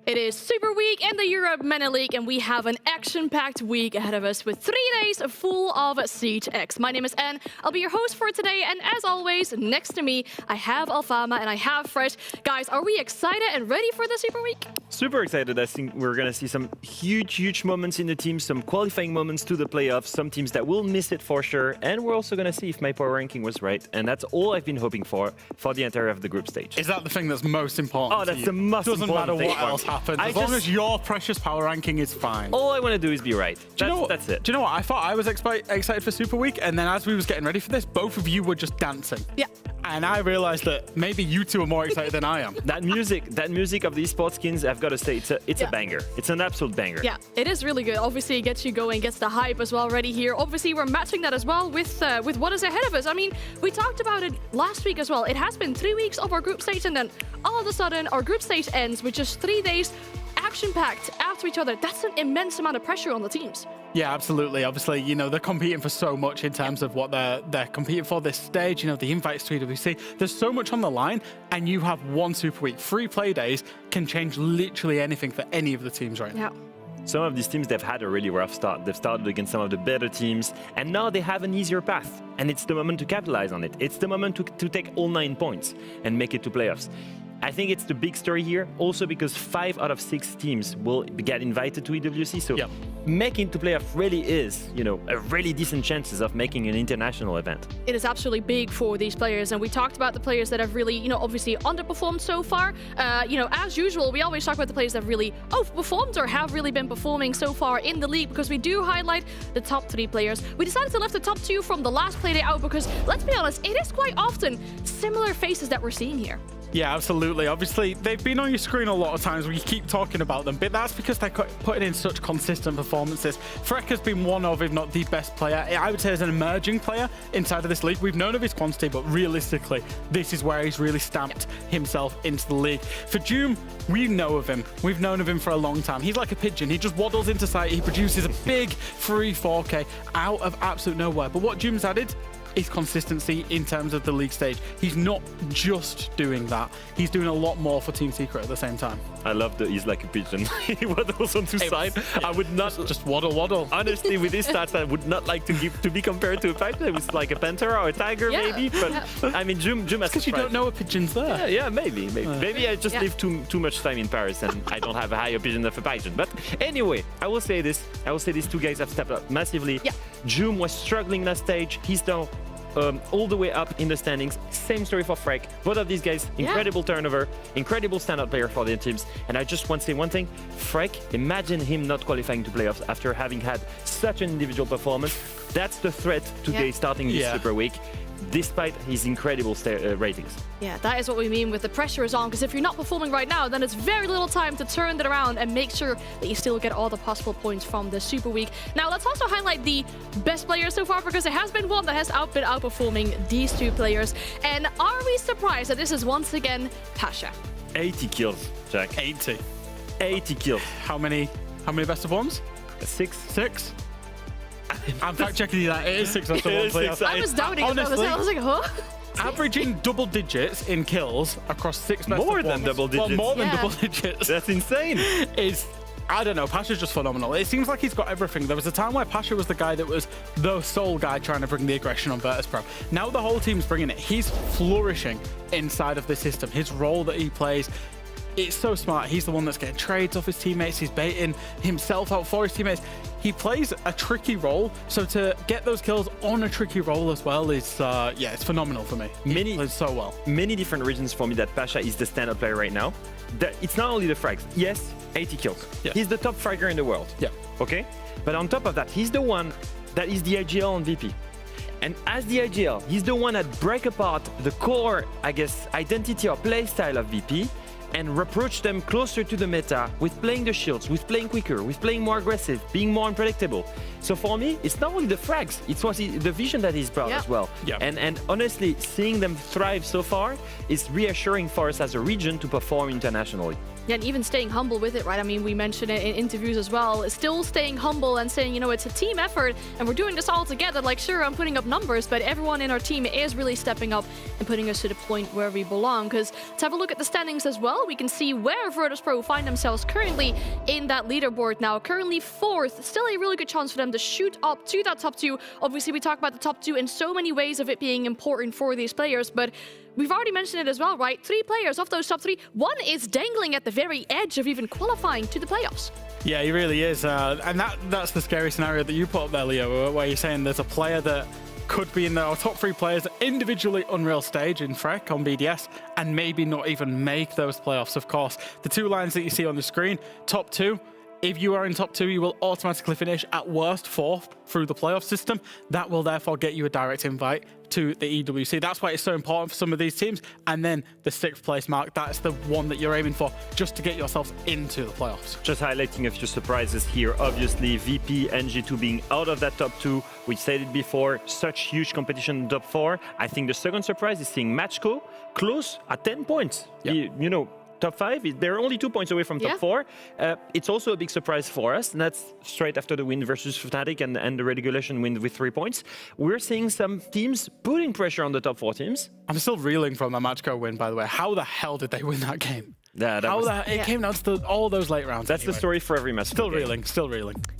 It is Super Week in the Europe MENA League, and we have an action-packed week ahead of us with 3 days full of Siege X. My name is Anne. I'll be your host for today, and as always, next to me, I have Alfama and I have Fresh. Guys, are we excited and ready for the Super Week? Super excited. I think we're going to see some huge moments in the team, some qualifying moments to the playoffs, some teams that will miss it for sure, and we're also going to see if my power ranking was right, and that's all I've been hoping for the entire of the group stage. Is that the thing that's most important? Oh, that's the most important thing. Doesn't matter what else happens, as long as your precious power ranking is fine. All I want to do is be right. That's it. Do you know what? I thought I was excited for Super Week, and then as we was getting ready for this, both of you were just dancing. Yeah. And I realized that maybe you two are more excited than I am. That music of the esports skins, I've got to say, it's a banger. It's an absolute banger. Yeah, it is really good. Obviously, it gets you going, gets the hype as well ready here. Obviously, we're matching that as well with what is ahead of us. I mean, we talked about it last week as well. It has been 3 weeks of our group stage, and then all of a sudden, our group stage ends with just 3 days action-packed after each other. That's an immense amount of pressure on the teams. Yeah, absolutely. Obviously, you know, they're competing for so much in terms of what they're competing for this stage. You know, the invites to EWC. There's so much on the line, and you have one Super Week. 3 play days can change literally anything for any of the teams right now. Some of these teams, they've had a really rough start. They've started against some of the better teams, and now they have an easier path. And it's the moment to capitalize on it. It's the moment to take all 9 points and make it to playoffs. I think it's the big story here, also because 5 out of 6 teams will get invited to EWC. So making to playoff really is, you know, a really decent chances of making an international event. It is absolutely big for these players, and we talked about the players that have really, you know, obviously underperformed so far. You know, as usual, we always talk about the players that have really overperformed or have really been performing so far in the league, because we do highlight the top 3 players. We decided to leave the top 2 from the last playday out because, let's be honest, it is quite often similar faces that we're seeing here. Yeah, absolutely. Obviously, they've been on your screen a lot of times. We keep talking about them, but that's because they're putting in such consistent performances. Freck has been one of, if not the best player, I would say, as an emerging player inside of this league. We've known of his quantity, but realistically, this is where he's really stamped himself into the league. For Doom, we know of him. We've known of him for a long time. He's like a pigeon. He just waddles into sight. He produces a big free 4K out of absolute nowhere. But what Doom's added is consistency in terms of the league stage. He's not just doing that. He's doing a lot more for Team Secret at the same time. I love that he's like a pigeon. He waddles onto side. I would not just waddle. Honestly, with his stats, I would not like to be compared to a pigeon. It was like a panther or a tiger, maybe. But I mean, Doom has because you don't know a pigeon's there. Yeah, maybe. Maybe I just live too much time in Paris and I don't have a higher opinion of a pigeon. But anyway, I will say this. These 2 guys have stepped up massively. Doom was struggling last stage. He's now all the way up in the standings. Same story for Freck. Both of these guys, incredible turnover, incredible standout player for their teams. And I just want to say one thing. Freck, imagine him not qualifying to playoffs after having had such an individual performance. That's the threat today starting this Super Week, despite his incredible ratings. Yeah, that is what we mean with the pressure is on, because if you're not performing right now, then it's very little time to turn that around and make sure that you still get all the possible points from the Super Week. Now, let's also highlight the best players so far, because there has been one that has been outperforming these 2 players. And are we surprised that this is once again Pasha? 80 kills, Jack. 80 kills. How many best of ones? 6. I'm fact checking you that. It is 6 best of ones. I was doubting it. I was like, huh? Averaging double digits in kills across 6 best of ones. More than double digits. Well, more than double digits. That's insane. I don't know, Pasha's just phenomenal. It seems like he's got everything. There was a time where Pasha was the guy that was the sole guy trying to bring the aggression on Virtus.pro. Now the whole team's bringing it. He's flourishing inside of the system. His role that he plays, it's so smart. He's the one that's getting trades off his teammates. He's baiting himself out for his teammates. He plays a tricky role, so to get those kills on a tricky role as well is, it's phenomenal for me. He plays so well. Many different reasons for me that Pasha is the standout player right now. It's not only the frags. Yes, 80 kills. Yeah. He's the top fragger in the world. Yeah. Okay? But on top of that, he's the one that is the IGL on VP. And as the IGL, he's the one that break apart the core, I guess, identity or play style of VP and approach them closer to the meta with playing the shields, with playing quicker, with playing more aggressive, being more unpredictable. So for me, it's not only the frags, it's the vision that he's brought as well. Yeah. And honestly, seeing them thrive so far is reassuring for us as a region to perform internationally. Yeah, and even staying humble with it, right? I mean, we mentioned it in interviews as well. Still staying humble and saying, you know, it's a team effort and we're doing this all together. Like, sure, I'm putting up numbers, but everyone in our team is really stepping up and putting us to the point where we belong. Because let's have a look at the standings as well. We can see where Virtus.pro find themselves currently in that leaderboard now. Currently 4th. Still a really good chance for them to shoot up to that top 2. Obviously, we talk about the top 2 in so many ways of it being important for these players, but we've already mentioned it as well, right? 3 players of those top 3. One is dangling at the very edge of even qualifying to the playoffs. Yeah, he really is. And that's the scary scenario that you put up there, Leo, where you're saying there's a player that could be in the top 3 players individually Unreal stage in Freck on BDS and maybe not even make those playoffs, of course. The 2 lines that you see on the screen, top 2, if you are in top 2, you will automatically finish at worst 4th through the playoff system. That will therefore get you a direct invite to the EWC. That's why it's so important for some of these teams. And then the 6th place mark, that's the one that you're aiming for just to get yourselves into the playoffs. Just highlighting a few surprises here. Obviously, VP and G2 being out of that top 2. We said it before, such huge competition in top 4. I think the second surprise is seeing Matcho close at 10 points. Yep. You know, top 5, they're only 2 points away from top 4. It's also a big surprise for us, and that's straight after the win versus Fnatic and the regulation win with 3 points. We're seeing some teams putting pressure on the top 4 teams. I'm still reeling from the Matcho win, by the way. How the hell did they win that game? Yeah, it came down to all those late rounds. That's anyway. the story for every match. Still reeling.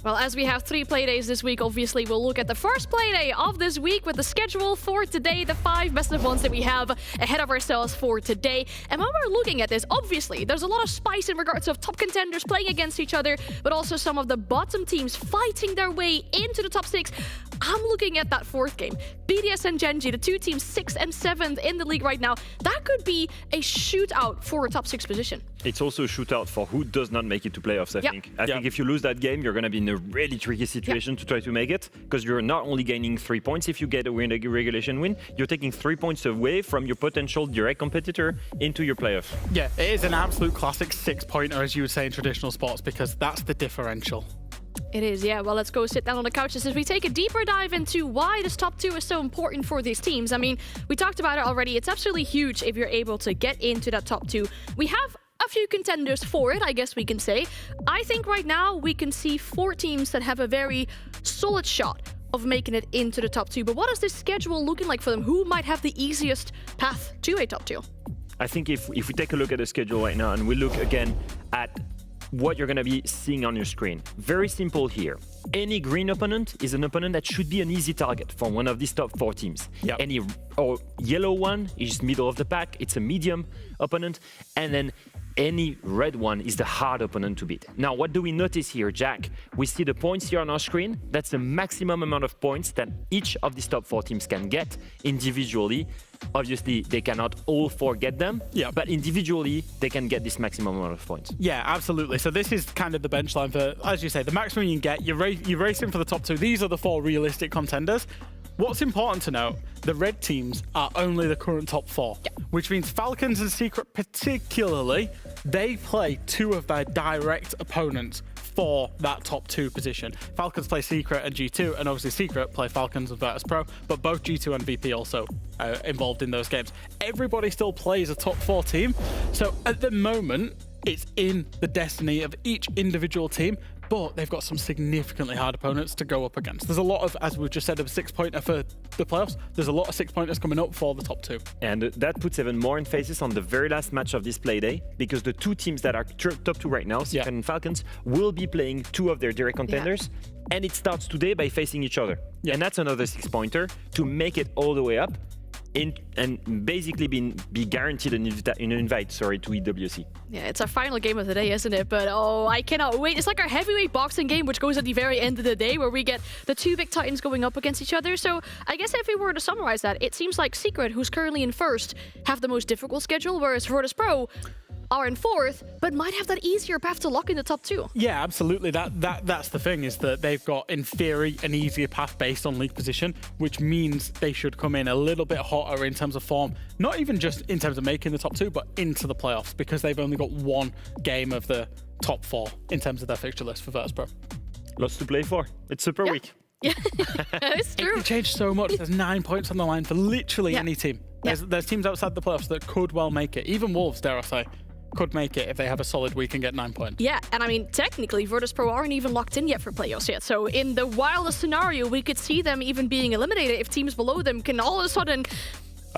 Well, as we have 3 playdays this week, obviously we'll look at the first playday of this week with the schedule for today, the 5 best of ones that we have ahead of ourselves for today. And when we're looking at this, obviously there's a lot of spice in regards of top contenders playing against each other, but also some of the bottom teams fighting their way into the top 6. I'm looking at that 4th game. BDS and Genji, the 2 teams 6th and 7th in the league right now. That could be a shootout for a top 6 position. It's also a shootout for who does not make it to playoffs, I think. I think if you lose that game, you're going to be in a really tricky situation to try to make it, because you're not only gaining 3 points if you get a regulation win, you're taking 3 points away from your potential direct competitor into your playoff. Yeah, it is an absolute classic 6-pointer, as you would say in traditional sports, because that's the differential. It is, yeah. Well, let's go sit down on the couches as we take a deeper dive into why this top 2 is so important for these teams. I mean, we talked about it already. It's absolutely huge if you're able to get into that top 2. We have a few contenders for it, I guess we can say. I think right now we can see 4 teams that have a very solid shot of making it into the top 2. But what is this schedule looking like for them? Who might have the easiest path to a top 2? I think if we take a look at the schedule right now and we look again at what you're going to be seeing on your screen. Very simple here. Any green opponent is an opponent that should be an easy target for one of these top 4 teams. Yep. Any yellow one is middle of the pack. It's a medium opponent. And then any red one is the hard opponent to beat. Now, what do we notice here, Jack? We see the points here on our screen. That's the maximum amount of points that each of these top 4 teams can get individually. Obviously, they cannot all 4 get them, but individually, they can get this maximum amount of points. Yeah, absolutely. So this is kind of the benchline for, as you say, the maximum you can get. You're racing for the top 2. These are the 4 realistic contenders. What's important to note, the red teams are only the current top 4, which means Falcons and Secret particularly, they play 2 of their direct opponents for that top 2 position. Falcons play Secret and G2, and obviously Secret play Falcons and Virtus.pro, but both G2 and VP also involved in those games. Everybody still plays a top 4 team, so at the moment, it's in the destiny of each individual team, but they've got some significantly hard opponents to go up against. There's a lot of, as we've just said, of a 6-pointer for the playoffs. There's a lot of 6-pointers coming up for the top 2. And that puts even more emphasis on the very last match of this playday, because the 2 teams that are top 2 right now, Secret and Falcons, will be playing 2 of their direct contenders. And it starts today by facing each other. And that's another 6-pointer to make it all the way up. And basically be guaranteed an invite to EWC. Yeah, it's our final game of the day, isn't it? But oh, I cannot wait. It's like our heavyweight boxing game, which goes at the very end of the day, where we get the 2 big titans going up against each other. So I guess if we were to summarize that, it seems like Secret, who's currently in 1st, have the most difficult schedule, whereas Virtus.pro are in 4th, but might have that easier path to lock in the top 2. Yeah, absolutely. That's the thing, is that they've got, in theory, an easier path based on league position, which means they should come in a little bit hotter in terms of form, not even just in terms of making the top 2, but into the playoffs, because they've only got 1 game of the top 4 in terms of their fixture list for Virtus.pro. Lots to play for. It's Super Week. Yeah, it's true. It can change so much. There's 9 points on the line for literally any team. There's teams outside the playoffs that could well make it. Even Wolves, dare I say, could make it if they have a solid week and get 9 points. Yeah, and I mean, technically, Virtus.pro aren't even locked in yet for playoffs yet. So in the wildest scenario, we could see them even being eliminated if teams below them can all of a sudden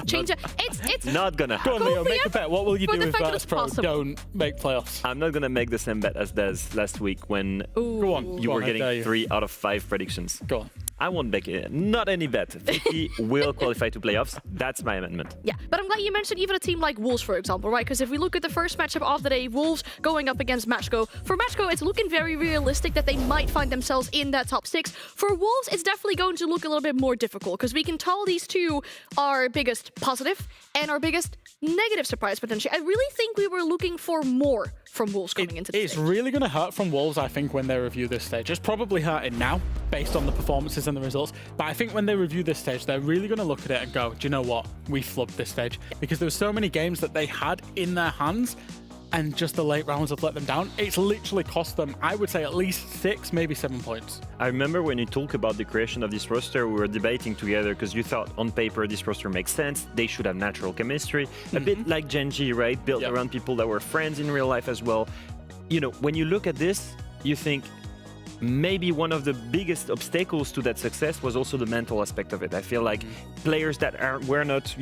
change it. It's Not gonna Go happen. on, Leo, make a bet. What will you For do the if fact that it's Virtus.pro possible. don't make playoffs? I'm not gonna make the same bet as Des last week when Go on. you Go were on, I dare getting you. 3 out of 5 predictions. Go on. I won't make it. Not any bet. VP will qualify to playoffs. That's my amendment. Yeah, but I'm glad you mentioned even a team like Wolves, for example, right? Because if we look at the first matchup of the day, Wolves going up against Matcho. For Matcho, it's looking very realistic that they might find themselves in that top 6. For Wolves, it's definitely going to look a little bit more difficult because we can tell these two are our biggest positive and our biggest negative surprise potentially. I really think we were looking for more from Wolves coming into this It's stage. really going to hurt from Wolves, I think, when they review this stage. It's probably hurting now, based on the performances and the results. But I think when they review this stage, they're really going to look at it and go, do you know what? We flubbed this stage. Because there were so many games that they had in their hands, and just the late rounds have let them down. It's literally cost them, I would say, at least 6, maybe 7 points. I remember when you talk about the creation of this roster, we were debating together because you thought on paper this roster makes sense. They should have natural chemistry, a bit like Genji, right? Built Yep. around people that were friends in real life as well. You know, when you look at this, you think maybe one of the biggest obstacles to that success was also the mental aspect of it. I feel like players that were not,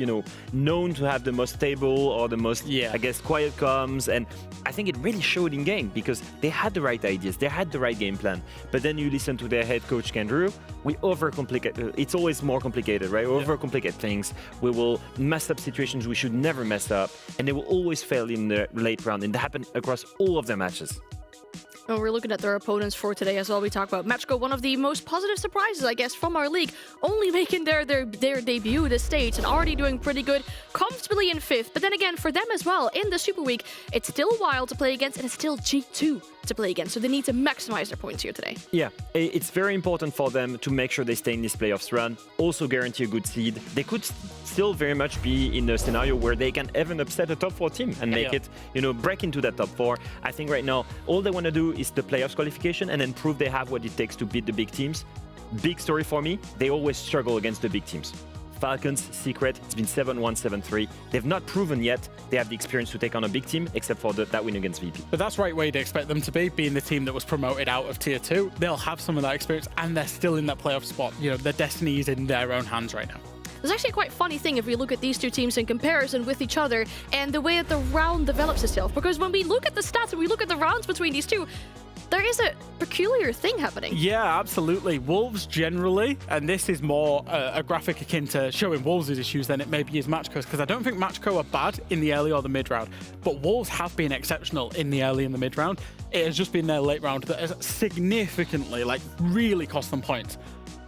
known to have the most stable or the most, I guess, quiet comms, and I think it really showed in game because they had the right ideas, they had the right game plan. But then you listen to their head coach Kendrew, we overcomplicate. It's always more complicated, right? Overcomplicate things. We will mess up situations we should never mess up, and they will always fail in the late round, and that happened across all of their matches. Well, we're looking at their opponents for today as well. We talk about Matcho, one of the most positive surprises, I guess, from our league, only making their debut this stage and already doing pretty good, comfortably in 5th. But then again, for them as well, in the Super Week, it's still wild to play against, and it's still G2 to play against. So they need to maximize their points here today. Yeah, it's very important for them to make sure they stay in this playoffs run, also guarantee a good seed. They could still very much be in a scenario where they can even upset a top 4 team and make it, break into that top 4. I think right now, all they want to do is the playoffs qualification and then prove they have what it takes to beat the big teams. Big story for me, they always struggle against the big teams. Falcons, Secret, it's been 7-1, 7-3. They've not proven yet they have the experience to take on a big team, except for that win against VP. But that's right where you'd expect them to be, being the team that was promoted out of Tier 2. They'll have some of that experience, and they're still in that playoff spot. Their destiny is in their own hands right now. There's actually a quite funny thing if we look at these two teams in comparison with each other and the way that the round develops itself. Because when we look at the stats and we look at the rounds between these two, there is a peculiar thing happening. Yeah, absolutely. Wolves generally, and this is more a graphic akin to showing Wolves' issues than it maybe is Matchco's, because I don't think Matchco are bad in the early or the mid round, but Wolves have been exceptional in the early and the mid round. It has just been their late round that has significantly, really cost them points.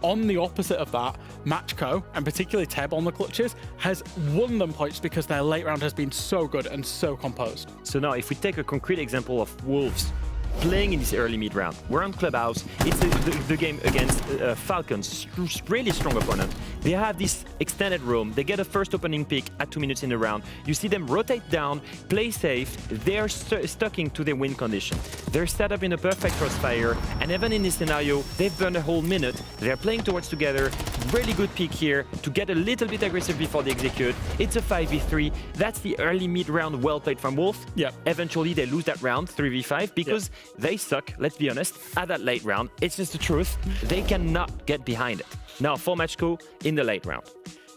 On the opposite of that, Matchco, and particularly Teb on the clutches, has won them points because their late round has been so good and so composed. So now, if we take a concrete example of Wolves playing in this early mid round, we're on Clubhouse. It's the game against Falcons, really strong opponent. They have this extended roam. They get a first opening pick at 2 minutes in the round. You see them rotate down, play safe. They're sticking to their win condition. They're set up in a perfect crossfire, and even in this scenario, they've burned a whole minute. They're playing towards together. Really good pick here to get a little bit aggressive before they execute. It's a 5v3. That's the early mid round well played from Wolf. Yeah. Eventually, they lose that round 3v5 because they suck, let's be honest, at that late round. It's just the truth. They cannot get behind it. Now for Matchco in the late round.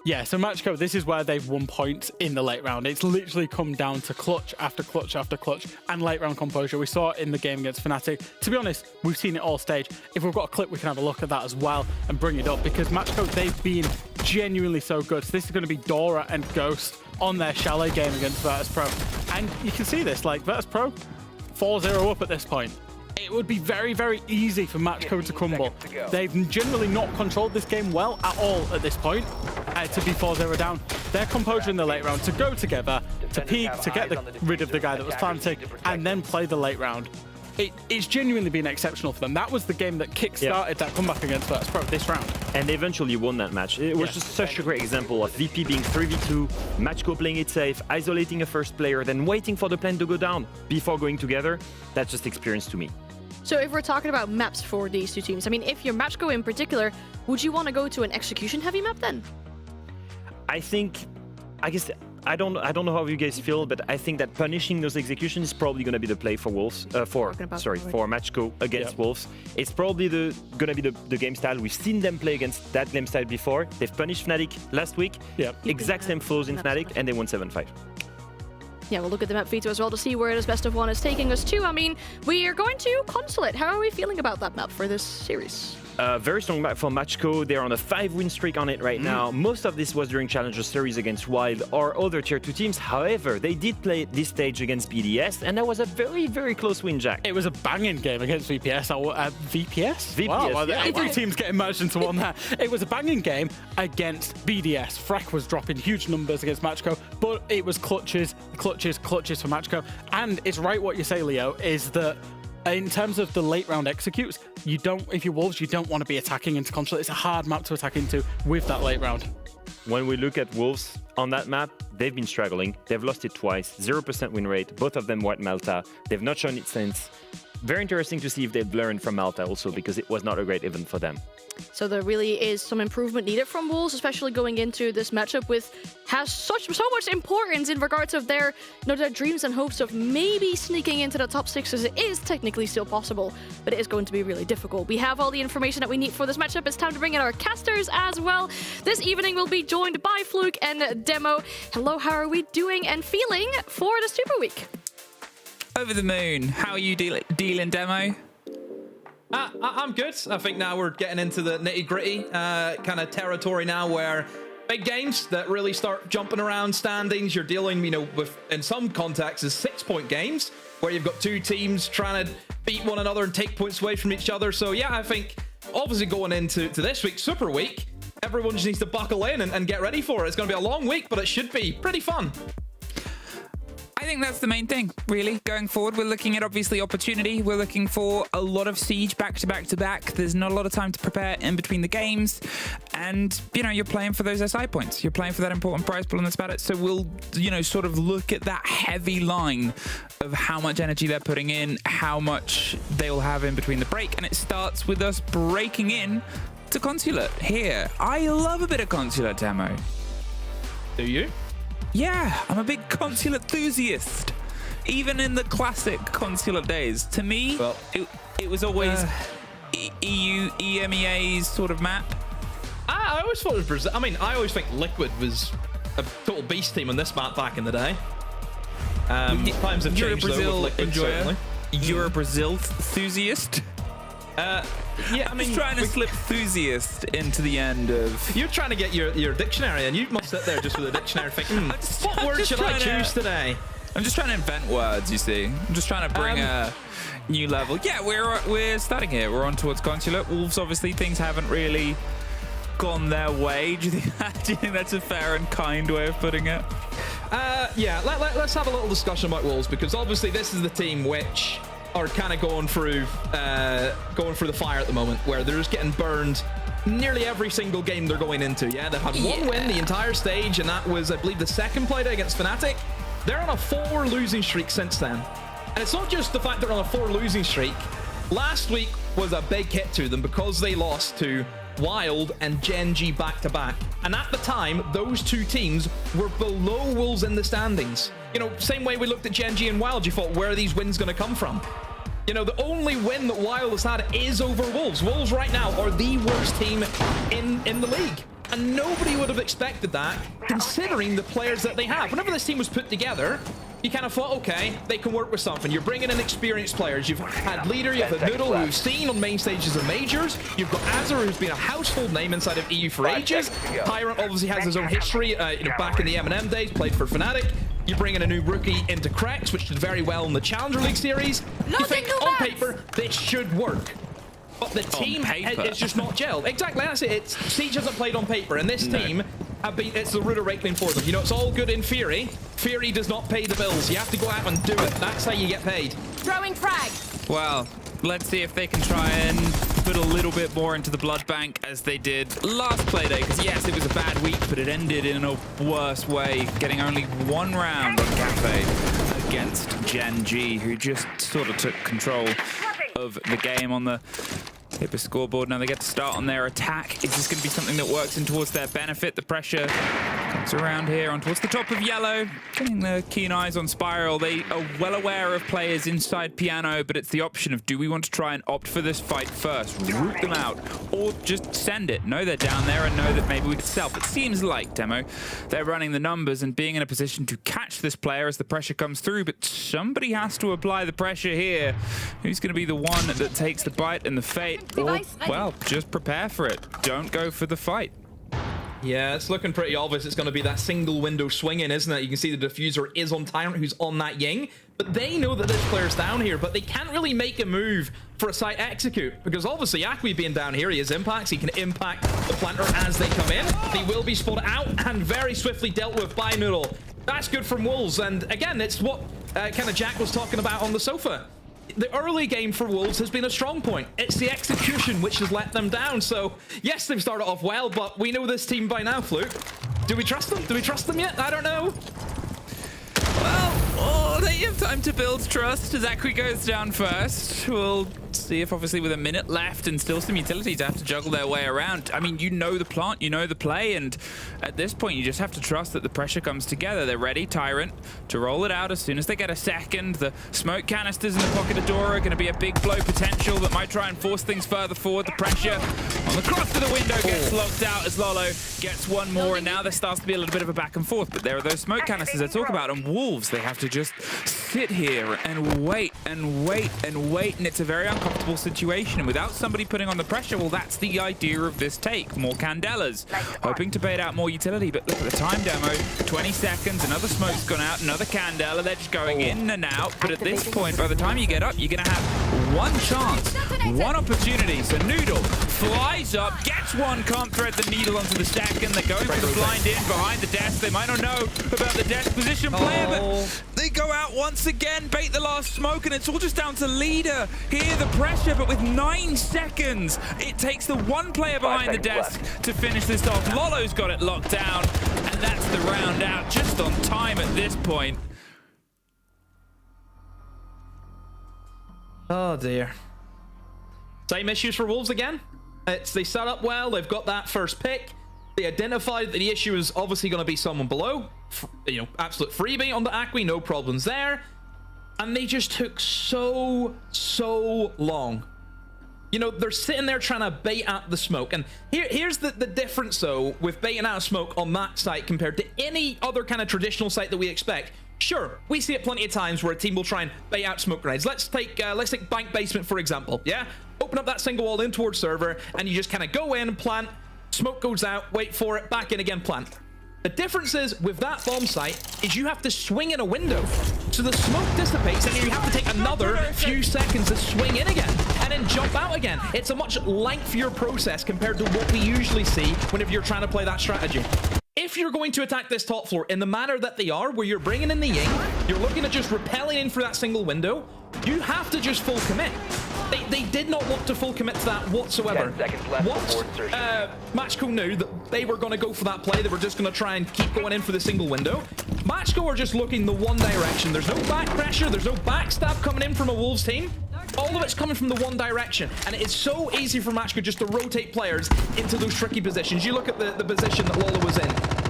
Yeah, so Matchco, this is where they've won points in the late round. It's literally come down to clutch after clutch after clutch and late round composure. We saw it in the game against Fnatic. To be honest, we've seen it all stage. If we've got a clip, we can have a look at that as well and bring it up, because Matchco, they've been genuinely so good. So this is going to be Dora and Ghost on their Chalet game against Virtus.pro. And you can see this, Virtus.pro, 4-0 up at this point. It would be very, very easy for Matchco to crumble. They've generally not controlled this game well at all at this point to be 4-0 down. Their composure in the late round to go together, to peek, to get rid of the guy that was planting, and then play the late round. It's genuinely been exceptional for them. That was the game that kick-started that comeback against Virtus.pro this round. And they eventually won that match. It was just such a great example of VP being 3v2, Matchco playing it safe, isolating a first player, then waiting for the plan to go down before going together. That's just experience to me. So if we're talking about maps for these two teams, I mean, if you're Matchco in particular, would you want to go to an execution-heavy map then? I guess I don't know how you guys feel, but I think that punishing those executions is probably going to be the play for Wolves. For Matcho against Wolves. It's probably going to be the game style. We've seen them play against that game style before. They've punished Fnatic last week. Exact same flows in Fnatic, and they won 7-5. Yeah, we'll look at the map feature as well to see where this best of one is taking us to. I mean, we are going to Consulate. How are we feeling about that map for this series? Very strong map for Matcho. They're on a 5-win streak on it right now. Most of this was during Challenger Series against Wild or other Tier 2 teams. However, they did play this stage against BDS, and that was a very, very close win, Jack. It was a banging game against VPS. VPS? Wow, every team's getting merged into one there. It was a banging game against BDS. Freck was dropping huge numbers against Matcho, but it was clutches for Matcho. And it's right what you say, Leo, is that in terms of the late round executes, if you're Wolves, you don't want to be attacking into Consulate. It's a hard map to attack into with that late round. When we look at Wolves on that map, they've been struggling. They've lost it twice, 0% win rate. Both of them were at Malta. They've not shown it since. Very interesting to see if they've learned from Malta also, because it was not a great event for them. So there really is some improvement needed from Wolves, especially going into this matchup has so much importance in regards of their dreams and hopes of maybe sneaking into the top 6, as it is technically still possible, but it is going to be really difficult. We have all the information that we need for this matchup. It's time to bring in our casters as well. This evening we'll be joined by Fluke and Demo. Hello, how are we doing and feeling for the Super Week? Over the moon. How are you dealing, Demo? I'm good. I think now we're getting into the nitty-gritty kind of territory now, where big games that really start jumping around standings. You're dealing, with, in some contexts, is 6-point games where you've got two teams trying to beat one another and take points away from each other. So yeah, I think obviously going into this week's Super Week, everyone just needs to buckle in and get ready for it. It's going to be a long week, but it should be pretty fun. I think that's the main thing, really. Going forward, we're looking at, obviously, opportunity. We're looking for a lot of Siege back to back to back. There's not a lot of time to prepare in between the games. And, you're playing for those SI points. You're playing for that important prize pool in this battle. So we'll, sort of look at that heavy line of how much energy they're putting in, how much they'll have in between the break. And it starts with us breaking in to Consulate here. I love a bit of Consulate, Demo. Do you? Yeah, I'm a big Consulate enthusiast. Even in the classic Consulate days. To me, it was always EMEA's sort of map. I always thought it was Brazil. I mean, I always think Liquid was a total beast team on this map back in the day. Times have changed though with Liquid, certainly. You're a Brazil enthusiast? Yeah, I mean, just trying to slip enthusiast into the end of... You're trying to get your dictionary, and you must sit there just with a dictionary thinking, what word should I choose today? I'm just trying to invent words, you see. I'm just trying to bring a new level. Yeah, we're starting here. We're on towards Consulate. Wolves, obviously, things haven't really gone their way. Do you think that's a fair and kind way of putting it? Yeah, let's have a little discussion about Wolves, because obviously this is the team which are kind of going through the fire at the moment, where they're just getting burned nearly every single game they're going into. Yeah, they've had one win the entire stage, and that was, I believe, the second play day against Fnatic. They're on a 4 losing streak since then. And it's not just the fact they're on a 4 losing streak. Last week was a big hit to them because they lost to Wild and Gen G back-to-back. And at the time, those two teams were below Wolves in the standings. Same way we looked at Gen G and Wild, you thought, where are these wins going to come from? The only win that Wild has had is over Wolves. Wolves right now are the worst team in the league. And nobody would have expected that, considering the players that they have. Whenever this team was put together, you kind of thought, okay, they can work with something. You're bringing in experienced players. You've had Leader, you've had Noodle, who we've seen on main stages of majors. You've got Azure, who's been a household name inside of EU for ages. Tyrant obviously has his own history, back in the M&M days, played for Fnatic. You bring in a new rookie into Krex, which did very well in the Challenger League series. You think, on paper, this should work. But the team, it's just not gelled. Exactly, that's it. Siege hasn't played on paper, and this team it's the Rude Awakening for them. It's all good in theory. Theory does not pay the bills. You have to go out and do it. That's how you get paid. Throwing frag. Well, let's see if they can try and put a little bit more into the blood bank as they did last play day. Because yes, it was a bad week, but it ended in a worse way, getting only 1 round on Cafe against Gen G, who just sort of took control of the game on the Hipper scoreboard. Now they get to start on their attack. Is this going to be something that works in towards their benefit? The pressure Comes around here on towards the top of yellow, getting the keen eyes on Spiral. They are well aware of players inside Piano, but it's the option of do we want to try and opt for this fight first, root them out, or just send it? Know they're down there and know that maybe we could self. It seems like, Demo, they're running the numbers and being in a position to catch this player as the pressure comes through, but somebody has to apply the pressure here. Who's going to be the one that takes the bite and the fate? Or, well, just prepare for it. Don't go for the fight. Yeah, it's looking pretty obvious it's going to be that single window swinging, isn't it? You can see the diffuser is on Tyrant, who's on that Ying. But they know that this player's down here, but they can't really make a move for a site execute. Because obviously, Akwi being down here, he has impacts. He can impact the planter as they come in. They will be spotted out and very swiftly dealt with by Noodle. That's good from Wolves. And again, it's what kind of Jack was talking about on the sofa. The early game for Wolves has been a strong point. It's the execution which has let them down. So, yes, they've started off well, but we know this team by now, Fluke. Do we trust them? Do we trust them yet? I don't know. Well, they have time to build trust as Akwi goes down first. We'll see if obviously with a minute left and still some utilities have to juggle their way around. I mean, you know the plant, you know the play, and at this point you just have to trust that the pressure comes together. They're ready, Tyrant, to roll it out as soon as they get a second. The smoke canisters in the pocket of Dora are going to be a big blow potential that might try and force things further forward. The pressure on the cross to the window gets locked out as Lolo gets one more, and now there starts to be a little bit of a back and forth, but there are those smoke canisters I talk about, and Wolves, they have to just sit here and wait and wait and wait, and it's a very uncomfortable situation, and without somebody putting on the pressure, well, that's the idea of this take. More Candelas, hoping to bait out more utility, but look at the time, Demo, 20 seconds, another smoke's gone out, another Candela, they're just going in and out, but at this point, by the time you get up, you're going to have one chance, one opportunity, so Noodle flies up, gets one, can't thread the needle onto the second, they're going for the blind in behind the desk, they might not know about the desk position player, but they go out once again, bait the last smoke, and it's all just down to Leader. Here, the pressure, but with 9 seconds, it takes the one player behind the desk to finish this off. Lolo's got it locked down, and that's the round out, just on time at this point. Oh, dear. Same issues for Wolves again. They set up well, they've got that first pick. They identified that the issue is obviously going to be someone below. You know, absolute freebie on the Akwi, no problems there. And they just took so long. You know, they're sitting there trying to bait out the smoke. And here's the difference, though, with baiting out smoke on that site compared to any other kind of traditional site that we expect. Sure, we see it plenty of times where a team will try and bait out smoke grenades. Let's take Bank Basement, for example, yeah? Open up that single wall in towards server, and you just kind of go in, plant, smoke goes out, wait for it, back in again, plant. The difference is, with that bomb site, is you have to swing in a window. So the smoke dissipates, and you have to take another few seconds to swing in again, and then jump out again. It's a much lengthier process compared to what we usually see whenever you're trying to play that strategy. If you're going to attack this top floor in the manner that they are, where you're bringing in the Ying, you're looking at just repelling in for that single window, you have to just full commit. They did not want to full commit to that whatsoever. Once Matcho knew that they were going to go for that play, they were just going to try and keep going in for the single window. Matcho are just looking the one direction. There's no back pressure, there's no backstab coming in from a Wolves team. All of it's coming from the one direction, and it is so easy for Matcho just to rotate players into those tricky positions. You look at the position that Lola was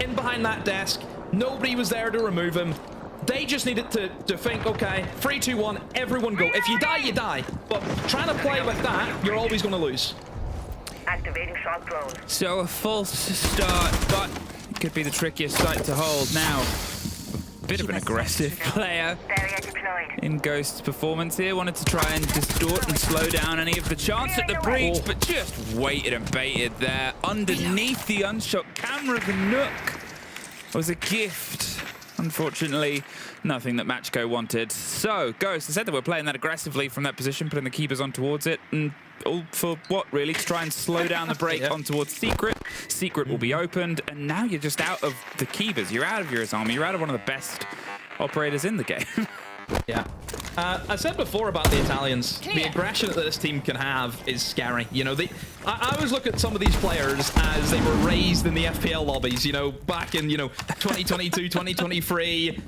in behind that desk. Nobody was there to remove him. They just needed to think, okay, 3, 2, 1, everyone go. If you die, you die. But trying to play like that, you're always going to lose. Activating shock drone. So a false start, but it could be the trickiest site to hold. Now, a bit of an aggressive player in Ghost's performance here. Wanted to try and distort and slow down any of the chance at the breach, but just waited and baited there. Underneath the unshot camera, the Nook was a gift. Unfortunately, nothing that Matcho wanted. So, Ghost, I said that we're playing that aggressively from that position, putting the keepers on towards it. And all for what, really? To try and slow down the break on towards Secret. Secret will be opened, and now you're just out of the keepers. You're out of your army. You're out of one of the best operators in the game. Yeah. I said before about the Italians, the aggression that this team can have is scary. You know, I always look at some of these players as they were raised in the FPL lobbies, you know, back in, 2022, 2023.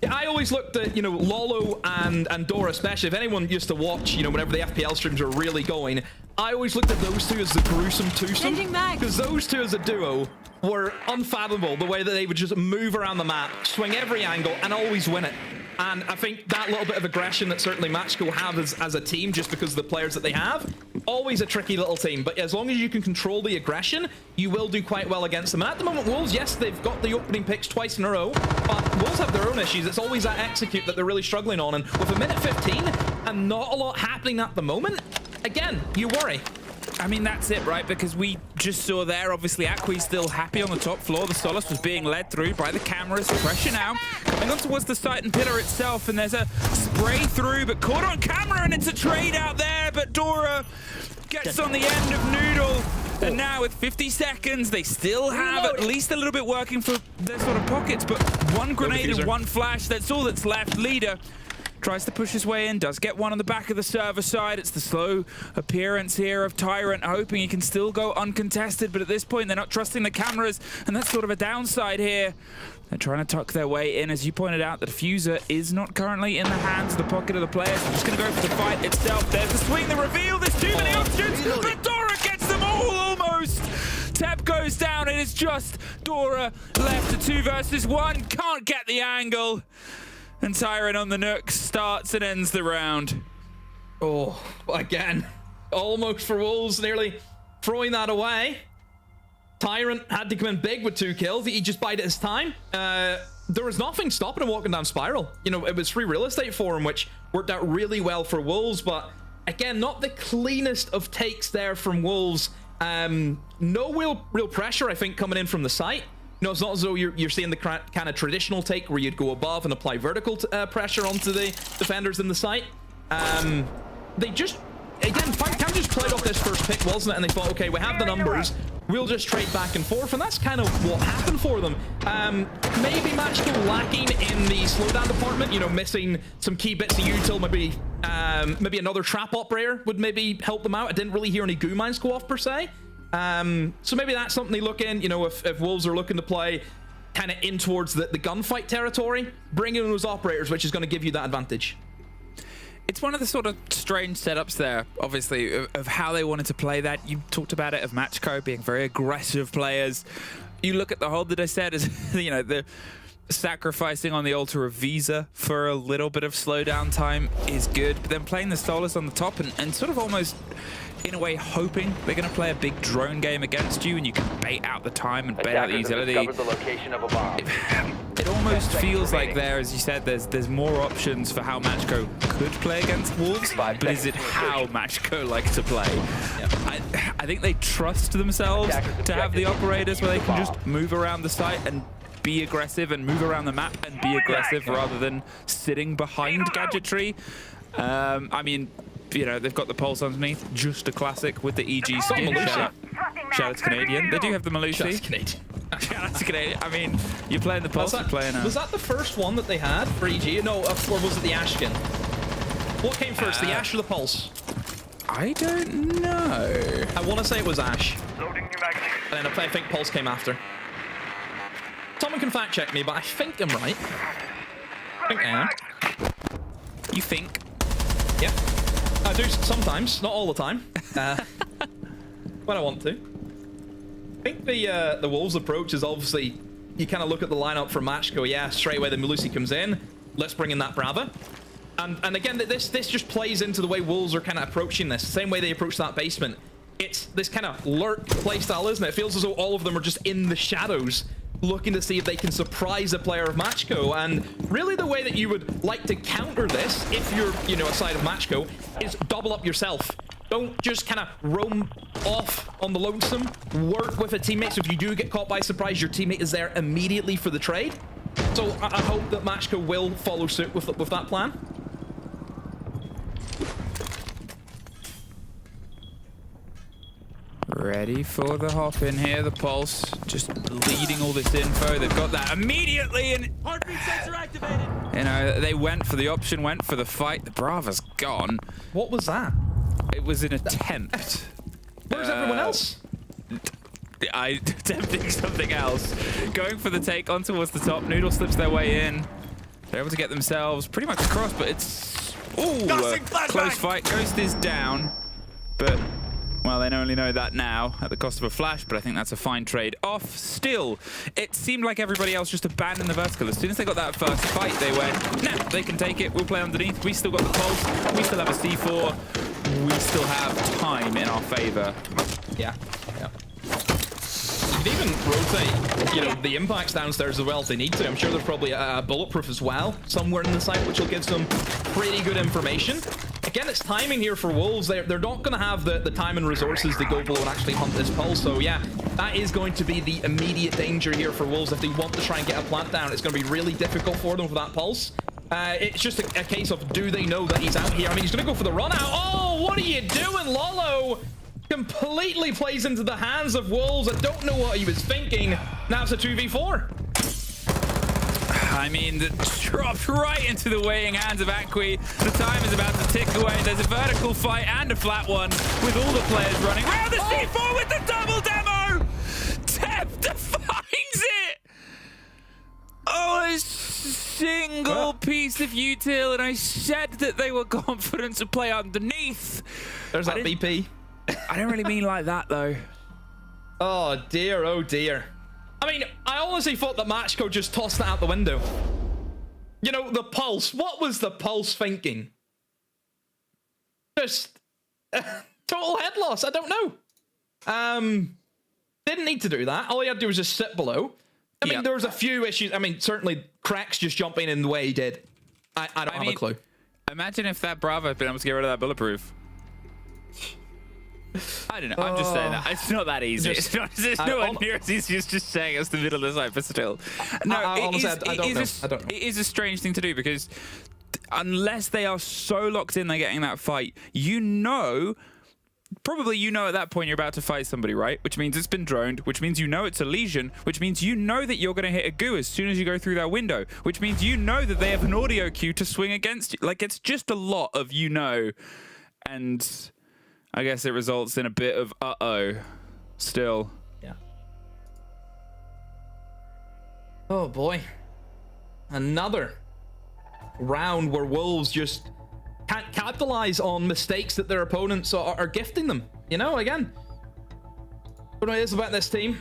I always looked at, Lolo and Dora especially. If anyone used to watch, whenever the FPL streams were really going, I always looked at those two as the gruesome twosome. Because those two as a duo were unfathomable, the way that they would just move around the map, swing every angle, and always win it. And I think that little bit of aggression that certainly Matcho have as a team, just because of the players that they have, always a tricky little team. But as long as you can control the aggression, you will do quite well against them. And at the moment, Wolves, yes, they've got the opening picks twice in a row, but Wolves have their own issues. It's always that execute that they're really struggling on. And with a minute 15 and not a lot happening at the moment, again, you worry. I mean, that's it, right? Because we just saw there, obviously, Akwi's still happy on the top floor. The Solace was being led through by the cameras. Pressure now coming on towards the site and pillar itself, and there's a spray through, but caught on camera, and it's a trade out there, but Dora gets on the end of Noodle. And now with 50 seconds, they still have at least a little bit working for their sort of pockets, but one grenade and one flash, that's all that's left. Leader tries to push his way in, does get one on the back of the server side. It's the slow appearance here of Tyrant, hoping he can still go uncontested, but at this point they're not trusting the cameras, and that's sort of a downside here. They're trying to tuck their way in. As you pointed out, the diffuser is not currently in the hands of the pocket of the players. I'm just going to go for the fight itself. There's the swing, the reveal, there's too many options, but Dora gets them all almost. Tep goes down, it is just Dora left to 2 versus 1. Can't get the angle. And Tyrant on the Nook starts and ends the round. Oh, again, almost for Wolves, nearly throwing that away. Tyrant had to come in big with 2 kills. He just bided his time. There was nothing stopping him walking down Spiral. You know, it was free real estate for him, which worked out really well for Wolves. But again, not the cleanest of takes there from Wolves. No real pressure, I think, coming in from the site. No, it's not as though you're seeing the kind of traditional take where you'd go above and apply vertical pressure onto the defenders in the site. They just, again, Fnatic just played off this first pick, wasn't it? And they thought, okay, we have the numbers, we'll just trade back and forth, and that's kind of what happened for them. Maybe Matcho lacking in the slowdown department, you know, missing some key bits of util, maybe another trap operator would maybe help them out. I didn't really hear any goo mines go off per se. So maybe that's something they look in, you know, if Wolves are looking to play kind of in towards the gunfight territory, bring in those operators, which is going to give you that advantage. It's one of the sort of strange setups there, obviously, of how they wanted to play that. You talked about it, of Matcho being very aggressive players. You look at the hold that I said as, you know, the sacrificing on the altar of Visa for a little bit of slowdown time is good, but then playing the Solace on the top and sort of almost, in a way, hoping they're going to play a big drone game against you and you can bait out the time and bait out the utility. The location of a bomb. It almost feels like there, as you said, there's more options for how Matcho could play against Wolves, but is it how Matcho like to play? Yeah. I think they trust themselves to have the operators where they can just move around the site and be aggressive and move around the map and be aggressive rather than sitting behind gadgetry. I mean, you know, they've got the Pulse underneath, just a classic with the EG skin. Shout out to Canadian. They do have the Malusi. Shout out to Canadian. Shout out to Canadian. I mean, you're playing the Pulse, you're playing Was that the first one that they had for EG? No, or was it the Ash skin? What came first, the Ash or the Pulse? I don't know. I want to say it was Ash. Loading new magazine. And then I think Pulse came after. Someone can fact check me, but I think I'm right. I think I am. You think? Yeah. I do sometimes, not all the time. When I want to. I think the Wolves approach is obviously, you kind of look at the lineup for Matcho, yeah, straight away the Malusi comes in, let's bring in that Brava. And again, this just plays into the way Wolves are kind of approaching this, same way they approach that basement. It's this kind of lurk playstyle, isn't it? It feels as though all of them are just in the shadows, looking to see if they can surprise a player of Matcho. And really the way that you would like to counter this, if you're, you know, a side of Matcho, is double up yourself. Don't just kind of roam off on the lonesome. Work with a teammate, so if you do get caught by surprise, your teammate is there immediately for the trade. So I hope that Matcho will follow suit with that plan. Ready for the hop in here, the Pulse, just leading all this info. They've got that immediately, and heartbeat sensor activated. You know, they went for the option, went for the fight. The Brava's gone. What was that? It was an attempt. Where's everyone else? Attempting something else. Going for the take on towards the top. Noodle slips their way in. They're able to get themselves pretty much across, but it's... Ooh, close fight. Ghost is down, but Well, they only know that now at the cost of a flash, but I think that's a fine trade off. Still, it seemed like everybody else just abandoned the vertical. As soon as they got that first fight, they went, nah, they can take it. We'll play underneath. We still got the pulse. We still have a C4. We still have time in our favor. Yeah. You can even rotate, you know, the impacts downstairs as well if they need to. I'm sure there's probably a bulletproof as well somewhere in the site, which will give some pretty good information. Again, it's timing here for Wolves. They're not going to have the time and resources to go below and actually hunt this pulse. So yeah, that is going to be the immediate danger here for Wolves. If they want to try and get a plant down, it's going to be really difficult for them for that pulse. It's just a case of, do they know that he's out here? I mean, he's going to go for the run out. Oh, what are you doing, Lolo? Completely plays into the hands of Wolves. I don't know what he was thinking. Now it's a 2v4. I mean, dropped right into the weighing hands of Akwi. The time is about to tick away. There's a vertical fight and a flat one with all the players running. Oh, the C4 with the double demo! Tep defines it! Oh, a single piece of util, and I said that they were confident to play underneath. There's that BP. I don't really mean like that, though. Oh, dear. Oh, dear. I mean, I honestly thought that Matcho just tossed that out the window. You know, the pulse. What was the pulse thinking? Just total head loss. I don't know. Didn't need to do that. All he had to do was just sit below. I mean, there was a few issues. I mean, certainly Cracks just jumping in the way he did. I don't have a clue. Imagine if that Bravo had been able to get rid of that bulletproof. I don't know. I'm just saying that. It's not that easy. It's nowhere near as easy as just saying it's the middle of the site, but still. No, honestly, I don't know. It is a strange thing to do because unless they are so locked in they're getting that fight, you know, probably you know at that point you're about to fight somebody, right? Which means it's been droned, which means you know it's a lesion, which means you know that you're going to hit a goo as soon as you go through that window, which means you know that they have an audio cue to swing against you. Like, it's just a lot of you know, and I guess it results in a bit of uh-oh still. Yeah. Oh boy. Another round where Wolves just can't capitalize on mistakes that their opponents are gifting them. You know, again, what it is about this team.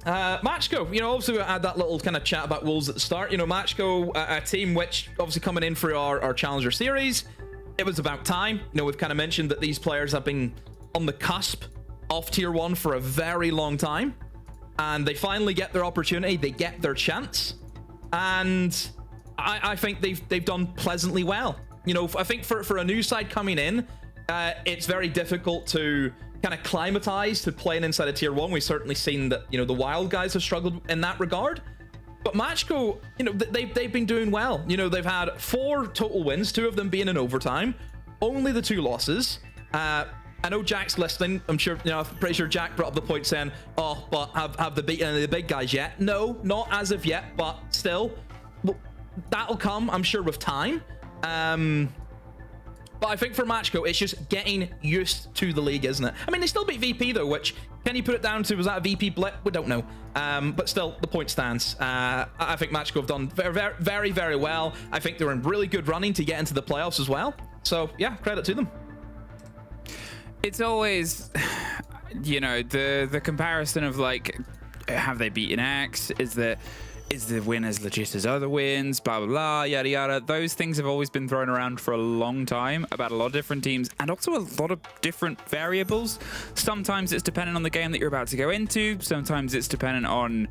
Matcho, you know, obviously we had that little kind of chat about Wolves at the start. You know, Matcho, a team which obviously coming in for our Challenger Series. It was about time. You know, we've kind of mentioned that these players have been on the cusp of Tier 1 for a very long time. And they finally get their opportunity. They get their chance. And I think they've done pleasantly well. You know, I think for a new side coming in, it's very difficult to kind of climatize to playing inside of Tier 1. We've certainly seen that, you know, the Wild guys have struggled in that regard. But Matcho, you know, they've been doing well. You know, they've had 4 total wins, 2 of them being in overtime. Only the 2 losses. I know Jack's listening. I'm sure, you know, I'm pretty sure Jack brought up the point saying, oh, but have they beaten any of the big guys yet? No, not as of yet, but still, that'll come, I'm sure, with time. But I think for Matcho, it's just getting used to the league, isn't it? I mean, they still beat VP, though, which, can you put it down to, was that a VP blip? We don't know. But still, the point stands. I think Matcho have done very, very well. I think they're in really good running to get into the playoffs as well. So, yeah, credit to them. It's always, you know, the comparison of, like, have they beaten Axe? Is the win as legit as other wins, blah, blah, blah, yada, yada. Those things have always been thrown around for a long time about a lot of different teams and also a lot of different variables. Sometimes it's dependent on the game that you're about to go into. Sometimes it's dependent on,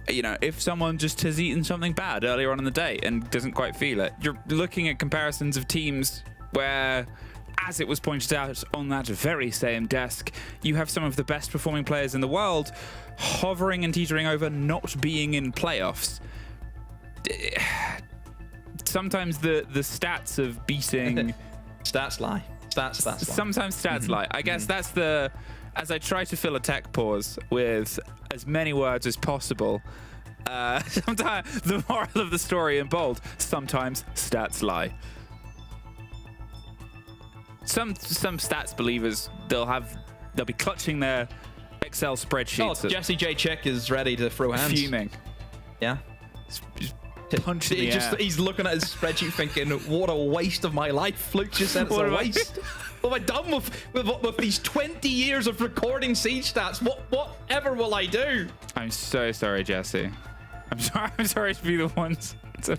you know, if someone just has eaten something bad earlier on in the day and doesn't quite feel it. You're looking at comparisons of teams where, as it was pointed out on that very same desk, you have some of the best performing players in the world hovering and teetering over not being in playoffs. Sometimes the stats of beating stats lie. Stats lie. Sometimes stats lie. I guess that's the, as I try to fill a tech pause with as many words as possible, sometimes the moral of the story in bold, sometimes stats lie. Some stats believers, they'll be clutching their Excel spreadsheets. Oh, Jesse J. Chick is ready to throw hands. Fuming. Yeah. punch in the air. He's looking at his spreadsheet thinking, what a waste of my life. Fluke just said it's a waste. What have I done with these 20 years of recording Siege stats? Whatever will I do? I'm so sorry, Jesse. I'm sorry to be the ones to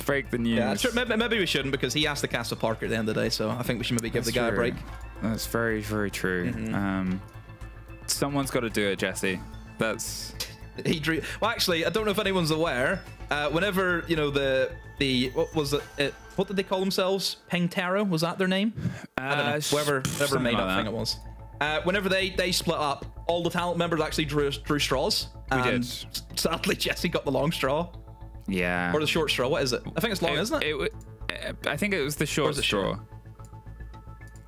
break the news. Yeah, sure, maybe we shouldn't, because he has to cast a Parker at the end of the day, so I think we should maybe give the guy a break. That's very, very true. Someone's got to do it, Jesse. That's... Well, actually, I don't know if anyone's aware. Whenever, you know, what was it? What did they call themselves? Pengtaro? Was that their name? I don't know. Whoever made that thing it was. Whenever they split up, all the talent members actually drew straws. We did. Sadly, Jesse got the long straw. Yeah. Or the short straw. What is it? I think it's long, isn't it? I think it was the short straw.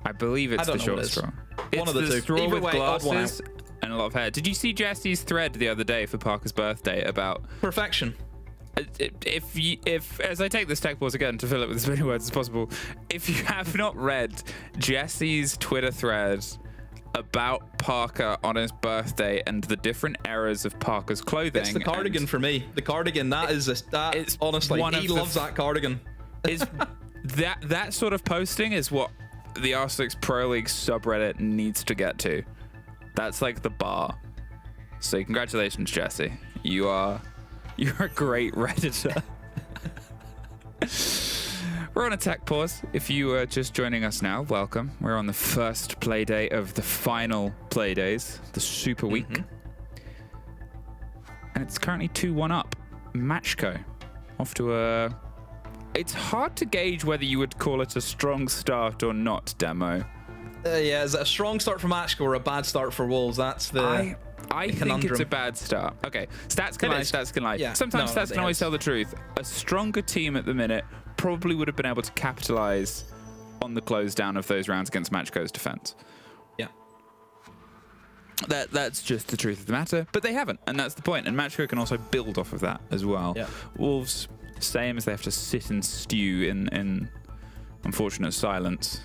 I believe it's the short straw. One of the two. Straw Either with way, glasses and a lot of hair. Did you see Jesse's thread the other day for Parker's birthday about perfection? If as I take this tech pause again to fill it with as many words as possible, if you have not read Jesse's Twitter thread about Parker on his birthday and the different eras of Parker's clothing, it's the cardigan for me. The cardigan, it's honestly, he loves that cardigan. Is that sort of posting is what the R6 Pro League subreddit needs to get to. That's like the bar. So congratulations, Jesse. You're a great Redditor. We're on a tech pause. If you are just joining us now, welcome. We're on the first play day of the final play days, the Super Week. And it's currently 2-1 up. Matcho off to a... It's hard to gauge whether you would call it a strong start or not, Demo. Yeah, is it a strong start for Matcho or a bad start for Wolves? That's the... I think it's a bad start. Okay, stats can lie, stats can lie. Yeah. Sometimes stats can always tell the truth. A stronger team at the minute probably would have been able to capitalize on the close down of those rounds against Matchco's defense. Yeah. That's just the truth of the matter, but they haven't, and that's the point. And Matchco can also build off of that as well. Yeah. Wolves, same as they have to sit and stew in unfortunate silence.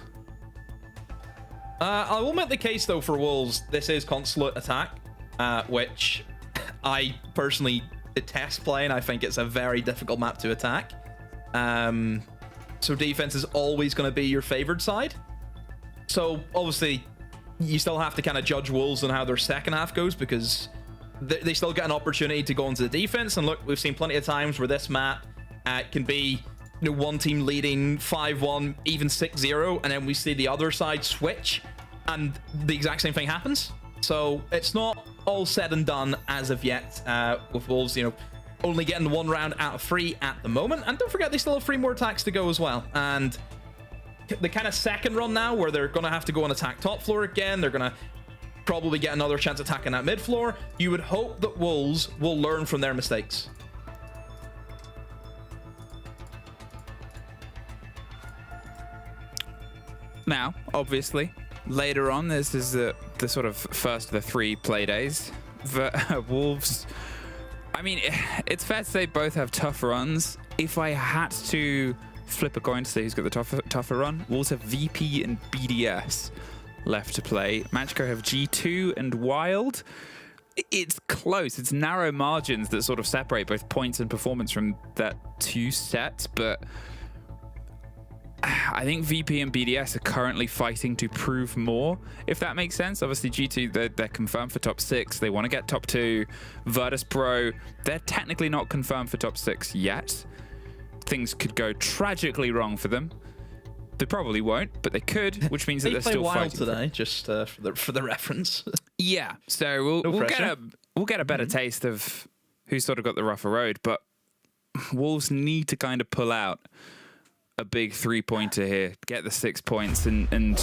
I will make the case, though, for Wolves, this is Consulate attack, which I personally detest playing. I think it's a very difficult map to attack. So defense is always going to be your favored side. So obviously, you still have to kind of judge Wolves on how their second half goes, because they still get an opportunity to go into the defense. And look, we've seen plenty of times where this map can be, you know, one team leading 5-1, even 6-0, and then we see the other side switch, and the exact same thing happens. So it's not all said and done as of yet with Wolves, you know, only getting 1 round out of 3 at the moment. And don't forget, they still have 3 more attacks to go as well. And the kind of second run now, where they're going to have to go and attack top floor again, they're going to probably get another chance attacking that mid floor. You would hope that Wolves will learn from their mistakes. Now, obviously, later on, this is the sort of first of the 3 play days. Wolves, I mean, it's fair to say both have tough runs. If I had to flip a coin to say who's got the tougher run, Wolves have VP and BDS left to play. Matchco have G2 and Wild. It's close. It's narrow margins that sort of separate both points and performance from that 2 sets, but I think VP and BDS are currently fighting to prove more, if that makes sense. Obviously, G2, they're confirmed for top 6. They want to get top 2. Virtus Pro, they're technically not confirmed for top 6 yet. Things could go tragically wrong for them. They probably won't, but they could, which means that they're still Wild fighting today, just for the reference. Yeah, so we'll get a better taste of who's sort of got the rougher road, but Wolves need to kind of pull out a big 3-pointer here, get the 6 points, and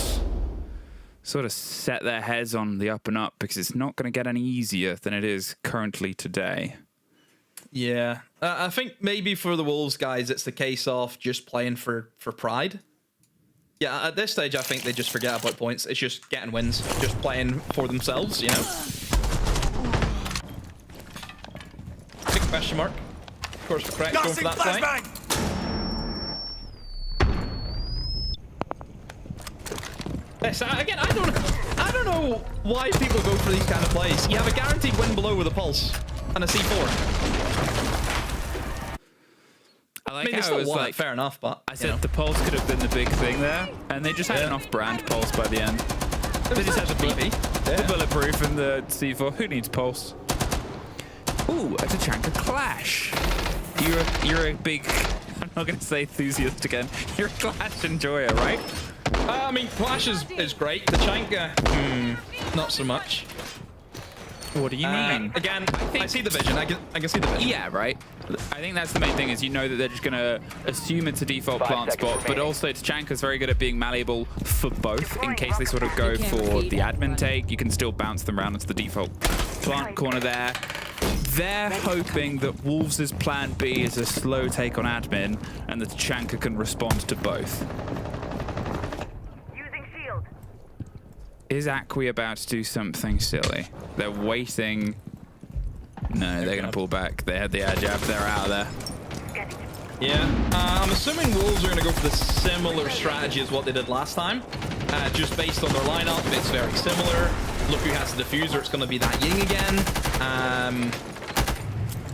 sort of set their heads on the up and up, because it's not going to get any easier than it is currently today. Yeah, I think maybe for the Wolves guys, it's the case of just playing for pride. Yeah, at this stage, I think they just forget about points. It's just getting wins, just playing for themselves, you know? Big question mark. Of course, for correct, going for that flank. Yes, again, I don't know why people go for these kind of plays. You have a guaranteed win below with a pulse and a C4. I like I mean, they how it still was won like, it, fair enough, but I said the pulse could have been the big thing there, and they just had an off-brand pulse by the end. They just had the bulletproof and the C4. Who needs pulse? Ooh, a Tachanka clash. You're a big, I'm not going to say enthusiast again. You're a Clash enjoyer, right? I mean, Clash is great. Tachanka, not so much. What do you mean? Again, I see the vision. I can see the vision. Yeah, right. I think that's the main thing is you know that they're just going to assume it's a default 5 plant seconds spot, but remaining. also Tachanka's very good at being malleable for both in case they sort of go for the admin take. You can still bounce them around into the default plant corner there. They're hoping that Wolves' plan B is a slow take on admin and that Tachanka can respond to both. Using shield. Is Acqui about to do something silly? They're waiting. No, they're going to pull back. They had the air jab. They're out of there. Yeah, I'm assuming Wolves are going to go for the similar strategy as what they did last time. Just based on their lineup, it's very similar. Look who has the diffuser. It's going to be that Ying again.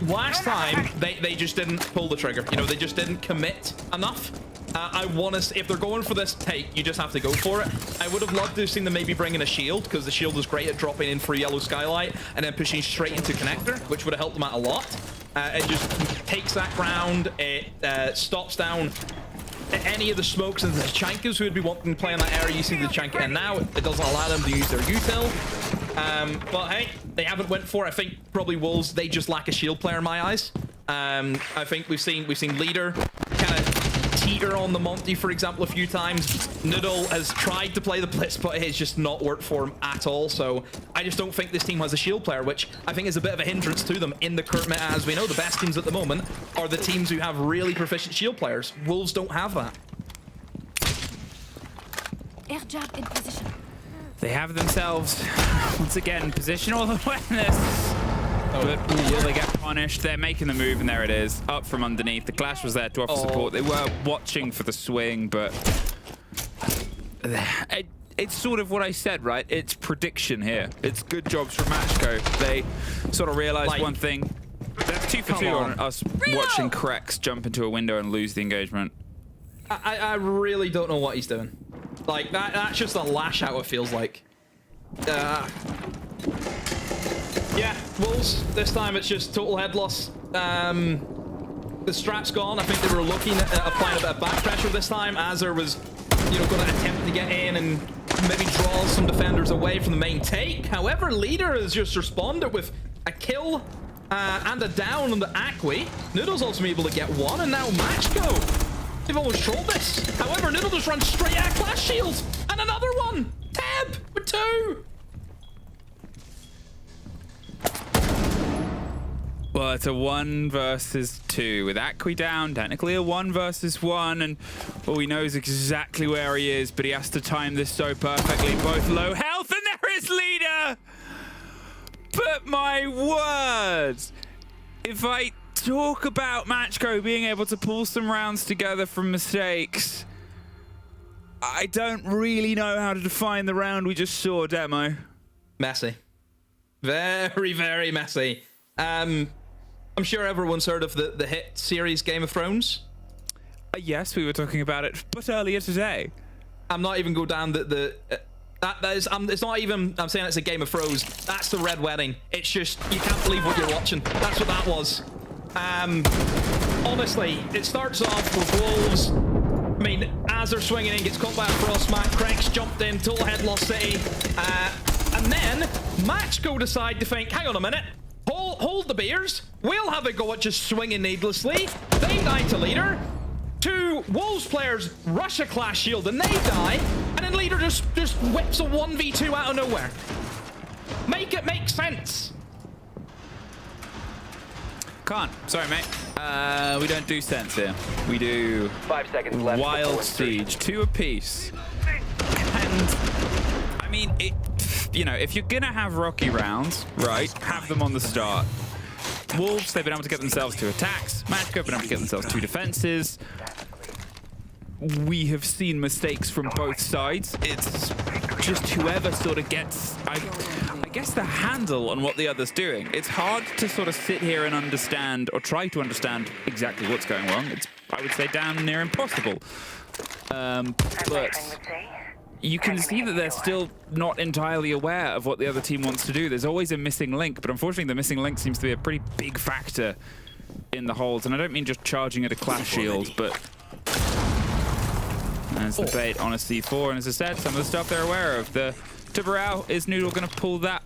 Last time, they just didn't pull the trigger. You know, they just didn't commit enough. I want to, if they're going for this take, you just have to go for it. I would have loved to have seen them maybe bring in a shield, because the shield is great at dropping in for yellow skylight and then pushing straight into connector, which would have helped them out a lot. It just takes that ground. It stops down any of the smokes and the Tachankas who would be wanting to play in that area. You see the Tachanka, and now it doesn't allow them to use their util. But hey, they haven't went for it. I think probably Wolves, they just lack a shield player in my eyes. I think we've seen Leader kind of teeter on the Monty, for example, a few times. Noodle has tried to play the Blitz, but it's just not worked for him at all. So I just don't think this team has a shield player, which I think is a bit of a hindrance to them in the current meta. As we know, the best teams at the moment are the teams who have really proficient shield players. Wolves don't have that. Air jab in position. They have themselves, once again, positional awareness. But will they get punished? They're making the move, and there it is. Up from underneath. The Clash was there to offer support. They were watching for the swing, but it's sort of what I said, right? It's prediction here. It's good jobs from Matcho. They sort of realized one thing. That's 2 for 2 on us watching Krex jump into a window and lose the engagement. I really don't know what he's doing. Like, that's just a lash out, it feels like. Yeah, Wolves, this time it's just total head loss. The strat's gone. I think they were looking at applying a bit of back pressure this time. Azur was, you know, going to attempt to get in and maybe draw some defenders away from the main take. However, Leader has just responded with a kill and a down on the Acqui. Noodle's also been able to get one, and now Matcho. They've almost trolled this. However, Noodle just runs straight at Clash Shields, and another one. Teb with 2. Well, it's a 1 versus 2 with Acqui down, technically a 1 versus 1, and all we know is exactly where he is, but he has to time this so perfectly. Both low health, and there is Leader! But my words! If I talk about Matcho being able to pull some rounds together from mistakes, I don't really know how to define the round we just saw, Demo. Messy. Very, very messy. I'm sure everyone's heard of the hit series Game of Thrones. Yes, we were talking about it, but earlier today. I'm not even go down it's not even, I'm saying it's a Game of Thrones. That's the Red Wedding. It's just, you can't believe what you're watching. That's what that was. Honestly, it starts off with Wolves. I mean, Azur swinging in, gets caught by a Frostmat. Krex jumped in, total head loss City. And then Matcho decide to think, hang on a minute. Hold the beers. We'll have a go at just swinging needlessly. They die to Leader. 2 Wolves players rush a Clash Shield and they die. And then Leader just whips a 1v2 out of nowhere. Make it make sense. Can't. Sorry, mate. We don't do sense here. We do 5 seconds left. Wild Siege. 2 apiece. And, I mean, you know, if you're gonna have rocky rounds, right, have them on the start. Wolves, they've been able to get themselves 2 attacks. Matcho have been able to get themselves 2 defenses. We have seen mistakes from both sides. It's just whoever sort of gets... I guess, the handle on what the other's doing. It's hard to sort of sit here and understand, or try to understand exactly what's going wrong. It's, I would say, damn near impossible. But you can see that they're still not entirely aware of what the other team wants to do. There's always a missing link, but unfortunately the missing link seems to be a pretty big factor in the holds. And I don't mean just charging at a clash shield, but as the bait on a C4. And as I said, some of the stuff they're aware of. The Tubarão, is Noodle going to pull that?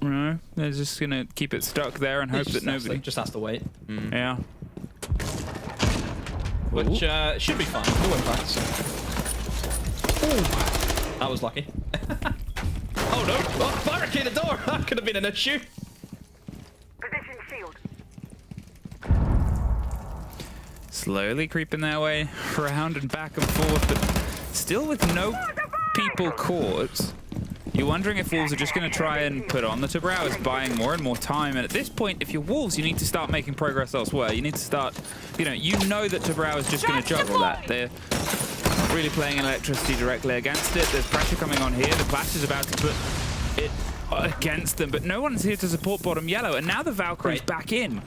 No, they're just going to keep it stuck there and hope that nobody... Just has to wait. Yeah. Which should be fine. No impacts. Ooh, that was lucky. Oh no! Oh, barricade the door! That could have been an issue. Position shield. Slowly creeping their way around and back and forth, but still with no people caught. You're wondering if Wolves are just going to try and put on the Tubarão. It's buying more and more time, and at this point, if you're Wolves, you need to start making progress elsewhere. You need to start, you know that Tubarão is just going to juggle that. They're not really playing electricity directly against it. There's pressure coming on here. The Clash is about to put it against them, but no one's here to support bottom yellow, and now the Valkyrie's back in.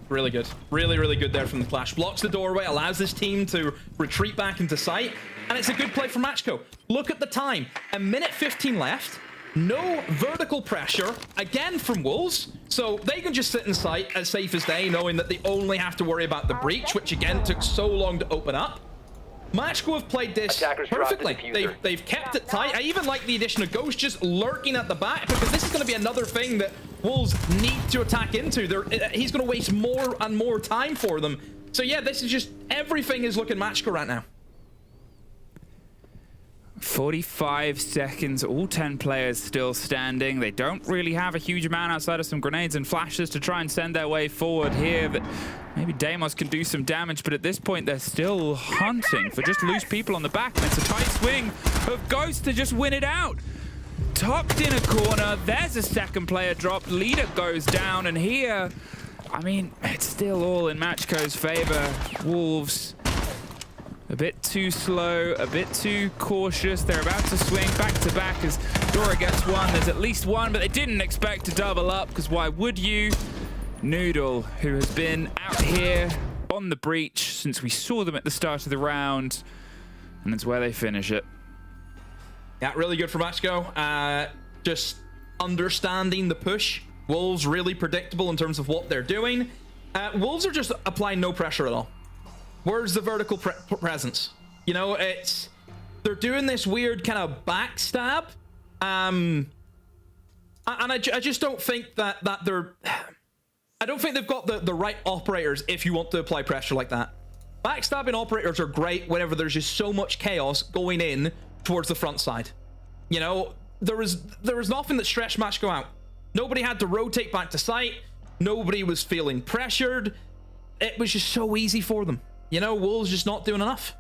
Really good. Really, really good there from the Clash. Blocks the doorway, allows this team to retreat back into sight. And it's a good play from Matcho. Look at the time. 1:15 left. No vertical pressure, again from Wolves. So they can just sit in sight as safe as they, knowing that they only have to worry about the breach, which again took so long to open up. Matcho have played this perfectly. They've kept it tight. I even like the addition of Ghost just lurking at the back, because this is going to be another thing that Wolves need to attack into. He's going to waste more and more time for them. So yeah, this is just, everything is looking Matcho right now. 45 seconds, all 10 players still standing. They don't really have a huge amount outside of some grenades and flashes to try and send their way forward here. But maybe Deimos can do some damage, but at this point they're still hunting for just loose people on the back. And it's a tight swing of Ghost to just win it out. Tucked in a corner, there's a second player dropped. Leader goes down, and here, I mean, it's still all in Matchco's favor. Wolves a bit too slow, a bit too cautious. They're about to swing back to back as Dora gets one. There's at least one, but they didn't expect to double up, because why would you? Noodle, who has been out here on the breach since we saw them at the start of the round, and it's where they finish it. Yeah, really good for Matcho. Just understanding the push. Wolves really predictable in terms of what they're doing. Wolves are just applying no pressure at all. Where's the vertical presence? You know, they're doing this weird kind of backstab. And I just don't think that they're... I don't think they've got the right operators if you want to apply pressure like that. Backstabbing operators are great whenever there's just so much chaos going in towards the front side. You know, there was nothing that stretched Matcho out. Nobody had to rotate back to site. Nobody was feeling pressured. It was just so easy for them. You know, Wolves just not doing enough.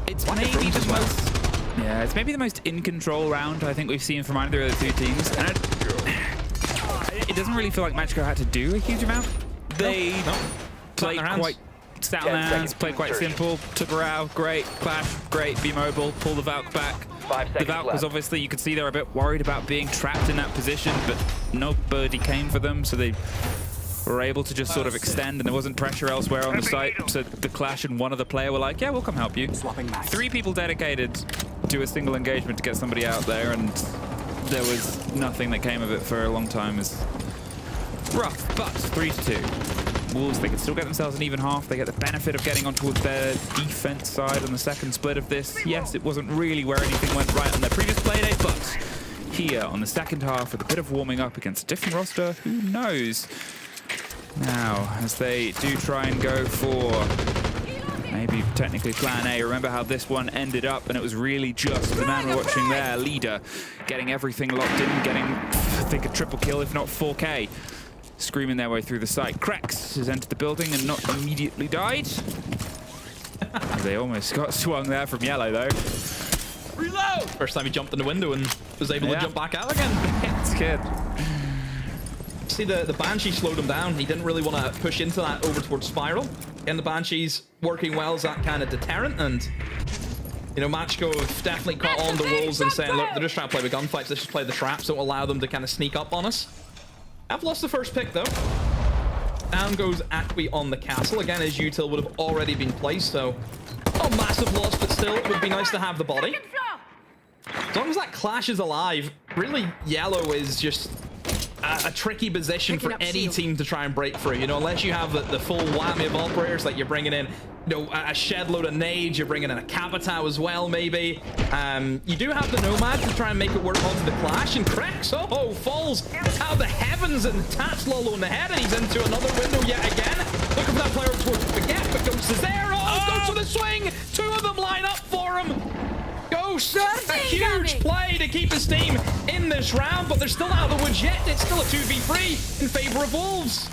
It's maybe the most... Yeah, it's maybe the most in-control round I think we've seen from either of the two teams. And it doesn't really feel like Matcho had to do a huge amount. They played quite... Sat on their hands, played quite simple. Tubarão, great. Clash, great. Be mobile, pull the Valk back. The Valk was obviously, you could see they were a bit worried about being trapped in that position, but nobody came for them, so they were able to just sort of extend, and there wasn't pressure elsewhere on the site. So the Clash and one other player were like, yeah, we'll come help you. 3 people dedicated to a single engagement to get somebody out there, and there was nothing that came of it for a long time. It's rough, but 3-2. Wolves, they can still get themselves an even half. They get the benefit of getting onto their defense side on the second split of this. Yes, it wasn't really where anything went right on their previous playdate, but here on the second half with a bit of warming up against a different roster, who knows? Now, as they do try and go for maybe technically plan A, remember how this one ended up, and it was really just the man we're watching there, Leader, getting everything locked in, getting, I think, a triple kill, if not 4K. Screaming their way through the site. Krex has entered the building and not immediately died. They almost got swung there from yellow, though. Reload! First time he jumped in the window and was able to jump back out again. It's good. See, the Banshee slowed him down. He didn't really want to push into that over towards Spiral. And the Banshees working well as that kind of deterrent, and you know, Matcho have definitely caught on to Wolves and saying, look, they're just trying to play with gunfights, let's just play the traps, don't allow them to kind of sneak up on us. I've lost the first pick though. Down goes Akwi on the castle. Again, his util would have already been placed, so not a massive loss, but still, it would be nice to have the body. As long as that Clash is alive, really, Yellow is just a tricky position for any team to try and break through. You know, unless you have the full whammy of operators, like you're bringing in, you know, a shed load of nades, you're bringing in a Capitao as well, maybe. You do have the Nomad to try and make it work onto the Clash, and Krex, falls out of the heavens and taps Lolo in the head, and he's into another window yet again. Looking for that player towards Baguette, but Ghost is there. Ghost with a swing. Two of them line up for him. Ghost, a huge play to keep his team in this round, but they're still out of the woods yet. It's still a 2v3 in favor of Wolves.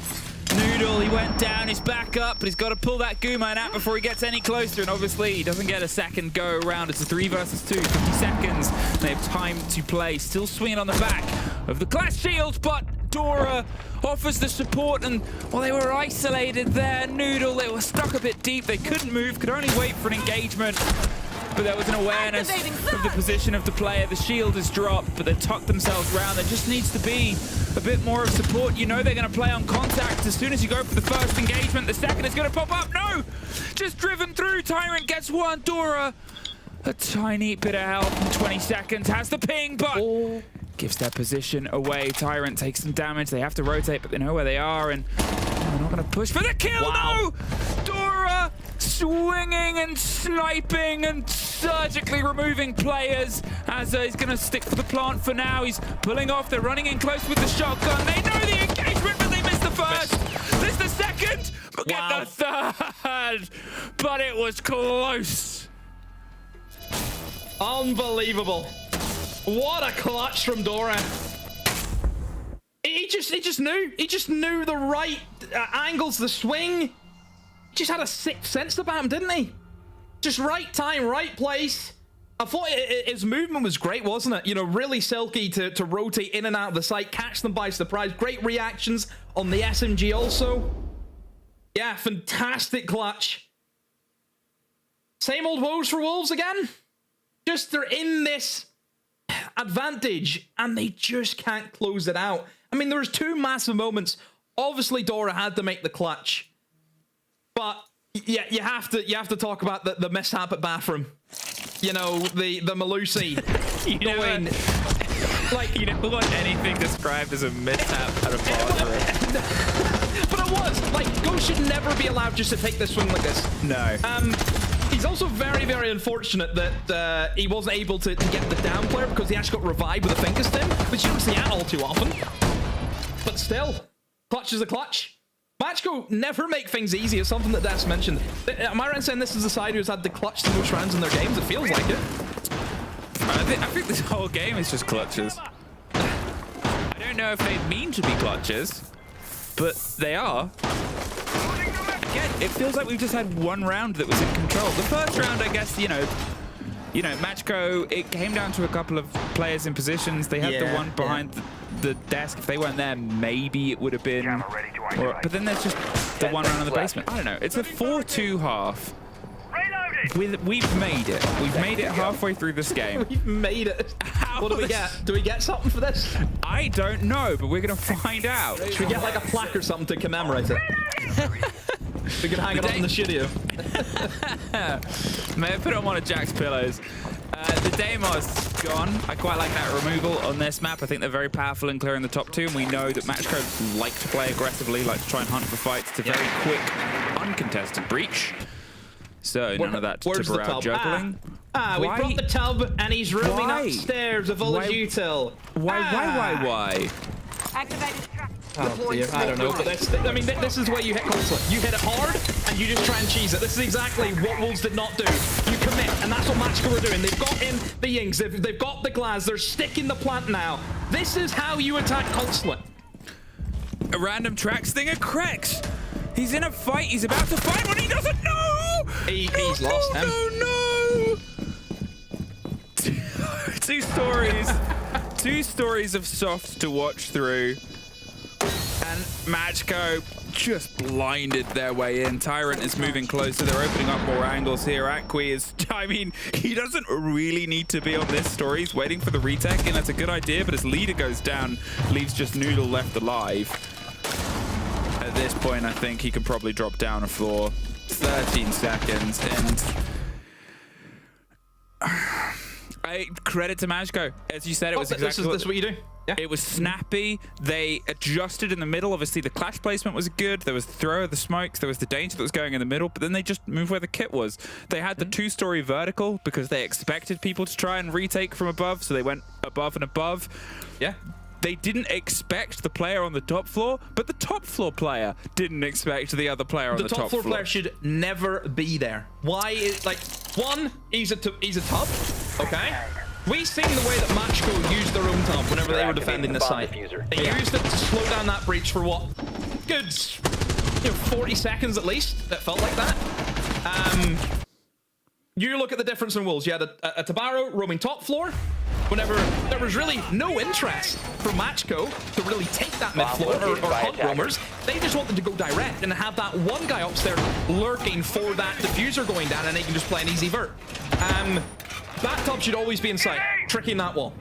Noodle, he went down, he's back up, but he's got to pull that Goo-Man out before he gets any closer, and obviously he doesn't get a second go around. It's a 3 versus 2, 50 seconds. They have time to play. Still swinging on the back of the Clash shield, but Dora offers the support, and well, they were isolated there. Noodle, they were stuck a bit deep. They couldn't move, could only wait for an engagement. But there was an awareness of the position of the player. The shield is dropped, but they tucked themselves round. There just needs to be a bit more of support. You know they're going to play on contact. As soon as you go for the first engagement, the second is going to pop up. No! Just driven through. Tyrant gets one. Dora, a tiny bit of help in 20 seconds. Has the ping, but gives their position away. Tyrant takes some damage. They have to rotate, but they know where they are, and they're not going to push for the kill. No! Dora swinging and sniping and surgically removing players as he's going to stick for the plant for now. He's pulling off. They're running in close with the shotgun. They know the engagement, but they missed the first. Missed the second, but get the third. But it was close. Unbelievable. What a clutch from Dora. He just knew. He just knew the right angles, the swing. He just had a sixth sense about him, didn't he? Just right time, right place. I thought his movement was great, wasn't it? You know, really silky to rotate in and out of the site, catch them by surprise. Great reactions on the SMG also. Yeah, fantastic clutch. Same old woes for Wolves again. Just they're in this advantage and they just can't close it out. I mean, there was 2 massive moments. Obviously, Dora had to make the clutch. But yeah, you have to talk about the mishap at bathroom. You know, the Malusi. You never want anything described as a mishap at a bathroom. But it was like Ghost should never be allowed just to take this swing like this. No. He's also very, very unfortunate that he wasn't able to get the down player because he actually got revived with a finger stim, which you don't see at all too often. But still, clutch is a clutch. Matcho never make things easy. It's something that Des mentioned. Am I right in saying this is the side who's had the clutch the most rounds in their games? It feels like it. I think this whole game is just clutches. I don't know if they mean to be clutches, but they are. Again, it feels like we've just had one round that was in control. The first round, I guess, you know, Matcho, it came down to a couple of players in positions. They had the one behind the desk. If they weren't there, maybe it would have been. But then there's just the one round in the basement. I don't know. It's a 4-2 half. We've made it. We've made it halfway through this game. We've made it. What do we get? Do we get something for this? I don't know, but we're going to find out. Should we get like a plaque or something to commemorate it? We can hang it up in the studio. May I put it on one of Jack's pillows? The Deimos gone. I quite like that removal on this map. I think they're very powerful in clearing the top 2, and we know that Matcho like to play aggressively, like to try and hunt for fights. It's a very quick, uncontested breach. So none of that Tibberau juggling. We brought the tub, and he's roaming upstairs with all his util. Why? Activated trap. Oh dear, I don't know, but this is where you hit Consulate. You hit it hard, and you just try and cheese it. This is exactly what Wolves did not do. You commit, and that's what Matcho were doing. They've got in the Yings, they've got the Glass, they're sticking the plant now. This is how you attack Consulate. A random track stinger, Krex. He's in a fight, he's about to fight, but he doesn't know! He's lost him. No! Two stories of soft to watch through. And Matcho just blinded their way in. Tyrant is moving closer. They're opening up more angles here. Akwi is, I mean, he doesn't really need to be on this story. He's waiting for the retake, and that's a good idea, but his leader goes down, leaves just Noodle left alive. At this point, I think he can probably drop down a floor. 13 seconds, and I credit to Matcho. As you said, it was exactly this is what you do. Yeah. It was snappy. They adjusted in the middle. Obviously, the clash placement was good. There was the throw of the smokes. There was the danger that was going in the middle. But then they just moved where the kit was. They had the two-story vertical because they expected people to try and retake from above. So they went above and above. Yeah. They didn't expect the player on the top floor, but the top floor player didn't expect the other player on the top floor. The top floor player should never be there. Why? Like, one, he's a tub. Okay. We've seen the way that Matcho used their own tub whenever they were defending the site. They used it to slow down that breach for what? Good, 40 seconds at least. That felt like that. You look at the difference in Wolves. You had a Tabaro roaming top floor. Whenever there was really no interest from Matcho to really take that mid floor or hunt roamers, they just wanted to go direct and have that one guy upstairs lurking for that diffuser going down, and they can just play an easy vert. That top should always be in sight, tricking that wall.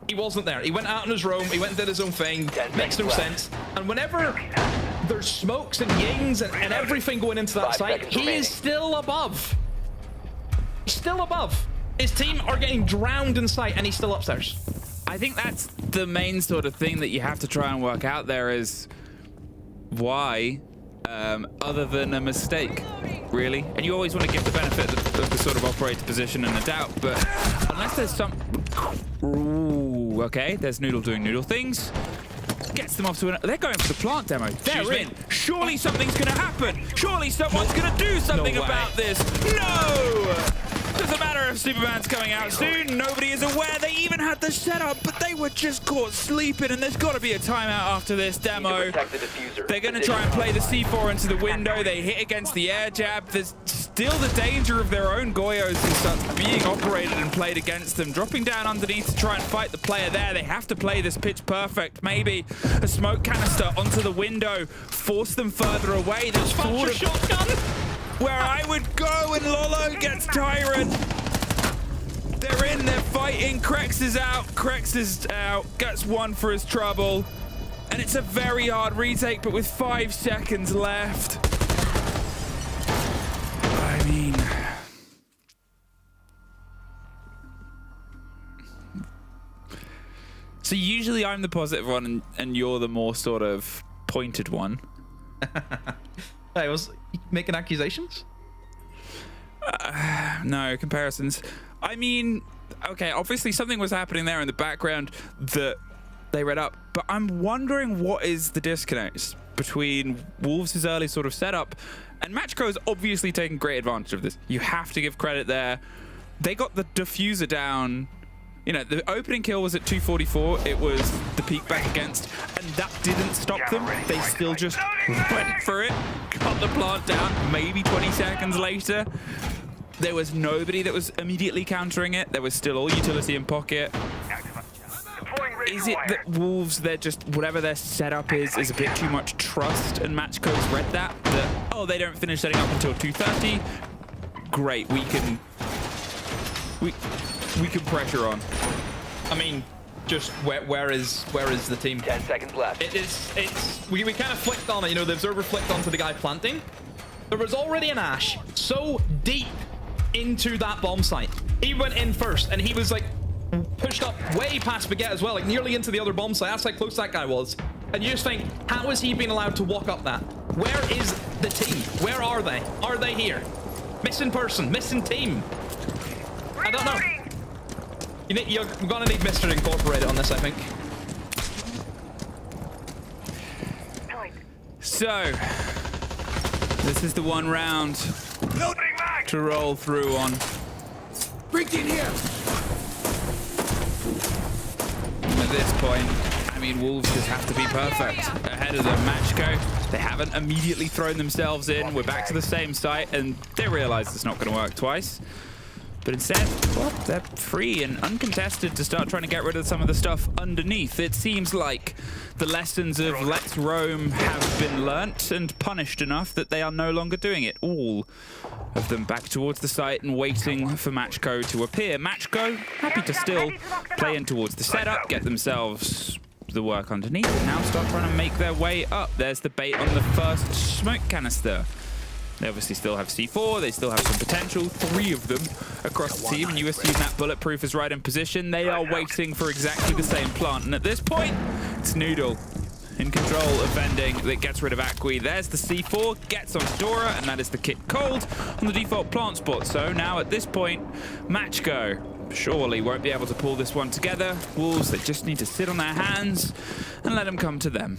He wasn't there. He went out on his roam. He went and did his own thing. Makes no sense. And whenever there's smokes and yings and everything going into that site, he is still above. Still above. His team are getting drowned in sight, and he's still upstairs. I think that's the main sort of thing that you have to try and work out there is why, other than a mistake, really. And you always want to give the benefit of the sort of operator position and the doubt, but unless there's some... Ooh, okay, there's Noodle doing Noodle things. Gets them off to an... They're going for the plant demo. They're in. Surely something's going to happen. Surely someone's going to do something about this. No! Doesn't matter if Superman's coming out soon. Nobody is aware they even had the setup, but they were just caught sleeping, and there's got to be a timeout after this demo. They're going to try and play the C4 into the window. They hit against the air jab. There's still the danger of their own Goyos who start being operated and played against them. Dropping down underneath to try and fight the player there. They have to play this pitch perfect. Maybe a smoke canister onto the window. Force them further away. There's sort of shotgun. Where I would go, and Lolo gets Tyrant. They're in, they're fighting. Krex is out, gets one for his trouble. And it's a very hard retake, but with 5 seconds left. I mean... So usually I'm the positive one, and you're the more sort of pointed one. I was making accusations? No, comparisons. I mean, okay, obviously something was happening there in the background that they read up, but I'm wondering what is the disconnect between Wolves' early sort of setup, and Matcho is obviously taking great advantage of this. You have to give credit there. They got the diffuser down. You know, the opening kill was at 244. It was the peek back against, and that didn't stop them. They still just went for it, got the plant down. Maybe 20 seconds later, there was nobody that was immediately countering it. There was still all utility in pocket. Is it that Wolves, they're just, whatever their setup is a bit too much trust, and Matchco's read that, oh, they don't finish setting up until 2:30. Great, we can pressure on. I mean, just where is the team? 10 seconds left. We kind of flicked on it, you know, the observer flicked onto the guy planting. There was already an Ash so deep into that bomb site. He went in first, and he was like pushed up way past Baguette as well, like nearly into the other bomb site. That's how close that guy was. And you just think, how is he being allowed to walk up that? Where is the team? Where are they? Are they here? Missing person, missing team. I don't know. You're gonna need Mr. Incorporated on this, I think. So, this is the one round to roll through on. Break in here. At this point, I mean, Wolves just have to be perfect ahead of the Matchco. They haven't immediately thrown themselves in. We're back to the same site, and they realize it's not going to work twice. But instead, well, they're free and uncontested to start trying to get rid of some of the stuff underneath. It seems like the lessons of Let's Roam have been learnt and punished enough that they are no longer doing it. All of them back towards the site and waiting for Matcho to appear. Matcho happy to still play in towards the setup, get themselves the work underneath, and now start trying to make their way up. There's the bait on the first smoke canister. They obviously still have C4, they still have some potential, 3 of them across the team, and you assume that Bulletproof is right in position. They are waiting for exactly the same plant, and at this point, it's Noodle in control of vending that gets rid of Acqui. There's the C4, gets on Dora, and that is the kit cold on the default plant spot. So now at this point, Matcho surely won't be able to pull this one together. Wolves, they just need to sit on their hands and let them come to them.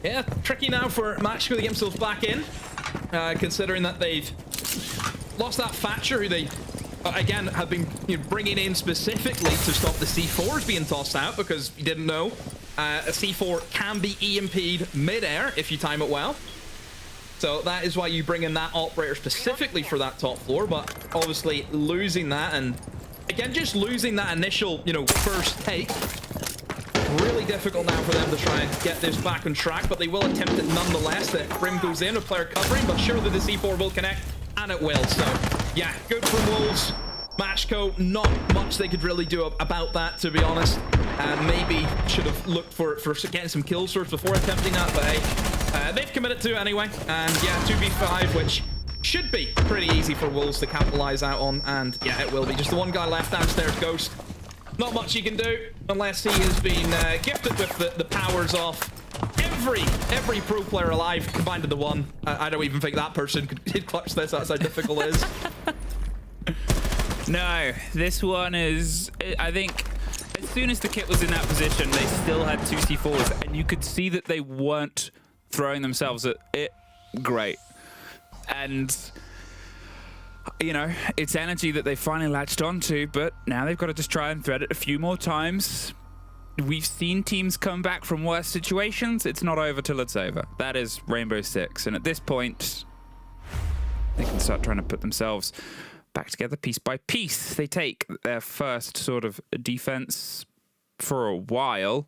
Yeah, tricky now for Matcho to get himself back in, considering that they've lost that Thatcher, who they, again, have been bringing in specifically to stop the C4s being tossed out, because you didn't know, a C4 can be EMP'd mid-air if you time it well. So that is why you bring in that operator specifically for that top floor, but obviously losing that, and again, just losing that initial, first take, really difficult now for them to try and get this back on track, but they will attempt it nonetheless. The Brim goes in, a player covering, but surely the C4 will connect, and it will. So, yeah, good for Wolves. Matcho, not much they could really do about that, to be honest. Maybe should have looked for getting some kills first before attempting that, but hey, they've committed to it anyway. And yeah, 2v5, which should be pretty easy for Wolves to capitalize out on, and yeah, it will be. Just the one guy left downstairs, Ghost. Not much he can do unless he has been gifted with the powers of every pro player alive combined into one. I don't even think that person could clutch this. That's how difficult it is. No, this one is, I think, as soon as the kit was in that position, they still had 2 C4s, and you could see that they weren't throwing themselves at it great. And it's energy that they finally latched onto, but now they've got to just try and thread it a few more times. We've seen teams come back from worse situations. It's not over till it's over. That is Rainbow Six, and at this point, they can start trying to put themselves back together piece by piece. They take their first sort of defense for a while.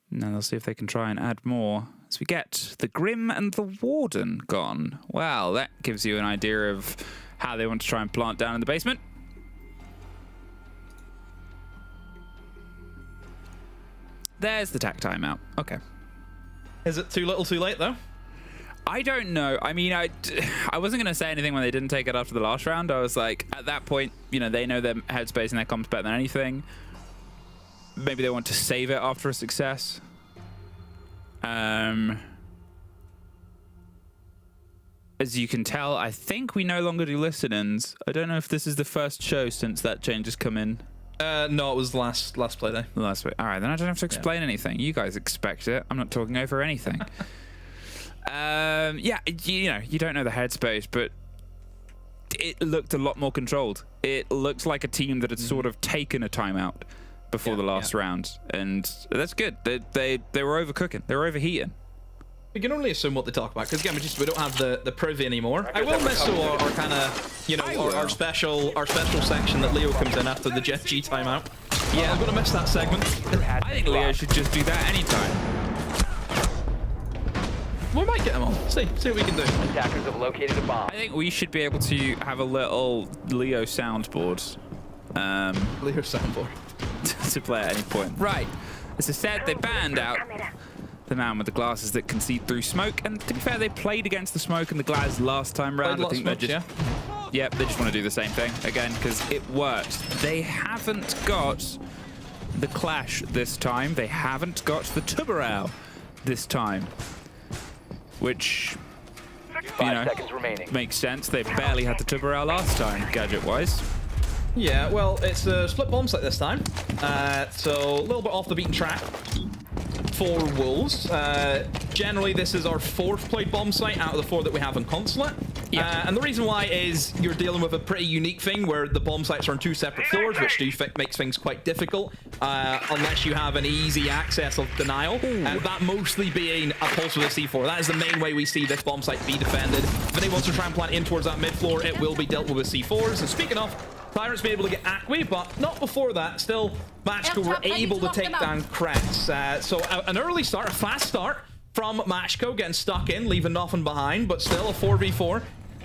Now they'll see if they can try and add more. As we get the Grim and the Warden gone. Well, that gives you an idea of how they want to try and plant down in the basement. There's the tack timeout. Okay. Is it too little too late, though? I don't know. I mean, I wasn't going to say anything when they didn't take it after the last round. I was like, at that point, they know their headspace and their comms better than anything. Maybe they want to save it after a success. As you can tell, I think we no longer do listen-ins. I don't know if this is the first show since that change has come in. No, it was the last play day. The last play. All right, then I don't have to explain anything. You guys expect it. I'm not talking over anything. Yeah, you don't know the headspace, but it looked a lot more controlled. It looked like a team that had sort of taken a timeout before the last round, and that's good. They were overcooking. They were overheating. We can only assume what they talk about, because again, we don't have the privy anymore. I will miss our kind of, our special section that Leo comes in after the Jeff G timeout. Yeah, I'm gonna miss that segment. I think Leo should just do that anytime. We might get him on. See what we can do. Attackers have located a bomb. I think we should be able to have a little Leo soundboard. Leo soundboard. To play at any point. Right. As I said, they banned out the man with the glasses that can see through smoke. And to be fair, they played against the smoke and the glass last time round. I think they're just... Yep, they just want to do the same thing again because it worked. They haven't got the Clash this time. They haven't got the Tubarao this time. Which, 5 seconds remaining. Makes sense. They barely had the Tubarao last time, gadget-wise. Yeah, well, it's a split bomb site this time. So a little bit off the beaten track for Wolves. Generally, this is our 4th played bomb site out of the 4 that we have on Consulate. And the reason why is you're dealing with a pretty unique thing where the bomb sites are on 2 separate floors, which makes things quite difficult unless you have an easy access of denial. That mostly being a pulse with a C4. That is the main way we see this bomb site be defended. If anyone wants to try and plant in towards that mid floor, it will be dealt with C4s. And speaking of, Tyrant's been able to get Aqui, but not before that. Still, Matcho were able to take down Krex. So an early start, a fast start from Matcho, getting stuck in, leaving nothing behind, but still a 4v4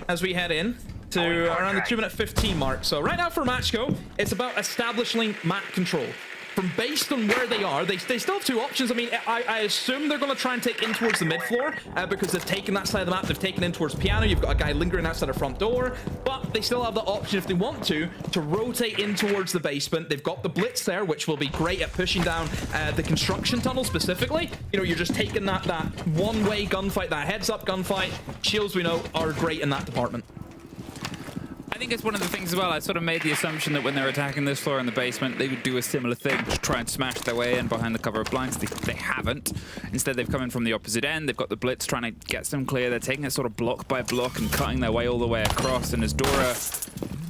as we head in to around the 2-minute 15 mark. So right now for Matcho, it's about establishing map control. From based on where they are, they still have 2 options. I mean, I assume they're going to try and take in towards the mid floor because they've taken that side of the map. They've taken in towards piano. You've got a guy lingering outside the front door, but they still have the option if they want to rotate in towards the basement. They've got the blitz there, which will be great at pushing down the construction tunnel specifically. You know, you're just taking that one-way gunfight, that heads-up gunfight. Shields, we know, are great in that department. I think it's one of the things as well. I sort of made the assumption that when they're attacking this floor in the basement, they would do a similar thing to try and smash their way in behind the cover of blinds. They haven't. Instead, they've come in from the opposite end. They've got the blitz trying to get some clear. They're taking it sort of block by block and cutting their way all the way across. And as Dora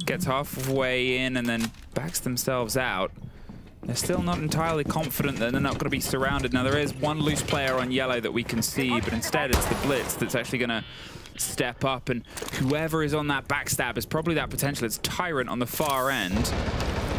gets halfway in and then backs themselves out, they're still not entirely confident that they're not going to be surrounded. Now, there is one loose player on yellow that we can see, but instead it's the blitz that's actually going to step up, and whoever is on that backstab is probably that potential. It's Tyrant on the far end.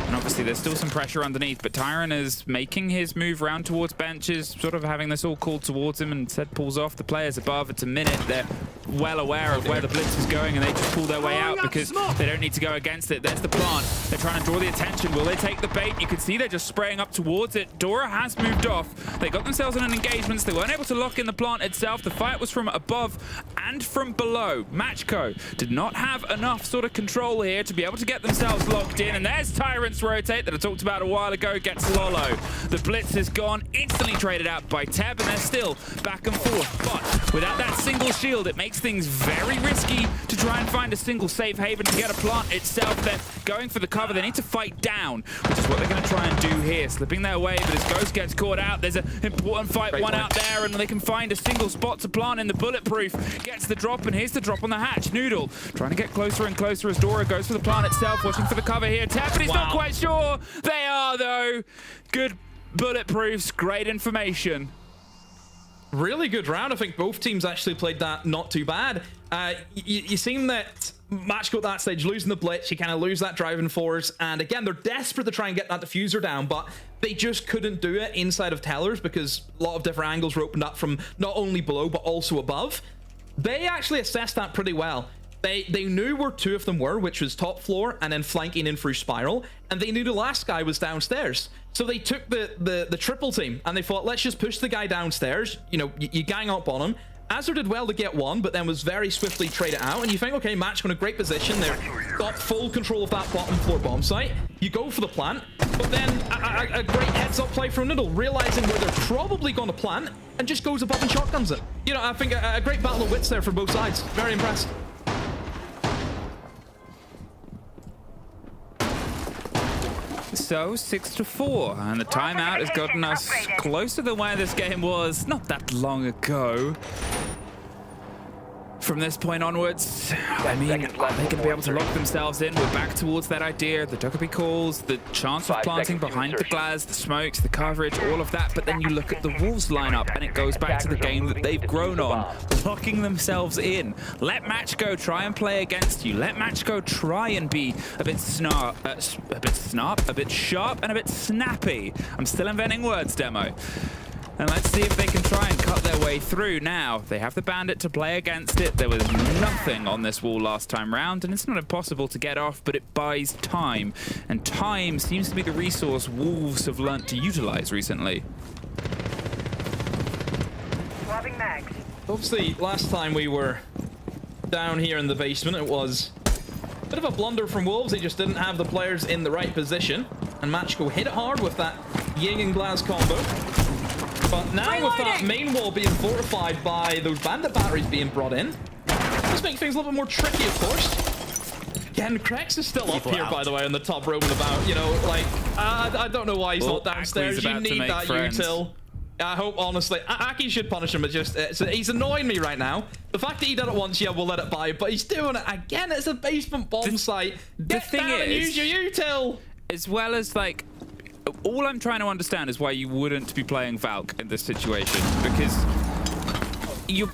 And obviously there's still some pressure underneath, but Tyrant is making his move round towards benches, sort of having this all called towards him, and instead pulls off the players above. It's a minute. They're well aware of where the blitz is going, and they just pull their way out because they don't need to go against it. There's the plant. They're trying to draw the attention. Will they take the bait? You can see they're just spraying up towards it. Dora has moved off. They got themselves in an engagement. They weren't able to lock in the plant itself. The fight was from above and from below. Matcho did not have enough sort of control here to be able to get themselves locked in, and there's Tyrant's rotate that I talked about a while ago, gets Lolo. The blitz is gone, instantly traded out by Teb, and they're still back and forth. But without that single shield, it makes things very risky to try and find a single safe haven to get a plant itself. They're going for the cover. They need to fight down, which is what they're going to try and do here. Slipping their way, but as Ghost gets caught out, there's an important fight one out there, and they can find a single spot to plant in the bulletproof. Gets the drop, and here's the drop on the hatch. Noodle trying to get closer and closer as Dora goes for the plant itself, watching for the cover here. Teb, but he's not quite sure. They are, though. Good bulletproofs, great information. Really good round. I think both teams actually played that not too bad. You seen that Matcho at that stage, losing the blitz, you kind of lose that driving force, and again, they're desperate to try and get that diffuser down, but they just couldn't do it inside of tellers because a lot of different angles were opened up from not only below, but also above. They actually assessed that pretty well. They knew where 2 of them were, which was top floor and then flanking in through spiral, and they knew the last guy was downstairs. So they took the triple team and they thought, let's just push the guy downstairs. You know, you gang up on him. Azure did well to get one, but then was very swiftly traded out. And you think, okay, Match in a great position. They've got full control of that bottom floor bomb site. You go for the plant, but then a great heads-up play from Noodle, realizing where they're probably going to plant, and just goes above and shotguns it. You know, I think a great battle of wits there for both sides. Very impressed. So 6-4, and the timeout has gotten us closer than where this game was not that long ago. From this point onwards, I mean, are they going to be able to lock themselves in? We're back towards that idea, the Dokkaebi calls, the chance of planting behind the glass, the smokes, the coverage, all of that. But then you look at the Wolves lineup, and it goes back to the game that they've grown on, locking themselves in. Let Matcho try and play against you. Let Matcho try and be a bit sharp, and a bit snappy. I'm still inventing words, Demo. And let's see if they can try and cut their way through now. They have the Bandit to play against it. There was nothing on this wall last time round, and it's not impossible to get off, but it buys time. And time seems to be the resource Wolves have learnt to utilize recently. Swapping mags. Obviously, last time we were down here in the basement, it was a bit of a blunder from Wolves. They just didn't have the players in the right position. And Matcho hit it hard with that Ying and Glass combo. But now with that main wall being fortified by those bandit batteries being brought in, just make things a little bit more tricky, of course. Again, Krex is still up here, by the way, on the top roaming about. You know, like, I don't know why he's not downstairs. You need that util. I hope, honestly, Aki should punish him, but just, he's annoying me right now. The fact that he did it once, yeah, we'll let it by, but he's doing it again. It's a basement bomb site. Get thing down and is- use your util. As well as, like, all I'm trying to understand is why you wouldn't be playing Valk in this situation, because you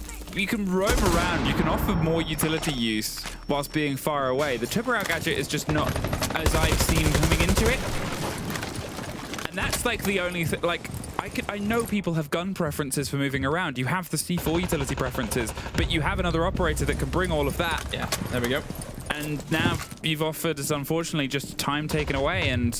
can roam around, you can offer more utility use whilst being far away. The triple route gadget is just not as I've seen coming into it. And that's like the only thing, like, I know people have gun preferences for moving around. You have the C4 utility preferences, but you have another operator that can bring all of that. Yeah, there we go. And now you've offered us, unfortunately, just time taken away, and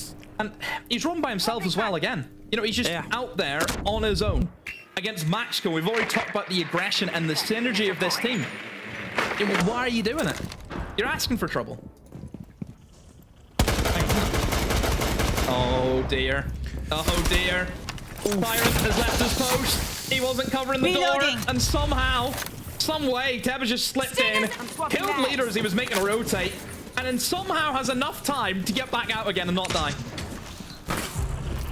he's run by himself as well again. You know, he's just out there on his own against Matcho. We've already talked about the aggression and the synergy of this team. Yeah, well, why are you doing it? You're asking for trouble. Oh dear. Oh dear. Tyrant has left his post. He wasn't covering the door, and somehow, some way, Teb has just slipped in, killed leader as he was making a rotate, and then somehow has enough time to get back out again and not die.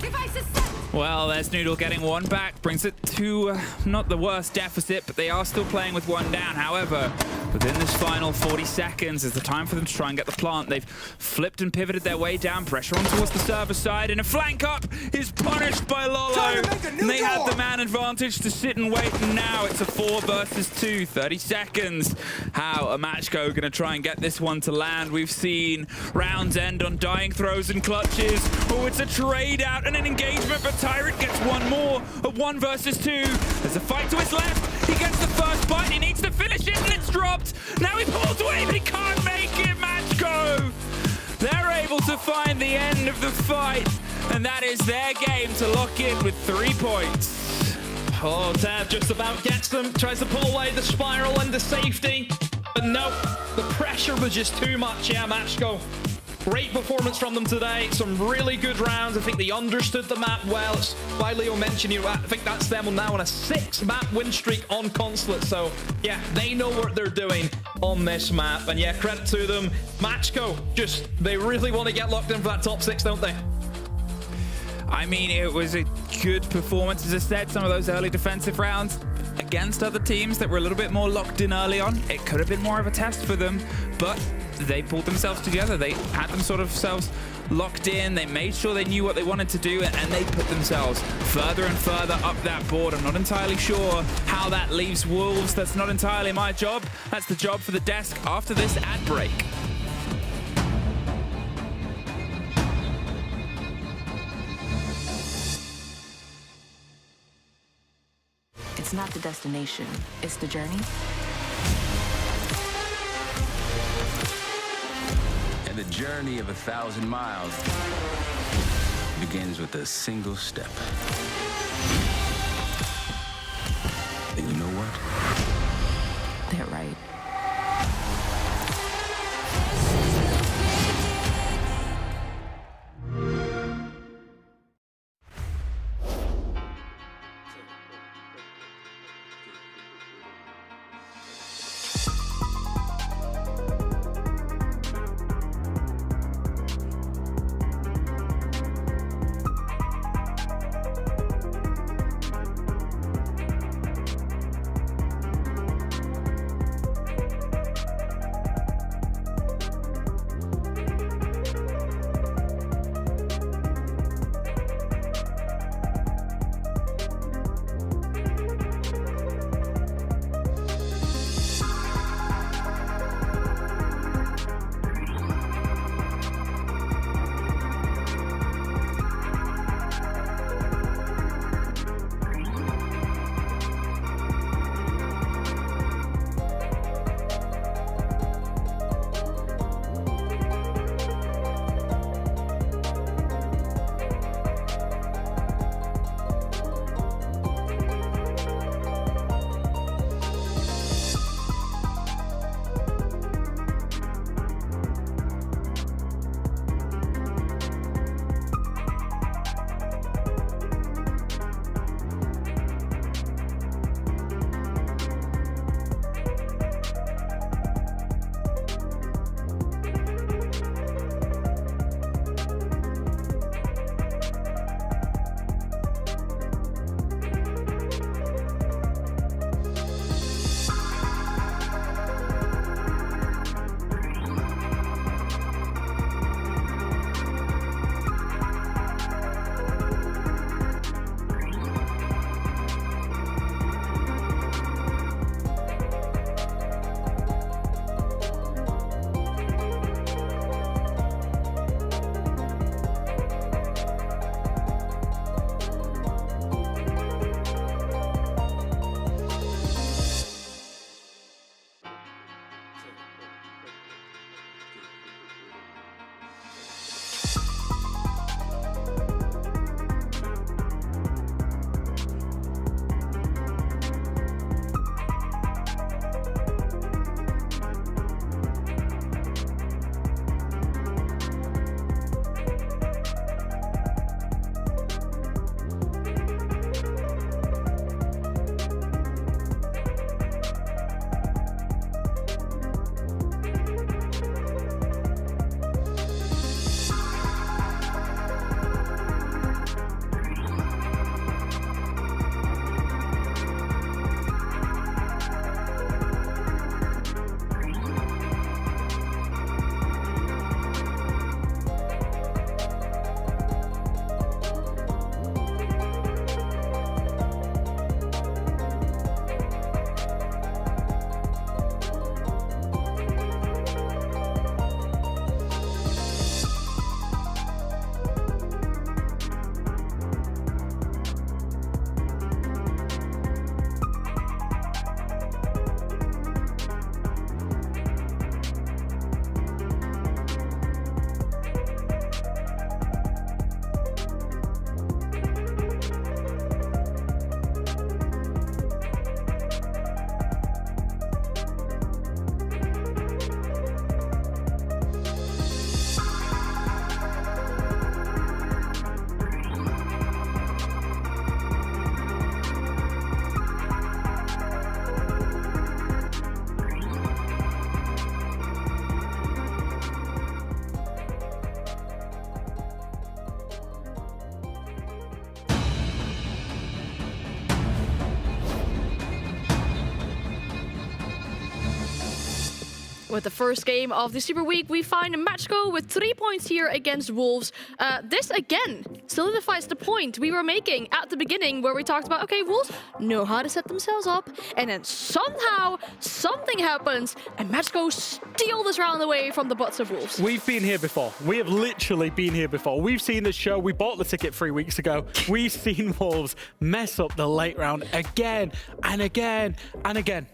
Devices set. well, there's Noodle getting one back, brings it to not the worst deficit, but they are still playing with one down. However, within this final 40 seconds is the time for them to try and get the plant. They've flipped and pivoted their way down, pressure on towards the server side, and a flank up is punished by Lolo. And they had the man advantage to sit and wait, and now it's a 4 versus 2, 30 seconds. How are Matcho gonna try and get this one to land? We've seen rounds end on dying throws and clutches. Oh, it's a trade out and an engagement, but Tyrant gets one more, a 1 versus 2. There's a fight to his left. He gets the first bite. He needs to finish it, and it's dropped. Now he pulls away, but he can't make it. Matcho. They're able to find the end of the fight, and that is their game to lock in with 3 points. Oh, Tab just about gets them, tries to pull away the spiral into safety, but no, the pressure was just too much. Yeah, Matcho. Great performance from them today. Some really good rounds. I think they understood the map well. It's why Leo mentioned you. I think that's them now on a 6-map win streak on Consulate. So, yeah, they know what they're doing on this map. And yeah, credit to them. Matcho, just, they really want to get locked in for that top 6, don't they? I mean, it was a good performance. As I said, some of those early defensive rounds against other teams that were a little bit more locked in early on, it could have been more of a test for them, but they pulled themselves together. They had themselves locked in. They made sure they knew what they wanted to do, and they put themselves further and further up that board. I'm not entirely sure how that leaves Wolves. That's not entirely my job. That's the job for the desk after this ad break. It's not the destination, it's the journey. And the journey of 1,000 miles begins with a single step. And you know what? They're right. With the first game of the Super Week, we find Matcho with 3 points here against Wolves. This, again, solidifies the point we were making at the beginning where we talked about, okay, Wolves know how to set themselves up, and then somehow something happens, and Matcho steal this round away from the butts of Wolves. We've been here before. We have literally been here before. We've seen this show. We bought the ticket 3 weeks ago. We've seen Wolves mess up the late round again and again and again.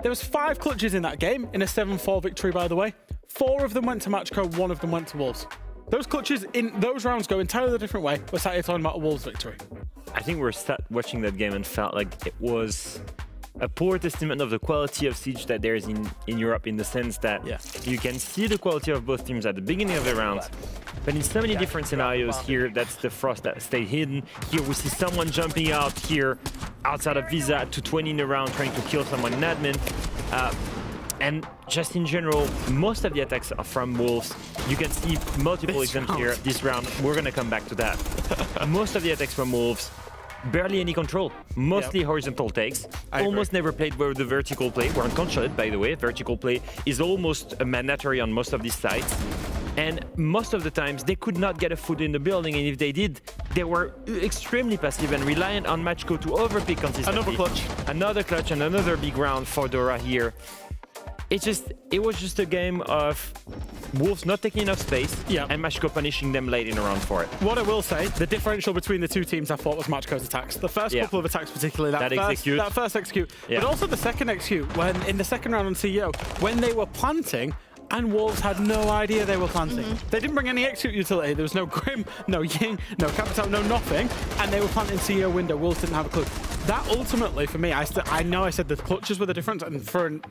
There was 5 clutches in that game, in a 7-4 victory, by the way. 4 of them went to Matcho, 1 of them went to Wolves. Those clutches in those rounds go entirely a different way. We're sat here talking about a Wolves victory. I think we're watching that game and felt like it was a poor testament of the quality of Siege that there is in Europe, in the sense that you can see the quality of both teams at the beginning of the round, but in so many different scenarios here, that's the Frost that stayed hidden. Here we see someone jumping out here outside of Visa to 20 in a round trying to kill someone in admin. And just in general, most of the attacks are from Wolves. You can see multiple examples here. This round, we're going to come back to that. Most of the attacks from Wolves, barely any control. Mostly horizontal takes. Almost never played with the vertical play. We're uncontrolled, by the way. Vertical play is almost mandatory on most of these sites. And most of the times, they could not get a foot in the building. And if they did, they were extremely passive and reliant on Matcho to overpick consistently. Another clutch. Another clutch and another big round for Dora here. It was just a game of Wolves not taking enough space and Matcho punishing them late in the round for it. What I will say, the differential between the two teams I thought was Matcho's attacks. The first couple of attacks particularly, that first execute, but also the second execute, when in the second round on CEO, when they were planting, and Wolves had no idea they were planting. They didn't bring any execute utility. There was no Grim, no Ying, no Capital, no nothing. And they were planting CEO window. Wolves didn't have a clue. That ultimately, for me, I know I said the clutches were the difference, and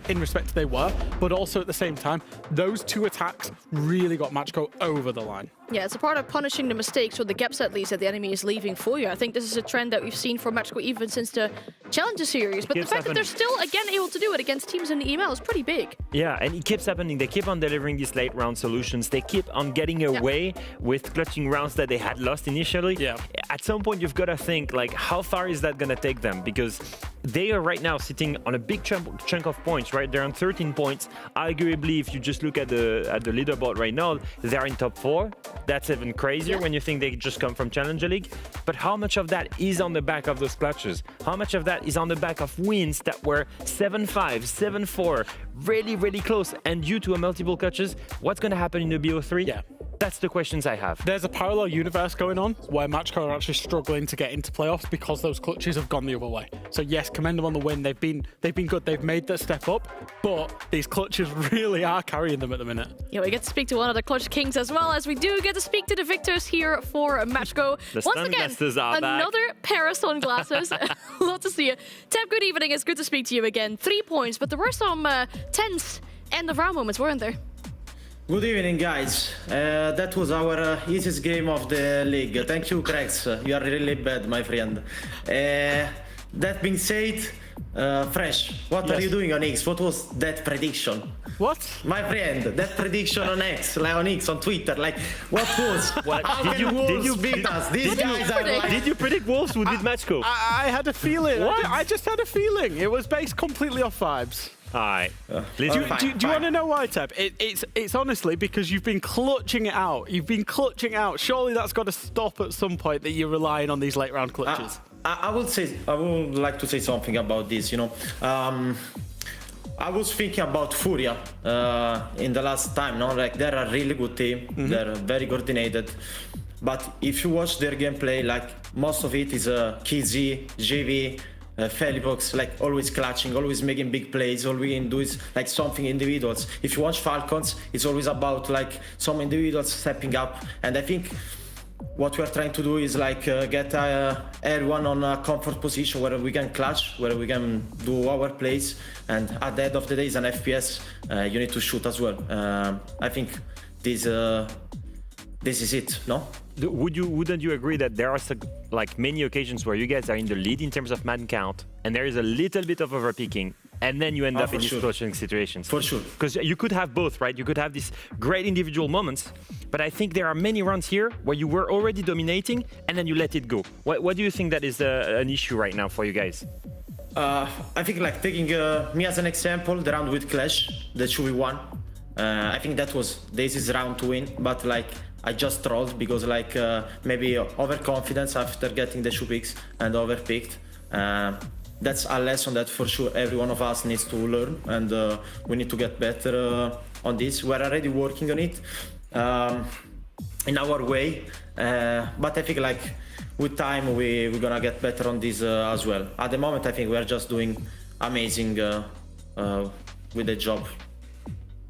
in respect they were, but also at the same time, those 2 attacks really got Matcho over the line. Yeah, it's a part of punishing the mistakes or the gaps, at least, that the enemy is leaving for you. I think this is a trend that we've seen from Matcho even since the Challenger series. But the fact that they're still, again, able to do it against teams in the EML is pretty big. Yeah, and it keeps happening. They keep on delivering these late round solutions. They keep on getting away with clutching rounds that they had lost initially. At some point, you've got to think, like, how far is that going to take them? Because they are right now sitting on a big chunk of points, right? They're on 13 points. Arguably, if you just look at the leaderboard right now, they're in top 4. That's even crazier when you think they just come from Challenger League. But how much of that is on the back of those clutches? How much of that is on the back of wins that were 7-5, 7-4, really, really close, and due to a multiple clutches? What's going to happen in the BO3? That's the questions I have. There's a parallel universe going on where Matcho are actually struggling to get into playoffs because those clutches have gone the other way. So yes, commend them on the win. They've been good. They've made that step up, but these clutches really are carrying them at the minute. Yeah, we get to speak to one of the clutch kings as well as we do get to speak to the victors here for Matcho. Once again, another pair of sunglasses. Love to see you. Tab, good evening. It's good to speak to you again. 3 points, but there were some tense end of round moments, weren't there? Good evening, guys. That was our easiest game of the league. Thank you, Krex. You are really bad, my friend. That being said, Fresh, what are you doing on X? What was that prediction? What? My friend, that prediction on X, like on X, on Twitter, like, what was? How can Wolves beat us? These guys are like... Did you predict Wolves would beat Matcho? I had a feeling. I just had a feeling. It was based completely off vibes. All right. Do you want to know why, Teb? It's honestly because you've been clutching it out. You've been clutching out. Surely that's got to stop at some point that you're relying on these late round clutches. I would like to say something about this, you know. I was thinking about Furia in the last time, no? Like, they're a really good team. They're very coordinated. But if you watch their gameplay, like, most of it is KZ, JV, Felibox, like, always clutching, always making big plays. All we can do is like something individuals. If you watch Falcons, it's always about like some individuals stepping up. And I think what we're trying to do is like get everyone on a comfort position where we can clutch, where we can do our plays. And at the end of the day, as an FPS, you need to shoot as well. I think this is it, no? Wouldn't you agree that there are like many occasions where you guys are in the lead in terms of man count, and there is a little bit of overpicking, and then you end up in these clutching situations? For sure. Because you could have both, right? You could have these great individual moments, but I think there are many runs here where you were already dominating, and then you let it go. What do you think that is an issue right now for you guys? I think like taking me as an example, the round with Clash, the 2v1. I think that was Daisy's round to win, but like I just trolled because like maybe overconfidence after getting the 2 picks and overpicked. That's a lesson that for sure every one of us needs to learn, and we need to get better on this. We're already working on it in our way, but I think like with time we're gonna get better on this as well. At the moment, I think we're just doing amazing with the job.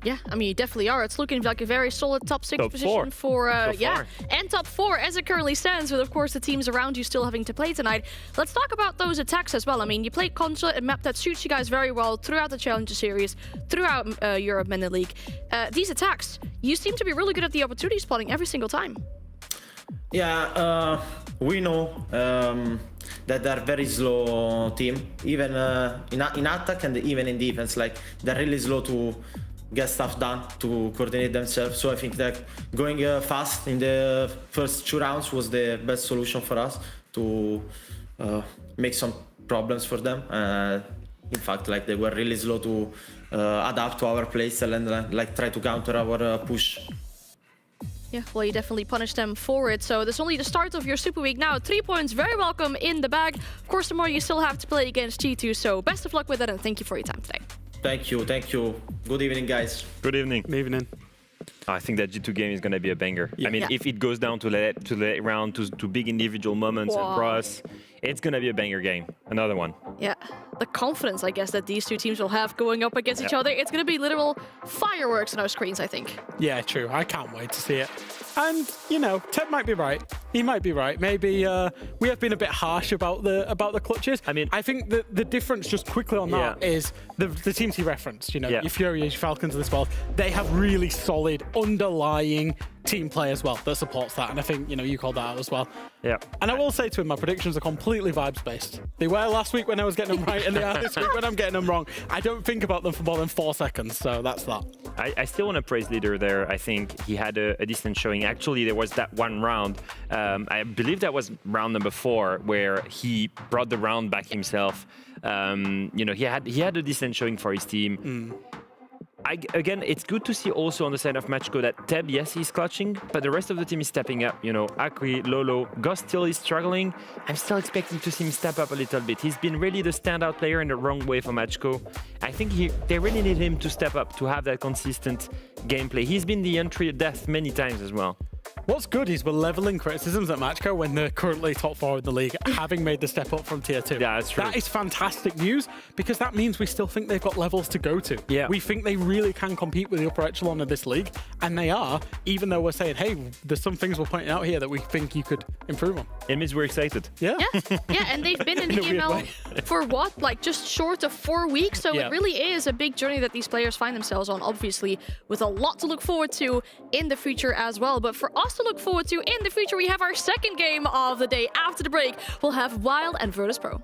Yeah, I mean, you definitely are. It's looking like a very solid top 6 position for, and top 4 as it currently stands, with, of course, the teams around you still having to play tonight. Let's talk about those attacks as well. I mean, you played Contra, a map that suits you guys very well throughout the Challenger Series, throughout Europe Mini League. These attacks, you seem to be really good at the opportunity spotting every single time. Yeah, we know that they're very slow team, even in attack and even in defense. Like, they're really slow to get stuff done, to coordinate themselves. So I think that going fast in the first 2 rounds was the best solution for us to make some problems for them. In fact, like, they were really slow to adapt to our playstyle and like try to counter our push. Yeah, well, you definitely punished them for it. So this is only the start of your Super Week now. 3 points, very welcome in the bag. Of course, tomorrow you still have to play against G2, so best of luck with it, and thank you for your time today. Thank you, thank you. Good evening, guys. Good evening. Good evening. I think that G2 game is going to be a banger. Yeah. I mean, if it goes down to late round, to big individual moments and for us, it's going to be a banger game. Another one. Yeah, the confidence, I guess, that these 2 teams will have going up against each other. It's going to be literal fireworks on our screens, I think. Yeah, true. I can't wait to see it. And, you know, Ted might be right. He might be right. Maybe we have been a bit harsh about the clutches. I mean, I think that the difference just quickly on that is the teams he referenced, you know, your Fury, your Falcons of this world, they have really solid underlying team play as well that supports that. And I think, you know, you called that out as well. Yeah. And I will say to him, my predictions are completely vibes based. They were last week when I was getting them right, and they are this week when I'm getting them wrong. I don't think about them for more than 4 seconds, so that's that. I still want to praise Leader there. I think he had a decent showing. Actually, there was that one round, I believe that was round number 4, where he brought the round back himself. You know, he had a decent showing for his team. Again, it's good to see also on the side of Matcho that Teb, yes, he's clutching, but the rest of the team is stepping up. You know, Akri, Lolo, Ghost still is struggling. I'm still expecting to see him step up a little bit. He's been really the standout player in the wrong way for Matcho. I think they really need him to step up, to have that consistent gameplay. He's been the entry of death many times as well. What's good is we're leveling criticisms at Matcho when they're currently top 4 in the league, having made the step up from tier 2. Yeah, that's true. That is fantastic news, because that means we still think they've got levels to go to. Yeah. We think they really can compete with the upper echelon of this league, and they are, even though we're saying, hey, there's some things we're pointing out here that we think you could improve on. It means we're excited. Yeah, and they've been in EML for what? Like just short of 4 weeks, so it really is a big journey that these players find themselves on, obviously, with a lot to look forward to in the future as well. But for us to look forward to in the future, we have our second game of the day. After the break, we'll have Wild and Virtus Pro.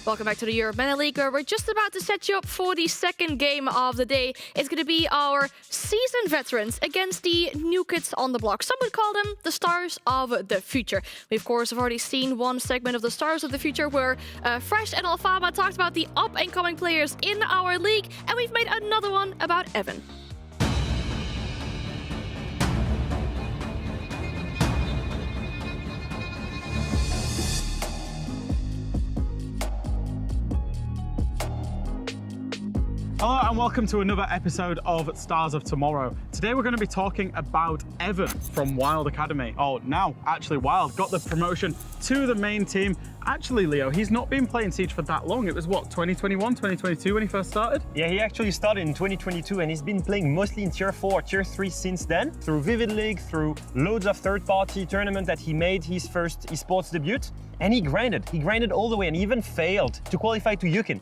Welcome back to the Europe Meta League, where we're just about to set you up for the second game of the day. It's going to be our seasoned veterans against the new kids on the block. Some would call them the stars of the future. We, of course, have already seen one segment of the stars of the future where Fresh and Alfaba talked about the up-and-coming players in our league, and we've made another one about Evan. Hello and welcome to another episode of Stars of Tomorrow. Today we're going to be talking about Evan from Wild Academy. Oh, now actually Wild got the promotion to the main team. Actually, Leo, he's not been playing Siege for that long. It was what, 2021, 2022 when he first started? Yeah, he actually started in 2022 and he's been playing mostly in Tier 4, Tier 3 since then, through Vivid League, through loads of third-party tournaments that he made his first esports debut. And he grinded all the way and even failed to qualify to Yukon.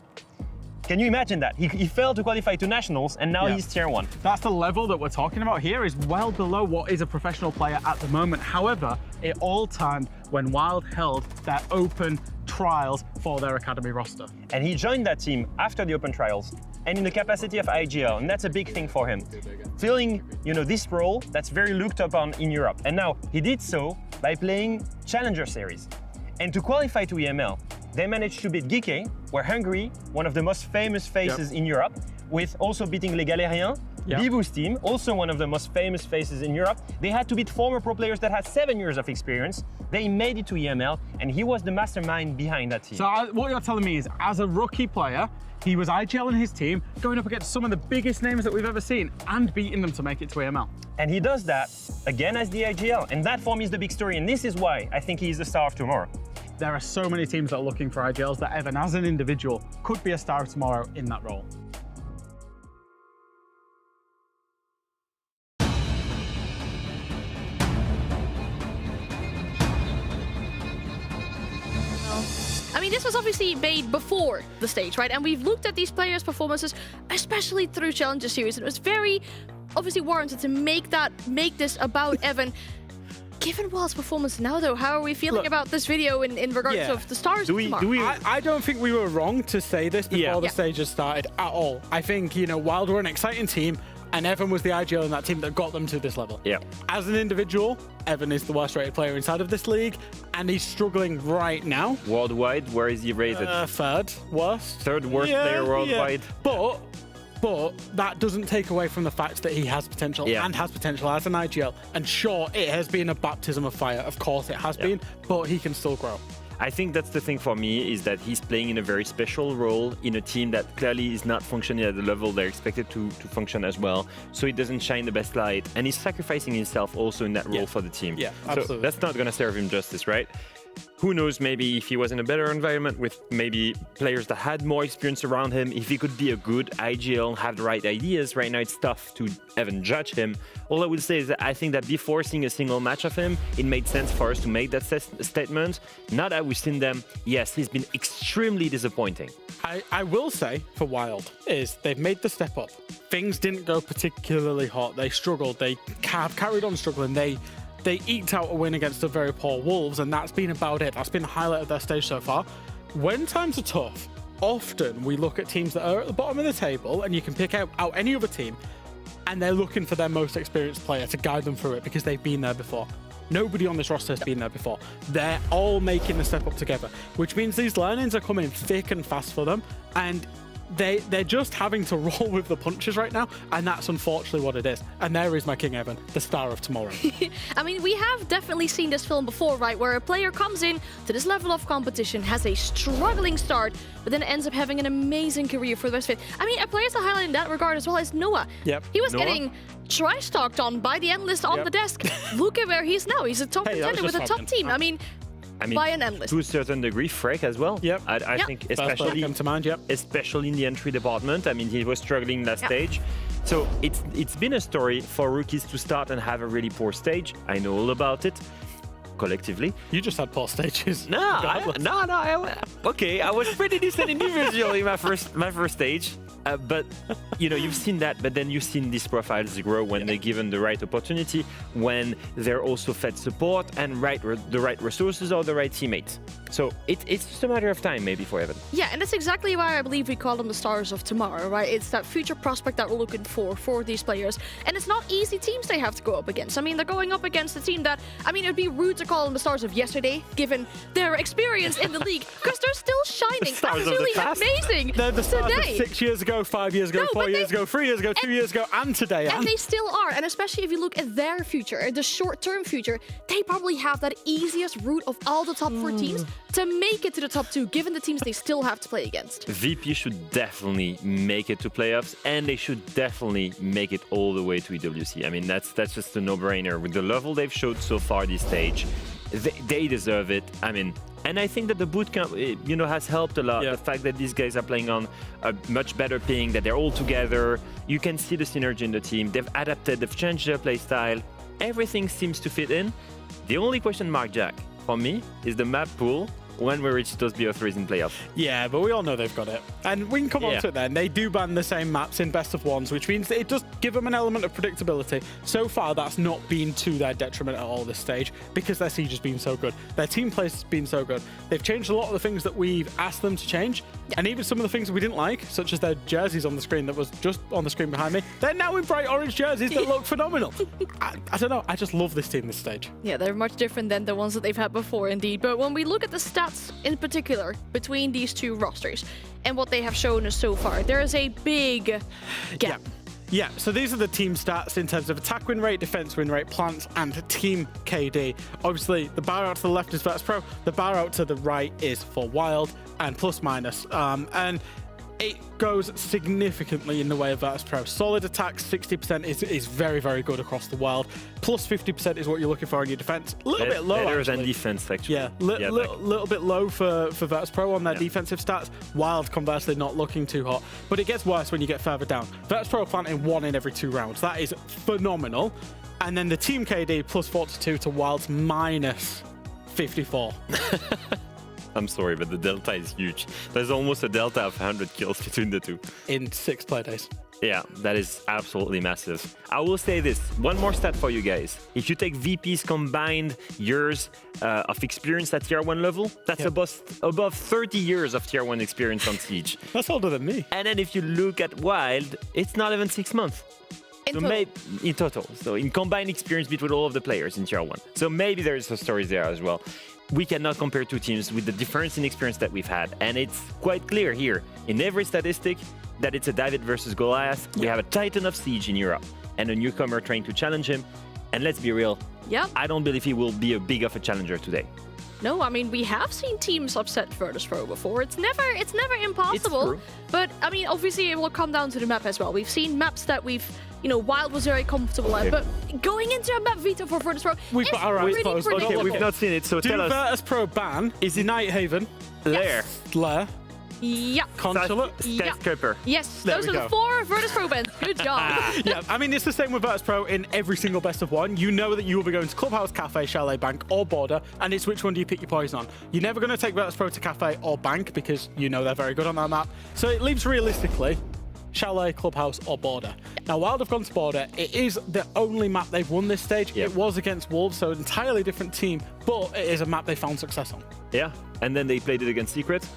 Can you imagine that? He failed to qualify to Nationals and now he's Tier 1. That's the level that we're talking about here, is well below what is a professional player at the moment. However, it all timed when Wild held their open trials for their academy roster. And he joined that team after the open trials and in the capacity of IGL, and that's a big thing for him. Filling, this role that's very looked upon in Europe. And now he did so by playing Challenger Series. And to qualify to EML, they managed to beat Geeky, where Hungary, one of the most famous faces in Europe, with also beating Les Galériens, Bibu's team, also one of the most famous faces in Europe. They had to beat former pro players that had 7 years of experience. They made it to EML, and he was the mastermind behind that team. So what you're telling me is, as a rookie player, he was IGL in his team, going up against some of the biggest names that we've ever seen, and beating them to make it to EML. And he does that again as the IGL, and that for me is the big story, and this is why I think he's the star of tomorrow. There are so many teams that are looking for IGLs that Evan, as an individual, could be a star of tomorrow in that role. I mean, this was obviously made before the stage, right? And we've looked at these players' performances, especially through Challenger Series, and it was very obviously warranted to make this about Evan. Given Wild's performance now, though, how are we feeling about this video in regards of the stars? I don't think we were wrong to say this before the stage has started at all. I think, Wild were an exciting team, and Evan was the IGL in that team that got them to this level. Yeah. As an individual, Evan is the worst rated player inside of this league, and he's struggling right now. Worldwide, where is he rated? Third worst. Third worst player worldwide. But that doesn't take away from the fact that he has potential and has potential as an IGL. And sure, it has been a baptism of fire. Of course it has been, but he can still grow. I think that's the thing for me, is that he's playing in a very special role in a team that clearly is not functioning at the level they're expected to function as well. So he doesn't shine the best light, and he's sacrificing himself also in that role for the team. Yeah, absolutely. So that's not going to serve him justice, right? Who knows, maybe if he was in a better environment with maybe players that had more experience around him, if he could be a good IGL and have the right ideas. Right now it's tough to even judge him. All I will say is that I think that before seeing a single match of him, it made sense for us to make that statement. Now that we've seen them, yes, he's been extremely disappointing. I will say for Wild is they've made the step up. Things didn't go particularly hot. They struggled. They have carried on struggling. They eked out a win against the very poor Wolves, and that's been about it. That's been the highlight of their stage so far. When times are tough, often we look at teams that are at the bottom of the table, and you can pick out any other team, and they're looking for their most experienced player to guide them through it because they've been there before. Nobody on this roster has been there before. They're all making the step up together, which means these learnings are coming thick and fast for them, and they're just having to roll with the punches right now, and that's unfortunately what it is. And there is my King Evan, the star of tomorrow. I mean, we have definitely seen this film before, right? Where a player comes in to this level of competition, has a struggling start, but then ends up having an amazing career for the rest of it. I mean, a player to highlight in that regard as well is Noah. He was getting trash-talked on by the Endless on the desk. Look at where he is now. He's a top contender with a top team. I mean, by an Endless. To a certain degree, Freck as well. I think especially in the entry department. I mean, he was struggling last stage. So it's been a story for rookies to start and have a really poor stage. I know all about it. Collectively. You just had poor stages. Okay, I was pretty decent individually in my first stage. But you've seen that, but then you've seen these profiles grow when they're given the right opportunity, when they're also fed support and the right resources or the right teammates. So it's just a matter of time, maybe, for Evan. Yeah, and that's exactly why I believe we call them the stars of tomorrow, right? It's that future prospect that we're looking for these players. And it's not easy teams they have to go up against. I mean, they're going up against a team that, I mean, it'd be rude to call them the stars of yesterday, given their experience in the league, because they're still shining. Absolutely amazing. They're the stars of today. 6 years ago, 5 years ago, 4 years ago, 3 years ago, 2 years ago, and today. And they still are. And especially if you look at their future, the short-term future, they probably have that easiest route of all the top 4 teams to make it to the top 2, given the teams they still have to play against. VP should definitely make it to playoffs, and they should definitely make it all the way to EWC. I mean, that's just a no-brainer. With the level they've showed so far this stage, they deserve it. I mean, and I think that the bootcamp, has helped a lot. The fact that these guys are playing on a much better ping, that they're all together. You can see the synergy in the team. They've adapted, they've changed their play style. Everything seems to fit in. The only question mark, Jack, for me, is the map pool when we reach those BO3s in playoffs. Yeah, but we all know they've got it. And we can come on to it then. They do ban the same maps in best of ones, which means that it does give them an element of predictability. So far, that's not been to their detriment at all this stage, because their siege has been so good. Their team play has been so good. They've changed a lot of the things that we've asked them to change, and even some of the things that we didn't like, such as their jerseys on the screen that was just on the screen behind me. They're now in bright orange jerseys that look phenomenal. I don't know. I just love this team this stage. Yeah, they're much different than the ones that they've had before, indeed. But when we look at the stats in particular between these two rosters and what they have shown us so far, there is a big gap. Yeah, so these are the team stats in terms of attack win rate, defense win rate, plants, and team KD. Obviously, the bar out to the left is Virtus Pro, the bar out to the right is for Wild, and plus minus. And it goes significantly in the way of Virtus Pro. Solid attacks, 60% is very, very good across the Wild. Plus 50% is what you're looking for in your defense. A little bit low, better actually. than defense, actually. Yeah, little bit low for Virtus Pro on their defensive stats. Wild, conversely, not looking too hot. But it gets worse when you get further down. Virtus Pro are planting 1 in every 2 rounds. That is phenomenal. And then the team KD plus 42 to Wild's minus 54. I'm sorry, but the delta is huge. There's almost a delta of 100 kills between the two. In 6 play days. Yeah, that is absolutely massive. I will say this, one more stat for you guys. If you take VP's combined years of experience at tier 1 level, that's above 30 years of tier 1 experience on Siege. That's older than me. And then if you look at Wild, it's not even 6 months. In total. So in combined experience between all of the players in tier 1. So maybe there is some stories there as well. We cannot compare two teams with the difference in experience that we've had. And it's quite clear here in every statistic that it's a David versus Goliath. We have a titan of Siege in Europe and a newcomer trying to challenge him. And let's be real, I don't believe he will be a big of a challenger today. No, I mean, we have seen teams upset Virtus Pro before. It's never impossible. But, I mean, obviously it will come down to the map as well. We've seen maps that Wild was very comfortable at, but going into a map veto for Virtus Pro we've got our eyes closed. Okay, we've not seen it, so tell us. Virtus Pro ban is Night Haven, Lair, Yeah. Consulate, Skyscraper. Yes, those are the 4 Virtus Pro bans. Good job. Yeah, I mean, it's the same with Virtus Pro in every single best of 1. You know that you will be going to Clubhouse, Cafe, Chalet, Bank, or Border, and it's which one do you pick your poison on. You're never going to take Virtus Pro to Cafe or Bank because you know they're very good on that map. So it leaves realistically Chalet, Clubhouse, or Border. Now, Wild have gone to Border. It is the only map they've won this stage. It was against Wolves, so an entirely different team, but it is a map they found success on. Yeah, and then they played it against Secret.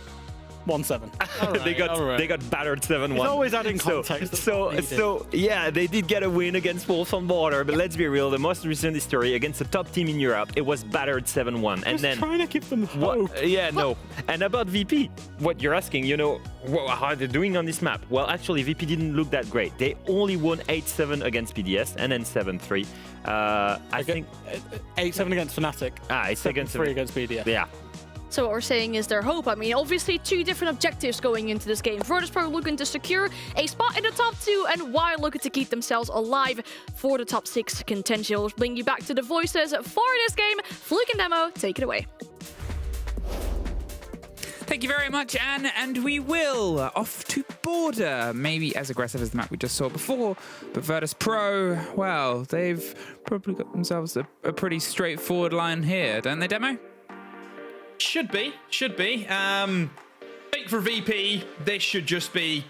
1-7. They got battered 7-1. It's always adding context. So yeah, they did get a win against Wolves on Border, but let's be real, the most recent history against a top team in Europe, it was battered 7-1. And then trying to give them hope. No. And about VP, what you're asking, how are they doing on this map? Well, actually, VP didn't look that great. They only won 8-7 against PDS and then 7-3. I think 8-7 against Fnatic. It's 7-3 against PDS. Yeah. So what we're saying is their hope. I mean, obviously 2 different objectives going into this game. Virtus Pro looking to secure a spot in the top 2 and Wild looking to keep themselves alive for the top 6 contention. We'll bring you back to the voices for this game. Fluke and Demo, take it away. Thank you very much, Anne, and we will off to Border. Maybe as aggressive as the map we just saw before, but Virtus Pro, well, they've probably got themselves a pretty straightforward line here, don't they, Demo? Should be. Think for VP, this should just be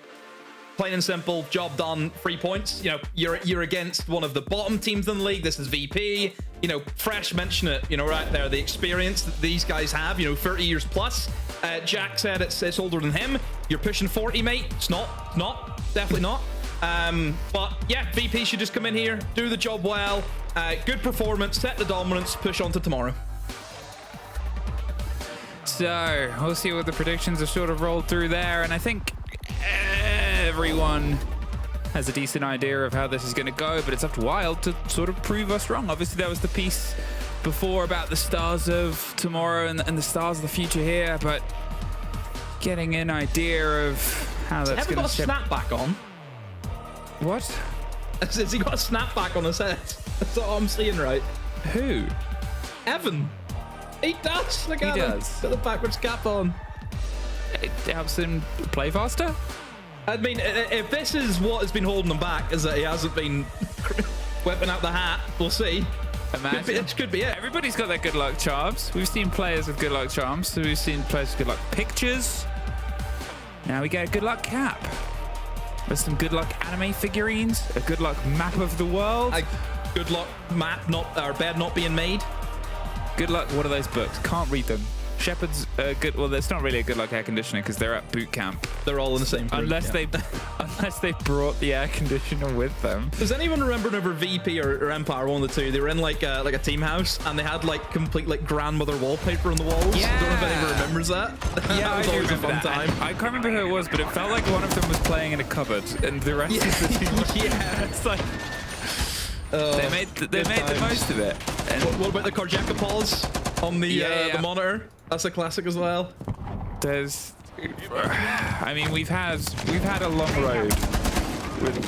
Plain and simple, job done, 3 points. You know, you're against one of the bottom teams in the league. This is VP. You know, Fresh mentioned it, you know, right there, the experience that these guys have, you know, 30 years plus. Jack said it's older than him. You're pushing 40, mate. It's not, definitely not. But yeah, VP should just come in here, do the job well. Good performance, set the dominance, push on to tomorrow. So we'll see what the predictions have sort of rolled through there, and I think everyone has a decent idea of how this is going to go, but it's up to Wild to sort of prove us wrong. Obviously, there was the piece before about the stars of tomorrow and the stars of the future here, but getting an idea of how that's going to... Has he got a snapback on? What? Has he got a snapback on his head? That's what I'm seeing, right? Who? Evan. He does. Look at him. Does. Got the backwards cap on. It helps him play faster? I mean, if this is what has been holding him back, is that he hasn't been whipping out the hat, we'll see. Imagine. It could be it. Everybody's got their good luck charms. We've seen players with good luck charms. So we've seen players with good luck pictures. Now we get a good luck cap. There's some good luck anime figurines, a good luck map of the world. A good luck map, bed not being made. Good luck, what are those books? Can't read them. Shepard's good. Well, that's not really a good luck air conditioner because they're at boot camp. They're all in the same group, unless they brought the air conditioner with them. Does anyone remember whenever VP or Empire, one of the two, they were in like a team house and they had like complete like grandmother wallpaper on the walls? Yeah. I don't know if anyone remembers that. Yeah, that was I do always a remember fun that. time. I can't remember who it was, but it felt like one of them was playing in a cupboard and the rest of the team. Yeah, it's like they made the most of it. And what about the Korjeka pause on the monitor? That's a classic as well. I mean, we've had a long road with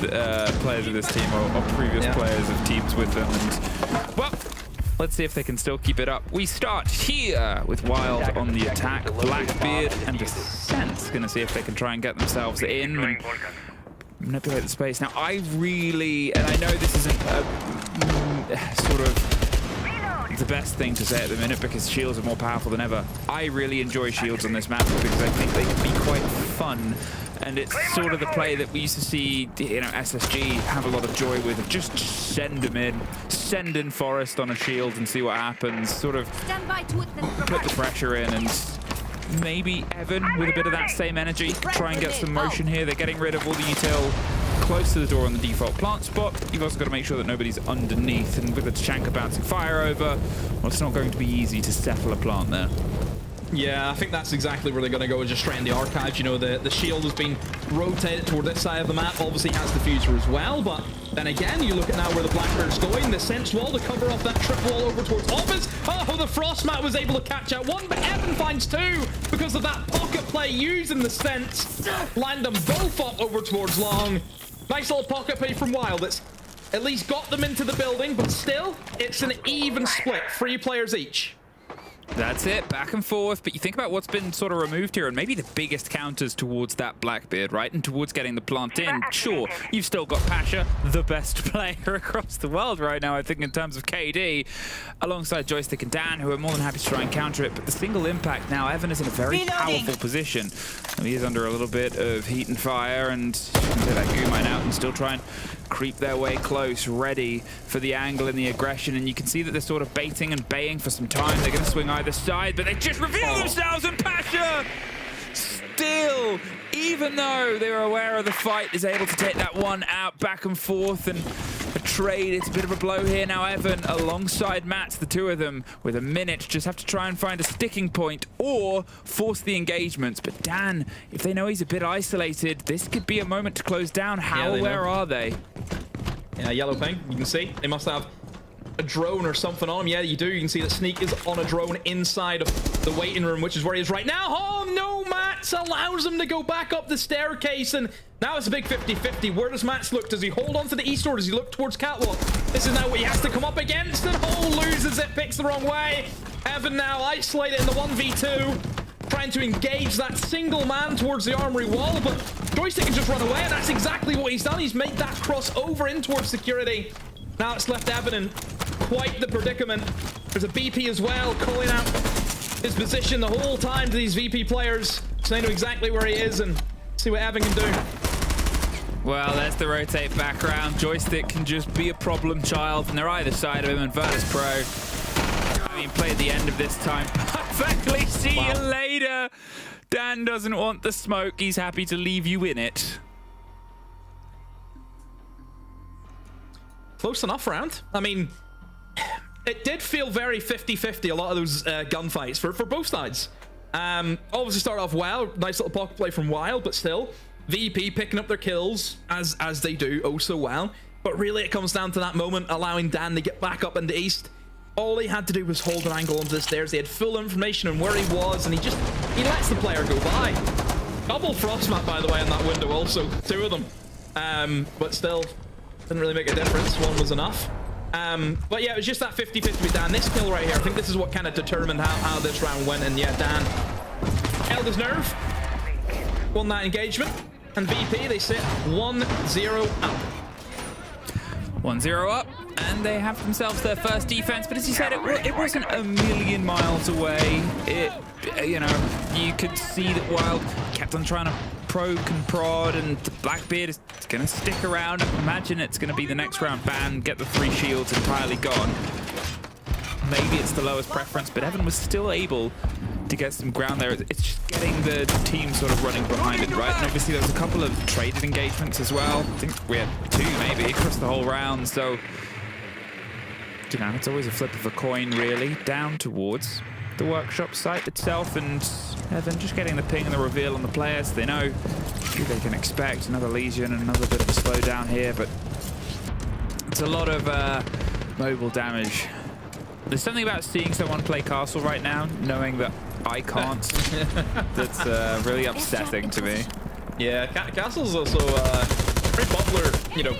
players of this team or previous players of teams with them, and well, let's see if they can still keep it up. We start here with Wild on the attack, Blackbeard and Descent. Gonna see if they can try and get themselves in and manipulate the space. Now, I really, and I know this isn't sort of the best thing to say at the minute because shields are more powerful than ever. I really enjoy shields on this map because I think they can be quite fun, and it's sort of the play that we used to see, you know, SSG have a lot of joy with. Just send them in, send in Forest on a shield and see what happens. Sort of put the pressure in, and maybe Evan with a bit of that same energy, try and get some motion here. They're getting rid of all the util close to the door on the default plant spot. You've also got to make sure that nobody's underneath, and with the Tachanka bouncing fire over, well, it's not going to be easy to settle a plant there. Yeah, I think that's exactly where they're going to go, is just straight in the archives. You know, the shield has been rotated toward this side of the map. Obviously has the fuser as well, but then again, you look at now where the Blackbird's going. The Sense wall to cover off that trip wall over towards Office. Oh, the Frostmat was able to catch out one, but Evan finds two because of that pocket play using the Sense. Blind them both up over towards Long. Nice little pocket play from Wild. It's at least got them into the building, but still, it's an even split. 3 players each. That's it, back and forth. But you think about what's been sort of removed here, and maybe the biggest counters towards that Blackbeard, right? And towards getting the plant in. Sure, you've still got Pasha, the best player across the world right now, I think, in terms of KD, alongside Joystick and Dan, who are more than happy to try and counter it. But the single impact now, Evan is in a very powerful position. He is under a little bit of heat and fire, and get that Goomine out and still try and creep their way close, ready for the angle and the aggression. And you can see that they're sort of baiting and baying for some time. They're going to swing either side, but they just reveal themselves, and Pasha still, even though they were aware of the fight, is able to take that one out, back and forth, and a trade. It's a bit of a blow here now. Evan alongside Mats, the two of them with a minute, just have to try and find a sticking point or force the engagements. But Dan, if they know he's a bit isolated, this could be a moment to close down. How aware are they? Yeah, yellow ping, you can see. They must have a drone or something on him. Yeah, you do. You can see that Sneak is on a drone inside of the waiting room, which is where he is right now. Oh, no, Mats allows him to go back up the staircase, and now it's a big 50-50. Where does Mats look? Does he hold on to the east, or does he look towards Catwalk? This is now what he has to come up against, and loses it, picks the wrong way. Evan now isolated in the 1v2, trying to engage that single man towards the armory wall, but Joystick can just run away, and that's exactly what he's done. He's made that cross over in towards security. Now it's left Evan in quite the predicament. There's a BP as well, calling out his position the whole time to these VP players, so they know exactly where he is, and see what Evan can do. Well, there's the rotate back around. Joystick can just be a problem child, and they're either side of him, and Virtus Pro, I mean, played the end of this time perfectly. See you later. Dan doesn't want the smoke. He's happy to leave you in it. Close enough round. I mean, it did feel very 50-50, a lot of those gunfights for both sides. Obviously started off well, nice little pocket play from Wild, but still, VP picking up their kills, as they do oh so well. But really it comes down to that moment, allowing Dan to get back up in the east. All he had to do was hold an angle onto the stairs. They had full information on where he was, and he lets the player go by. Double frostmat, by the way, in that window also, 2 of them. But still, didn't really make a difference. 1 was enough. But yeah, it was just that 50-50 with Dan. This kill right here, I think this is what kind of determined how this round went. And yeah, Dan held his nerve, won that engagement. And VP, they sit 1-0 up. 1-0 up, and they have themselves their first defense. But as you said, it wasn't a million miles away. You know, you could see that Wild kept on trying to probe and prod, and the Blackbeard is going to stick around. I imagine it's going to be the next round ban, get the 3 shields entirely gone. Maybe it's the lowest preference, but Evan was still able to get some ground there. It's just getting the team sort of running behind it, right? And obviously there was a couple of traded engagements as well. I think we had 2 maybe across the whole round. So, you know, it's always a flip of a coin, really, down towards the workshop site itself. And Evan just getting the ping and the reveal on the players. They know who they can expect. Another Legion and another bit of a slowdown here, but it's a lot of mobile damage. There's something about seeing someone play Castle right now, knowing that I can't. That's really upsetting to me. Yeah, Castle's also very popular, you know,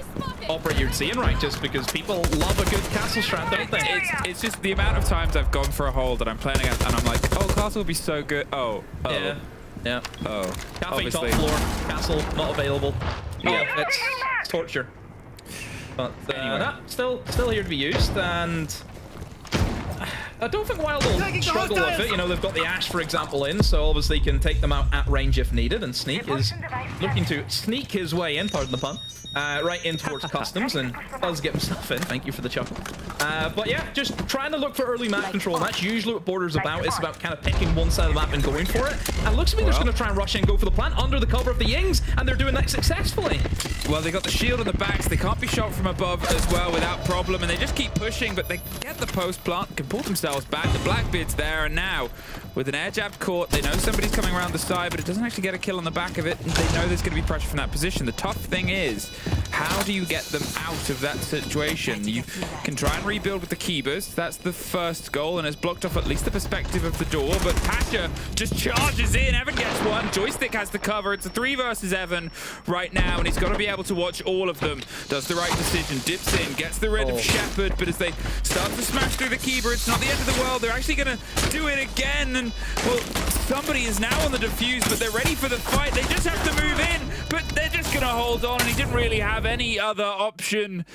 operator you'd see in ranked, just because people love a good Castle strat, don't they? It's just the amount of times I've gone for a hold that I'm playing against, and I'm like, oh, Castle would be so good. Oh. Yeah. Oh. Cafe top floor, Castle not available. Yeah, it's torture. But anyway, still here to be used, and I don't think Wild will struggle with it. You know, they've got the Ash, for example, in, so obviously can take them out at range if needed, and Sneak is looking to sneak his way in, pardon the pun, right in towards Customs, and does get himself in. Thank you for the chuckle. But yeah, just trying to look for early map control, and that's usually what Border's about. It's about kind of picking one side of the map and going for it. And looks to me they're just going to try and rush in and go for the plant under the cover of the Yings, and they're doing that successfully. Well, they got the shield on the backs. They can't be shot from above as well without problem, and they just keep pushing, but they get the post plant, can pull themselves back. The Blackbeard's there, and now with an air jab caught, they know somebody's coming around the side, but it doesn't actually get a kill on the back of it, and they know there's going to be pressure from that position. The tough thing is, how do you get them out of that situation? You can try and rebuild with the Keybers. That's the first goal, and has blocked off at least the perspective of the door, but Pasha just charges in. Evan gets one. Joystick has the cover. It's a 3 versus Evan right now, and he's got to be able to watch all of them. Does the right decision, dips in, gets the rid of Shepard, but as they start to smash through the Keyber, it's not the end of the world. They're actually going to do it again, and well, somebody is now on the defuse, but they're ready for the fight. They just have to move in, but they're just going to hold on, and he didn't really have any other option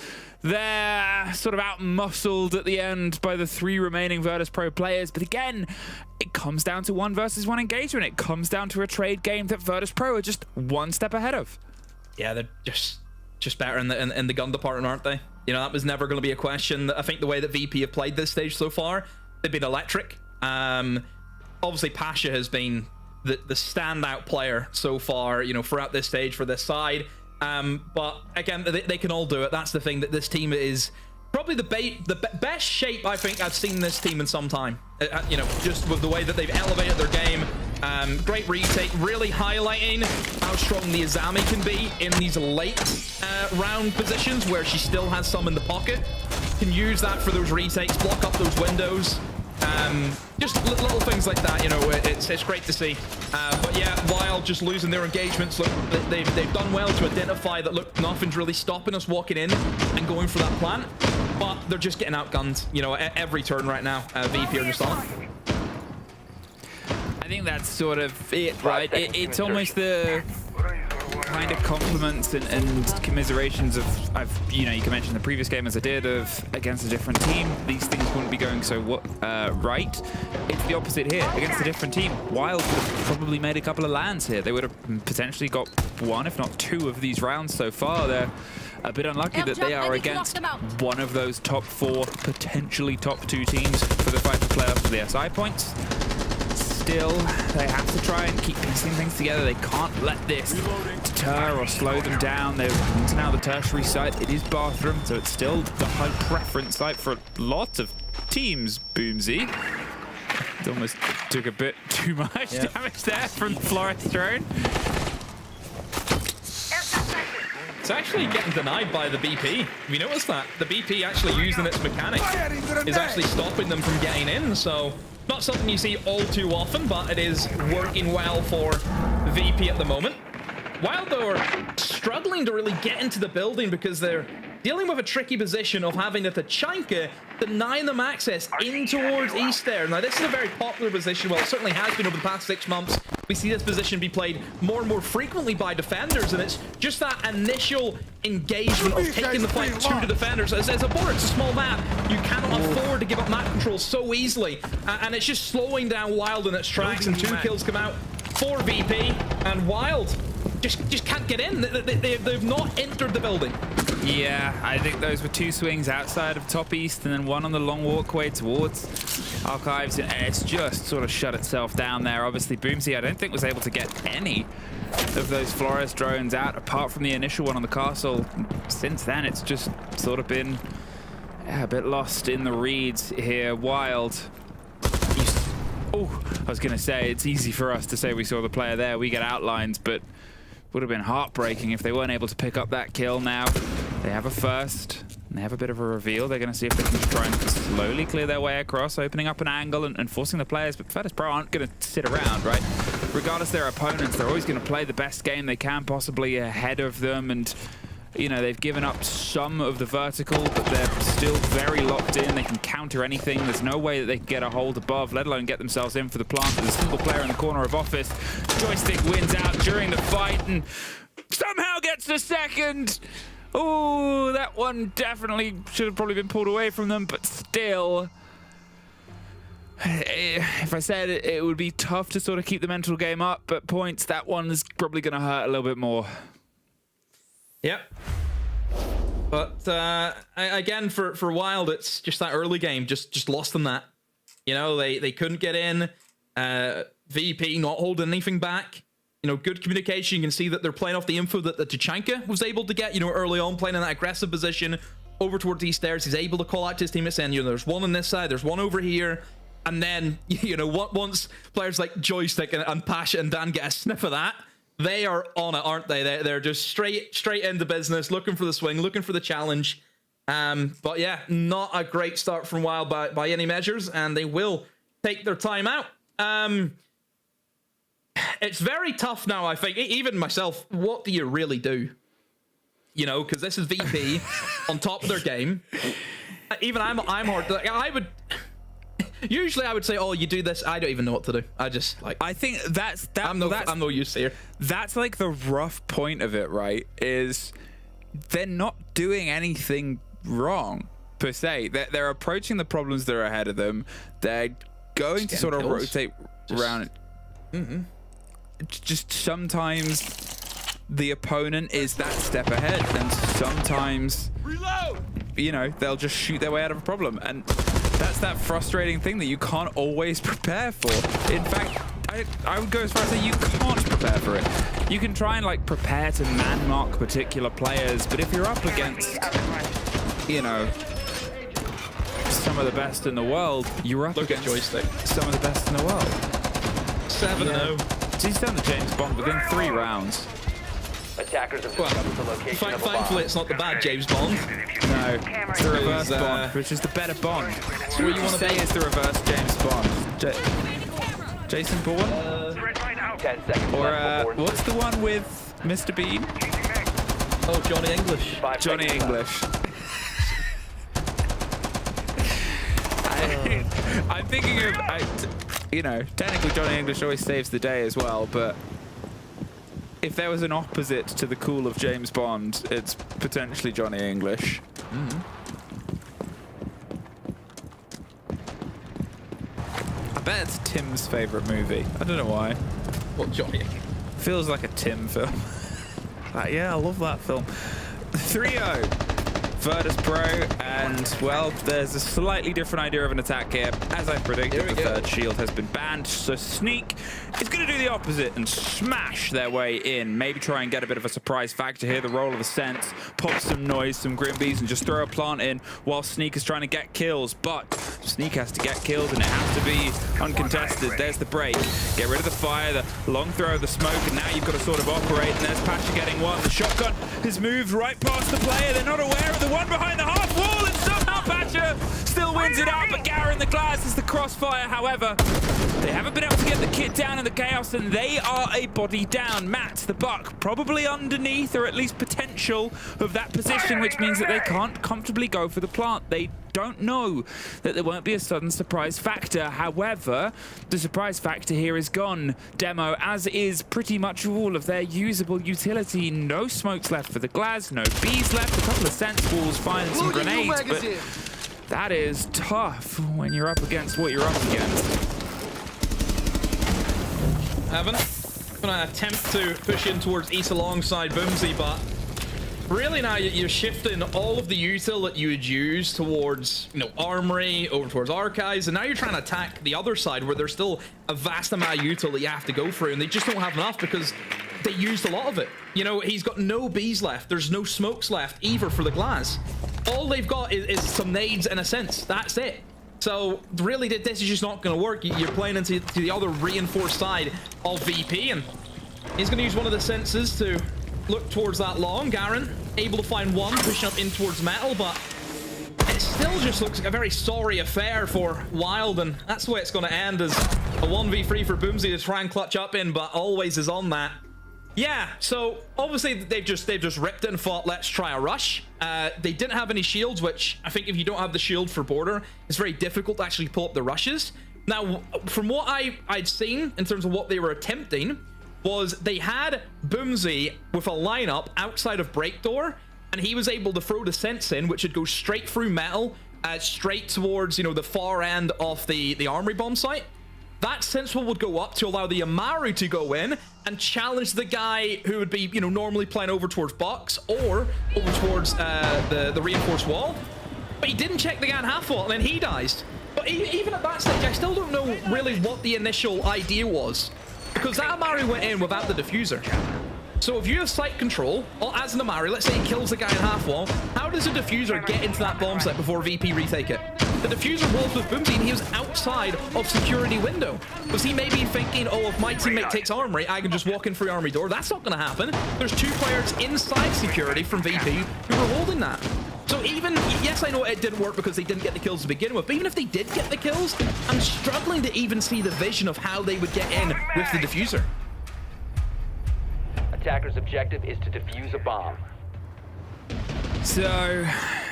there. Sort of out-muscled at the end by the 3 remaining Virtus Pro players, but again, it comes down to 1 versus 1 engagement. It comes down to a trade game that Virtus Pro are just 1 step ahead of. Yeah, they're just better in the gun department, aren't they? You know, that was never going to be a question. I think the way that VP have played this stage so far, they've been electric. Obviously, Pasha has been the standout player so far, you know, throughout this stage for this side. But again, they can all do it. That's the thing, that this team is probably the best shape I think I've seen this team in some time. You know, just with the way that they've elevated their game. Great retake, really highlighting how strong the Azami can be in these late round positions where she still has some in the pocket. Can use that for those retakes, block up those windows. Just little things like that, you know, it's great to see. But yeah, Wild just losing their engagements. Look, they've done well to identify that, look, nothing's really stopping us walking in and going for that plant, but they're just getting outgunned, you know, every turn right now. VP are just on it. I think that's sort of it, right? It's almost the kind kind of compliments and commiserations of, you can mention the previous game as I did of against a different team, these things wouldn't be going so right. It's the opposite here. Against a different team, Wild would have probably made a couple of lands here. They would have potentially got one, if not two of these rounds so far. They're a bit unlucky that they are against one of those top 4, potentially top 2 teams for the fight for playoffs for the SI points. Still, they have to try and keep piecing things together. They can't let this deter or slow them down. They're into now the tertiary site. It is bathroom, so it's still the high preference site for lots of teams, Boomsy. It almost took a bit too much damage there from the Florist drone. It's actually getting denied by the BP. Have you noticed that? The BP actually using its mechanic is actually stopping them from getting in, so not something you see all too often, but it is working well for VP at the moment. Wild, though, are struggling to really get into the building because they're dealing with a tricky position of having the Tachanka denying them access in towards East there. Now, this is a very popular position. Well, it certainly has been over the past 6 months. We see this position be played more and more frequently by defenders, and it's just that initial engagement of taking the fight to the defenders. As a board, it's a small map. You cannot afford to give up map control so easily, and it's just slowing down Wild in its tracks, and 2 kills come out for VP, and Wild just can't get in. They've not entered the building. Yeah, I think those were 2 swings outside of top east and then one on the long walkway towards Archives, and it's just sort of shut itself down there. Obviously, Boomsy, I don't think was able to get any of those Flores drones out apart from the initial one on the castle. Since then, it's just sort of been a bit lost in the reeds here. Wild. Oh, I was going to say, it's easy for us to say we saw the player there. We get outlines, but would have been heartbreaking if they weren't able to pick up that kill. Now they have a first, and they have a bit of a reveal. They're going to see if they can try and slowly clear their way across, opening up an angle and forcing the players. But Fnatic Pro aren't going to sit around, right? Regardless of their opponents, they're always going to play the best game they can possibly ahead of them. And they've given up some of the vertical, but they're still very locked in. They can counter anything. There's no way that they can get a hold above, let alone get themselves in for the plant. There's a single player in the corner of Office. Joystick wins out during the fight and somehow gets the second. Oh, that one definitely should have probably been pulled away from them, but still. If I said it would be tough to sort of keep the mental game up, but points, that one is probably going to hurt a little bit more. Yep. But again, for Wild, it's just that early game just lost them that. They couldn't get in. VP not holding anything back. Good communication. You can see that they're playing off the info that the Tachanka was able to get, early on, playing in that aggressive position over towards East stairs. He's able to call out to his teammates saying, there's one on this side, there's one over here. And then, once players like Joystick and Pasha and Dan get a sniff of that, they are on it, aren't they? They're just straight into business, looking for the swing, looking for the challenge. But yeah, not a great start from Wild by any measures, and they will take their time out. It's very tough now, I think. Even myself, what do you really do? Because this is VP on top of their game. Even I'm hard. I would... Usually I would say, oh, you do this. I don't even know what to do. I think that's I'm no use here. That's like the rough point of it, right? Is they're not doing anything wrong per se. They're approaching the problems that are ahead of them. They're going to sort of rotate around. Just sometimes the opponent is that step ahead, and sometimes they'll just shoot their way out of a problem, and that's that frustrating thing that you can't always prepare for. In fact, I would go as far as say you can't prepare for it. You can try and prepare to man mark particular players, but if you're up against some of the best in the world, you're up against Joystick. Some of the best in the world. 7-0. He's done the James Bond within 3 rounds. Attackers have discovered the location of a bomb. Thankfully, it's not the bad James Bond. No, it's the reverse Bond, which is the better Bond. So what you want to say is the reverse James Bond. Jason Bourne? 10 seconds or what's the one with Mr. Bean? Oh, Johnny English. Johnny English. I'm thinking of, technically Johnny English always saves the day as well, but if there was an opposite to the cool of James Bond, it's potentially Johnny English. I bet it's Tim's favorite movie. I don't know why. What, Johnny? Feels like a Tim film. Like, yeah, I love that film. 3-0. Virtus Pro, and well, there's a slightly different idea of an attack here. As I predicted, the third shield has been banned, so Sneak is going to do the opposite and smash their way in. Maybe try and get a bit of a surprise factor here, the roll of the sense, pop some noise, some Grimbies, and just throw a plant in while Sneak is trying to get kills. But Sneak has to get kills, and it has to be uncontested. There's the break. Get rid of the fire, the long throw of the smoke, and now you've got to sort of operate, and there's Patcher getting one. The shotgun has moved right past the player. They're not aware of the one behind the half wall, and somehow Patcher still wins it out, but Garen the Glass is the crossfire. However, they haven't been able to get the kid down in the chaos, and they are a body down. Matt, the Buck, probably underneath, or at least potential of that position, which means that they can't comfortably go for the plant. They don't know that there won't be a sudden surprise factor. However, the surprise factor here is gone, Demo, as is pretty much all of their usable utility. No smokes left for the Glaz, no bees left, a couple of sense walls, fine, and some grenades, but that is tough when you're up against what you're up against. Evan, gonna attempt to push in towards East alongside Boomsy, but really now you're shifting all of the util that you would use towards, you know, Armory, over towards Archives, and now you're trying to attack the other side where there's still a vast amount of util that you have to go through, and they just don't have enough because they used a lot of it. You know, he's got no bees left. There's no smokes left either for the Glass. All they've got is some nades and a sense. That's it. So really, this is just not going to work. You're playing into the other reinforced side of VP, and he's going to use one of the senses to look towards that long. Garen able to find one, pushing up in towards Metal, but it still just looks like a very sorry affair for Wild, and that's the way it's going to end, as a 1v3 for Boomsy to try and clutch up in, but always is on that. Yeah, so obviously they've just ripped it and thought, let's try a rush. They didn't have any shields, which I think if you don't have the shield for border, it's very difficult to actually pull up the rushes. Now, from what I'd seen in terms of what they were attempting, was they had Boomsy with a lineup outside of break door, and he was able to throw the sense in, which would go straight through Metal, straight towards, you know, the far end of the armory bomb site. That sense would go up to allow the Amaru to go in and challenge the guy who would be, you know, normally playing over towards box or over towards the reinforced wall. But he didn't check the guy in half wall, and then he dies. But even at that stage, I still don't know really what the initial idea was, because that Amaru went in without the diffuser. So if you have site control, or as an Amaru, let's say he kills the guy in half wall, how does a diffuser get into that bomb site before VP retake it? The diffuser was with Boomsy, and he was outside of security window. Was he maybe thinking, oh, if my teammate takes Armory, I can just walk in through Armory door? That's not going to happen. There's two players inside security from VP who were holding that. So even, yes, I know it didn't work because they didn't get the kills to begin with, but even if they did get the kills, I'm struggling to even see the vision of how they would get in with the diffuser. Attacker's objective is to defuse a bomb. So,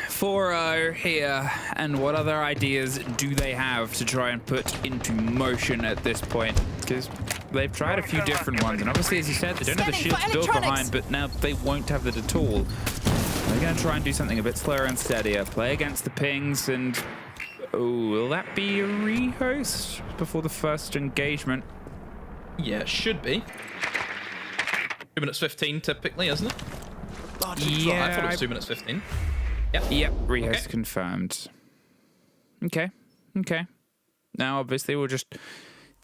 4-0 here, and what other ideas do they have to try and put into motion at this point? Because they've tried a few different ones, and obviously, as you said, they don't have the shield to build behind, but now they won't have it at all. They're going to try and do something a bit slower and steadier, play against the pings, and oh, will that be a rehost before the first engagement? Yeah, it should be. 2 minutes 15 typically, isn't it? Oh, yeah, I thought it was 2 minutes 15. Yep, rehost confirmed. Okay. Now, obviously, we'll just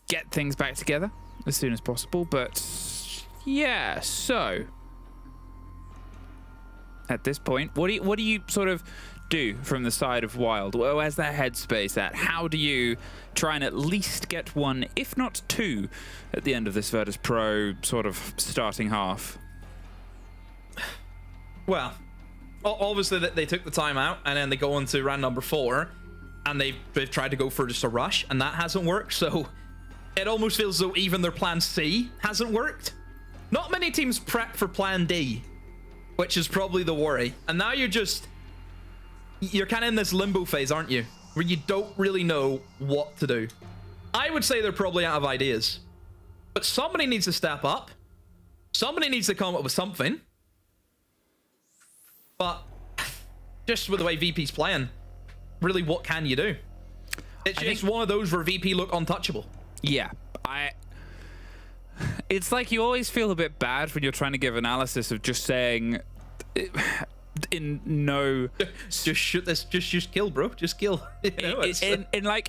get things back together as soon as possible, but yeah, so at this point, what do you sort of do from the side of Wild? Well, where's that headspace at? How do you try and at least get one, if not two, at the end of this Virtus Pro sort of starting half? Well, obviously they took the time out, and then they go into round number 4, and they've tried to go for just a rush, and that hasn't worked. So it almost feels as though even their plan C hasn't worked. Not many teams prep for plan D, which is probably the worry. And now you're kind of in this limbo phase, aren't you? Where you don't really know what to do. I would say they're probably out of ideas. But somebody needs to step up. Somebody needs to come up with something. But just with the way VP's playing, really, what can you do? It's one of those where VP look untouchable. Yeah, it's like you always feel a bit bad when you're trying to give analysis of just saying just shoot this, just kill, bro, just kill. You know,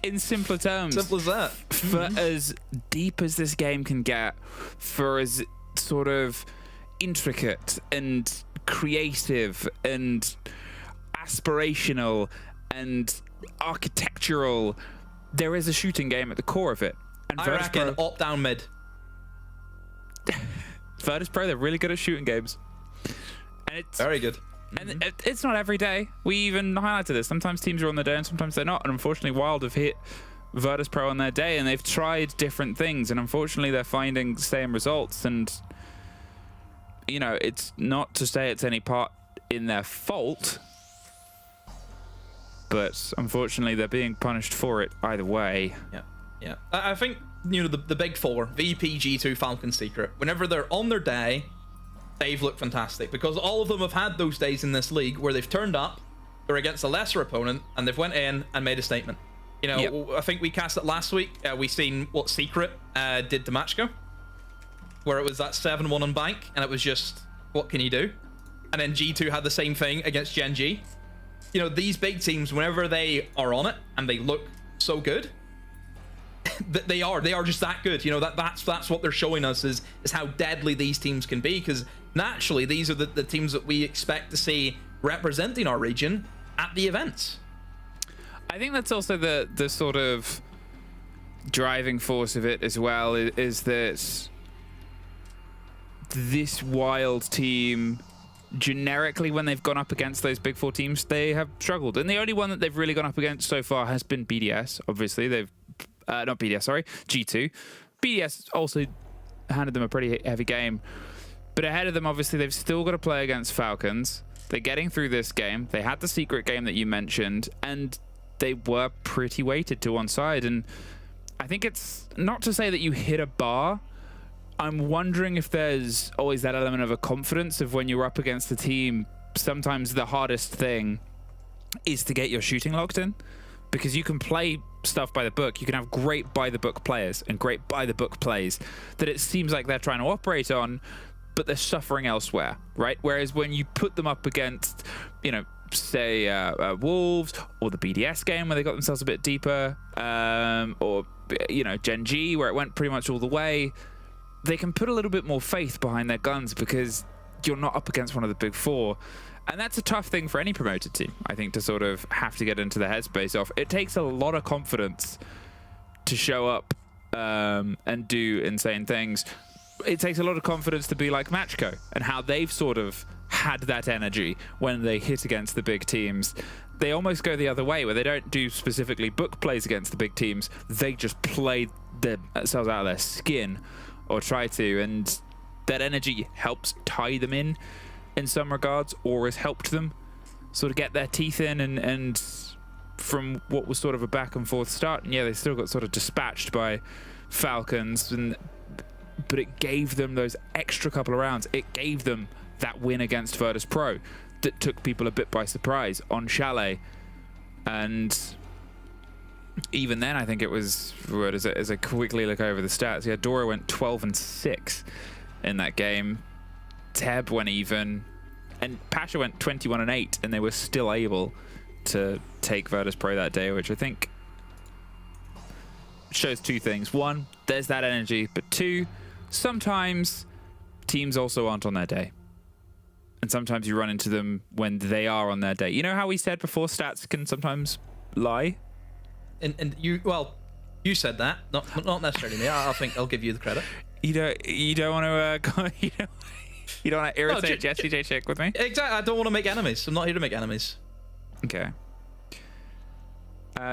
in simpler terms. Simple as that. For as deep as this game can get, for as sort of intricate and creative and aspirational and architectural, there is a shooting game at the core of it. And I reckon up, down, mid. Virtus Pro, they're really good at shooting games. And it's very good. And it's not every day. We even highlighted this. Sometimes teams are on their day and sometimes they're not. And unfortunately, Wild have hit Virtus Pro on their day and they've tried different things. And unfortunately, they're finding the same results. And, you know, it's not to say it's any part in their fault, but unfortunately, they're being punished for it either way. Yeah. I think, you know, the big four, VP, G2, Falcon, Secret, whenever they're on their day, they've looked fantastic because all of them have had those days in this league where they've turned up, they're against a lesser opponent, and they've went in and made a statement. You know, I think we cast it last week. We seen what Secret did to Matcho, where it was that 7-1 on Bank, and it was just, what can you do? And then G2 had the same thing against Gen G. You know, these big teams, whenever they are on it and they look so good, they are just that good. You know, that's what they're showing us is how deadly these teams can be, because naturally these are the teams that we expect to see representing our region at the events. I think that's also the sort of driving force of it as well, is that this Wild team, generically, when they've gone up against those big four teams, they have struggled. And the only one that they've really gone up against so far has been BDS. Obviously, they've not BDS, sorry, G2. BDS also handed them a pretty heavy game. But ahead of them, obviously, they've still got to play against Falcons. They're getting through this game. They had the secret game that you mentioned, and they were pretty weighted to one side. And I think it's not to say that you hit a bar. I'm wondering if there's always that element of a confidence of when you're up against the team, sometimes the hardest thing is to get your shooting locked in, because you can play stuff by the book. You can have great by the book players and great by the book plays that it seems like they're trying to operate on, but they're suffering elsewhere, right? Whereas when you put them up against, you know, say Wolves or the BDS game where they got themselves a bit deeper, or, you know, Gen G where it went pretty much all the way, they can put a little bit more faith behind their guns because you're not up against one of the big four. And that's a tough thing for any promoted team, I think, to sort of have to get into the headspace of. It takes a lot of confidence to show up and do insane things. It takes a lot of confidence to be like Matcho and how they've sort of had that energy when they hit against the big teams. They almost go the other way, where they don't do specifically book plays against the big teams. They just play themselves out of their skin, or try to, and that energy helps tie them in some regards, or has helped them sort of get their teeth in, and from what was sort of a back and forth start, and yeah, they still got sort of dispatched by Falcons, but it gave them those extra couple of rounds. It gave them that win against Virtus Pro that took people a bit by surprise on Chalet. And even then, I think it was, as I quickly look over the stats, yeah, Dora went 12-6 in that game. Teb went even, and Pasha went 21-8, and they were still able to take Virtus Pro that day, which I think shows two things. One, there's that energy, but two, sometimes teams also aren't on their day. And sometimes you run into them when they are on their day. You know how we said before stats can sometimes lie? And you said that, not necessarily me. I think I'll give you the credit. You don't want to you don't want to irritate Jesse J Chick with me. Exactly. I don't want to make enemies. I'm not here to make enemies. Okay.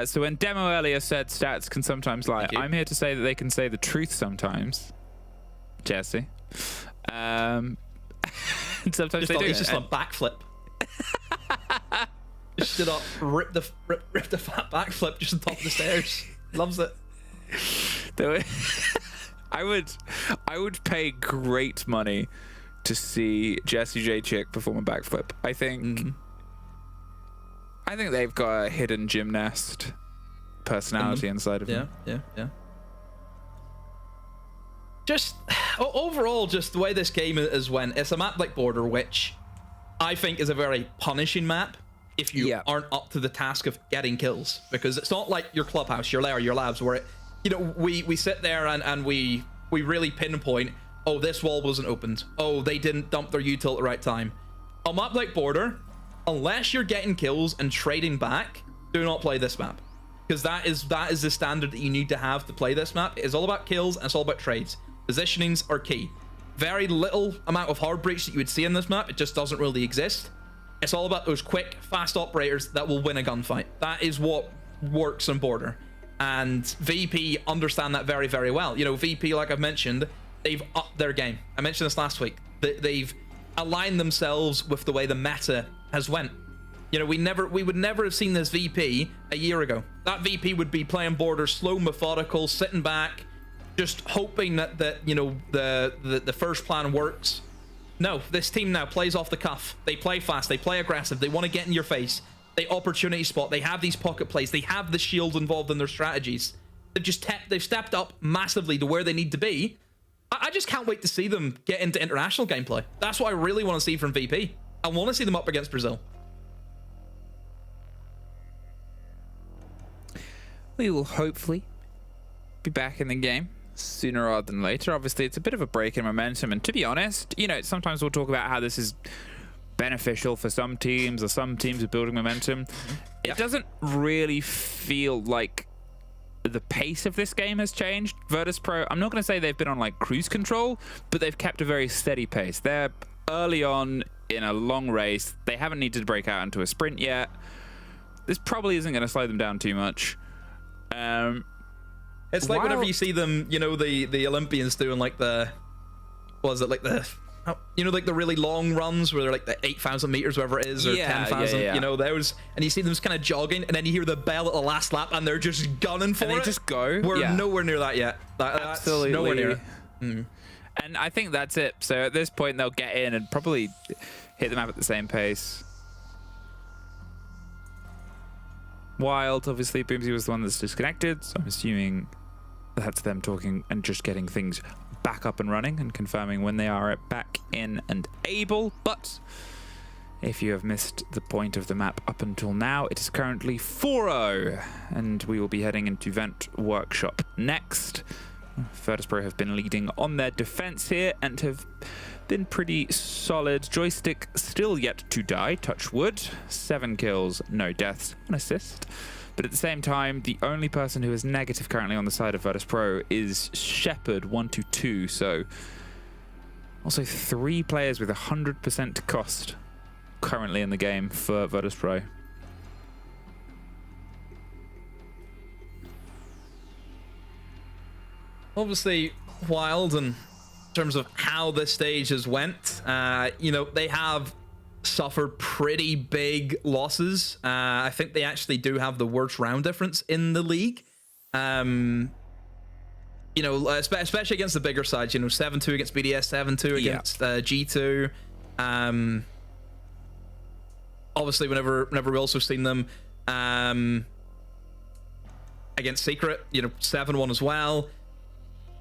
So when Demo earlier said stats can sometimes lie, I'm here to say that they can say the truth sometimes, Jesse. And sometimes they do. He's just on backflip. Just stood up, rip the fat backflip just on top of the stairs. Loves it. I would pay great money to see Jessie J Chick perform a backflip. I think they've got a hidden gymnast personality inside of them. Yeah. Just overall, just the way this game is went, it's a map like Border, which I think is a very punishing map if you aren't up to the task of getting kills, because it's not like your clubhouse, your lair, your labs, where we sit there and we really pinpoint, oh, this wall wasn't opened, oh, they didn't dump their util at the right time. A map like Border, unless you're getting kills and trading back, do not play this map, because that is the standard that you need to have to play this map. It's all about kills and it's all about trades. Positionings are key. Very little amount of hard breach that you would see in this map. It just doesn't really exist. It's all about those quick, fast operators that will win a gunfight. That is what works in Border. And VP understand that very, very well. You know, VP, like I've mentioned, they've upped their game. I mentioned this last week. They've aligned themselves with the way the meta has went. You know, we would never have seen this VP a year ago. That VP would be playing Border slow, methodical, sitting back, just hoping that you know the first plan works. No, this team now plays off the cuff. They play fast, they play aggressive, they want to get in your face, they opportunity spot, they have these pocket plays, they have the shields involved in their strategies. They've stepped up massively to where they need to be. I just can't wait to see them get into international gameplay. That's what I really want to see from VP. I want to see them up against Brazil. We will hopefully be back in the game sooner rather than later. Obviously, it's a bit of a break in momentum, and to be honest, you know, sometimes we'll talk about how this is beneficial for some teams, or some teams are building momentum. It doesn't really feel like the pace of this game has changed. Virtus Pro, I'm not going to say they've been on like cruise control, but they've kept a very steady pace. They're early on in a long race. They haven't needed to break out into a sprint yet. This probably isn't going to slow them down too much. It's like whenever you see them, you know, the Olympians doing like the, what is it, like the, you know, like the really long runs where they're like the 8,000 meters, whatever it is, or 10,000, you know, those, and you see them just kind of jogging, and then you hear the bell at the last lap, and they're just gunning for it. And they just go. We're nowhere near that yet. Absolutely. Nowhere near it. And I think that's it. So at this point, they'll get in and probably hit the map at the same pace. Wild, obviously, Boomsy was the one that's disconnected, so I'm assuming that's them talking and just getting things back up and running and confirming when they are back in and able. But if you have missed the point of the map up until now, it is currently 4-0, and we will be heading into Vent Workshop next. Virtus Pro have been leading on their defense here and have been pretty solid. Joystick still yet to die, touch wood. 7 kills, no deaths, 1 assist. But at the same time, the only person who is negative currently on the side of Virtus Pro is Shepard, 1-2. So also 3 players with 100% cost currently in the game for Virtus Pro. Obviously, Wild, and in terms of how this stage has went, you know, they have suffered pretty big losses. I think they actually do have the worst round difference in the league. You know, especially against the bigger sides, you know, 7-2 against BDS, 7-2 against G2. Obviously, whenever we also seen them against Secret, you know, 7-1 as well.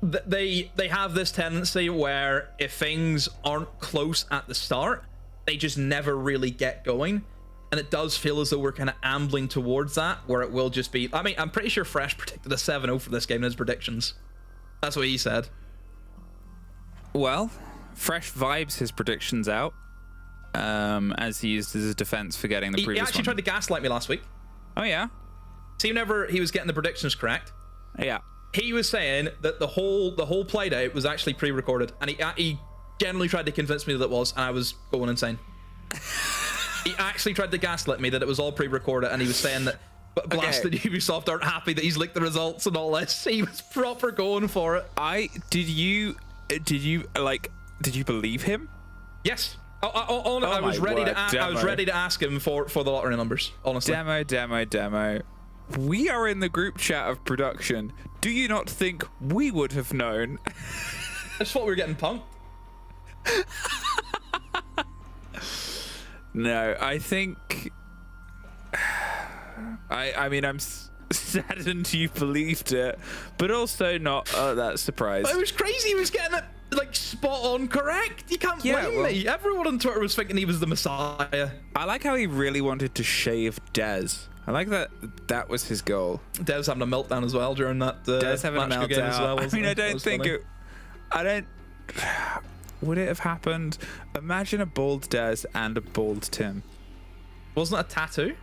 They have this tendency where if things aren't close at the start, they just never really get going, and it does feel as though we're kind of ambling towards that, where it will just be, I mean, I'm pretty sure Fresh predicted a 7-0 for this game in his predictions. That's what he said. Well, Fresh vibes his predictions out, as he used his defense for getting the previous one. He actually tried to gaslight me last week. Oh yeah? See, whenever he was getting the predictions correct, yeah, he was saying that the whole play date was actually pre-recorded, and he generally tried to convince me that it was, and I was going insane. He actually tried to gaslight me that it was all pre-recorded, and he was saying that blasted Ubisoft aren't happy that he's leaked the results and all this. He was proper going for it. Did you believe him? Yes. I was ready to ask him for the lottery numbers, honestly. Demo. We are in the group chat of production Do you not think we would have known? I just thought we were getting punked. No, I think... I mean, I'm saddened you believed it, but also not that surprised. It was crazy. He was getting it like spot on correct. You can't blame me. Everyone on Twitter was thinking he was the Messiah. I like how he really wanted to shave Dez. I like that that was his goal. Dez having a meltdown as well during that Dez having a Matcho game as well. I mean, I don't think funny. it... I don't... Would it have happened? Imagine a bald Dez and a bald Tim. Wasn't it a tattoo?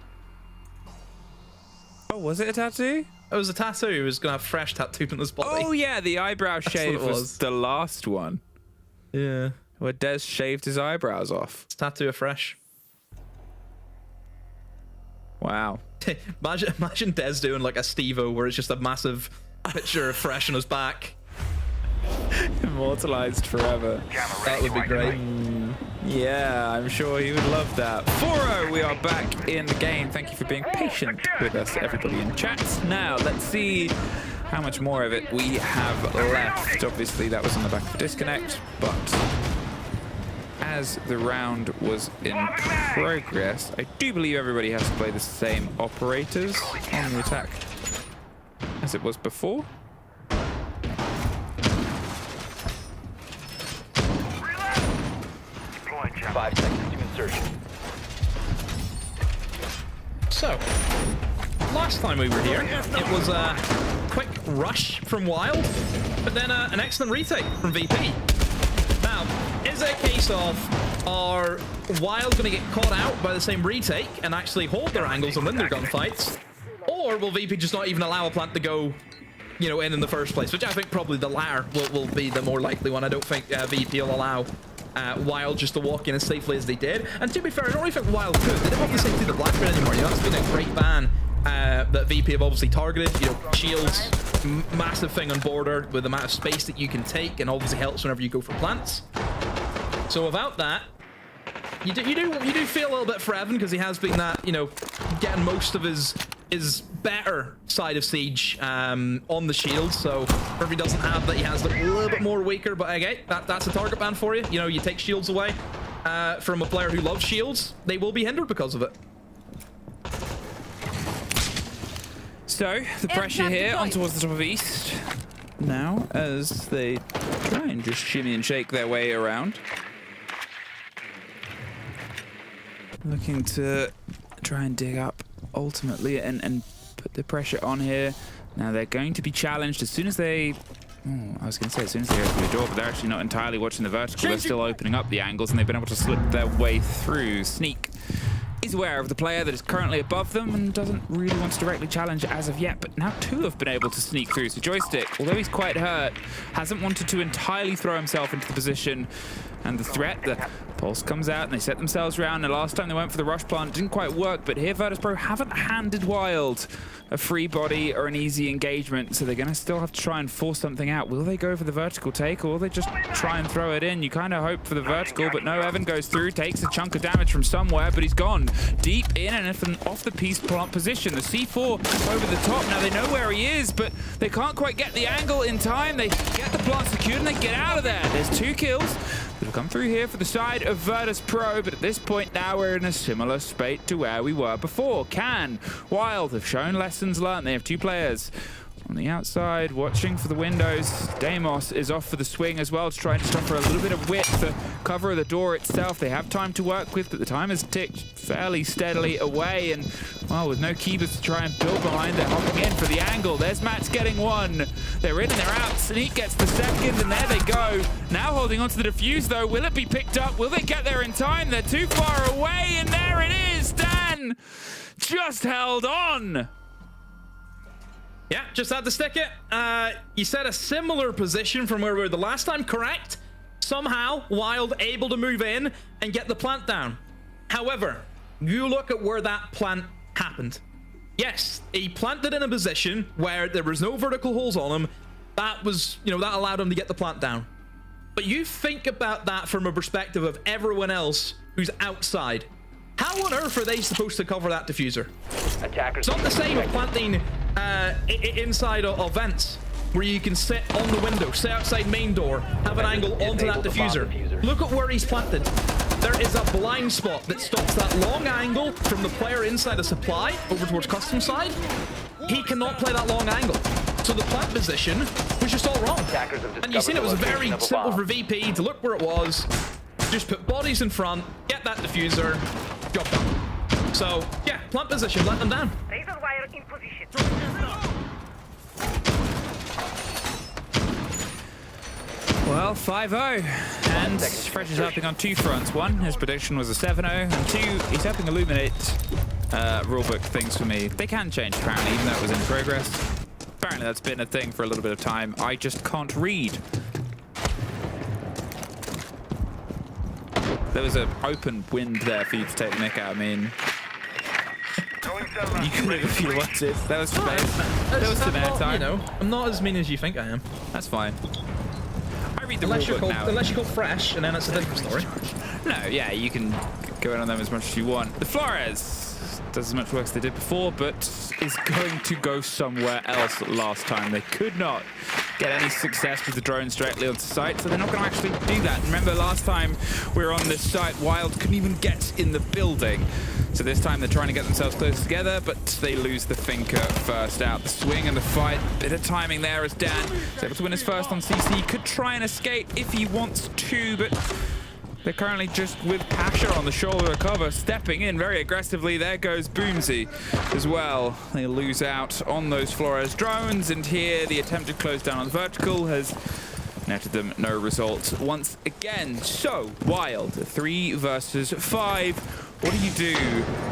Oh, was it a tattoo? It was a tattoo. He was going to have fresh tattoo on his body. Oh, yeah, the eyebrow shave was the last one. Yeah. Where Dez shaved his eyebrows off. It's tattoo afresh. Wow. Imagine Dez doing like a Steve-O where it's just a massive picture of fresh on his back. Immortalized forever. That would be great. Yeah, I'm sure he would love that. 4-0, we are back in the game. Thank you for being patient with us, everybody in chat. Now, let's see how much more of it we have left. Obviously, that was on the back of a disconnect, but as the round was in progress, I do believe everybody has to play the same operators on the attack as it was before. 5 seconds to insertion. So, last time we were here, it was a quick rush from Wild, but then an excellent retake from VP. Now, is it a case of are Wild going to get caught out by the same retake and actually hold their angles and win their gunfights? Or will VP just not even allow a plant to go, you know, in the first place? Which I think probably the latter will be the more likely one. I don't think VP will allow Wild just to walk in as safely as they did. And to be fair, I don't really think Wild could. They don't have the safety of the Blackbeard anymore. You know, that's been a great ban that VP have obviously targeted. You know, shields, massive thing on border with the amount of space that you can take, and obviously helps whenever you go for plants. So without that, you do feel a little bit for Evan, because he has been that, you know, getting most of his better side of Siege on the shield. So if he doesn't have that, he has a little bit more weaker. But again, that's a target ban for you. You know, you take shields away from a player who loves shields, they will be hindered because of it. So the pressure here on towards the top of East now, as they try and just shimmy and shake their way around, looking to try and dig up ultimately and put the pressure on here. Now they're going to be challenged as soon as they... Oh, I was going to say as soon as they open the door, but they're actually not entirely watching the vertical. They're still opening up the angles, and they've been able to slip their way through. Sneak is aware of the player that is currently above them and doesn't really want to directly challenge as of yet, but now two have been able to sneak through. So Joystick, although he's quite hurt, hasn't wanted to entirely throw himself into the position and the threat. The pulse comes out and they set themselves around. The last time they went for the rush plant, didn't quite work, but here Virtus.pro haven't handed Wild a free body or an easy engagement, so they're going to still have to try and force something out. Will they go for the vertical take, or will they just try and throw it in? You kind of hope for the vertical, but no, Evan goes through, takes a chunk of damage from somewhere, but he's gone deep in and off the piece plant position. The C4 over the top. Now they know where he is, but they can't quite get the angle in time. They get the plant secured and they get out of there. There's 2 kills that have come through here for the side of Virtus.pro, but at this point now we're in a similar spate to where we were before. Can Wild have shown lessons learned? They have 2 players on the outside watching for the windows. Deimos is off for the swing as well to try and just offer a little bit of width to cover the door itself. They have time to work with, but the time has ticked fairly steadily away, and well, with no keepers to try and build behind, they're hopping in for the angle. There's Matt's getting one. They're in and they're out. Sneak gets the second, and there they go. Now holding on to the defuse though. Will it be picked up? Will they get there in time? They're too far away, and there it is. Dan just held on. Yeah, just had to stick it. You said a similar position from where we were the last time, correct? Somehow, Wild able to move in and get the plant down. However, you look at where that plant happened. Yes, he planted in a position where there was no vertical holes on him. That was, you know, that allowed him to get the plant down. But you think about that from a perspective of everyone else who's outside. How on earth are they supposed to cover that diffuser? Attackers. It's not the same as planting inside of vents. where you can sit on the window, sit outside main door, have an angle onto that diffuser. Look at where he's planted. There is a blind spot that stops that long angle from the player inside the supply over towards custom side. He cannot play that long angle. So the plant position was just all wrong. And you seen it was very simple for VP to look where it was, just put bodies in front, get that diffuser, job done. So yeah, plant position, let them down. Razor wire in position. Well, 5-0. And Fresh is helping on two fronts. One, his prediction was a 7-0. And two, he's helping illuminate rulebook things for me. They can change, apparently, even though it was in progress. Apparently, that's been a thing for a little bit of time. I just can't read. There was an open wind there for you to take the nick out. I mean, you could have if you wanted. That was space. There was some airtime. You know, I'm not as mean as you think I am. That's fine. I read the unless you're rulebook called, now. unless you're called Fresh, and then it's a different story. No, yeah, you can go in on them as much as you want. The Flores does as much work as they did before, but is going to go somewhere else last time. They could not get any success with the drones directly onto site, so they're not going to actually do that. Remember last time we were on this site, Wild couldn't even get in the building. So this time they're trying to get themselves close together, but they lose the thinker first out. The swing and the fight, bit of timing there as Dan is able to win his first on CC. Could try and escape if he wants to, but they're currently just with Pasha on the shoulder of cover, stepping in very aggressively. There goes Boomsy as well. They lose out on those Flores drones, and here the attempted close down on the vertical has netted them no result once again. So, Wild, 3 versus 5. What do you do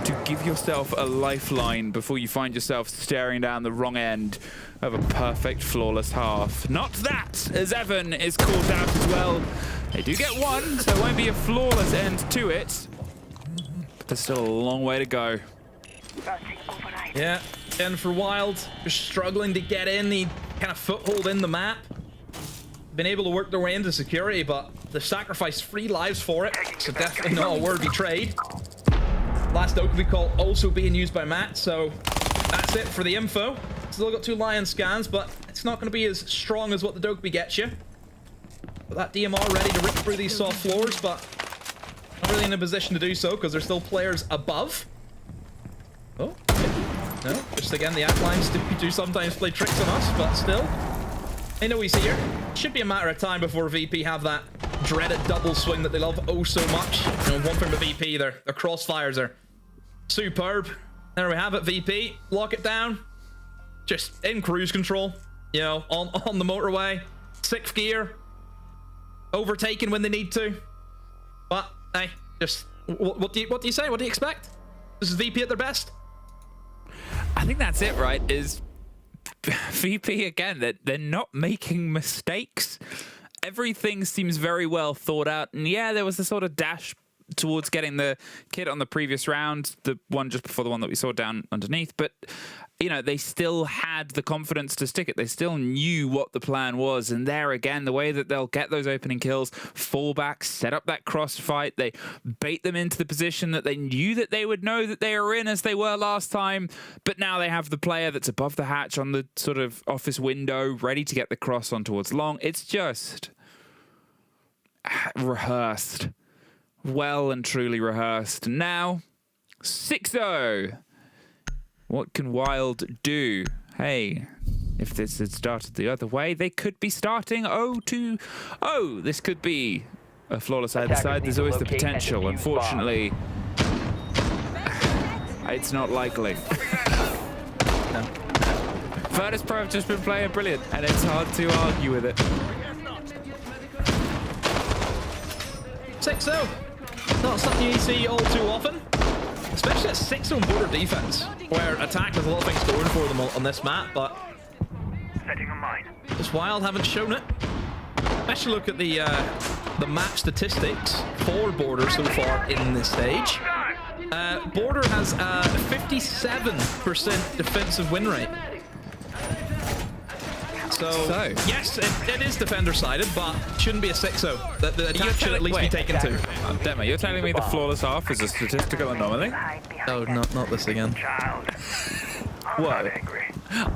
to give yourself a lifeline before you find yourself staring down the wrong end of a perfect, flawless half? Not that, as Evan is called out as well. They do get one, so there won't be a flawless end to it. But there's still a long way to go. Yeah, and for Wild, just struggling to get in the kind of foothold in the map. Been able to work their way into security, but they've sacrificed 3 lives for it, so definitely not a word betrayed. Last Dokkaebi call also being used by Matt, so that's it for the info. Still got 2 Lion scans, but it's not going to be as strong as what the Dokkaebi gets you. But that DMR ready to rip through these soft floors, but not really in a position to do so because there's still players above. Oh, no, just again the outlines do sometimes play tricks on us, but still. They know he's here. Should be a matter of time before VP have that dreaded double swing that they love oh so much. You know, one from the VP, their crossfires are superb. There we have it, VP. Lock it down. Just in cruise control. You know, on the motorway. 6th gear. Overtaking when they need to. But, hey, just, what do you say? What do you expect? This is VP at their best. I think that's it, right? Is VP again, that they're not making mistakes. Everything seems very well thought out, and yeah, there was the sort of dash towards getting the kit on the previous round, the one just before the one that we saw down underneath, but you know, they still had the confidence to stick it. They still knew what the plan was, and there again, the way that they'll get those opening kills, fall back, set up that cross fight, they bait them into the position that they knew that they would know that they were in as they were last time, but now they have the player that's above the hatch on the sort of office window, ready to get the cross on towards long. It's just rehearsed. Well and truly rehearsed. Now, 6-0. What can Wild do? Hey, if this had started the other way, they could be starting 0-2-0. This could be a flawless either side. There's always the potential. Unfortunately, it's not likely. No. Virtus Pro have just been playing brilliant, and it's hard to argue with it. 6-0. Not something you see all too often. Especially at 6 on border defense, where attack has a lot of things going for them on this map, but just Wild haven't shown it. Especially look at the map statistics for Border so far in this stage. Border has a 57% defensive win rate. So yes, it is defender-sided, but shouldn't be a 6-0. The attack should at least be taken 2. Demo, you're telling me the flawless half is a statistical anomaly? Oh, not this again. What?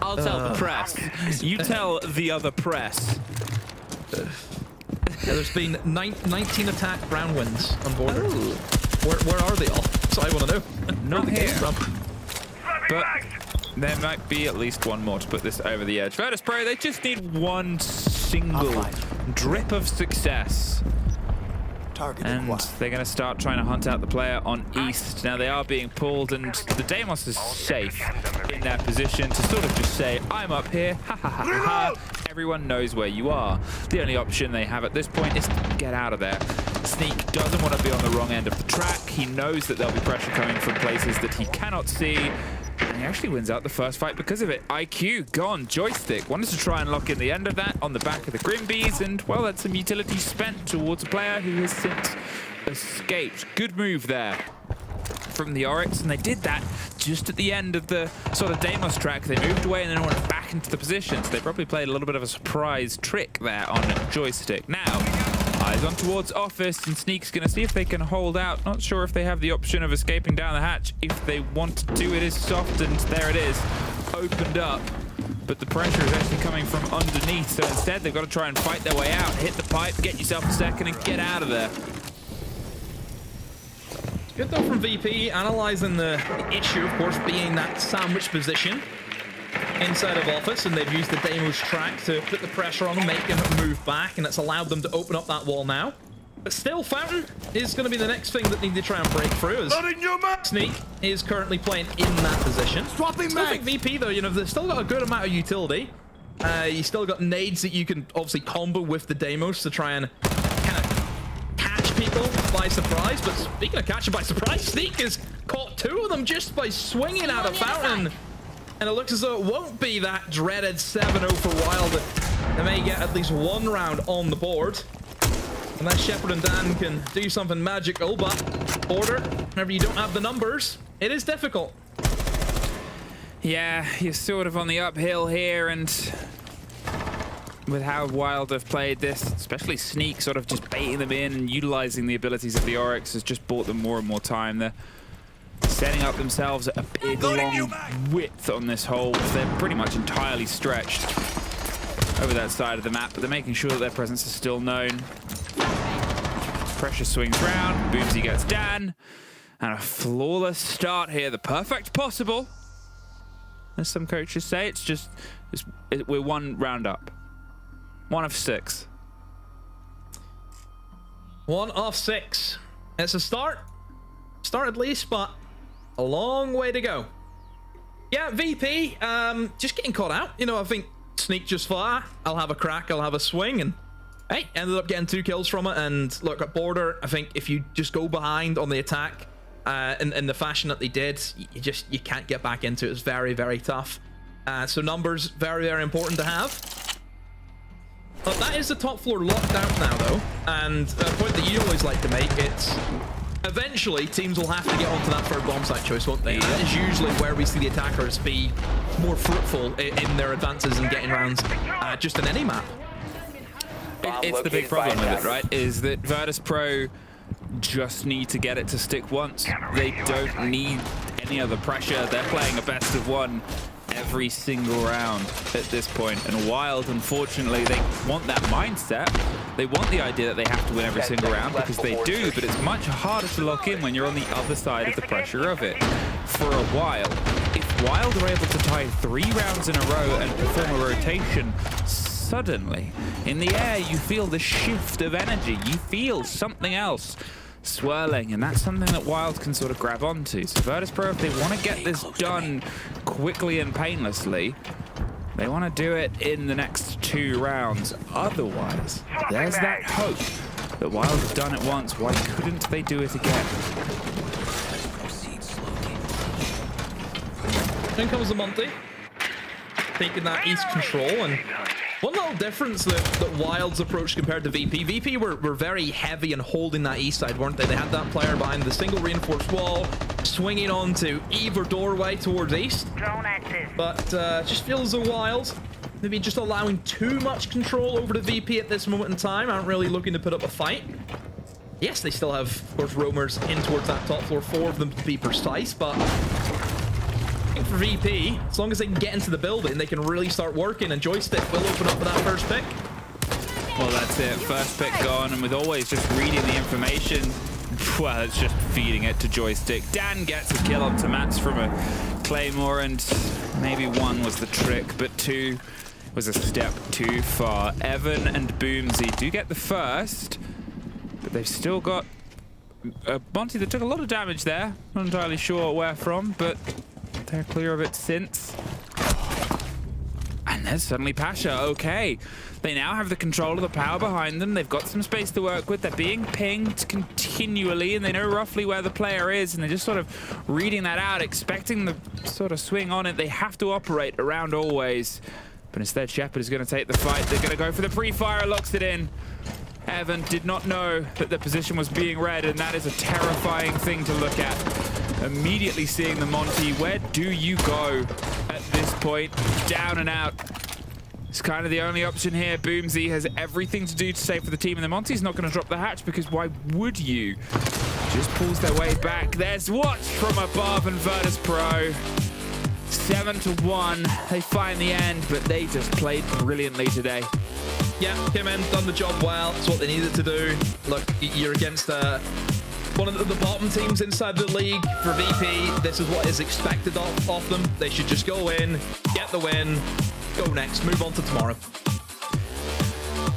I'll tell the press. You tell the other press. Yeah, there's been 19 attack round wins on Border. Where are they all? So I want to know. Not here. But there might be at least one more to put this over the edge. Virtus Pro, they just need one single drip of success. And they're going to start trying to hunt out the player on East. Now they are being pulled, and the Deimos is safe in their position to sort of just say, I'm up here, ha ha ha ha. Everyone knows where you are. The only option they have at this point is to get out of there. Sneak doesn't want to be on the wrong end of the track. He knows that there'll be pressure coming from places that he cannot see. And he actually wins out the first fight because of it. IQ gone. Joystick wanted to try and lock in the end of that on the back of the Grimbees, and well, that's some utility spent towards a player who has since escaped. Good move there from the Oryx, and they did that just at the end of the sort of Deimos track. They moved away and then went back into the position, so they probably played a little bit of a surprise trick there on Joystick. Now, eyes on towards Office, and Sneak's going to see if they can hold out. Not sure if they have the option of escaping down the hatch. If they want to, it is soft, and there it is, opened up. But the pressure is actually coming from underneath, so instead they've got to try and fight their way out. Hit the pipe, get yourself a second, and get out of there. Good though from VP, analysing the issue, of course, being that sandwich position inside of Office, and they've used the Deimos track to put the pressure on them, make them move back, and it's allowed them to open up that wall now. But still, Fountain is going to be the next thing that need to try and break through, as Sneak is currently playing in that position. I think VP, though, you know, they've still got a good amount of utility. You still got nades that you can obviously combo with the Deimos to try and kind of catch people by surprise. But speaking of catching by surprise, Sneak has caught two of them just by swinging out of Fountain. And it looks as though it won't be that dreaded 7-0 for Wild. They may get at least one round on the board. Unless Shepard and Dan can do something magical, but Border, whenever you don't have the numbers, it is difficult. Yeah, you're sort of on the uphill here, and with how Wild have played this, especially Sneak sort of just baiting them in and utilizing the abilities of the Oryx has just bought them more and more time. They're setting up themselves a big, long width on this hole. They're pretty much entirely stretched over that side of the map, but they're making sure that their presence is still known. Pressure swings round, Boomsy gets Dan, and a flawless start here, the perfect possible. As some coaches say, we're one round up. 1 of 6. 1 of 6. It's a start. Start at least, but a long way to go. Yeah, VP, just getting caught out. You know, I think Sneak just fire. I'll have a crack, I'll have a swing, and hey, ended up getting 2 kills from it. And look, at Border, I think if you just go behind on the attack in the fashion that they did, you can't get back into it. It's very, very tough. So numbers, very, very important to have. But that is the top floor locked out now, though. And a point that you always like to make, it's eventually teams will have to get onto that third bomb site choice, won't they? And that is usually where we see the attackers be more fruitful in their advances and getting rounds just in any map. It's the big problem with it, right? Is that Virtus Pro just need to get it to stick once. They don't need any other pressure. They're playing a best of one every single round at this point. And Wild, unfortunately, they want that mindset. They want the idea that they have to win every single round, because they do, but it's much harder to lock in when you're on the other side of the pressure of it. For a while, if Wild are able to tie 3 rounds in a row and perform a rotation, suddenly, in the air, you feel the shift of energy. You feel something else swirling, and that's something that Wild can sort of grab onto. So Virtus Pro, if they want to get this done quickly and painlessly, they want to do it in the next 2 rounds. Otherwise, there's that hope that Wild have done it once. Why couldn't they do it again? In comes the Monty, taking that east control, and one little difference that Wild's approach compared to VP. VP were very heavy in holding that east side, weren't they? They had that player behind the single reinforced wall, swinging onto either doorway towards east. But just feels a Wild maybe just allowing too much control over the VP at this moment in time. Aren't really looking to put up a fight. Yes, they still have, of course, roamers in towards that top floor, 4 of them to be precise, but For VP, as long as they can get into the building, they can really start working, and Joystick will open up with that first pick. Well, that's it. First pick gone, and with always just reading the information, well, it's just feeding it to Joystick. Dan gets a kill onto Mats from a Claymore, and maybe 1 was the trick, but 2 was a step too far. Evan and Boomsy do get the first, but they've still got Monty that took a lot of damage there. Not entirely sure where from, but they're clear of it since. And there's suddenly Pasha. Okay. They now have the control of the power behind them. They've got some space to work with. They're being pinged continually, and they know roughly where the player is, and they're just sort of reading that out, expecting the sort of swing on it. They have to operate around always. But instead, Shepard is going to take the fight. They're going to go for the pre-fire, locks it in. Evan did not know that the position was being read, and that is a terrifying thing to look at. Immediately seeing the Monty. Where do you go at this point? Down and out. It's kind of the only option here. Boomsy has everything to do to save for the team, and the Monty's not going to drop the hatch, because why would you? Just pulls their way back. There's watch from above, and Virtus Pro. 7-1. They find the end, but they just played brilliantly today. Yeah, came in, done the job well. It's what they needed to do. Look, you're against one of the bottom teams inside the league. For VP, this is what is expected of them. They should just go in, get the win, go next, move on to tomorrow.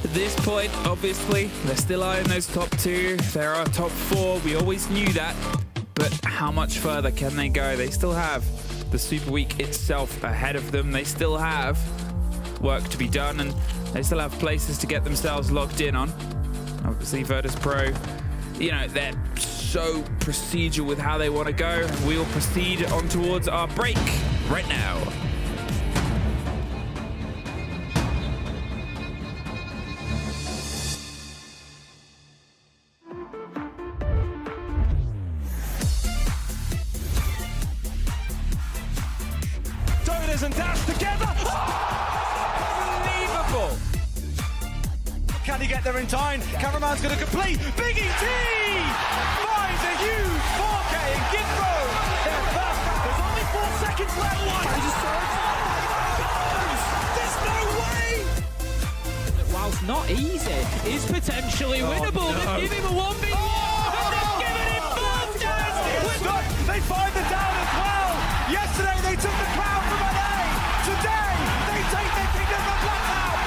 At this point, obviously, they're still eyeing those top 2. There are top 4. We always knew that. But how much further can they go? They still have the Super Week itself ahead of them. They still have work to be done, and they still have places to get themselves locked in on. Obviously, Virtus Pro, you know, they're so procedural with how they want to go, and we'll proceed on towards our break right now. And dash together. Unbelievable. Can he get there in time? Cameraman's going to complete. Biggie T finds a huge 4K and Gitbo. Their first. There's only 4 seconds left. There's no way. Whilst not easy, is potentially winnable. No. They give him a 1v1. They've given him both down. They find the down as well. Yesterday they took the crown from NA. Today they take the kingdom of Blackout.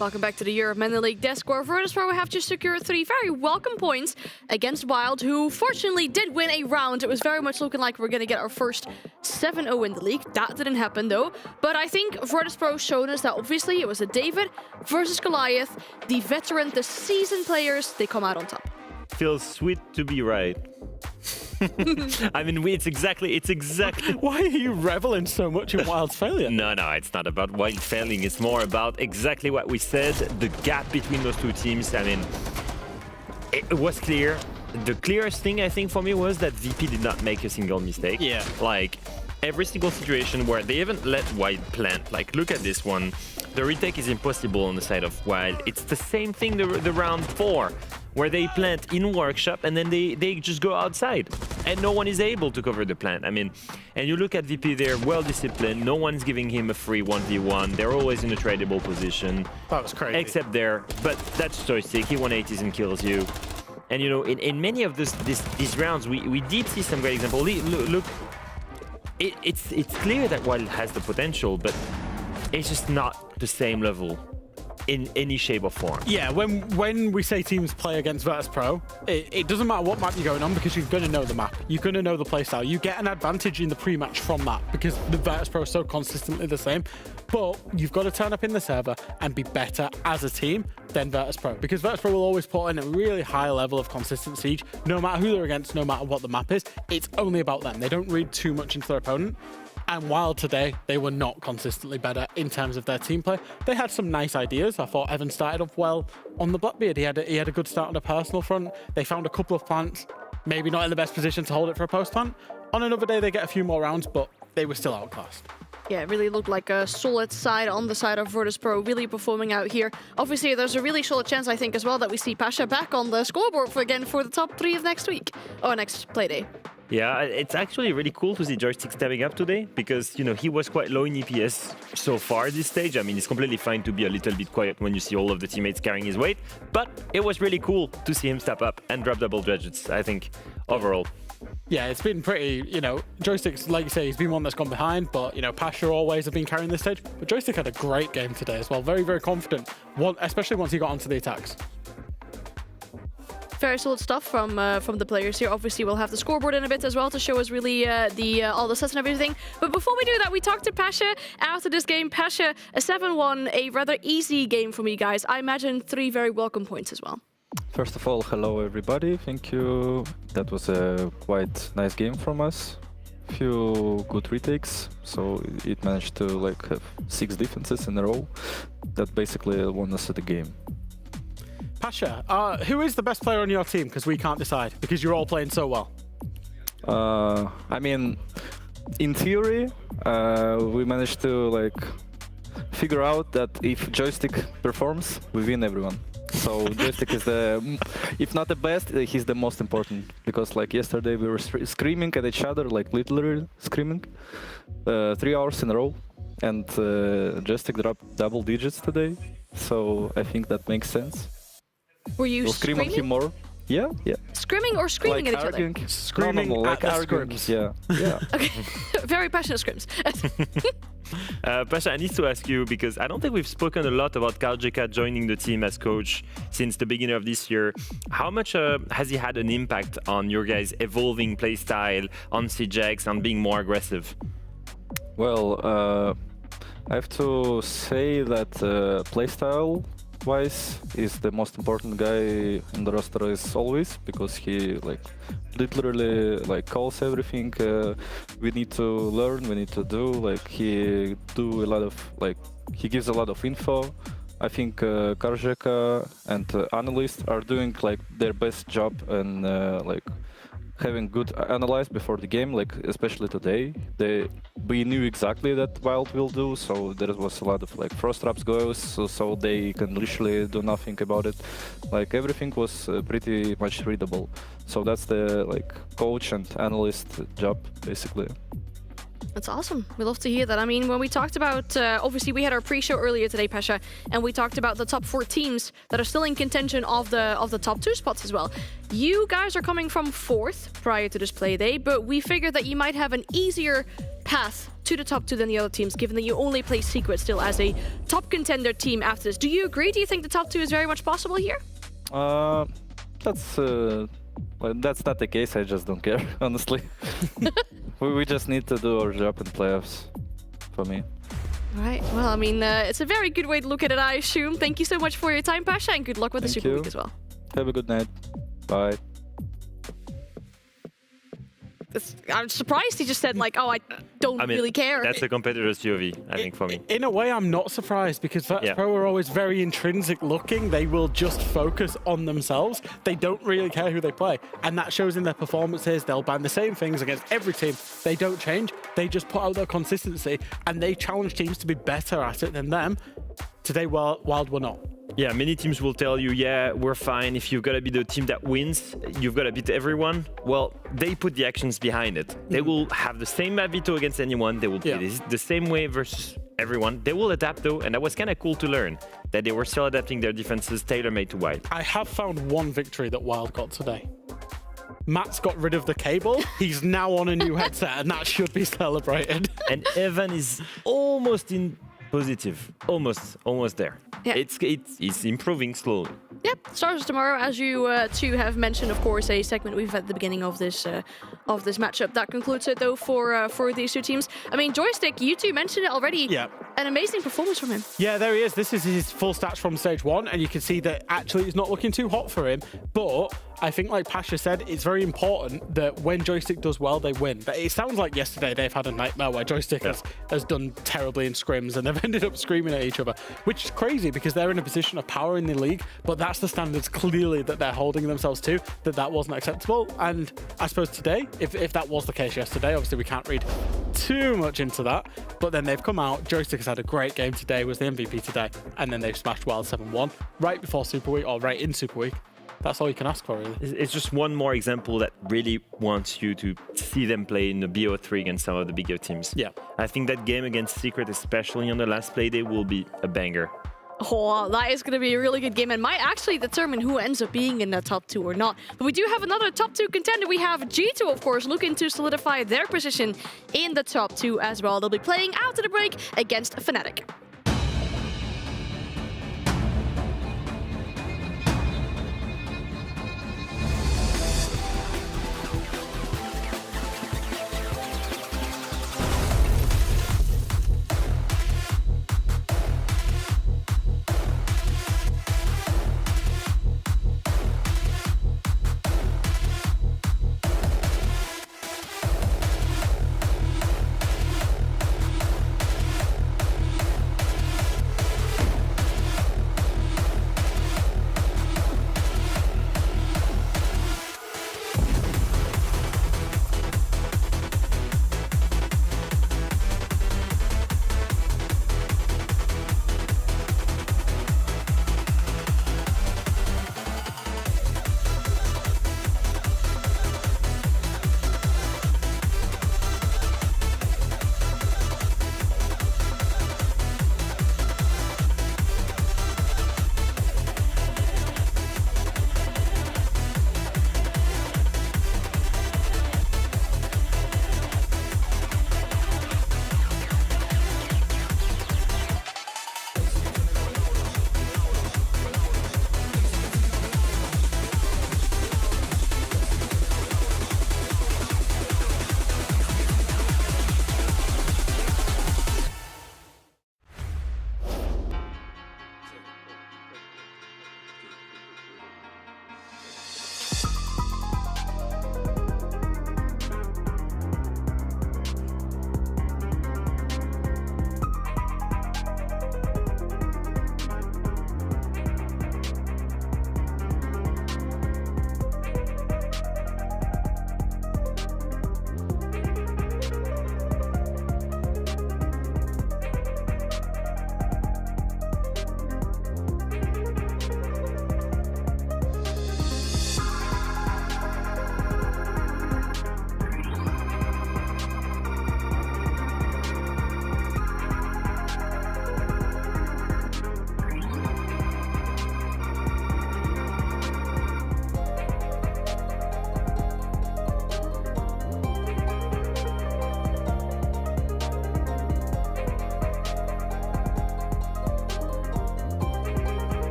Welcome back to the Europe Men's League desk, where Virtus.pro have just secured 3 very welcome points against Wild, who fortunately did win a round. It was very much looking like we're going to get our first 7-0 in the league. That didn't happen though. But I think Virtus.pro showed us that obviously it was a David versus Goliath. The veteran, the seasoned players, they come out on top. Feels sweet to be right. I mean, it's exactly. Why are you reveling so much in Wild's failure? No, it's not about Wild failing. It's more about exactly what we said. The gap between those two teams. I mean, it was clear. The clearest thing I think for me was that VP did not make a single mistake. Yeah. Like every single situation where they haven't let Wild plant. Like look at this one. The retake is impossible on the side of Wild. It's the same thing the round 4. Where they plant in workshop and then they just go outside and no one is able to cover the plant. I mean, and you look at VP, they're well disciplined. No one's giving him a free 1v1. They're always in a tradable position. That was crazy. Except there, but that's joystick. He 180s and kills you. And you know, in many of these rounds, we did see some great examples. Look, it's clear that Wild has the potential, but it's just not the same level. In any shape or form. Yeah, when we say teams play against Virtus.pro, it doesn't matter what map you're going on because you're going to know the map. You're going to know the playstyle. You get an advantage in the pre-match from that because the Virtus.pro is so consistently the same. But you've got to turn up in the server and be better as a team than Virtus.pro because Virtus.pro will always put in a really high level of consistent siege, no matter who they're against, no matter what the map is. It's only about them. They don't read too much into their opponent. And Wild today, they were not consistently better in terms of their team play. They had some nice ideas. I thought Evan started off well on the Blackbeard. He had a good start on the personal front. They found a couple of plants, maybe not in the best position to hold it for a post plant. On another day, they get a few more rounds, but they were still outclassed. Yeah, it really looked like a solid side on the side of Virtus.pro, really performing out here. Obviously, there's a really solid chance, I think, as well, that we see Pasha back on the scoreboard for the top 3 of next week, or next playday. Yeah, it's actually really cool to see Joystick stepping up today because, you know, he was quite low in EPS so far at this stage. I mean, it's completely fine to be a little bit quiet when you see all of the teammates carrying his weight, but it was really cool to see him step up and drop double digits, I think, overall. Yeah, it's been pretty, you know, Joystick's, like you say, he's been one that's gone behind, but, you know, Pasha always have been carrying this stage. But Joystick had a great game today as well. Very, very confident, especially once he got onto the attacks. Very solid stuff from the players here. Obviously, we'll have the scoreboard in a bit as well to show us really all the sets and everything. But before we do that, we talked to Pasha after this game. Pasha, a 7-1, a rather easy game for me, guys. I imagine 3 very welcome points as well. First of all, hello everybody. Thank you. That was a quite nice game from us. Few good retakes, so it managed to like have 6 defenses in a row. That basically won us the game. Pasha, who is the best player on your team? Because we can't decide, because you're all playing so well. I mean, in theory, we managed to like figure out that if Joystick performs, we win everyone. So Joystick is if not the best, he's the most important. Because like yesterday we were screaming at each other, like literally screaming, 3 hours in a row. And Joystick dropped double digits today. So I think that makes sense. Were you we'll scream at him more? Yeah. Screaming or screaming like at each arguing, other? Screaming like arguing. Yeah. Okay, very passionate scrims. Pasha, I need to ask you, because I don't think we've spoken a lot about Karjeka joining the team as coach since the beginning of this year. How much has he had an impact on your guys' evolving playstyle, on CJX, on being more aggressive? Well, I have to say that playstyle-wise is the most important guy in the roster as always, because he like literally like calls everything we need to learn, we need to do. Like he gives a lot of info. I think Karjeka and analysts are doing like their best job and like having good analyze before the game, like especially today. We knew exactly that Wild will do, so there was a lot of like frost traps goes, so they can literally do nothing about it. Like everything was pretty much readable. So that's the like coach and analyst job basically. That's awesome. We love to hear that. I mean, when we talked about, obviously we had our pre-show earlier today, Pasha, and we talked about the top 4 teams that are still in contention of the top 2 spots as well. You guys are coming from 4th prior to this play day, but we figured that you might have an easier path to the top 2 than the other teams, given that you only play Secret still as a top contender team after this. Do you agree? Do you think the top 2 is very much possible here? That's not the case. I just don't care, honestly. we just need to do our job in playoffs, for me. All right. Well, I mean, it's a very good way to look at it, I assume. Thank you so much for your time, Pasha, and good luck with the Super Week as well. Have a good night. Bye. I'm surprised he just said, like, oh, I don't really care. That's a competitor's POV, I think, for me. In a way, I'm not surprised because Virtus Pro are always very intrinsic looking. They will just focus on themselves. They don't really care who they play. And that shows in their performances. They'll ban the same things against every team. They don't change. They just put out their consistency and they challenge teams to be better at it than them. Today, Wild were not. Yeah, many teams will tell you, yeah, we're fine. If you've got to be the team that wins, you've got to beat everyone. Well, they put the actions behind it. They will have the same veto against anyone. They will play the same way versus everyone. They will adapt, though, and that was kind of cool to learn, that they were still adapting their defenses tailor-made to Wild. I have found one victory that Wild got today. Matt's got rid of the cable. He's now on a new headset, and that should be celebrated. And Evan is almost in positive. Almost there. Yeah. It's improving slowly. Yep, starts tomorrow, as you two have mentioned. Of course, a segment we've at the beginning of this matchup. That concludes it, though, for these two teams. I mean, Joystick, you two mentioned it already. Yeah. An amazing performance from him. Yeah, there he is. This is his full stats from stage 1, and you can see that actually it's not looking too hot for him. But I think, like Pasha said, it's very important that when Joystick does well, they win. But it sounds like yesterday they've had a nightmare where Joystick has done terribly in scrims, and they've ended up screaming at each other, which is crazy because they're in a position of power in the league. But that's the standards clearly that they're holding themselves to, that wasn't acceptable. And I suppose today, if that was the case yesterday, obviously we can't read too much into that, but then they've come out. Joystick has had a great game today, was the MVP today, and then they've smashed Wild 7-1 right before Super Week, or right in Super Week. That's all you can ask for, really. It's just one more example that really wants you to see them play in the BO3 against some of the bigger teams. Yeah. I think that game against Secret, especially on the last play day, will be a banger. Oh, that is going to be a really good game and might actually determine who ends up being in the top 2 or not. But we do have another top 2 contender. We have G2, of course, looking to solidify their position in the top 2 as well. They'll be playing after the break against Fnatic.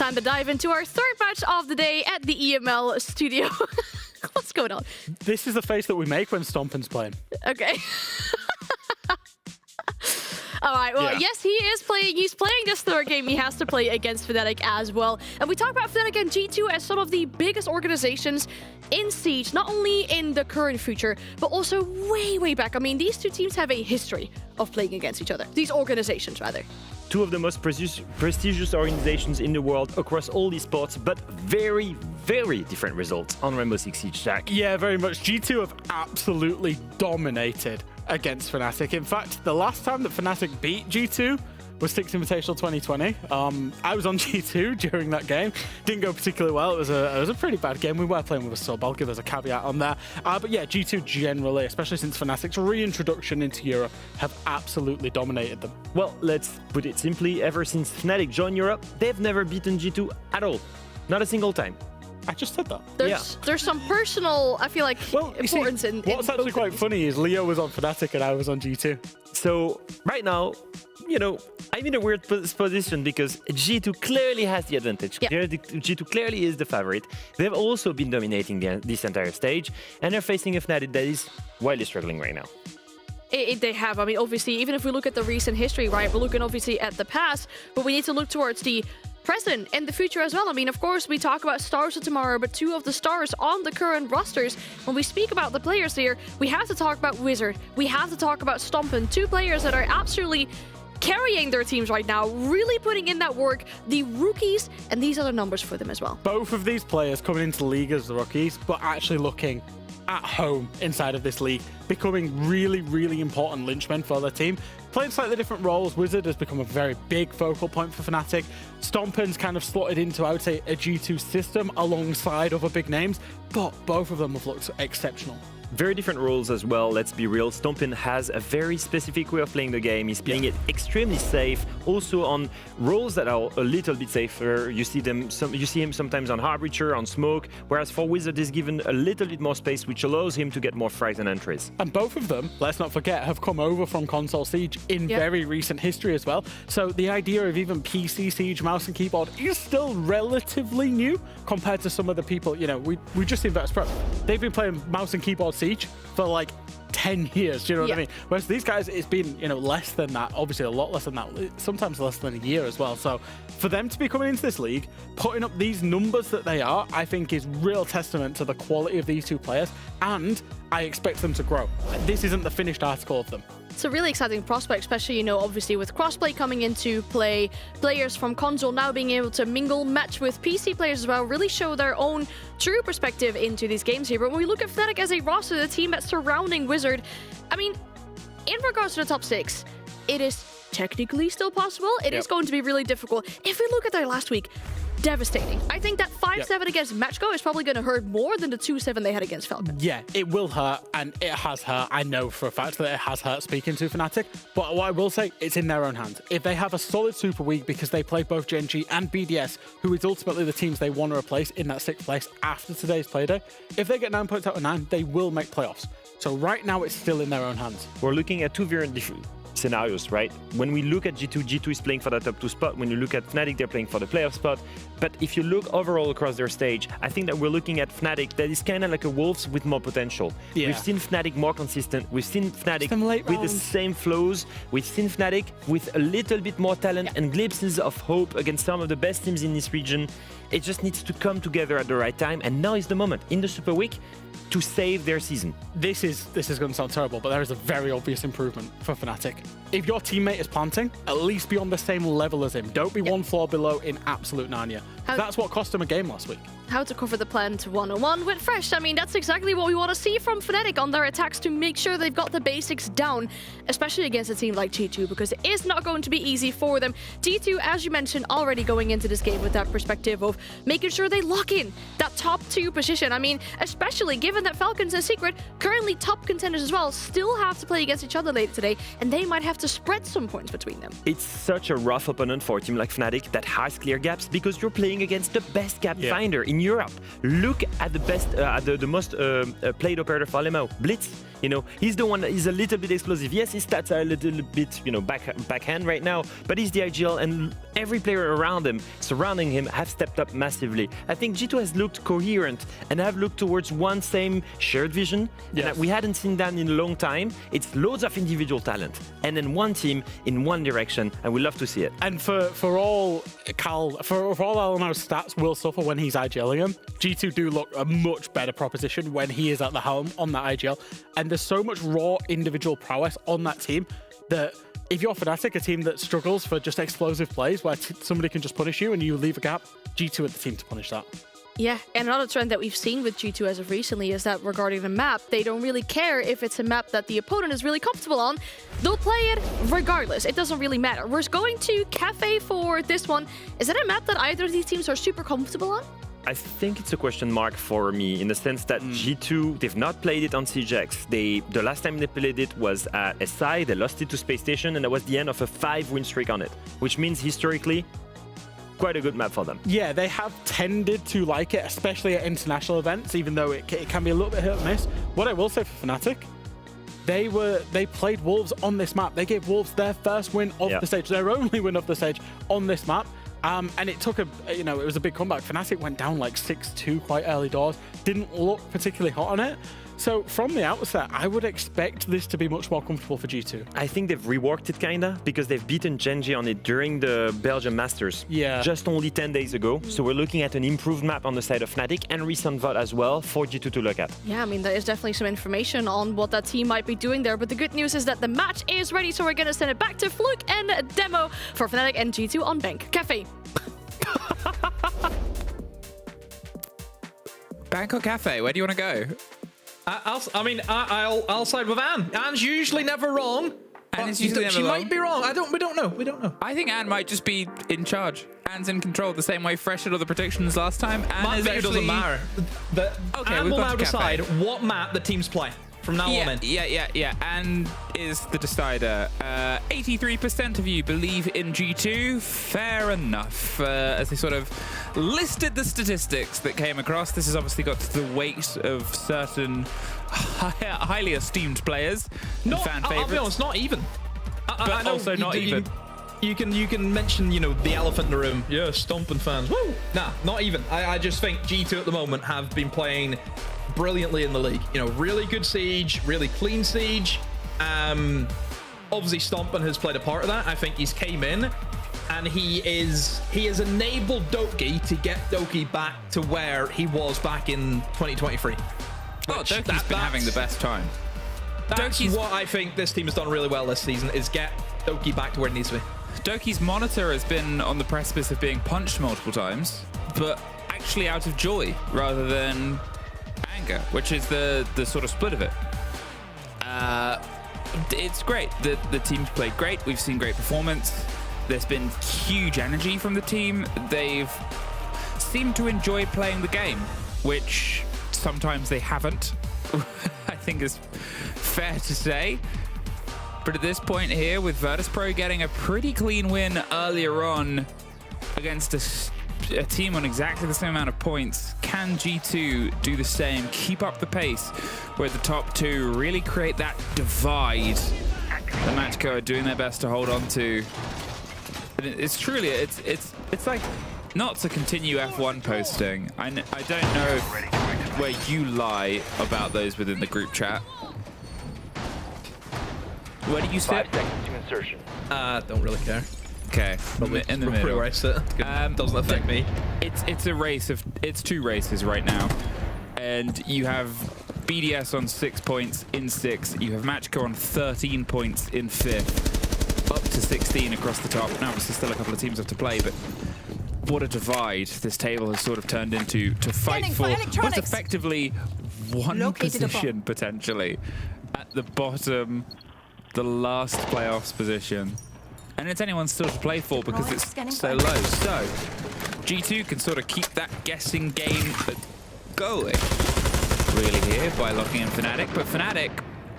time to dive into our third match of the day at the EML studio. What's going on? This is the face that we make when Stompin's playing. Okay. All right, well, yes, he is playing. He's playing this third game. He has to play against Fnatic as well. And we talk about Fnatic and G2 as some of the biggest organizations in Siege, not only in the current future, but also way, way back. I mean, these two teams have a history of playing against each other. These organizations, rather. Two of the most prestigious organizations in the world across all these sports, but very, very different results on Rainbow Six Siege, Jack. Yeah, very much. G2 have absolutely dominated against Fnatic. In fact, the last time that Fnatic beat G2 was Six Invitational 2020. I was on G2 during that game. Didn't go particularly well. It was a pretty bad game. We were playing with a sub. I'll give us a caveat on that. But yeah, G2 generally, especially since Fnatic's reintroduction into Europe, have absolutely dominated them. Well, let's put it simply, ever since Fnatic joined Europe, they've never beaten G2 at all. Not a single time. I just said that. There's some personal, I feel like, importance in what's actually quite funny is Leo was on Fnatic and I was on G2. So right now, you know, I'm in a weird position because G2 clearly has the advantage. Yeah. G2 clearly is the favorite. They've also been dominating this entire stage, and they're facing a Fnatic that is wildly struggling right now. They have. I mean, obviously, even if we look at the recent history, right, we're looking obviously at the past, but we need to look towards the present and the future as well. I mean, of course, we talk about stars of tomorrow, but two of the stars on the current rosters, when we speak about the players here, we have to talk about Wizard. We have to talk about Stompin, two players that are absolutely carrying their teams right now, really putting in that work, the rookies, and these are the numbers for them as well. Both of these players coming into the league as the rookies, but actually looking at home inside of this league, becoming really, really important linchmen for their team. Playing slightly different roles, Wizard has become a very big focal point for Fnatic. Stompin's kind of slotted into, I would say, a G2 system alongside other big names, but both of them have looked exceptional. Very different roles as well, let's be real. Stompin has a very specific way of playing the game. He's playing it extremely safe, also on roles that are a little bit safer. You see him sometimes on Harbinger, on Smoke, whereas for Wizard is given a little bit more space, which allows him to get more frags and entries. And both of them, let's not forget, have come over from console Siege in very recent history as well. So the idea of even PC Siege, mouse and keyboard is still relatively new compared to some of the people, you know, we just seen Vex Pro. They've been playing mouse and keyboard Siege for like 10 years, do you know what I mean? Whereas these guys, it's been, you know, less than that, obviously a lot less than that, sometimes less than a year as well. So for them to be coming into this league, putting up these numbers that they are, I think is real testament to the quality of these two players, and I expect them to grow. This isn't the finished article of them. It's a really exciting prospect, especially, you know, obviously with crossplay coming into play, players from console now being able to mingle, match with PC players as well, really show their own true perspective into these games here. But when we look at Fnatic as a roster, the team that's surrounding Wizard, I mean, in regards to the top 6, it is technically still possible. It is going to be really difficult. If we look at their last week, devastating. I think that 5-7 against Matcho is probably going to hurt more than the 2-7 they had against Falcon. Yeah, it will hurt, and it has hurt. I know for a fact that it has hurt speaking to Fnatic, but what I will say, it's in their own hands. If they have a solid super week because they play both Gen G and BDS, who is ultimately the teams they want to replace in that 6th place after today's playday, if they get 9 points out of 9, they will make playoffs. So right now, it's still in their own hands. We're looking at two very different scenarios, right? When we look at G2, G2 is playing for the top 2 spot. When you look at Fnatic, they're playing for the playoff spot. But if you look overall across their stage, I think that we're looking at Fnatic that is kind of like a Wolves with more potential. Yeah. We've seen Fnatic more consistent. We've seen Fnatic with the same flows. We've seen Fnatic with a little bit more talent and glimpses of hope against some of the best teams in this region. It just needs to come together at the right time, and now is the moment in the Super Week to save their season. This is going to sound terrible, but there is a very obvious improvement for Fnatic. If your teammate is planting, at least be on the same level as him. Don't be one floor below in absolute Narnia. That's what cost him a game last week. How to cover the plant 101 with Fresh. I mean, that's exactly what we want to see from Fnatic on their attacks to make sure they've got the basics down, especially against a team like G2, because it is not going to be easy for them. G2, as you mentioned, already going into this game with that perspective of making sure they lock in that top 2 position. I mean, especially given that Falcons and Secret, currently top contenders as well, still have to play against each other later today, and they might have to spread some points between them. It's such a rough opponent for a team like Fnatic that has clear gaps because you're playing against the best gap finder in Europe. Look at the best, the most played operator for LMO, Blitz. You know, he's the one that is a little bit explosive. Yes, his stats are a little bit, you know, backhand right now, but he's the IGL, and every player around him, surrounding him, have stepped up massively. I think G2 has looked coherent and have looked towards one same shared vision. Yes. And we hadn't seen that in a long time. It's loads of individual talent, and then one team in one direction, and we love to see it. And for all LMO's stats will suffer when he's IGLing him, G2 do look a much better proposition when he is at the helm on that IGL. And there's so much raw individual prowess on that team that if you're Fnatic, a team that struggles for just explosive plays where somebody can just punish you and you leave a gap, G2 are the team to punish that. Yeah, and another trend that we've seen with G2 as of recently is that regarding the map, they don't really care if it's a map that the opponent is really comfortable on. They'll play it regardless. It doesn't really matter. We're going to Cafe for this one. Is that a map that either of these teams are super comfortable on? I think it's a question mark for me in the sense that G2, they've not played it on CGX. The last time they played it was at SI, they lost it to Space Station, and that was the end of a 5-win streak on it, which means historically, quite a good map for them. Yeah, they have tended to like it, especially at international events, even though it can be a little bit hit or miss. What I will say for Fnatic, they played Wolves on this map. They gave Wolves their first win of the stage, their only win of the stage on this map. And it took it was a big comeback. Fnatic went down like 6-2 quite early doors. Didn't look particularly hot on it. So from the outset, I would expect this to be much more comfortable for G2. I think they've reworked it kinda because they've beaten Genji on it during the Belgium Masters. Yeah. Just only 10 days ago. So we're looking at an improved map on the side of Fnatic and recent VOD as well for G2 to look at. Yeah, I mean, there is definitely some information on what that team might be doing there. But the good news is that the match is ready. So we're going to send it back to Fluke and Demo for Fnatic and G2 on Bank. Cafe. Bank or Cafe? Where do you want to go? I'll side with Anne. Anne's usually never wrong. Anne is usually never she wrong. might be wrong. We don't know. I think Anne might just be in charge. Anne's in control the same way Fresh had all the predictions last time. Anne is actually... doesn't matter. Anne will now decide what map the teams play from now on in. Yeah. Anne is the decider. 83% of you believe in G2. Fair enough. As they sort of listed the statistics that came across, this has obviously got the weight of certain highly esteemed players and fan favorites. I'll be honest, not even. But also not even. You can mention, the elephant in the room. Yeah, stomping fans. Woo! Nah, not even. I just think G2 at the moment have been playing brilliantly in the league. Really good siege, really clean siege. Obviously, Stompin has played a part of that. I think he's came in and he has enabled Doki to get Doki back to where he was back in 2023. Oh, Doki's been having the best time. That's what I think this team has done really well this season, is get Doki back to where it needs to be. Doki's monitor has been on the precipice of being punched multiple times, but actually out of joy rather than anger, which is the sort of split of it. It's great. The team's played great. We've seen great performance. There's been huge energy from the team. They've seemed to enjoy playing the game, which sometimes they haven't, I think is fair to say. But at this point here, with Virtus.pro getting a pretty clean win earlier on against a team on exactly the same amount of points, can G2 do the same, keep up the pace, where the top two really create that divide the Matcho are doing their best to hold on to? And it's truly, it's like not to continue F1 posting. I don't know where you lie about those within the group chat. Where do you sit? 5 seconds to insertion. Don't really care. Okay, in the middle. Where I sit. Doesn't affect me. It's two races right now, and you have BDS on 6 points in 6. You have Matcho on 13 points in 5th, up to 16 across the top. Now, obviously, still a couple of teams have to play, but what a divide this table has sort of turned into to fight for what's effectively one position potentially at the bottom, the last playoffs position. And it's anyone still to play for because it's so low. So G2 can sort of keep that guessing game going really here by locking in Fnatic. But Fnatic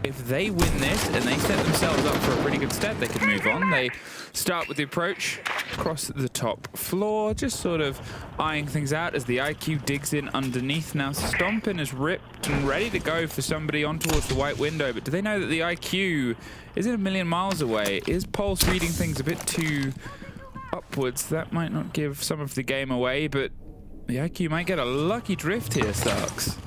if they win this and they set themselves up for a pretty good step, they can move on. They start with the approach across the top floor, just sort of eyeing things out as the IQ digs in underneath. Now Stompin is ripped and ready to go for somebody on towards the white window, but do they know that the IQ isn't a million miles away? Is Pulse reading things a bit too upwards? That might not give some of the game away, but the IQ might get a lucky drift here, Starks.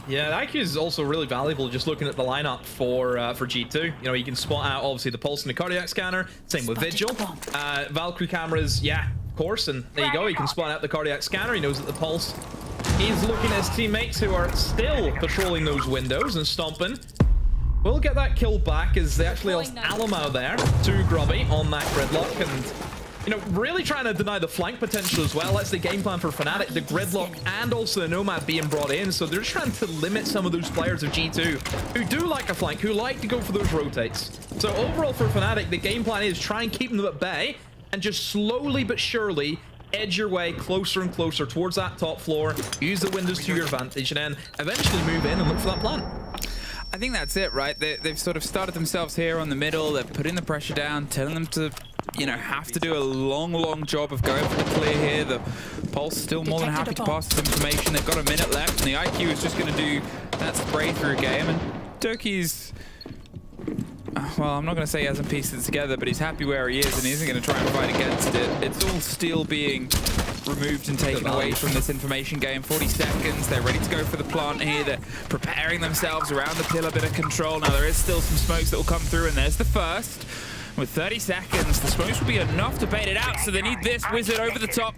Yeah, the IQ is also really valuable just looking at the lineup for G2. You know, you can spot out obviously the pulse and the cardiac scanner. Same with Vigil. Valkyrie cameras, yeah, of course. And there you go. You can spot out the cardiac scanner. He knows that the pulse is looking at his teammates who are still patrolling those windows, and Stompin will get that kill back as they actually lost Alamo there to Grubby on that gridlock. And you know, really trying to deny the flank potential as well. That's the game plan for Fnatic, the gridlock and also the Nomad being brought in. So they're just trying to limit some of those players of G2 who do like a flank, who like to go for those rotates. So overall for Fnatic, the game plan is try and keep them at bay and just slowly but surely edge your way closer and closer towards that top floor, use the windows to your advantage, and then eventually move in and look for that plant. I think that's it, right? They've sort of started themselves here on the middle. They're putting the pressure down, telling them to, you know, have to do a long job of going for the clear here. The Pulse still more than happy to pass this information. They've got a minute left, and the IQ is just going to do that spray through game. And Doki's, well, I'm not going to say he hasn't pieced it together, but he's happy where he is, and he isn't going to try and fight against it. It's all still being removed and taken away from this information game. 40 seconds, they're ready to go for the plant here. They're preparing themselves around the pillar, bit of control. Now there is still some smokes that will come through, and there's the first. With 30 seconds, the smokes will be enough to bait it out, so they need this. Wizard over the top,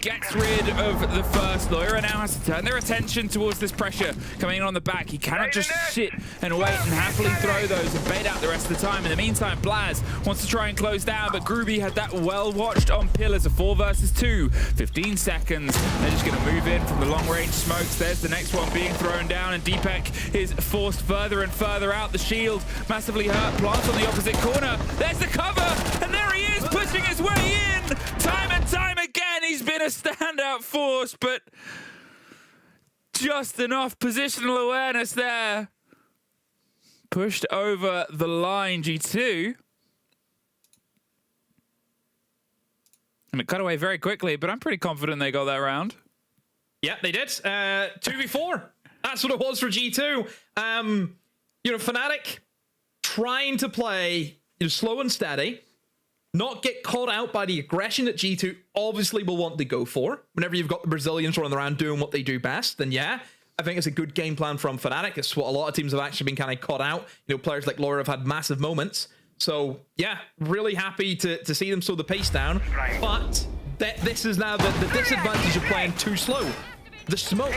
gets rid of the first. Loira now has to turn their attention towards this pressure coming in on the back. He cannot just sit and wait and happily throw those and bait out the rest of the time. In the meantime, Blaz wants to try and close down, but Groovy had that well watched on pillars. A 4 versus 2. 15 seconds. They're just going to move in from the long-range smokes. There's the next one being thrown down, and Deepak is forced further and further out. The shield massively hurt. Plant on the opposite corner. There's the cover, and there he is, pushing his way in. Time and time again, he's been a standout force, but just enough positional awareness there. Pushed over the line, G2. And it cut away very quickly, but I'm pretty confident they got that round. Yeah, they did. 2v4. That's what it was for G2. You know, Fnatic trying to play slow and steady, not get caught out by the aggression that G2 obviously will want to go for. Whenever you've got the Brazilians running around doing what they do best, then yeah, I think it's a good game plan from Fnatic. It's what a lot of teams have actually been kind of caught out. You know, players like Laura have had massive moments. So yeah, really happy to see them slow the pace down. But this is now the disadvantage of playing too slow. The smoke,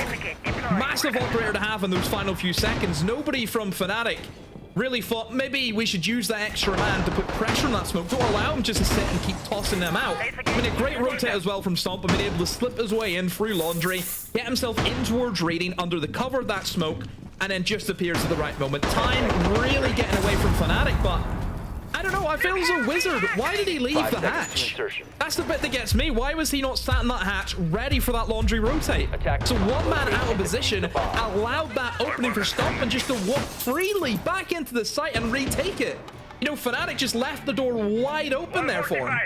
massive operator to have in those final few seconds. Nobody from Fnatic really thought maybe we should use that extra man to put pressure on that smoke. Don't allow him just to sit and keep tossing them out. I mean, a great rotate as well from Stomp, being able to slip his way in through Laundry, get himself in towards raiding under the cover of that smoke, and then just appears at the right moment. Time really getting away from Fnatic, but I don't know, I feel as a Wizard. Why did he leave the hatch? That's the bit that gets me. Why was he not sat in that hatch ready for that Laundry rotate? So one man out of position allowed that opening for Stomp and just to walk freely back into the site and retake it. You know, Fnatic just left the door wide open there for him.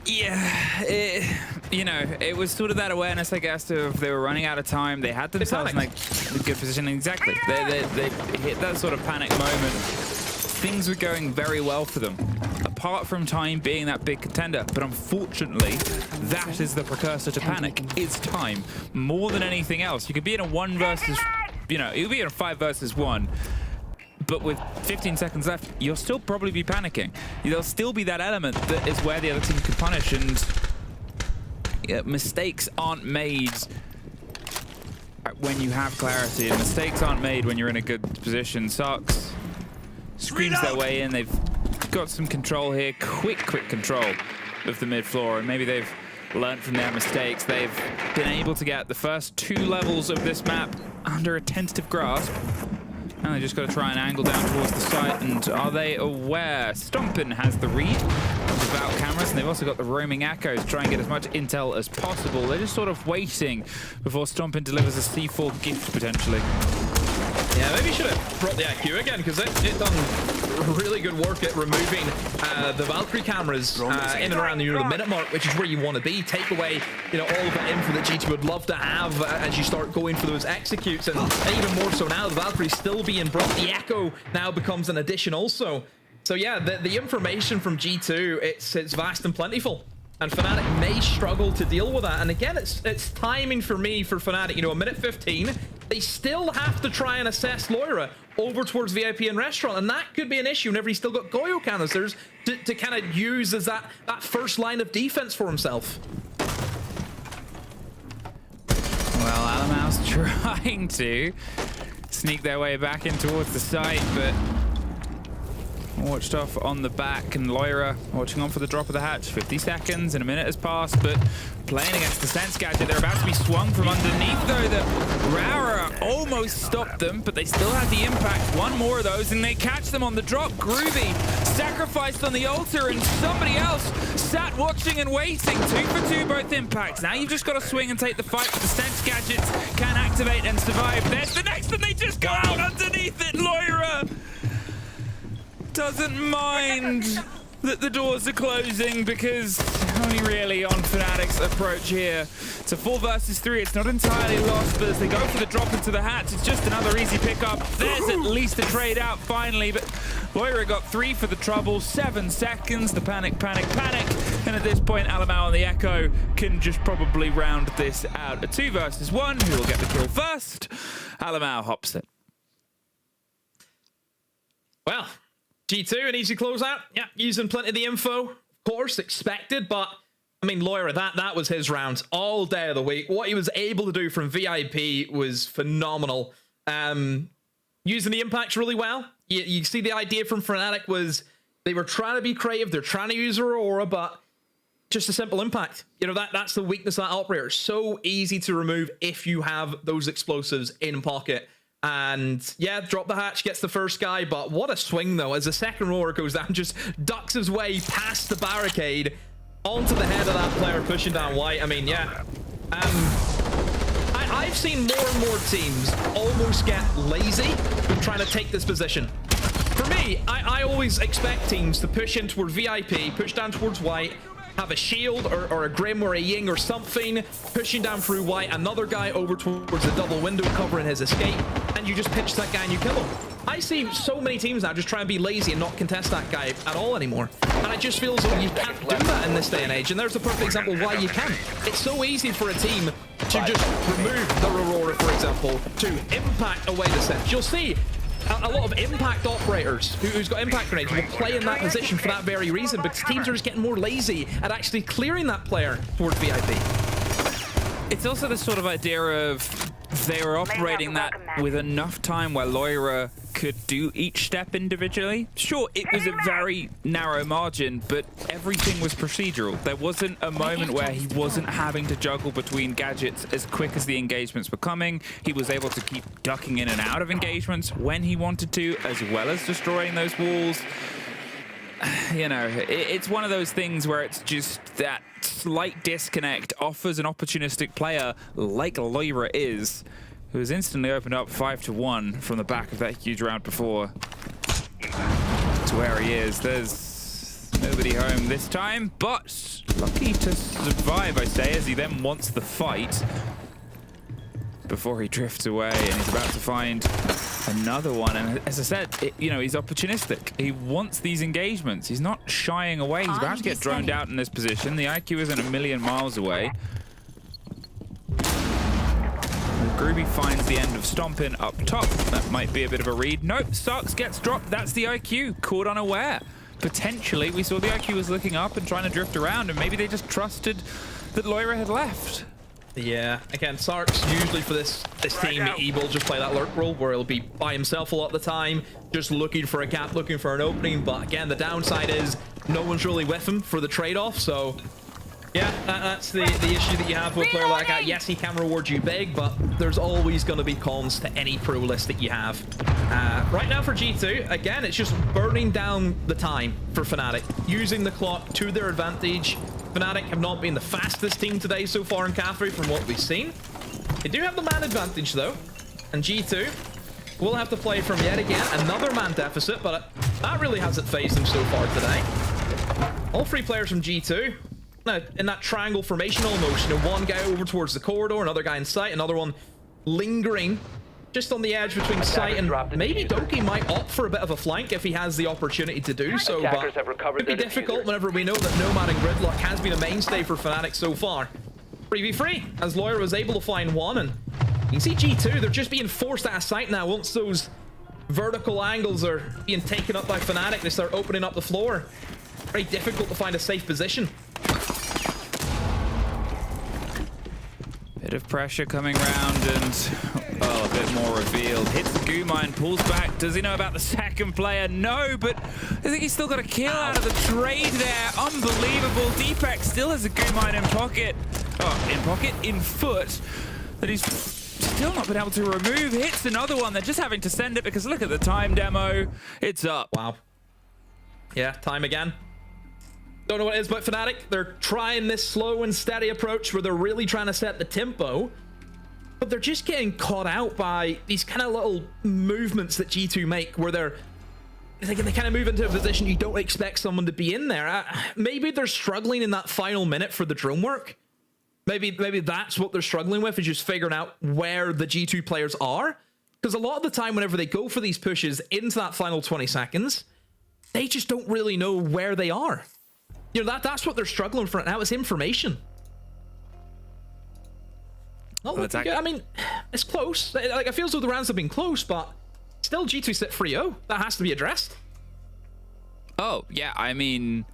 Yeah, you know, it was sort of that awareness, I guess, of they were running out of time. They had themselves in like a good position. Exactly. They hit that sort of panic moment. Things were going very well for them, apart from time being that big contender. But unfortunately, that is the precursor to panic. It's time, more than anything else. You could be in a 1 versus, you know, you'll be in a 5 versus 1. But with 15 seconds left, you'll still probably be panicking. There'll still be that element that is where the other team can punish, and mistakes aren't made when you have clarity, and mistakes aren't made when you're in a good position. Sox screams their way in. They've got some control here, quick control of the mid floor, and maybe they've learned from their mistakes. They've been able to get the first 2 levels of this map under a tentative grasp. And they just got to try and angle down towards the site. And are they aware? Stompin has the read of the Valk cameras, and they've also got the roaming echoes to try and get as much intel as possible. They're just sort of waiting before Stompin delivers a C4 gift, potentially. Yeah, maybe should have brought the IQ again, because it done really good work at removing the Valkyrie cameras in and around the minute mark, which is where you want to be. Take away, all of the info that GT would love to have as you start going for those executes, and even more so now, the Valkyrie still being brought. The Echo now becomes an addition also. So yeah, the information from G2, it's vast and plentiful. And Fnatic may struggle to deal with that. And again, it's timing for me for Fnatic. A minute 15, they still have to try and assess Loira over towards VIP and Restaurant. And that could be an issue whenever he's still got Goyo canisters to kind of use as that first line of defense for himself. Well, Alamau's trying to sneak their way back in towards the site, but watched off on the back, and Loira watching on for the drop of the hatch. 50 seconds and a minute has passed, but playing against the Sense Gadget, they're about to be swung from underneath though. The Rara almost stopped them, but they still had the impact. One more of those and they catch them on the drop. Groovy sacrificed on the altar, and somebody else sat watching and waiting. 2 for 2 both impacts. Now you've just got to swing and take the fight, but the Sense Gadgets can activate and survive. There's the next, and they just go out underneath it. Loira doesn't mind that the doors are closing, because only really on Fnatic's approach here. It's a 4 versus 3. It's not entirely lost, but as they go for the drop into the hatch, it's just another easy pickup. There's at least a trade out finally, but Loira got 3 for the trouble. 7 seconds. The panic. And at this point, Alamau and the Echo can just probably round this out. A 2 versus 1. Who will get the kill first? Alamau hops it. Well, G2, an easy closeout. Yeah, using plenty of the info. Of course, expected, but I mean, Loira, that was his round all day of the week. What he was able to do from VIP was phenomenal. Using the impacts really well. You see the idea from Fnatic was they were trying to be creative. They're trying to use Aurora, but just a simple impact. That's the weakness of that operator. So easy to remove if you have those explosives in pocket. And yeah, drop the hatch, gets the first guy, but what a swing though, as the second rower goes down, just ducks his way past the barricade onto the head of that player pushing down White. I mean, yeah. I've seen more and more teams almost get lazy with trying to take this position. For me, I always expect teams to push in toward VIP, push down towards White, have a shield or a Grim or a Ying or something, pushing down through White, another guy over towards the double window covering his escape, and you just pitch that guy and you kill him. I see so many teams now just try and be lazy and not contest that guy at all anymore. And I just feel as though you can't do that in this day and age, and there's a perfect example why you can. It's so easy for a team to just remove the Aurora, for example, to impact away the set. You'll see a lot of impact operators who's got impact grenades will play in that position for that very reason, because teams are just getting more lazy at actually clearing that player towards VIP. It's also the sort of idea of they were operating that with enough time where Loira could do each step individually. Sure, it was a very narrow margin, but everything was procedural. There wasn't a moment where he wasn't having to juggle between gadgets as quick as the engagements were coming. He was able to keep ducking in and out of engagements when he wanted to, as well as destroying those walls. It's one of those things where it's just that slight disconnect offers an opportunistic player like Loira is, who has instantly opened up 5-1 from the back of that huge round before to where he is. There's nobody home this time, but lucky to survive, I say, as he then wants the fight before he drifts away, and he's about to find another one. And as I said, he's opportunistic. He wants these engagements. He's not shying away. He's about to get droned out in this position. The IQ isn't a million miles away. Groovy finds the end of Stompin up top. That might be a bit of a read. Nope, Sox gets dropped. That's the IQ, caught unaware. Potentially, we saw the IQ was looking up and trying to drift around, and maybe they just trusted that Loira had left. Yeah, again, Sark's usually for this team, he will just play that lurk role where he'll be by himself a lot of the time, just looking for a gap, looking for an opening. But again, the downside is no one's really with him for the trade-off. So yeah, that's the issue that you have with a player like that. Yes, he can reward you big, but there's always going to be cons to any pro list that you have. Right now for G2, again, it's just burning down the time for Fnatic, using the clock to their advantage. Fnatic have not been the fastest team today so far in Cafe from what we've seen. They do have the man advantage though, and G2 will have to play from yet again another man deficit, but that really hasn't phased them so far today. All 3 players from G2 in that triangle formation almost. You know, one guy over towards the corridor, another guy in sight, another one lingering just on the edge between sight, and maybe Doki might opt for a bit of a flank if he has the opportunity to do so, but it could be difficult whenever we know that Nomad and Gridlock has been a mainstay for Fnatic so far. 3v3, as Lawyer was able to find one, and you can see G2, they're just being forced out of sight now. Once those vertical angles are being taken up by Fnatic, they start opening up the floor. Very difficult to find a safe position. Bit of pressure coming around, and a bit more revealed. Hits the goo mine, pulls back. Does he know about the second player? No, but I think he's still got a kill out of the trade there. Unbelievable. Deepak still has a goo mine in pocket. Oh, in pocket? In foot. That he's still not been able to remove. Hits another one. They're just having to send it because look at the time demo. It's up. Wow. Yeah, time again. Don't know what it is, but Fnatic, they're trying this slow and steady approach where they're really trying to set the tempo, but they're just getting caught out by these kind of little movements that G2 make where they kind of move into a position you don't expect someone to be in there. Maybe they're struggling in that final minute for the drone work. Maybe that's what they're struggling with, is just figuring out where the G2 players are. Because a lot of the time, whenever they go for these pushes into that final 20 seconds, they just don't really know where they are. You know, that's what they're struggling for now. It's information. Not looking good. I mean, it's close. Like, it feels as though the rounds have been close, but still G2 sit 3-0. That has to be addressed. Oh, yeah. I mean,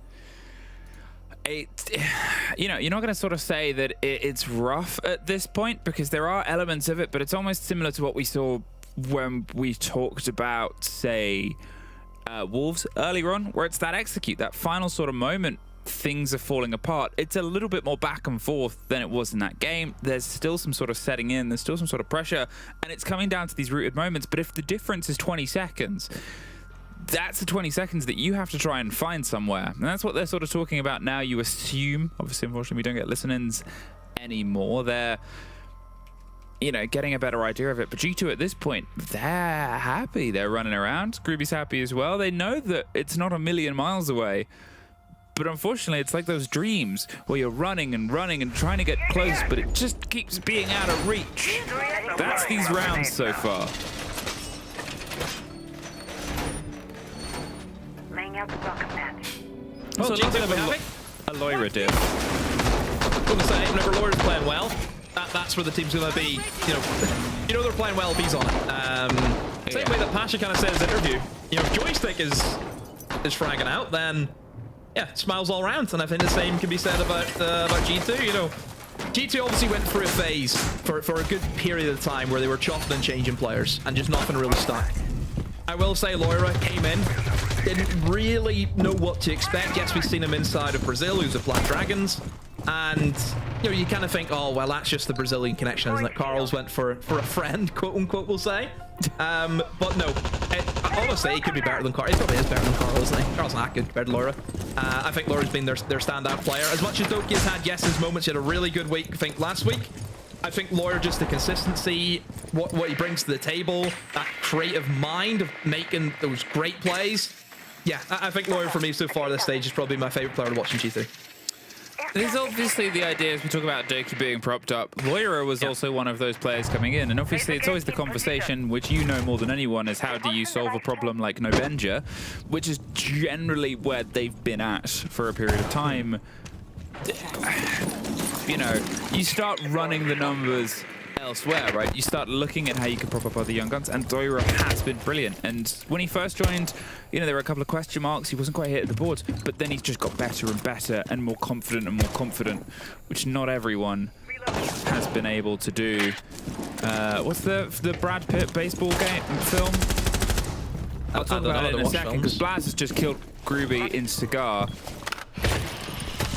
you know, you're not going to sort of say that it's rough at this point because there are elements of it, but it's almost similar to what we saw when we talked about, say, Wolves earlier on, where it's that execute, that final sort of moment. Things are falling apart. It's a little bit more back and forth than it was in that game. There's still some sort of setting in, there's still some sort of pressure, and it's coming down to these rooted moments. But if the difference is 20 seconds, that's the 20 seconds that you have to try and find somewhere. And that's what they're sort of talking about now. You assume, obviously, unfortunately, we don't get listen-ins anymore. They're, you know, getting a better idea of it. But G2 at this point, they're happy. They're running around. Groovey's happy as well. They know that it's not a million miles away. But unfortunately, it's like those dreams where you're running and running and trying to get close, but it just keeps being out of reach. That's these rounds so far. Laying out the welcome mat. Well, so a little bit of a Loira dip. I'm going to say, whenever Loira's playing well, that's where the team's going to be, you know they're playing well if he's on it. Same way that Pasha kind of said in his interview, you know, if Joystick is fragging out, then yeah, smiles all around. And I think the same can be said about G2. You know, G2 obviously went through a phase for a good period of time where they were chopping and changing players and just nothing really stuck. I will say Loira came in, didn't really know what to expect. Yes, we've seen him inside of Brazil, who's a Black Dragons. And, you know, you kind of think, oh, well, that's just the Brazilian connection, isn't it? Carl's went for a friend, quote unquote, we'll say. But no, honestly, he could be better than Carl. He probably is better than Carl, isn't he? Carl's not good compared to Loira. I think Loira's been their standout player. As much as Doki has had, yes, his moments, he had a really good week, I think, last week. I think Loira, just the consistency, what he brings to the table, that creative mind of making those great plays. Yeah, I think Loira, for me, so far at this stage, is probably my favorite player to watch in G2. There's obviously the idea, as we talk about Doki being propped up, Loira was also one of those players coming in, and obviously it's always the conversation, which you know more than anyone, is how do you solve a problem like Nobenja, which is generally where they've been at for a period of time. You know, you start running the numbers elsewhere, right? You start looking at how you can prop up other young guns, and Doira has been brilliant. And when he first joined, you know, there were a couple of question marks. He wasn't quite hit at the boards, but then he's just got better and better and more confident, which not everyone has been able to do. What's the Brad Pitt baseball game film? I'll talk about it in a second, because Blaz has just killed Groovy in Cigar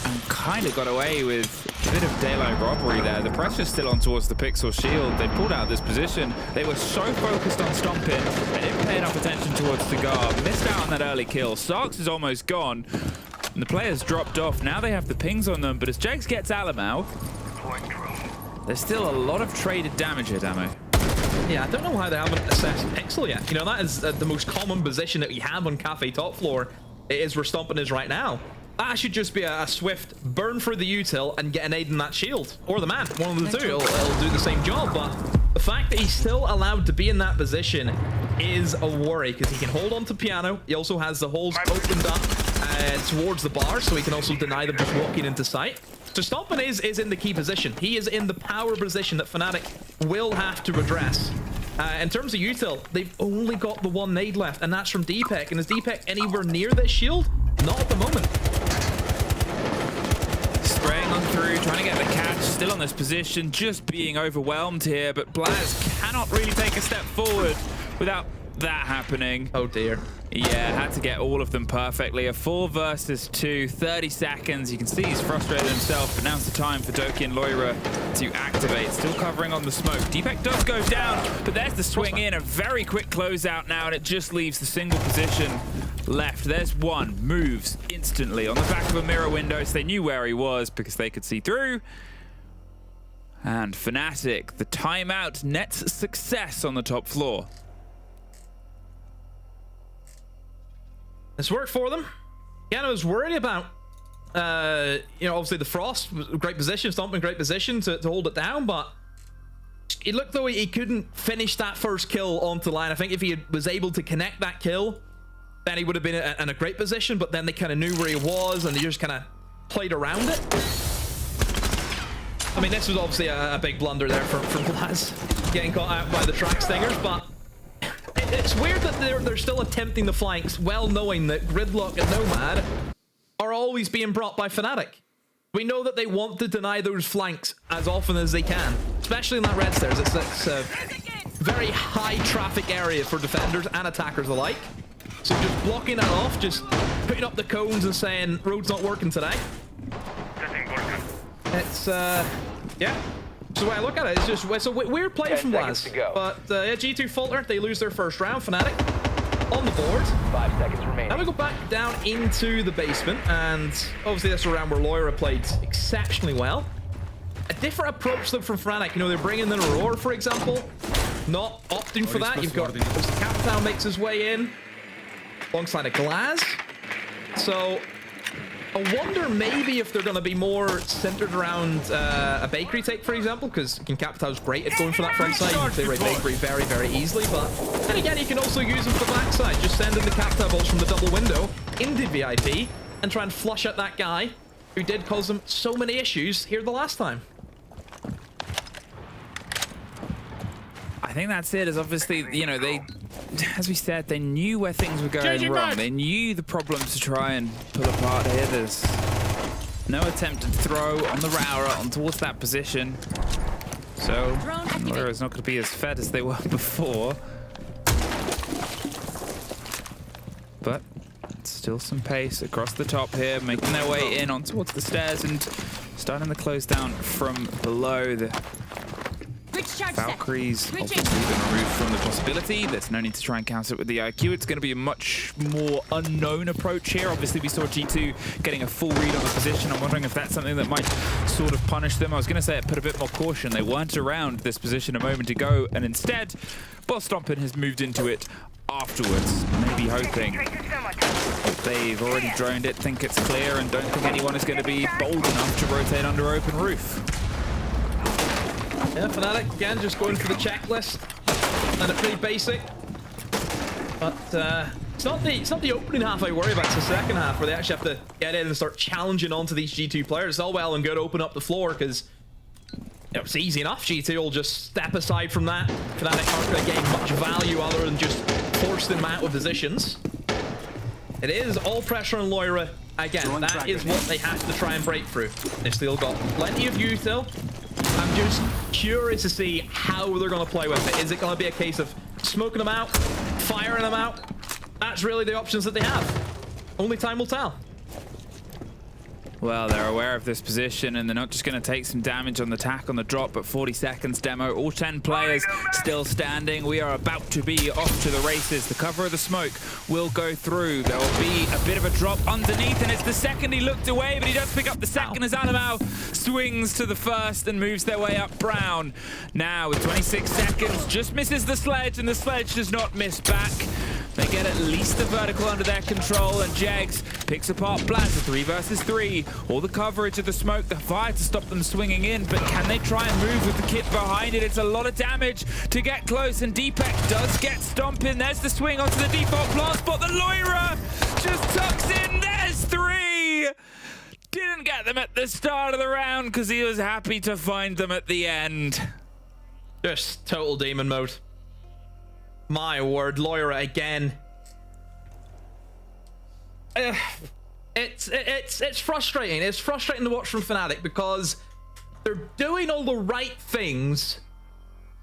and kind of got away with a bit of daylight robbery there. The pressure's still on towards the Pixel shield. They pulled out of this position. They were so focused on stomping, they didn't pay enough attention towards Cigar. Missed out on that early kill. Sarks is almost gone, and the players dropped off. Now they have the pings on them, but as Jags gets Alamau, there's still a lot of traded damage here, Damo. Yeah, I don't know how they haven't assessed Pixel yet. You know, that is the most common position that we have on Cafe top floor. It is where Stompin is right now. That should just be a swift burn through the util and get an aid in that shield. Or the man, one of the two. It'll do the same job, but the fact that he's still allowed to be in that position is a worry, because he can hold on to Piano. He also has the holes opened up towards the bar, so he can also deny them just walking into sight. So Stompin is in the key position. He is in the power position that Fnatic will have to address. In terms of util, they've only got the one nade left, and that's from Deepek. And is Deepek anywhere near this shield? Not at the moment. Spraying on through, trying to get the catch, still on this position, just being overwhelmed here, but Blaz cannot really take a step forward without that happening. Oh dear. Yeah, had to get all of them perfectly. A 4 versus 2, 30 seconds. You can see he's frustrated himself, but now's the time for Doki and Loira to activate. Still covering on the smoke. Deepek does go down, but there's the swing in. A very quick closeout now, and it just leaves the single position left. There's one, moves instantly on the back of a mirror window, so they knew where he was because they could see through. And Fnatic, the timeout nets success on the top floor. It's worked for them. Again, I was worried about, you know, obviously the Frost, great position, Stomping, great position to hold it down, but it looked though he couldn't finish that first kill onto the line. I think if he was able to connect that kill, then he would have been in a great position, but then they kind of knew where he was and they just kind of played around it. I mean, this was obviously a big blunder there from Blaz, getting caught out by the track stingers, but it's weird that they're still attempting the flanks, well knowing that Gridlock and Nomad are always being brought by Fnatic. We know that they want to deny those flanks as often as they can, especially in that red stairs. It's a very high traffic area for defenders and attackers alike. So just blocking that off, just putting up the cones and saying, road's not working today. It's, yeah. So the way I look at it, it's a weird play from Blaz. But yeah, G2 falter, they lose their first round. Fnatic on the board. 5 seconds remaining. Now we go back down into the basement, and obviously that's a round where Loira played exceptionally well. A different approach though from Fnatic. You know, they're bringing in Aurora, for example. Not opting for that. You've got Captown makes his way in alongside a Glaz. So I wonder maybe if they're going to be more centered around a bakery take, for example, because Capitow's great at going for that front side. You can clear a bakery very, very easily, but then again, you can also use them for the backside. Just send in the Capitow balls from the double window into VIP and try and flush out that guy who did cause them so many issues here the last time. I think that's it, is obviously, you know, they, as we said, they knew where things were going wrong. They knew the problems to try and pull apart here. There's no attempted throw on the Raura on towards that position. So, Loira's not going to be as fed as they were before. But still some pace across the top here, making their way in on towards the stairs and starting the close down from below. The Valkyries obviously been removed from the possibility. There's no need to try and counter it with the IQ. It's going to be a much more unknown approach here. Obviously, we saw G2 getting a full read on the position. I'm wondering if that's something that might sort of punish them. I was going to say it put a bit more caution. They weren't around this position a moment ago, and instead, Boss Stompin has moved into it afterwards, maybe hoping that they've already droned it, think it's clear, and don't think anyone is going to be bold enough to rotate under open roof. Yeah, Fnatic, again, just going for the checklist. And a pretty basic. But it's not the opening half I worry about, it's the second half where they actually have to get in and start challenging onto these G2 players. It's all well and good open up the floor because it's easy enough. G2 will just step aside from that. Fnatic aren't going to gain much value other than just force them out of positions. It is all pressure on Loira. Again, that is what they have to try and break through. They've still got plenty of util. I'm just curious to see how they're going to play with it. Is it going to be a case of smoking them out, firing them out? That's really the options that they have. Only time will tell. Well, they're aware of this position, and they're not just going to take some damage on the tack on the drop, but 40 seconds demo. All 10 players still standing. We are about to be off to the races. The cover of the smoke will go through. There will be a bit of a drop underneath, and it's the second he looked away, but he does pick up the second as Alamau swings to the first and moves their way up Brown. Now, with 26 seconds, just misses the sledge, and the sledge does not miss back. They get at least the vertical under their control, and Jegs picks apart Blazer 3 versus 3. All the coverage of the smoke, the fire to stop them swinging in, but can they try and move with the kit behind it? It's a lot of damage to get close, and Deepak does get stomping. There's the swing onto the default plant spot. The Loira just tucks in. There's 3. Didn't get them at the start of the round because he was happy to find them at the end. Just total demon mode. My word, Loira again. It's frustrating. It's frustrating to watch from Fnatic because they're doing all the right things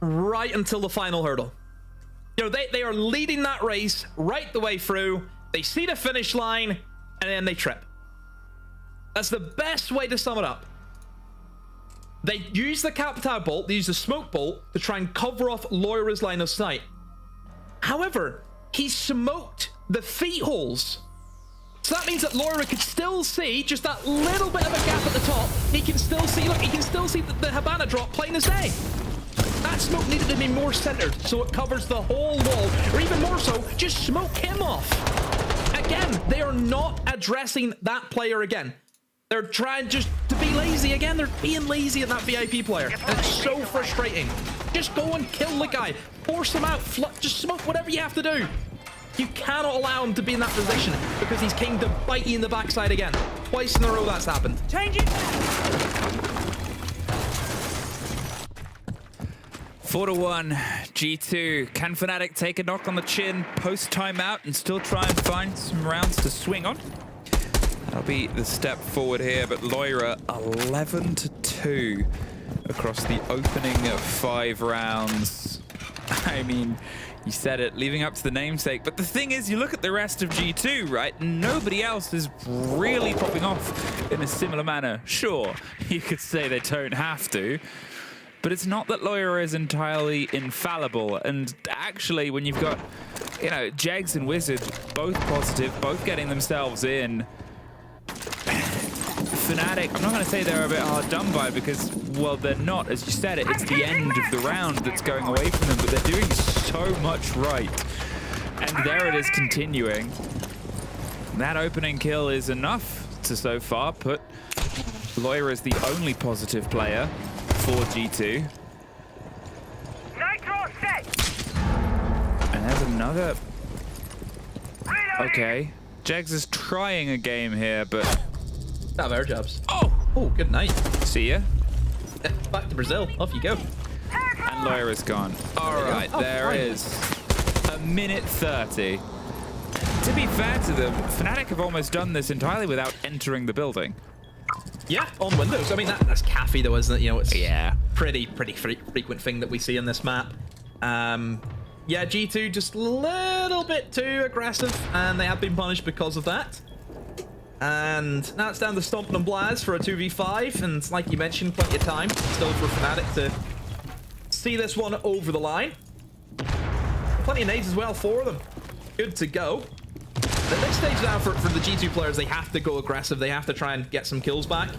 right until the final hurdle. You know, they are leading that race right the way through. They see the finish line and then they trip. That's the best way to sum it up. They use the Capitao bolt, they use the smoke bolt to try and cover off Loira's line of sight. However, he smoked the feet holes. So that means that Loira could still see just that little bit of a gap at the top. He can still see, look, he can still see the Habana drop plain as day. That smoke needed to be more centered so it covers the whole wall, or even more so, just smoke him off. Again, they are not addressing that player again. They're trying just to be lazy again. They're being lazy at that VIP player. And it's so frustrating. Just go and kill the guy. Force him out. Just smoke whatever you have to do. You cannot allow him to be in that position because he's king to bite you in the backside again. Twice in a row that's happened. Change it. 4-1 G2. Can Fnatic take a knock on the chin post timeout and still try and find some rounds to swing on? That'll be the step forward here, but Loira 11-2 across the opening 5 rounds. I mean, you said it, leaving up to the namesake. But the thing is, you look at the rest of G2, right? Nobody else is really popping off in a similar manner. Sure, you could say they don't have to, but it's not that Loira is entirely infallible. And actually, when you've got, you know, Jegs and Wizard both positive, both getting themselves in, Fnatic, I'm not going to say they're a bit hard done by because, well, they're not. As you said, it's the end of the round that's going away from them, but they're doing so much right. And there it is continuing. That opening kill is enough to so far put Loira as the only positive player for G2. Nitro set. And there's another... Okay. Jegs is trying a game here, but... Have air jabs. Oh, good night. See ya. Back to Brazil. Off you go. And Loira's gone. All right, there is a minute 30. To be fair to them, Fnatic have almost done this entirely without entering the building. Yeah, on Windows. I mean, that's Cafe though, isn't it? You know, it's pretty frequent thing that we see on this map. Yeah, G2 just a little bit too aggressive, and they have been punished because of that. And now it's down to Stompin' and Blaz for a 2v5, and like you mentioned, plenty of time still for Fnatic to see this one over the line. Plenty of nades as well for them. Good to go. The next stage now for the G2 players, they have to go aggressive. They have to try and get some kills back.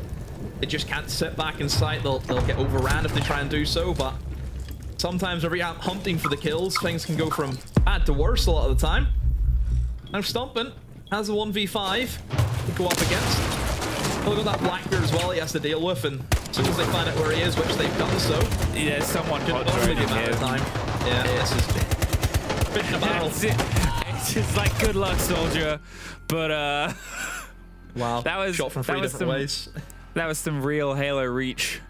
They just can't sit back in sight. They'll get overran if they try and do so, but sometimes when you're out hunting for the kills, things can go from bad to worse a lot of the time. Now Stompin' has a 1v5 to go up against. Look at that Blackbeard as well he has to deal with, and as soon as they find out where he is, which they've done so, yeah, someone hot drone him here. Yeah, this is fish in a barrel. It's just like good luck, soldier. But wow, that was shot from 3 different ways. That was some real Halo reach.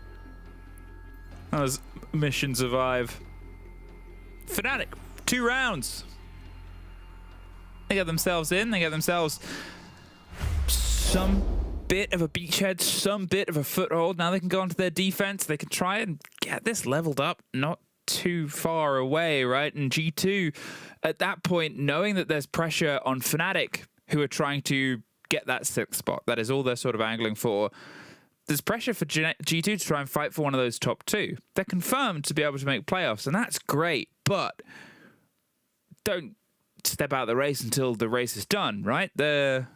That was mission survive. Fnatic, 2 rounds. They get themselves in. They get themselves some bit of a beachhead, some bit of a foothold. Now they can go onto their defense. They can try and get this leveled up, not too far away, right? And G2, at that point, knowing that there's pressure on Fnatic, who are trying to get that 6th spot. That is all they're sort of angling for. There's pressure for G2 to try and fight for one of those top 2. They're confirmed to be able to make playoffs, and that's great, but don't step out of the race until the race is done, right? They're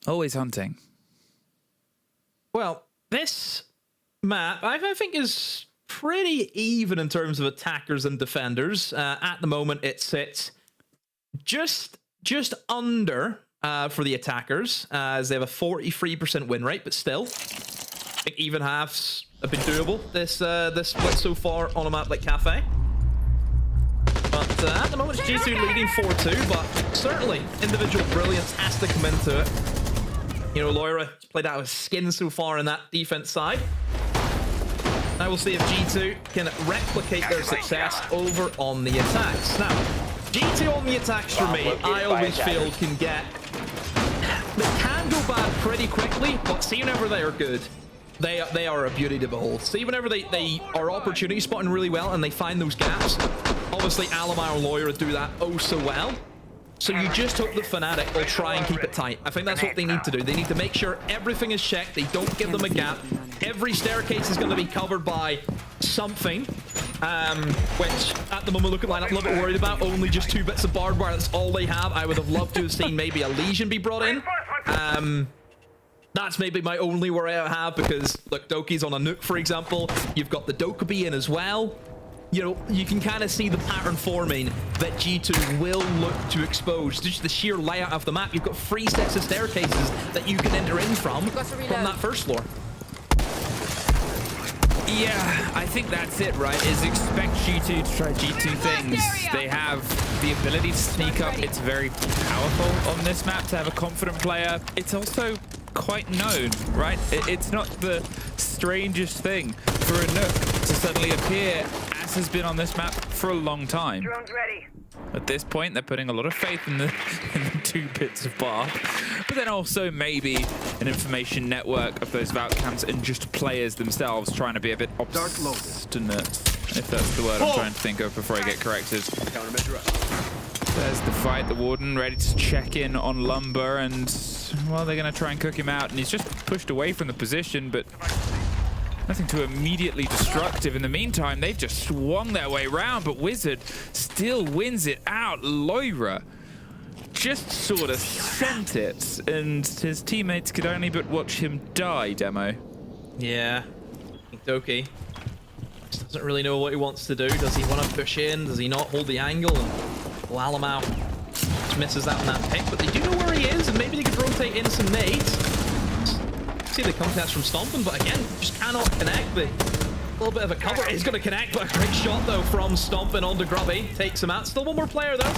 always hunting. Well, this map, I think, is pretty even in terms of attackers and defenders. At the moment, it sits just under for the attackers, as they have a 43% win rate, but still, I think even halves have been doable this split so far on a map like Cafe. But at the moment, it's G2 leading 4-2, but certainly individual brilliance has to come into it. You know, Loira played out his skin so far in that defense side. Now we'll see if G2 can replicate their success over on the attacks. Now, G2 on the attacks for me, I always feel can get... They can go bad pretty quickly, but see whenever they are good, they are a beauty to behold. See whenever they are opportunity spotting really well and they find those gaps. Obviously, Alamar and Loira do that oh so well. So you just hope the Fnatic will try and keep it tight. I think that's what they need to do. They need to make sure everything is checked. They don't give them a gap. Every staircase is going to be covered by something, which at the moment looking like I'm a little bit worried about. Only just 2 bits of barbed wire. That's all they have. I would have loved to have seen maybe a Legion be brought in. That's maybe my only worry I have, because look, Doki's on a nuke, for example. You've got the Dokkaebi in as well. You know, you can kind of see the pattern forming that G2 will look to expose. Just the sheer layout of the map. You've got 3 sets of staircases that you can enter in from that first floor. Yeah, I think that's it, right? Is expect G2 to try G2 things. They have the ability to sneak up. It's very powerful on this map to have a confident player. It's also quite known, right? It's not the strangest thing for a Nook to suddenly appear, as has been on this map for a long time. Drone's ready. At this point, they're putting a lot of faith in the 2 bits of bar, but then also maybe an information network of those Valk camps and just players themselves trying to be a bit obstinate, if that's the word I'm trying to think of before I get corrected. There's the fight, the Warden ready to check in on Lumber, and well, they're going to try and cook him out, and he's just pushed away from the position, but nothing too immediately destructive. In the meantime, they've just swung their way round, but Wizard still wins it out. Loira just sort of sent it, and his teammates could only but watch him die, Demo. Yeah. Doki doesn't really know what he wants to do. Does he want to push in? Does he not hold the angle? And Lalamau just misses out on that pick, but they do know where he is, and maybe they could rotate in some nades. See the contest from Stompin, but again, just cannot connect. A little bit of a cover. He's going to connect, but a great shot, though, from Stompin onto Grubby. Takes him out. Still one more player, though.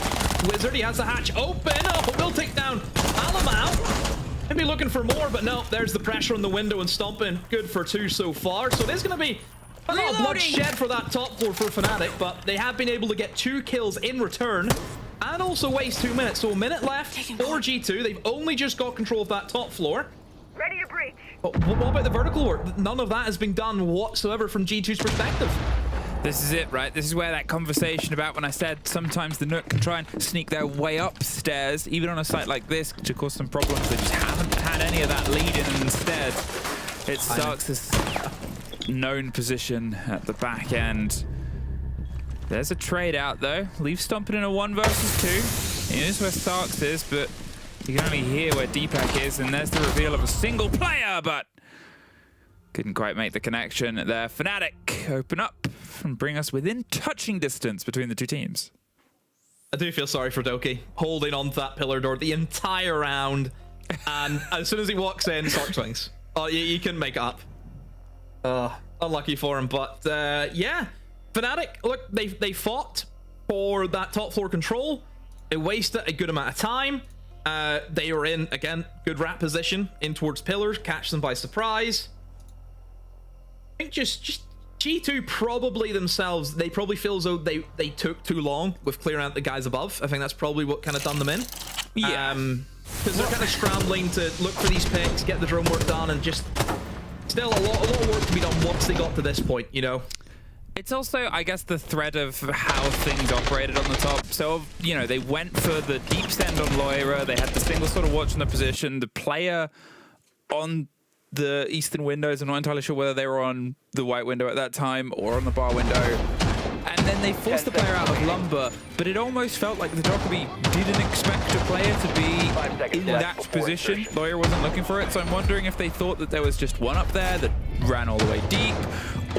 Wizard, he has the hatch open. Oh, but will take down Alamau. Maybe looking for more, but no. There's the pressure on the window, and Stompin good for 2 so far. So there's going to be a lot of bloodshed for that top floor for Fnatic, but they have been able to get 2 kills in return and also waste 2 minutes. So a minute left for G2. They've only just got control of that top floor. Ready to breach. But what about the vertical work? None of that has been done whatsoever from G2's perspective. This is it, right? This is where that conversation about when I said sometimes the Nook can try and sneak their way upstairs, even on a site like this, to cause some problems. They just haven't had any of that lead in. Instead, it starts this known position at the back end. There's a trade out, though. Leave Stompin in a 1 versus 2. He knows where Starks is, but you can only hear where Deepak is, and there's the reveal of a single player, but couldn't quite make the connection there. Fnatic open up and bring us within touching distance between the 2 teams. I do feel sorry for Doki, holding on to that pillar door the entire round, and as soon as he walks in, Sark swings. Oh, you can make it up. Unlucky for him, but yeah. Fnatic, look, they fought for that top floor control. They wasted a good amount of time. They were in, again, good rat position in towards pillars, catch them by surprise. I think just G2 probably themselves, they probably feel as though they took too long with clearing out the guys above. I think that's probably what kind of done them in. Yeah. Because they're kind of scrambling to look for these picks, get the drone work done, and just still a lot of work to be done once they got to this point, you know? It's also, I guess, the thread of how things operated on the top. So, you know, they went for the deep send on Loira. They had the single sort of watch in the position. The player on the eastern windows, I'm not entirely sure whether they were on the white window at that time or on the bar window. And then they forced the player out of lumber, but it almost felt like the Dokkaebi didn't expect a player to be in that position. Loira wasn't looking for it, so I'm wondering if they thought that there was just one up there that ran all the way deep,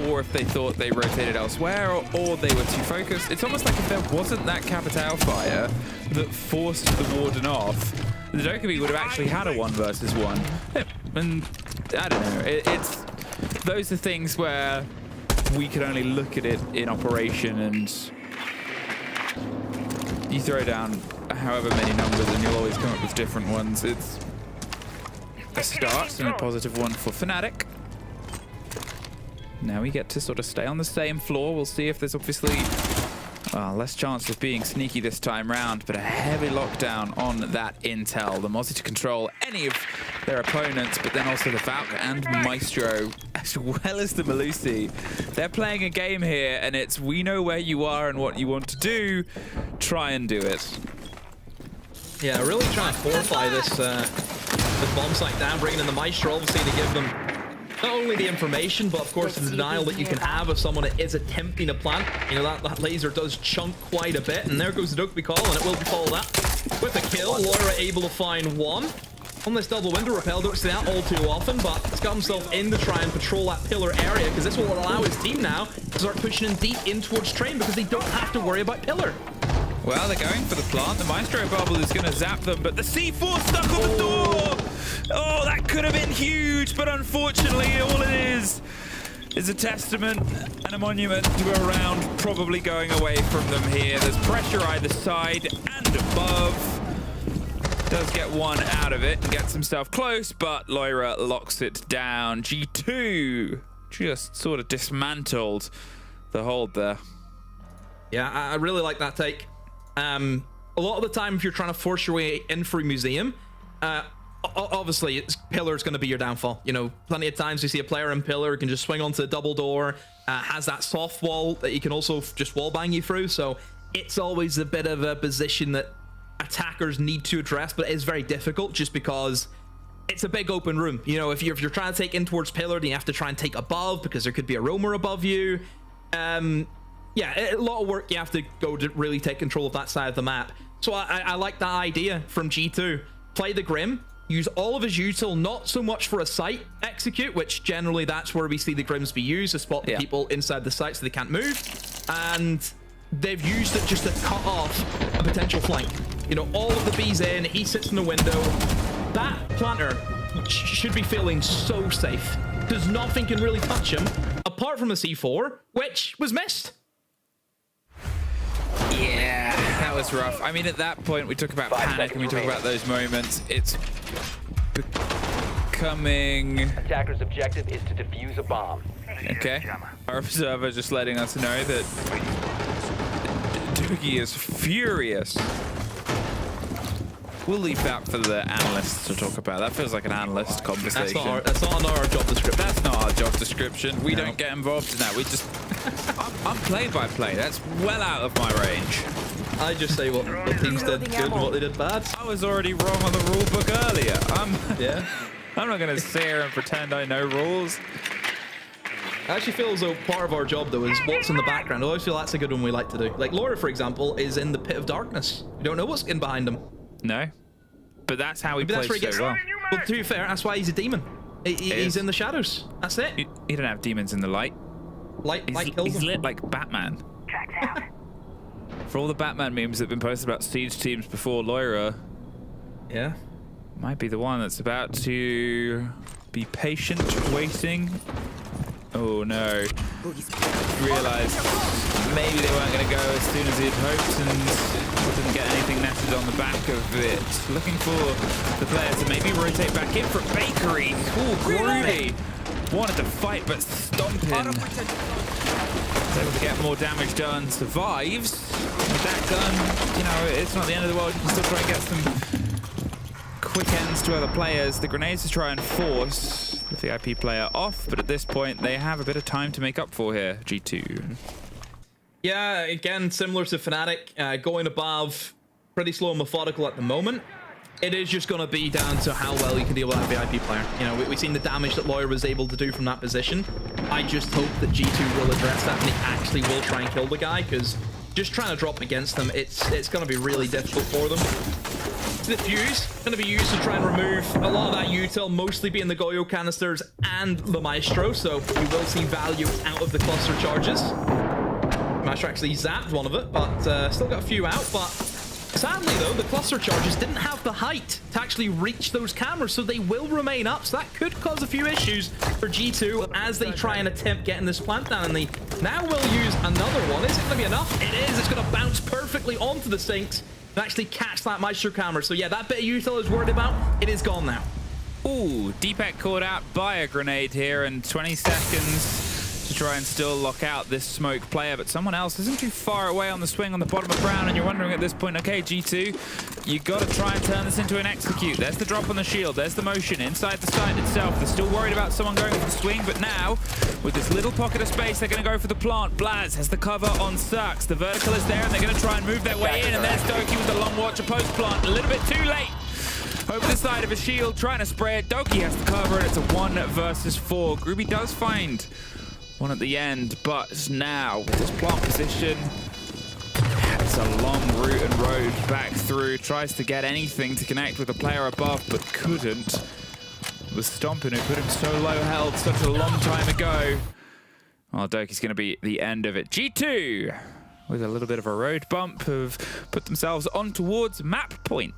or if they thought they rotated elsewhere, or they were too focused. It's almost like if there wasn't that Capital fire that forced the Warden off, the Dokkaebi would have actually had a 1 versus 1. And I don't know, it's those are things where we could only look at it in operation, and you throw down however many numbers and you'll always come up with different ones. It's a start and a positive one for Fnatic. Now we get to sort of stay on the same floor. We'll see if there's obviously less chance of being sneaky this time round, but a heavy lockdown on that intel. The Mozzie to control any of their opponents, but then also the Falcon and Maestro, as well as the Melusi. They're playing a game here, and it's we know where you are and what you want to do. Try and do it. Yeah, really trying to fortify this bomb site down, bringing in the Maestro, obviously to give them not only the information, but of course the denial that you can have of someone that is attempting to plant. You know, that laser does chunk quite a bit, and there goes the Dokkaebi call, and it will be followed up with a kill. Loira able to find one on this double window. Repel don't see that all too often, but he's got himself in to try and patrol that pillar area, because this will allow his team now to start pushing in deep in towards Train, because they don't have to worry about pillar. Well, they're going for the plant. The Maestro bubble is going to zap them, but the C4 stuck on the door! Oh, that could have been huge, but unfortunately, all it is a testament and a monument to a round probably going away from them here. There's pressure either side and above. Does get one out of it and gets himself close, but Loira locks it down. G2 just sort of dismantled the hold there. Yeah, I really like that take. A lot of the time, if you're trying to force your way in through Museum, obviously, Pillar is going to be your downfall. You know, plenty of times you see a player in Pillar who can just swing onto the double door, has that soft wall that he can also just wall bang you through. So it's always a bit of a position that attackers need to address, but it is very difficult just because it's a big open room. You know, if you're trying to take in towards Pillar, then you have to try and take above because there could be a roamer above you. Yeah, a lot of work you have to go to really take control of that side of the map. So I like that idea from G2. Play the Grim, use all of his util, not so much for a site execute, which generally that's where we see the Grims be used to spot the people inside the site so they can't move. And they've used it just to cut off a potential flank. You know, all of the B's in, he sits in the window. That planter should be feeling so safe because nothing can really touch him apart from the C4, which was missed. Yeah, that was rough. I mean, at that point, we talk about panic and we talk about those moments. It's becoming... Attacker's objective is to defuse a bomb. Okay. Our observer just letting us know that Doogie is furious. We'll leave that for the analysts to talk about. That feels like an analyst conversation. That's not our job description. That's not our job description. We don't get involved in that. We just... I'm play by play. That's well out of my range. I just say what the teams did good and what they did bad. I was already wrong on the rule book earlier. Yeah. I'm not going to sit here and pretend I know rules. I actually feel as though part of our job, though, is what's in the background. I always feel that's a good one we like to do. Like Loira, for example, is in the pit of darkness. You don't know what's in behind him. No. But that's how he plays so well. Well, to be fair, that's why he's a demon. He's in the shadows. That's it. You don't have demons in the light. Light kills He's him. lit like Batman. For all the Batman memes that have been posted about siege teams before, Loira might be the one that's about to be patient, waiting. Oh no. Realised maybe they weren't going to go as soon as he'd hoped and didn't get anything netted on the back of it. Looking for the player to maybe rotate back in for Bakery. Oh, Groovy. Wanted to fight, but stomping. Able to get more damage done. Survives. With that gun, you know, it's not the end of the world. You can still try and get some quick ends to other players. The grenades to try and force. The VIP player off, but at this point, they have a bit of time to make up for here, G2. Yeah, again, similar to Fnatic, going above, pretty slow and methodical at the moment. It is just going to be down to how well you can deal with that VIP player. You know, we've seen the damage that Lawyer was able to do from that position. I just hope that G2 will address that and they actually will try and kill the guy, because just trying to drop against them, it's going to be really difficult for them. The fuse going to be used to try and remove a lot of that util, mostly being the Goyo canisters and the Maestro, so you will see value out of the cluster charges. Maestro actually zapped one of it, but still got a few out. But sadly, though, the cluster charges didn't have the height to actually reach those cameras, so they will remain up. So that could cause a few issues for G2 as they try and attempt getting this plant down. And they now will use another one. Is it going to be enough? It is. It's going to bounce perfectly onto the sinks and actually catch that Maestro camera. So yeah, that bit of util I was worried about, it is gone now. Ooh, Deepak caught out by a grenade here, and 20 seconds to try and still lock out this smoke player, but someone else isn't too far away on the swing on the bottom of Brown, and you're wondering at this point, okay, G2, you got to try and turn this into an execute. There's the drop on the shield, there's the motion inside the site itself. They're still worried about someone going for the swing, but now, with this little pocket of space, they're going to go for the plant. Blaz has the cover on Sucks. The vertical is there, and they're going to try and move their way in, and there's Doki with the long watcher post plant. A little bit too late. Over the side of a shield, trying to spray it. Doki has the cover, and it's a 1 versus 4. Groovy does find one at the end, but now with this plant position, it's a long route and road back through. Tries to get anything to connect with the player above, but couldn't. It was Stompin who put him so low held such a long time ago. Well, Doki's going to be the end of it. G2, with a little bit of a road bump, have put themselves on towards map point.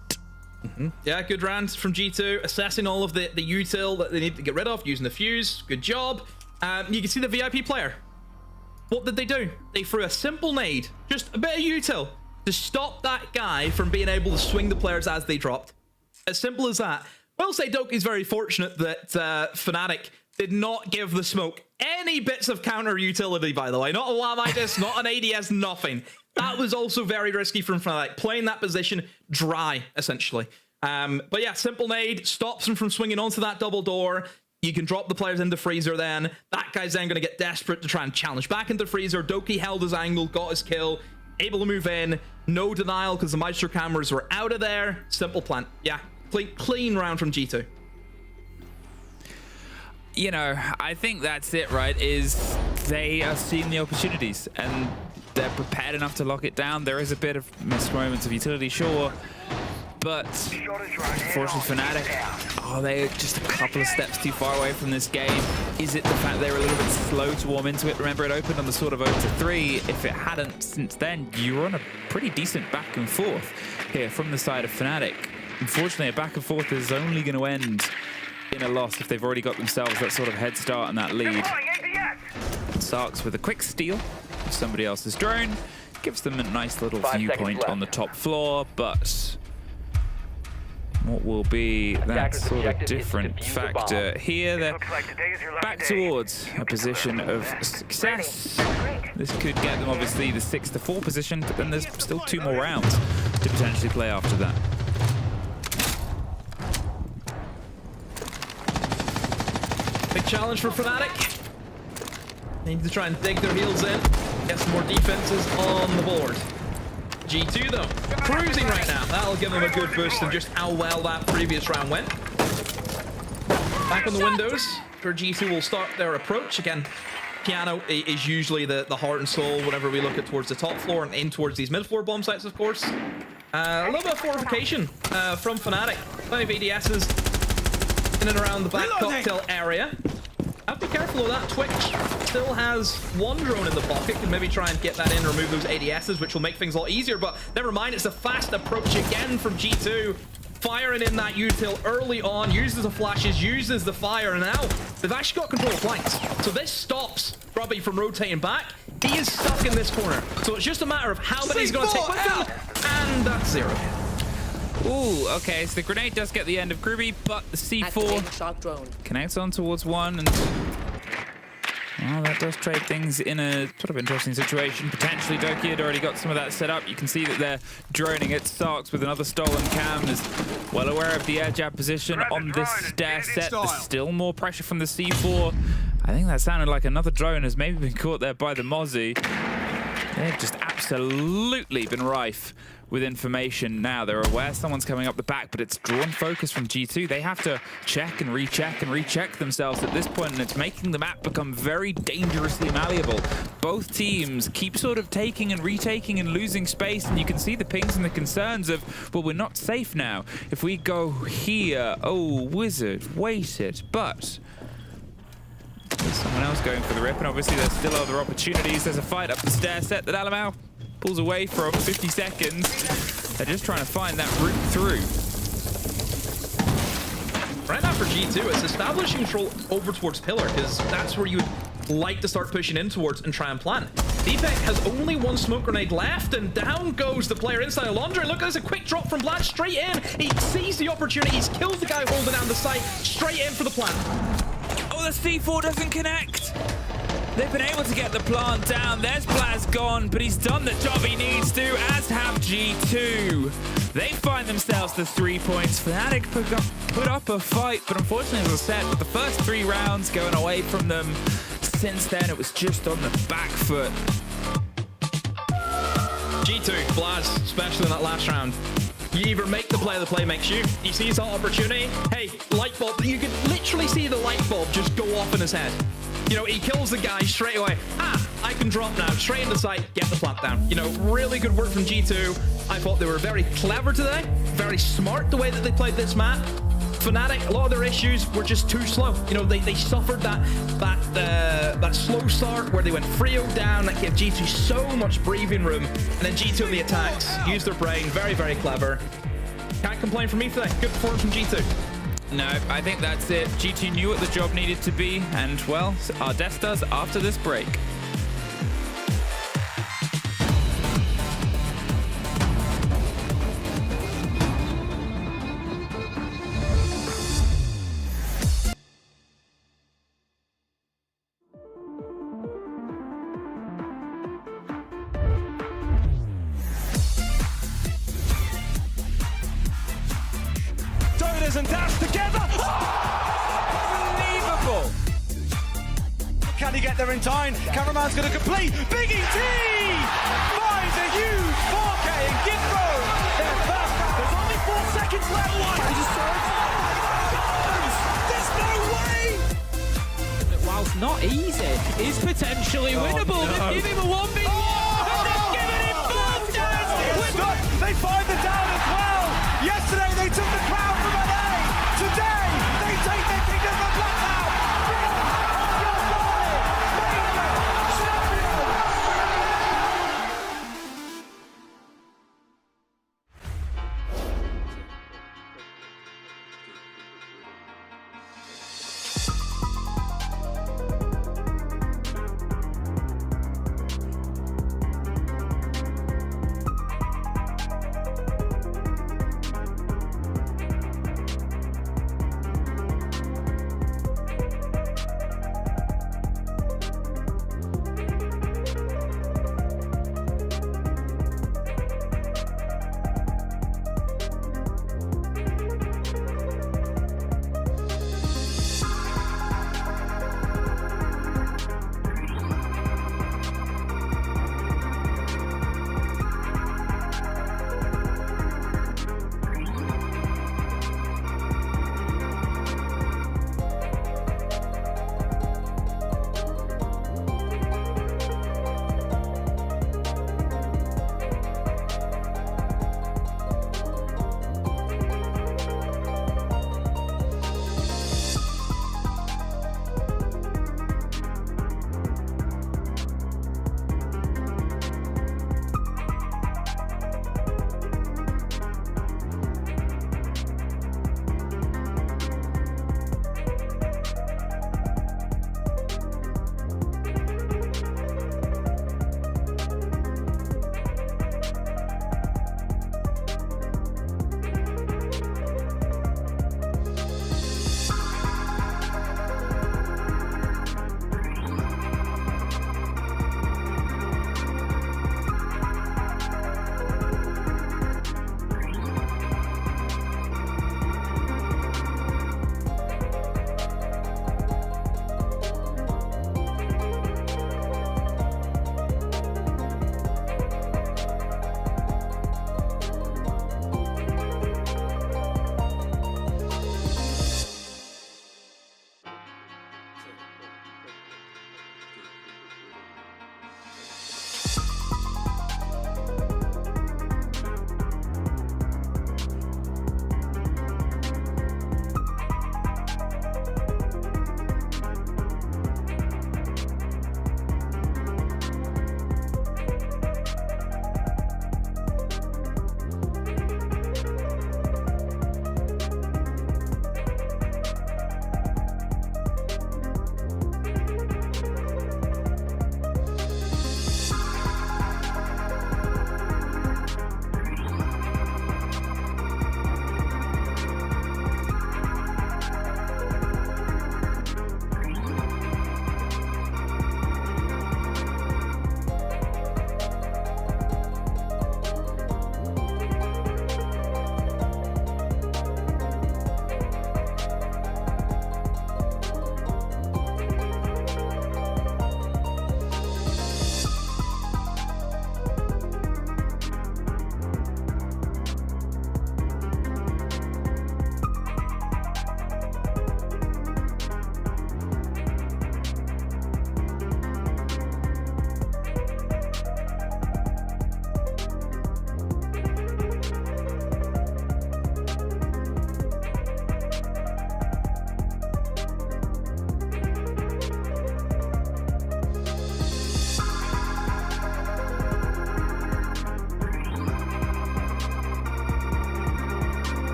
Yeah, good round from G2, assessing all of the util that they need to get rid of, using the fuse. Good job. You can see the VIP player. What did they do? They threw a simple nade, just a bit of util, to stop that guy from being able to swing the players as they dropped. As simple as that. I will say Doki's very fortunate that Fnatic did not give the smoke any bits of counter utility, by the way. Not a Wamitis, not an ADS, nothing. That was also very risky from Fnatic, playing that position dry, essentially. But yeah, simple nade stops him from swinging onto that double door. You can drop the players into freezer then. That guy's then going to get desperate to try and challenge back into freezer. Doki held his angle, got his kill, able to move in. No denial because the Maestro cameras were out of there. Simple plant. Yeah, clean round from G2. You know, I think that's it, right? Is they are seeing the opportunities and they're prepared enough to lock it down. There is a bit of missed moments of utility, sure. But unfortunately, Fnatic, they're just a couple of steps too far away from this game. Is it the fact they were a little bit slow to warm into it? Remember, it opened on the sort of 0-3. If it hadn't since then, you were on a pretty decent back and forth here from the side of Fnatic. Unfortunately, a back and forth is only going to end in a loss if they've already got themselves that sort of head start and that lead. Sarks with a quick steal of somebody else's drone. Gives them a nice little viewpoint on the top floor, but what will be that sort of different factor here? They're back towards a position of success. This could get them obviously the 6-4 position, but then there's still 2 more rounds to potentially play after that. Big challenge for Fnatic. They need to try and dig their heels in, get some more defenses on the board. G2 though, cruising right now. That'll give them a good boost in just how well that previous round went. Back on the windows, where G2 will start their approach. Again, Piano is usually the heart and soul whenever we look at towards the top floor and in towards these mid-floor bomb sites, of course. A little bit of fortification from Fnatic. Plenty of ADSs in and around the back cocktail area. Have to be careful of that. Twitch still has 1 drone in the pocket. Can maybe try and get that in, remove those ADSs, which will make things a lot easier. But never mind, it's a fast approach again from G2. Firing in that util early on, uses the flashes, uses the fire, and now they've actually got control of flanks. So this stops Grubby from rotating back. He is stuck in this corner. So it's just a matter of how many he's going to take with him. And that's 0. Ooh, okay, so the grenade does get the end of Groovy, but the C4 connects on towards 1, and Well, that does trade things in a sort of interesting situation. Potentially, Doki had already got some of that set up. You can see that they're droning at Sarks with another stolen cam. Is well aware of the air jab position on this stair set. There's still more pressure from the C4. I think that sounded like another drone has maybe been caught there by the Mozzie. They've just absolutely been rife with information now. They're aware someone's coming up the back, but it's drawn focus from G2. They have to check and recheck themselves at this point, and it's making the map become very dangerously malleable. Both teams keep sort of taking and retaking and losing space, and you can see the pings and the concerns of, well, we're not safe now. If we go here, oh, Wizard, wait it, but there's someone else going for the rip, and obviously there's still other opportunities. There's a fight up the stair set that Alamau pulls away from 50 seconds. They're just trying to find that route through. Right now for G2, it's establishing control over towards Pillar, because that's where you would like to start pushing in towards and try and plan. Deepak has only one smoke grenade left, and down goes the player inside of Laundry. Look, there's a quick drop from Vlad straight in. He sees the opportunity. He's killed the guy holding down the site. Straight in for the plant. Oh, the C4 doesn't connect. They've been able to get the plant down. There's Blaz gone, but he's done the job he needs to, as have G2. They find themselves the 3 points. Fnatic put up a fight, but unfortunately, as I said, with the first 3 rounds going away from them, since then it was just on the back foot. G2, Blaz, especially in that last round. You either make the play makes you. He sees that opportunity. Hey, light bulb. You can literally see the light bulb just go off in his head. You know, he kills the guy straight away. I can drop now. Straight in the site, get the plant down. You know, really good work from G2. I thought they were very clever today. Very smart the way that they played this map. Fnatic, a lot of their issues were just too slow. You know, they suffered that slow start where they went 3-0 down. That gave G2 so much breathing room. And then G2 in the attacks used their brain. Very, very clever. Can't complain from me today. Good performance from G2. No, I think that's it. G2 knew what the job needed to be, and, well, our death does after this break. And dash together. Unbelievable. Can he get there in time? Cameraman's going to complete. Big ET finds a huge 4K and Gitro. There's only 4 seconds left. There's no way. Whilst not easy, is potentially winnable. No. They give him a 1v1. They've given him both down. They find the down as well. Yesterday they took the crown from LA. Today, they take the kingdom of Blackout!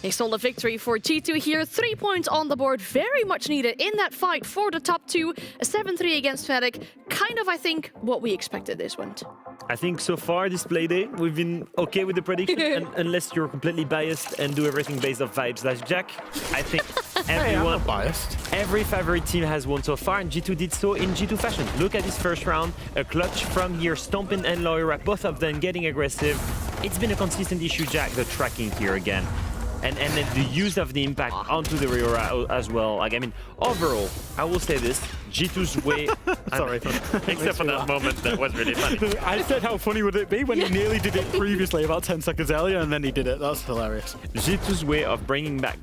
They stole a victory for G2 here. 3 points on the board, very much needed in that fight for the top 2. A 7-3 against Fnatic. Kind of, I think, what we expected this went. I think so far this play day, we've been okay with the prediction, and unless you're completely biased and do everything based off vibes like Jack. I think everyone, biased. Every favorite team has won so far, and G2 did so in G2 fashion. Look at this first round, a clutch from here, Stompin and Loira, both of them getting aggressive. It's been a consistent issue, Jack, the tracking here again. And then the use of the impact onto the Riora as well. Like, I mean, overall, I will say this, G2's way... Sorry. Except for that moment, that was really funny. I said how funny would it be when he nearly did it previously, about 10 seconds earlier, and then he did it. That's hilarious. G2's way of bringing back,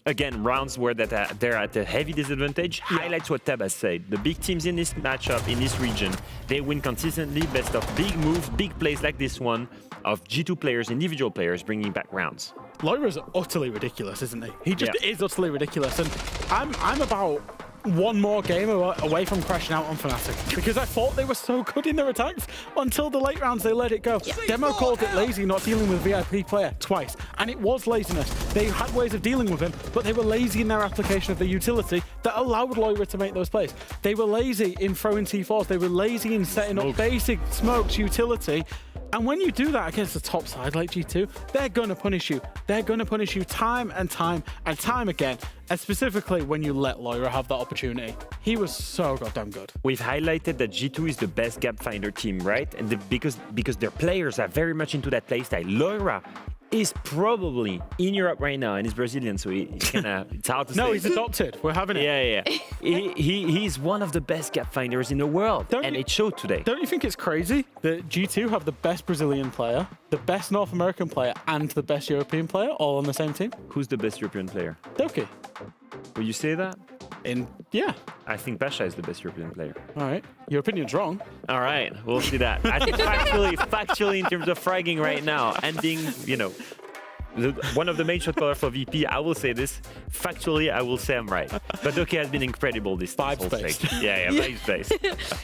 again, rounds where they're at a heavy disadvantage highlights what Tab has said. The big teams in this matchup, in this region, they win consistently based off big moves, big plays like this one, of G2 players, individual players, bringing back rounds. Loira's utterly ridiculous, isn't he? He just is utterly ridiculous, and I'm about one more game away from crashing out on Fnatic, because I thought they were so good in their attacks until the late rounds they let it go. Demo called it lazy not dealing with a VIP player twice, and it was laziness. They had ways of dealing with him, but they were lazy in their application of the utility that allowed Loira to make those plays. They were lazy in throwing T4s, they were lazy in setting up basic smokes utility. And when you do that against the top side like G2, they're going to punish you. They're going to punish you time and time and time again. And specifically when you let Loira have that opportunity. He was so goddamn good. We've highlighted that G2 is the best gap finder team, right? And because their players are very much into that playstyle. Loira is probably in Europe right now, and he's Brazilian, so it's hard to say. No, he's adopted. We're having it. Yeah. He's one of the best gap finders in the world, and it showed today. Don't you think it's crazy that G2 have the best Brazilian player, the best North American player, and the best European player all on the same team? Who's the best European player? Doki. Will you say that? Yeah. I think Pasha is the best European player. All right. Your opinion's wrong. All right. We'll see that. I think factually in terms of fragging right now and being, one of the main shot callers for VP, I will say this. Factually, I will say I'm right. But Doki has been incredible this whole stage. Vibes-based.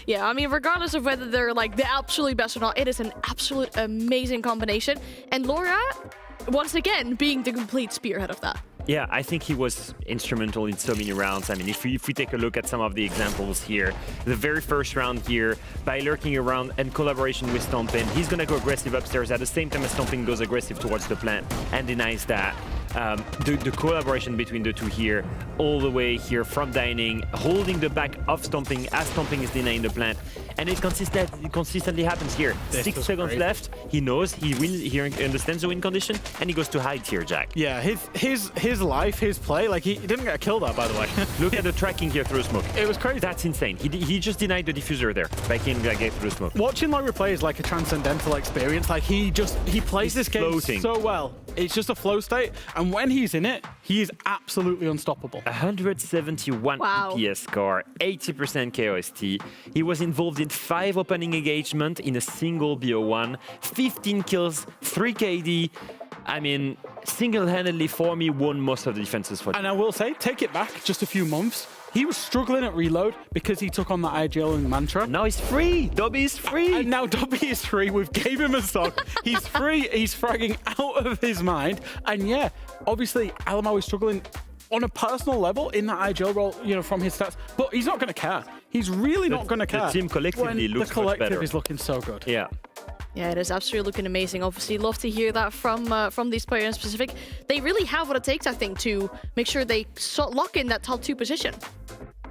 Yeah, I mean, regardless of whether they're like the absolute best or not, it is an absolute amazing combination. And Loira, once again, being the complete spearhead of that. Yeah, I think he was instrumental in so many rounds. I mean, if we take a look at some of the examples here, the very first round here, by lurking around and collaboration with Stompin, he's going to go aggressive upstairs at the same time as Stompin goes aggressive towards the plant and denies that. The collaboration between the two here, all the way here from Dining, holding the back of Stompin as Stompin is denying the plant. And it consistently happens here. 6 seconds left. He knows he understands the win condition, and he goes to hide here, Jack. Yeah, his life, his play, like he didn't get killed out, by the way. Look at the tracking here through smoke. It was crazy. That's insane. He just denied the diffuser there by killing that guy through smoke. Watching Loira play is like a transcendental experience. Like he plays this game floating so well. It's just a flow state, and when he's in it, he is absolutely unstoppable. 171 PS score, 80% KOST. He was involved in 5 opening engagement in a single BO1, 15 kills, 3 KD. I mean, single-handedly for me, won most of the defenses for. And I will say, take it back just a few months. He was struggling at reload because he took on that IGL and Mantra. Now he's free. Dobby is free. And now Dobby is free. We've gave him a stock. He's free. He's fragging out of his mind. And yeah, obviously, Alamau is struggling on a personal level in that IGL role, from his stats. But he's not going to care. He's really not going to care. The team collectively looks the collective much better. is looking so good. Yeah. Yeah, it is absolutely looking amazing. Obviously, love to hear that from these players in specific. They really have what it takes, I think, to make sure they lock in that top 2 position.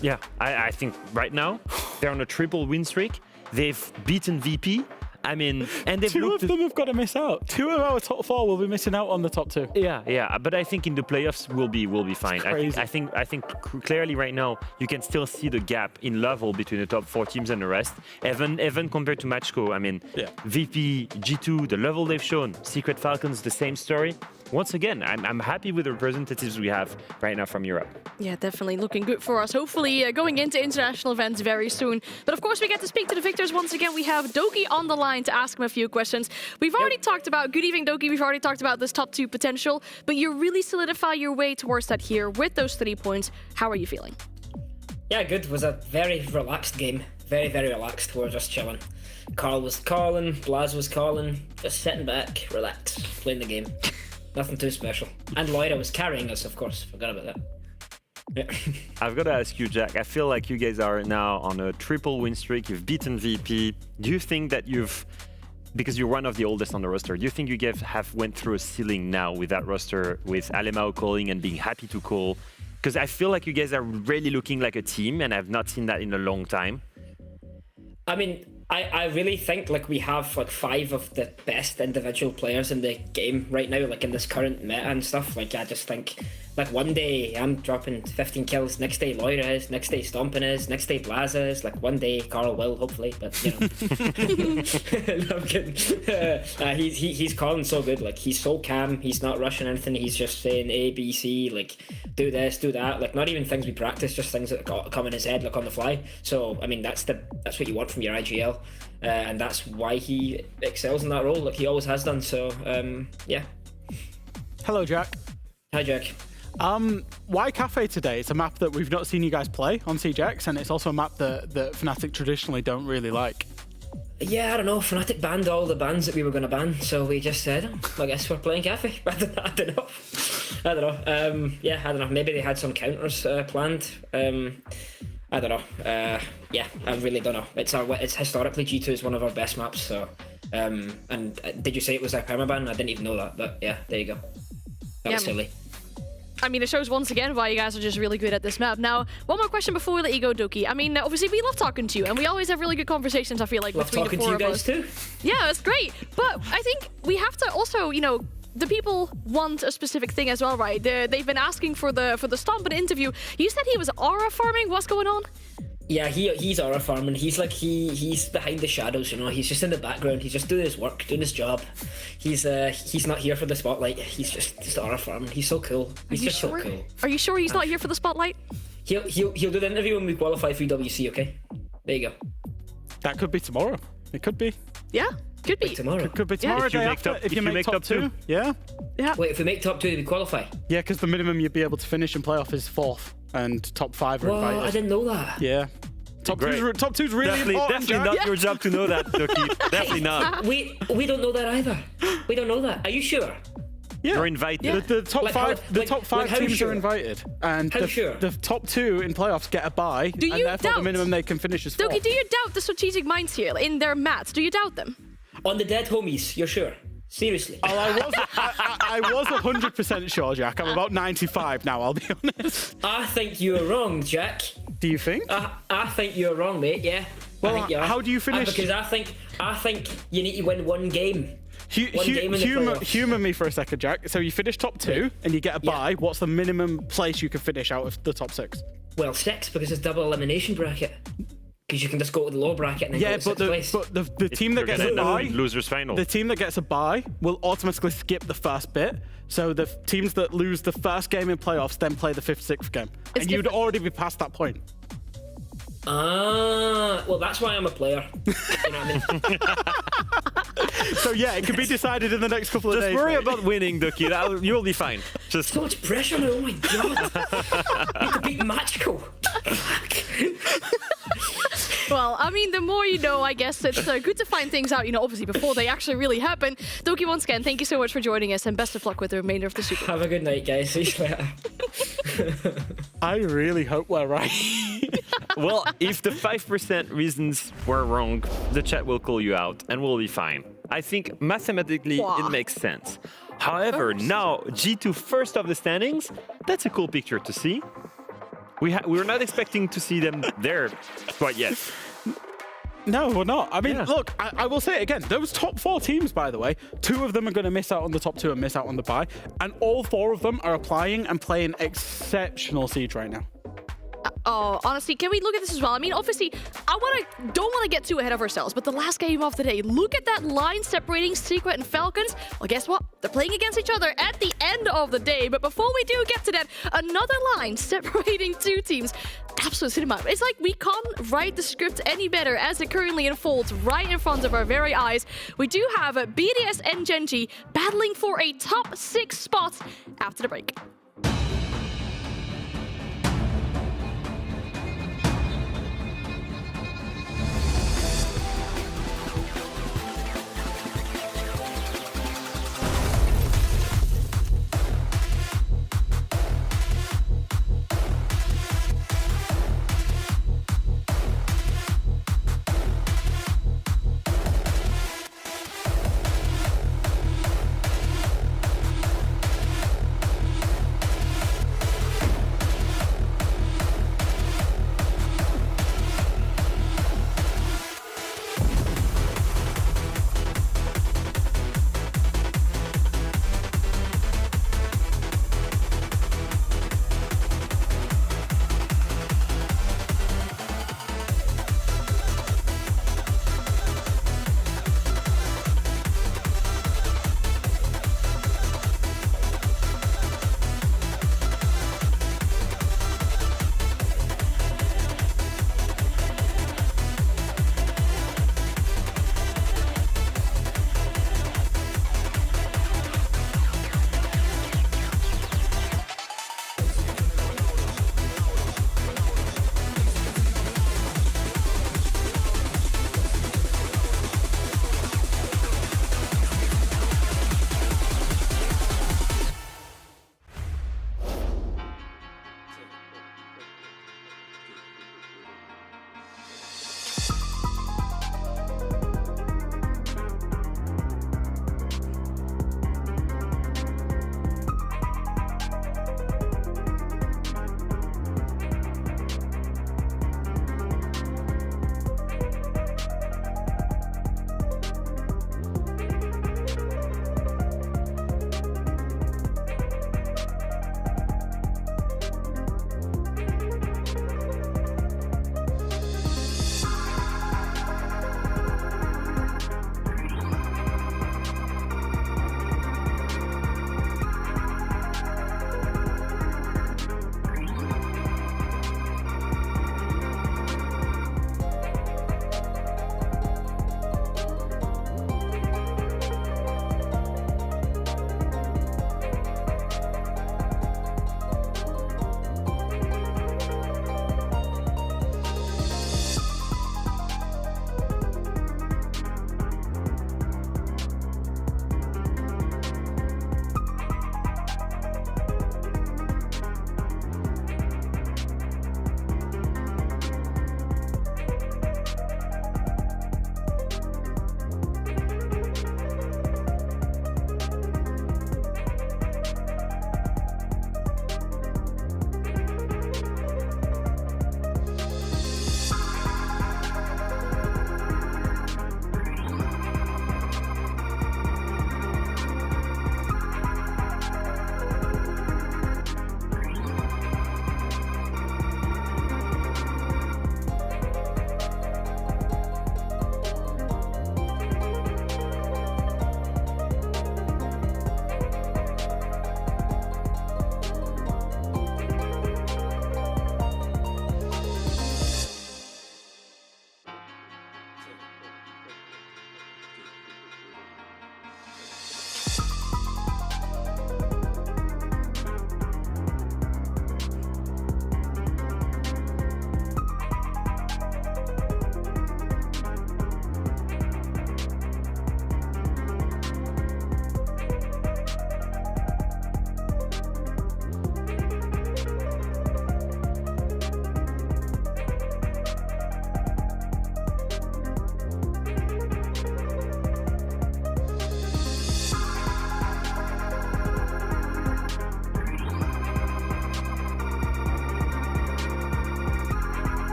Yeah, I think right now they're on a triple win streak. They've beaten VP. I mean, and they've Two of them have got to miss out. 2 of our top 4 will be missing out on the top 2. Yeah, but I think in the playoffs we'll be fine. I think clearly right now you can still see the gap in level between the top 4 teams and the rest. Even compared to Matcho, I mean, VP, G2, the level they've shown, Secret Falcons, the same story. Once again, I'm happy with the representatives we have right now from Europe. Yeah, definitely looking good for us. Hopefully going into international events very soon. But of course, we get to speak to the victors once again. We have Doki on the line to ask him a few questions. We've already talked about, good evening, Doki. We've already talked about this top 2 potential, but you really solidify your way towards that here with those 3 points. How are you feeling? Yeah, good. It was a very relaxed game. Very, very relaxed. We were just chilling. Carl was calling, Blaz was calling, just sitting back, relaxed, playing the game. Nothing too special. And Loira was carrying us, of course. Forgot about that. Yeah. I've got to ask you, Jack. I feel like you guys are now on a triple win streak. You've beaten VP. Do you think that because you're one of the oldest on the roster, do you think you guys have went through a ceiling now with that roster, with Alemao calling and being happy to call? Because I feel like you guys are really looking like a team, and I've not seen that in a long time. I mean, I really think like we have like 5 of the best individual players in the game right now, like in this current meta and stuff. Like I just think like one day I'm dropping 15 kills, next day Loira is, next day Stompin is, next day Blaza is, like one day Carl will, hopefully, but you know. No, I'm kidding. He's calling so good, like he's so calm, he's not rushing anything, he's just saying A, B, C, like do this, do that, like not even things we practice, just things that come in his head like on the fly. So I mean that's what you want from your IGL. And that's why he excels in that role, like he always has done. So yeah. Hello, Jack. Hi, Jack. Why Cafe today? It's a map that we've not seen you guys play on CJX, and it's also a map that Fnatic traditionally don't really like. Yeah, I don't know. Fnatic banned all the bans that we were going to ban, so we just said, I guess we're playing Cafe. I don't know. Yeah, I don't know. Maybe they had some counters planned. I don't know. Yeah, I really don't know. It's historically G2 is one of our best maps. So, and did you say it was a permaban? I didn't even know that. But yeah, there you go. That was silly. I mean, it shows once again why you guys are just really good at this map. Now, one more question before we let you go, Doki. I mean, obviously we love talking to you, and we always have really good conversations, I feel like, love between the 4 of us. Talking to you guys too? Yeah, it's great. But I think we have to also, you know, the people want a specific thing as well, right? They've been asking for the Stompin interview. You said he was aura farming. What's going on? Yeah, he's aura farming. He's like he's behind the shadows, you know. He's just in the background. He's just doing his work, doing his job. He's not here for the spotlight. He's just aura farming. He's so cool. He's just so cool. Are you sure he's not here for the spotlight? He'll do the interview when we qualify for WC. Okay, there you go. That could be tomorrow. It could be. Yeah. Could be tomorrow. Could be tomorrow. Yeah. If you make top 2. Yeah. Yeah. Wait, if we make top 2, do we qualify? Yeah, because the minimum you'd be able to finish in playoff is 4th, and top 5 are Whoa, invited. I didn't know that. Yeah. Top two's really important. Definitely not your job to know that, Doki. Definitely not. We don't know that either. We don't know that. Are you sure? Yeah. You're invited. Yeah. The top five teams are invited, and the top 2 in playoffs get a bye, Do you and therefore doubt, the minimum they can finish is 4. Doki, do you doubt the strategic minds here in their mats? Do you doubt them? On the dead homies, you're sure? Seriously? Oh, I was 100% sure, Jack. I'm about 95 now, I'll be honest. I think you're wrong, Jack. Do you think? I think you're wrong, mate. Yeah. Well, I think you are. how do you finish? Because I think you need to win one game. Humour me for a second, Jack. So you finish top 2 and you get a bye. What's the minimum place you can finish out of the top 6? Well, 6, because it's double elimination bracket. Because you can just go to the low bracket and then go to 6th place. But the team that gets a bye, losers final. The team that gets a bye will automatically skip the first bit. So the teams that lose the first game in playoffs then play the 5th, 6th game, and you'd already be past that point. Well, that's why I'm a player. You know what I mean? So yeah, it can be decided in the next couple of days. Just worry about winning, Doki. You'll be fine. Just so much pressure now. Oh my god! I need to beat Matcho. Well, I mean, the more you know, I guess it's good to find things out, you know, obviously before they actually really happen. Doki, once again, thank you so much for joining us, and best of luck with the remainder of the Super. Have a good night, guys. See you later. I really hope we're right. Well, if the 5% reasons were wrong, the chat will call you out, and we'll be fine. I think mathematically it makes sense. However, now G2 first of the standings, that's a cool picture to see. We're not expecting to see them there quite yet. No, we're not. I mean, look, I will say it again. Those top 4 teams, by the way, 2 of them are going to miss out on the top 2 and miss out on the bye. And all 4 of them are applying and playing exceptional Siege right now. Oh, honestly, can we look at this as well? I mean, obviously, don't want to get too ahead of ourselves, but the last game of the day, look at that line separating Secret and Falcons. Well, guess what? They're playing against each other at the end of the day. But before we do get to that, another line separating 2 teams. Absolute cinema. It's like we can't write the script any better as it currently unfolds right in front of our very eyes. We do have BDS and Genji battling for a top 6 spot after the break.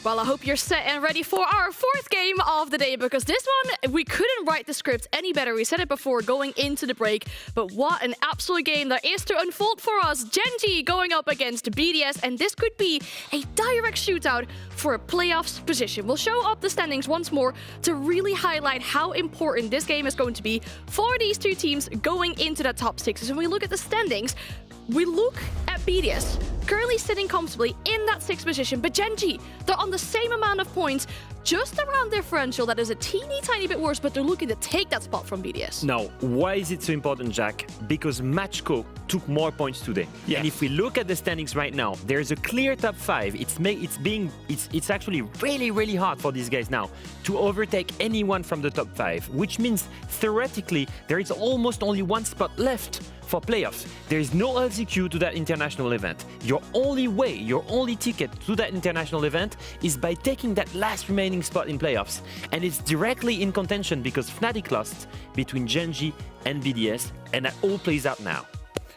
Well, I hope you're set and ready for our fourth game of the day, because this one, we couldn't write the script any better. We said it before going into the break, but what an absolute game that is to unfold for us. Gen.G going up against BDS, and this could be a direct shootout for a playoffs position. We'll show up the standings once more to really highlight how important this game is going to be for these two teams going into the top 6. When we look at the standings, we look at BDS currently sitting comfortably in that 6th position, but Gen.G, they're on the same amount of points, just around differential. That is a teeny tiny bit worse, but they're looking to take that spot from BDS. Now, why is it so important, Jack? Because Matcho took more points today. Yes. And if we look at the standings right now, there's a clear top 5. It's actually really hard for these guys now to overtake anyone from the top 5, which means theoretically there is almost only one spot left for playoffs. There is no LCQ to that international event. Your only way, your only ticket to that international event is by taking that last remaining spot in playoffs. And it's directly in contention because Fnatic lost between Gen.G and BDS, and that all plays out now.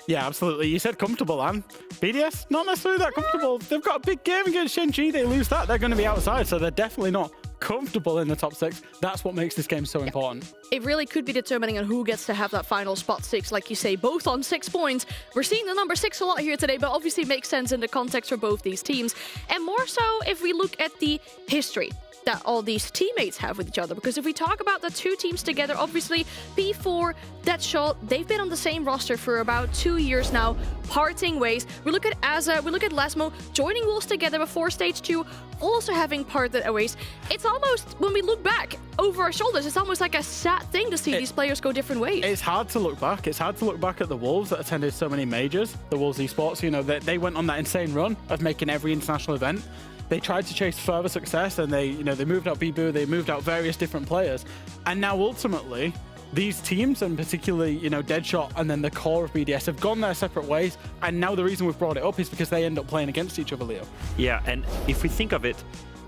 Yeah, absolutely. You said comfortable, Anne. BDS, not necessarily that comfortable. They've got a big game against Gen.G. They lose that, they're going to be outside, so they're definitely not comfortable in the top 6. That's what makes this game so important. It really could be determining on who gets to have that final spot 6, like you say, both on 6 points. We're seeing the number 6 a lot here today, but obviously it makes sense in the context for both these teams. And more so if we look at the history that all these teammates have with each other. Because if we talk about the two teams together, obviously P4, Deadshot, they've been on the same roster for about 2 years now, parting ways. We look at Aza, we look at Lesmo joining Wolves together before Stage 2, also having parted ways. It's almost, when we look back over our shoulders, it's almost like a sad thing to see these players go different ways. It's hard to look back. It's hard to look back at the Wolves that attended so many majors, the Wolves Esports. You know, they went on that insane run of making every international event. They tried to chase further success, and they moved out Bibu, they moved out various different players, and now ultimately these teams, and particularly Deadshot and then the core of BDS, have gone their separate ways. And now the reason we've brought it up is because they end up playing against each other, Leo. Yeah, and if we think of it,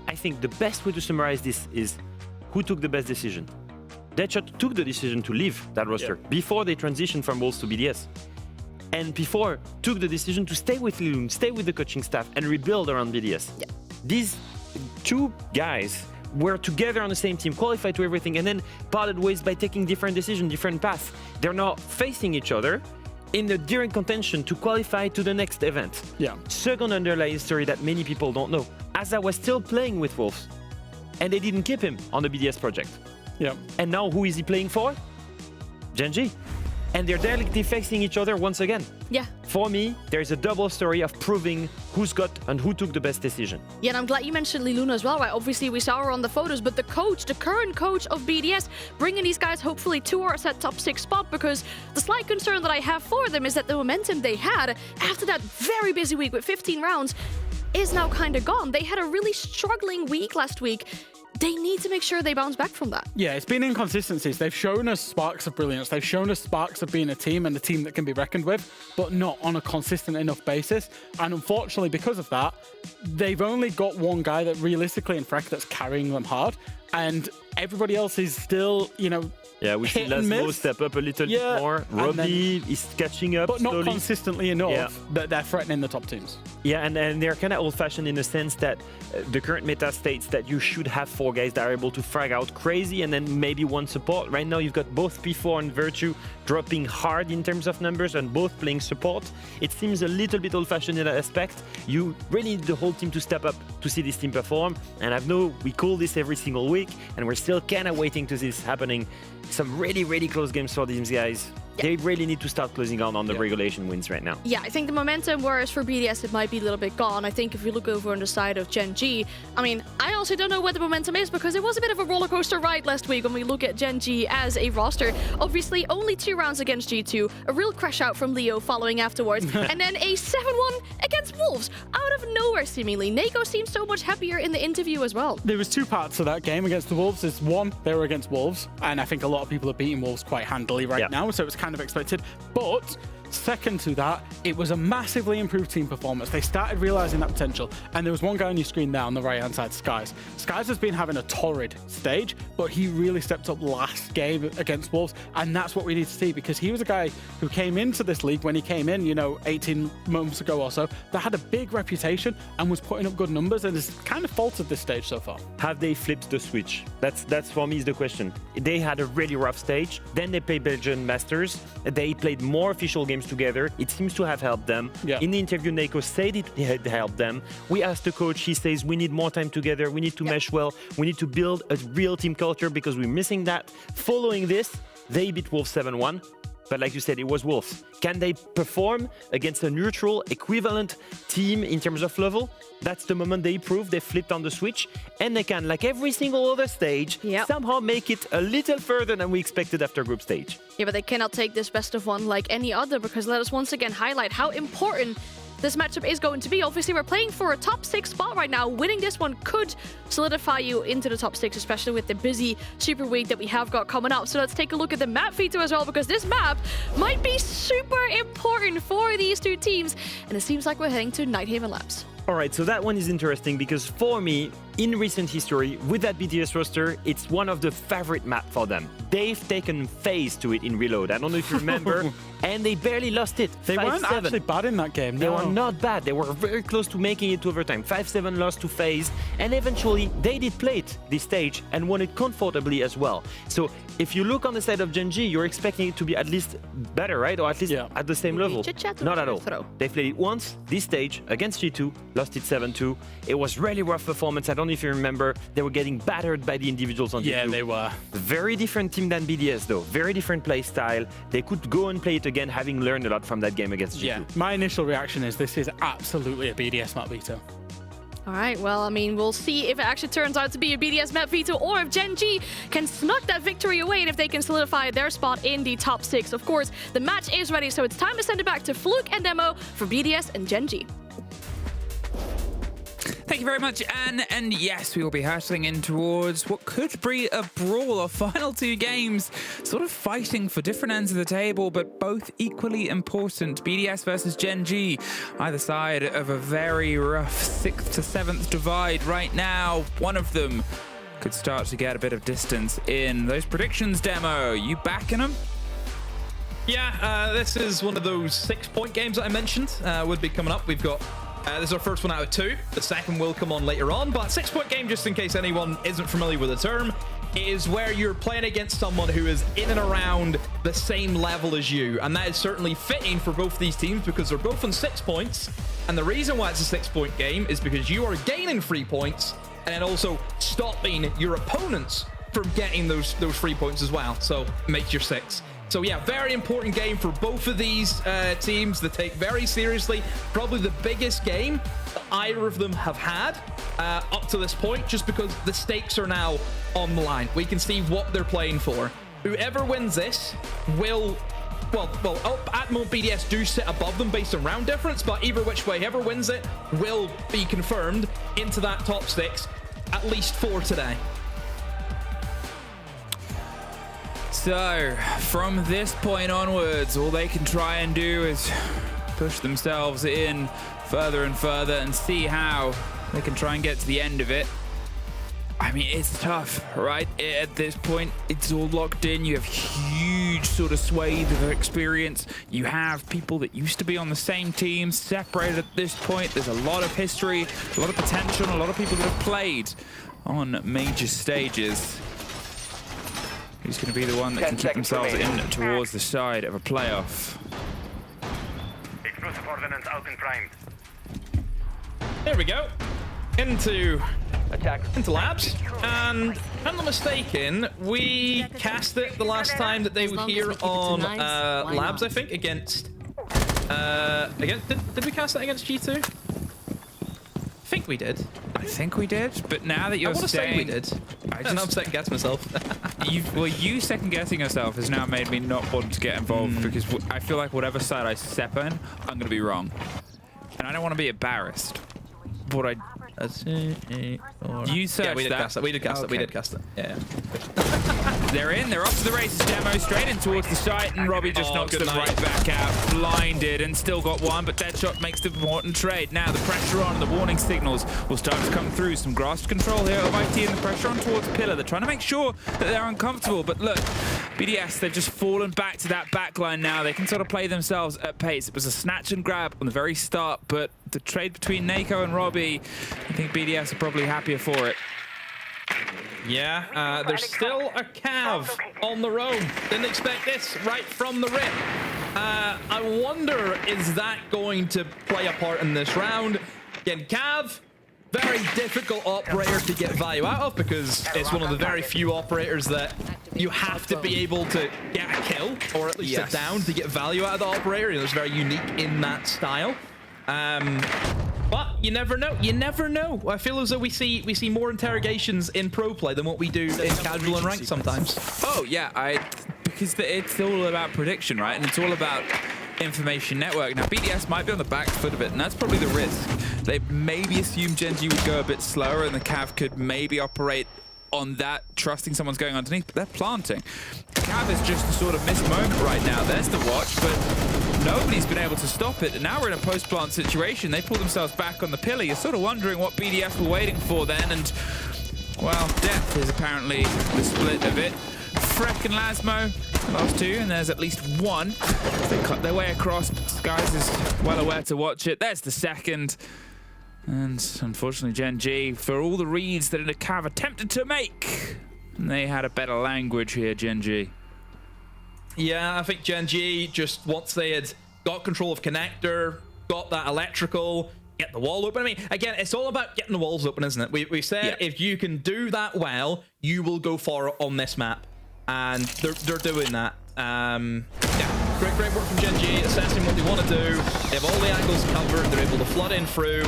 I think the best way to summarize this is who took the best decision. Deadshot took the decision to leave that roster before they transitioned from Wolves to BDS. And P4 took the decision to stay with Lilun, stay with the coaching staff, and rebuild around BDS. Yeah. These two guys were together on the same team, qualified to everything, and then parted ways by taking different decisions, different paths. They're now facing each other in the direct contention to qualify to the next event. Yeah. Second underlying story that many people don't know. Aza was still playing with Wolves, and they didn't keep him on the BDS project. Yeah. And now who is he playing for? Gen.G. And they're directly facing each other once again. Yeah. For me, there's a double story of proving who's got and who took the best decision. Yeah, and I'm glad you mentioned Liluna as well, right? Obviously, we saw her on the photos, but the coach, the current coach of BDS, bringing these guys hopefully towards that top 6 spot, because the slight concern that I have for them is that the momentum they had after that very busy week with 15 rounds is now kind of gone. They had a really struggling week last week. They need to make sure they bounce back from that. Yeah, it's been inconsistencies. They've shown us sparks of brilliance. They've shown us sparks of being a team and a team that can be reckoned with, but not on a consistent enough basis. And unfortunately, because of that, they've only got one guy that realistically in Freck that's carrying them hard. And everybody else is still, yeah, we see Lesmo step up a little bit more. Robbie is catching up, but slowly. Not consistently enough that they're threatening the top teams. Yeah, and they're kind of old-fashioned in the sense that the current meta states that you should have 4 guys that are able to frag out crazy and then maybe 1 support. Right now, you've got both P4 and Virtue dropping hard in terms of numbers and both playing support. It seems a little bit old-fashioned in that aspect. You really need the whole team to step up to see this team perform. And I know we call this every single week, and we're still kind of waiting to see this happening. Some really close games for these guys. They really need to start closing on the regulation wins right now. Yeah, I think the momentum, whereas for BDS, it might be a little bit gone. I think if we look over on the side of Gen.G, I mean, I also don't know what the momentum is, because it was a bit of a roller coaster ride last week when we look at Gen.G as a roster. Obviously, only 2 rounds against G2, a real crash out from Leo following afterwards, and then a 7-1 against Wolves out of nowhere, seemingly. Neko seems so much happier in the interview as well. There was 2 parts to that game against the Wolves. Is one, they were against Wolves, and I think a lot of people are beating Wolves quite handily right now, so it's kind of expected. But Second to that, it was a massively improved team performance. They started realizing that potential, and there was one guy on your screen now on the right-hand side, Skies. Skies has been having a torrid stage, but he really stepped up last game against Wolves, and that's what we need to see, because he was a guy who came into this league when he came in, 18 months ago or so, that had a big reputation and was putting up good numbers, and has kind of faltered this stage so far. Have they flipped the switch? That's for me is the question. They had a really rough stage, then they played Belgian Masters, they played more official games together. It seems to have helped them. Yeah. In the interview, Neko said it had helped them. We asked the coach, he says we need more time together, we need to mesh well, we need to build a real team culture because we're missing that. Following this, they beat Wolves 7-1. But like you said, it was Wolves. Can they perform against a neutral, equivalent team in terms of level? That's the moment they proved they flipped on the switch. And they can, like every single other stage, somehow make it a little further than we expected after group stage. Yeah, but they cannot take this best of one like any other, because let us once again highlight how important this matchup is going to be. Obviously, we're playing for a top 6 spot right now. Winning this one could solidify you into the top 6, especially with the busy Super Week that we have got coming up. So let's take a look at the map feature as well, because this map might be super important for these two teams. And it seems like we're heading to Nighthaven Labs. All right, so that one is interesting because for me, in recent history, with that BDS roster, it's one of the favorite maps for them. They've taken phase to it in Reload. I don't know if you remember, and they barely lost it. They weren't actually bad in that game. They were not bad. They were very close to making it to overtime. 5-7 lost to FaZe, and eventually they did play it this stage and won it comfortably as well. So if you look on the side of Gen G, you're expecting it to be at least better, right? Or at least at the same level. Not at all. They played it once, this stage, against G2, lost it 7-2. It was really rough performance. I don't know if you remember, they were getting battered by the individuals on G2. Yeah, they were. Very different team than BDS though. Very different play style. They could go and play it again, having learned a lot from that game against G2. Yeah, my initial reaction is this is absolutely a BDS map veto. All right, well, I mean, we'll see if it actually turns out to be a BDS map veto or if Gen G can snuck that victory away and if they can solidify their spot in the top 6. Of course, the match is ready, so it's time to send it back to Fluke and Demo for BDS and Gen G. Thank you very much, Anne. And yes, we will be hurtling in towards what could be a brawl of final 2 games, sort of fighting for different ends of the table, but both equally important. BDS versus Gen G, either side of a very rough 6th to 7th divide right now. One of them could start to get a bit of distance in. Those predictions, Demo, you backing them? Yeah, this is one of those 6-point games that I mentioned would be coming up. We've got this is our first one out of 2. The second will come on later on, but 6-point game, just in case anyone isn't familiar with the term, is where you're playing against someone who is in and around the same level as you, and that is certainly fitting for both these teams because they're both on 6 points, and the reason why it's a 6-point game is because you are gaining 3 points and then also stopping your opponents from getting those 3 points as well, so it makes your 6. So yeah, very important game for both of these teams to take very seriously. Probably the biggest game that either of them have had up to this point, just because the stakes are now on the line. We can see what they're playing for. Whoever wins this will, at the moment BDS do sit above them based on round difference, but either which way, whoever wins it will be confirmed into that top 6, at least for today. So, from this point onwards, all they can try and do is push themselves in further and further and see how they can try and get to the end of it. I mean, it's tough, right? At this point, it's all locked in. You have huge sort of swathe of experience. You have people that used to be on the same team separated at this point. There's a lot of history, a lot of potential, a lot of people that have played on major stages. Who's going to be the one that can keep themselves in towards the side of a playoff? Explosive ordnance out and primed. There we go. Into labs, and if I'm not mistaken, we cast it the last time that they were here on labs, I think, against did we cast that against G2? I think we did. I think we did, but now that you're saying we did, I'm second guessing myself. you second guessing yourself has now made me not want to get involved because I feel like whatever side I step in, I'm going to be wrong, and I don't want to be embarrassed. But I. You searched we did that. cast it. We did cast it. We did cast it. Yeah. They're in, they're off to the races. Demo straight in towards the site, and Robbie just knocks them right back out. Blinded and still got one, but Deadshot makes the important trade. Now the pressure on, the warning signals will start to come through. Some grasp control here of IT and the pressure on towards Pillar. They're trying to make sure that they're uncomfortable, but look, BDS, they've just fallen back to that backline now. They can sort of play themselves at pace. It was a snatch and grab on the very start, but the trade between Nako and Robbie, I think BDS are probably happier for it. Yeah, there's still a Cav on the roam. Didn't expect this right from the rip. I wonder, is that going to play a part in this round? Again, Cav, very difficult operator to get value out of because it's one of the very few operators that you have to be able to get a kill or at least a down to get value out of the operator. You know, it's very unique in that style. But you never know. You never know. I feel as though we see more interrogations in pro play than what we do in casual and ranked sometimes. Oh yeah, because it's all about prediction, right? And it's all about information network. Now BDS might be on the back foot of it, and that's probably the risk. They maybe assumed Gen G would go a bit slower, and the Cav could maybe operate on that, trusting someone's going underneath, but they're planting. Cav is just a sort of missed moment right now. There's the watch, but nobody's been able to stop it. And now we're in a post-plant situation. They pull themselves back on the pillar. You're sort of wondering what BDS were waiting for then. And, well, death is apparently the split of it. Freck and Lasmo, last two, and there's at least one. They cut their way across. Skies is well aware to watch it. There's the second. And unfortunately, Gen G, for all the reads that a Cav attempted to make, they had a better language here, Gen G. Yeah, I think Gen G, just once they had got control of connector, got that electrical, get the wall open. I mean, again, it's all about getting the walls open, isn't it? We said if you can do that well, you will go far on this map. And they're doing that. Yeah, great work from Gen G, assessing what they want to do. They have all the angles covered. They're able to flood in through.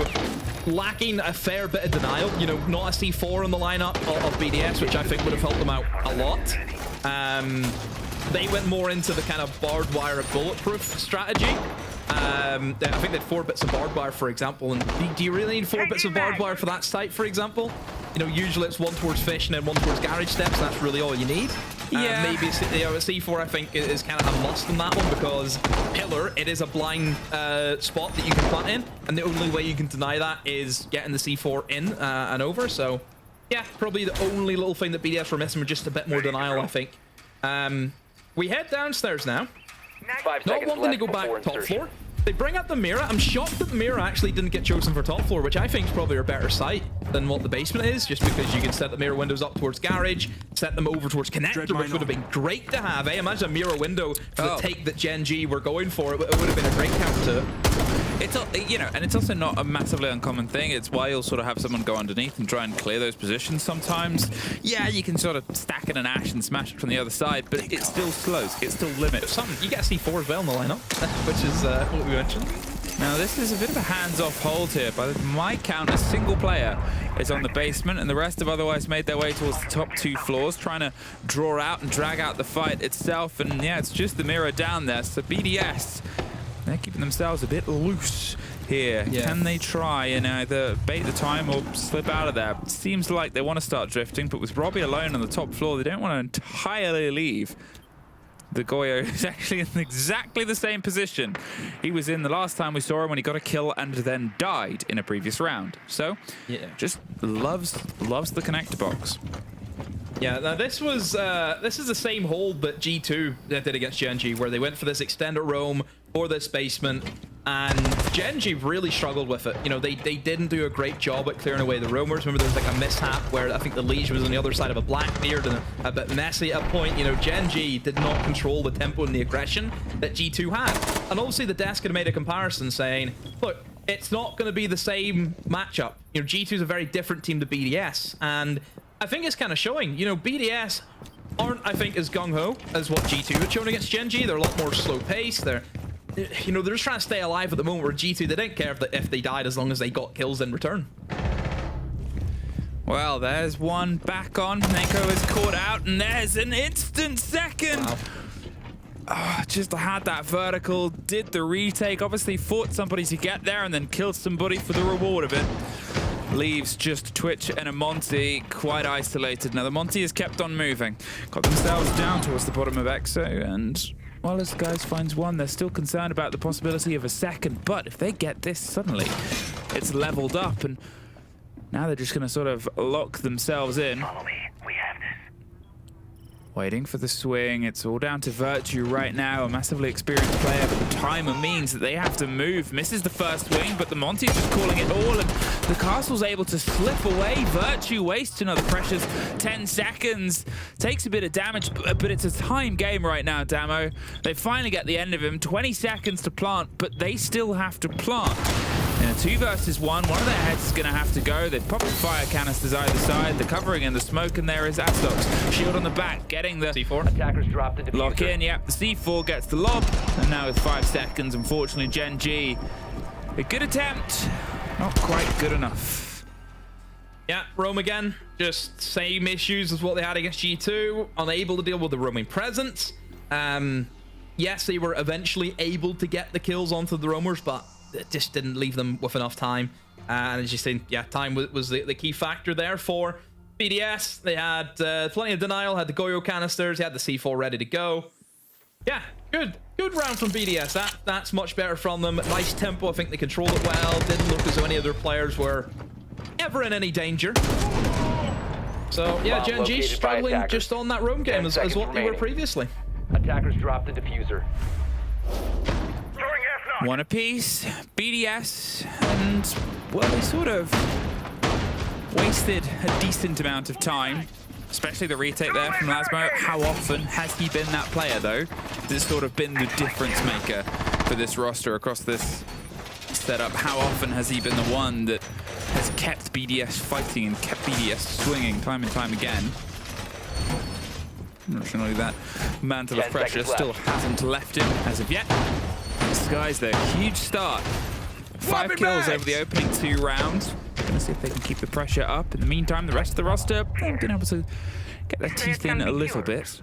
Lacking a fair bit of denial. You know, not a C4 in the lineup of BDS, which I think would have helped them out a lot. They went more into the kind of barbed wire bulletproof strategy. I think they had 4 bits of barbed wire, for example. And do you really need 4 bits of barbed wire for that site, for example? You know, usually it's 1 towards fish and then 1 towards garage steps, and that's really all you need. Yeah. Maybe a C4, I think, is kind of a must in that one because Pillar, it is a blind spot that you can plant in, and the only way you can deny that is getting the C4 in and over. So, yeah, probably the only little thing that BDS were missing was just a bit more denial, I think. We head downstairs now. 5 Not seconds wanting to left go back before top insertion. floor. They bring up the mirror. I'm shocked that the mirror actually didn't get chosen for top floor, which I think is probably a better site than what the basement is, just because you can set the mirror windows up towards garage, set them over towards connector, which would have been great to have. Imagine a mirror window for the take that Gen G were going for. It would have been a great counter to it. It's, you know, and it's also not a massively uncommon thing. It's why you'll sort of have someone go underneath and try and clear those positions sometimes. Yeah, you can sort of stack in an Ash and smash it from the other side, but it still slows. It still limits. You get a C4 as well in the lineup, which is what we mentioned. Now, this is a bit of a hands-off hold here. By my count, a single player is on the basement, and the rest have otherwise made their way towards the top 2 floors, trying to draw out and drag out the fight itself. And yeah, it's just the mirror down there. So BDS, they're keeping themselves a bit loose here. Yeah. Can they try and either bait the time or slip out of there? It seems like they want to start drifting, but with Robbie alone on the top floor, they don't want to entirely leave. The Goyo is actually in exactly the same position he was in the last time we saw him when he got a kill and then died in a previous round. So, yeah, just loves the connector box. Yeah, now this is the same hold that G2 did against Gen G, where they went for this extended roam for this basement, and Gen G really struggled with it. You know, they didn't do a great job at clearing away the roamers. Remember, there was like a mishap where I think the Liege was on the other side of a Blackbeard and a bit messy at a point. You know, Gen G did not control the tempo and the aggression that G2 had. And obviously the desk had made a comparison saying, look, it's not going to be the same matchup. You know, G2 is a very different team to BDS, and I think it's kind of showing. You know, BDS aren't, I think, as gung-ho as what G2 had shown against Gen G. They're a lot more slow-paced. They're just trying to stay alive at the moment, where G2, they didn't care if they died as long as they got kills in return. Well, there's one back on. Nako is caught out, and there's an instant second. Wow. Oh, just had that vertical, did the retake, obviously fought somebody to get there and then killed somebody for the reward of it. leaves just Twitch and a Monty quite isolated. Now the Monty has kept on moving, got themselves down towards the bottom of EXO, and while this guys finds one, they're still concerned about the possibility of a second. But if they get this suddenly, it's leveled up, and now they're just going to sort of lock themselves in. Follow me. We have this. Waiting for the swing. It's all down to Virtue right now, a massively experienced player, but the timer means that they have to move. Misses the first swing, but the Monty's just calling it all, and the castle's able to slip away. Virtue wastes another precious 10 seconds. Takes a bit of damage, but it's a time game right now, Damo. They finally get the end of him. 20 seconds to plant, but they still have to plant. In a 2 versus 1, one of their heads is going to have to go. They've popped fire canisters either side. The covering in the smoke, and there is Astox. Shield on the back, getting the C4. Attackers drop the diffuser. lock in. Yep, the C4 gets the lob. And now with 5 seconds, unfortunately, Gen G, a good attempt, not quite good enough. Yeah, Roam again. Just same issues as what they had against G2. Unable to deal with the roaming presence. Yes, they were eventually able to get the kills onto the roamers, but it just didn't leave them with enough time. And as you say, yeah, time was the key factor there for BDS. They had plenty of denial, had the Goyo canisters, they had the C4 ready to go. Yeah, good round from BDS. That's much better from them. Nice tempo. I think they controlled it well. Didn't look as though any other players were ever in any danger. So yeah, Gen G struggling just on that roam game as what they were previously. Attackers drop the diffuser. One apiece, BDS, and well, they sort of wasted a decent amount of time, especially the retake there from Lasmo. How often has he been that player, though? This has sort of been the difference maker for this roster across this setup. How often has he been the one that has kept BDS fighting and kept BDS swinging time and time again? Unfortunately, that mantle of pressure still hasn't left him as of yet. Guys, their huge start. 5 kills over the opening 2 rounds. Gonna see if they can keep the pressure up. In the meantime, the rest of the roster have been able to get their teeth in a little bit.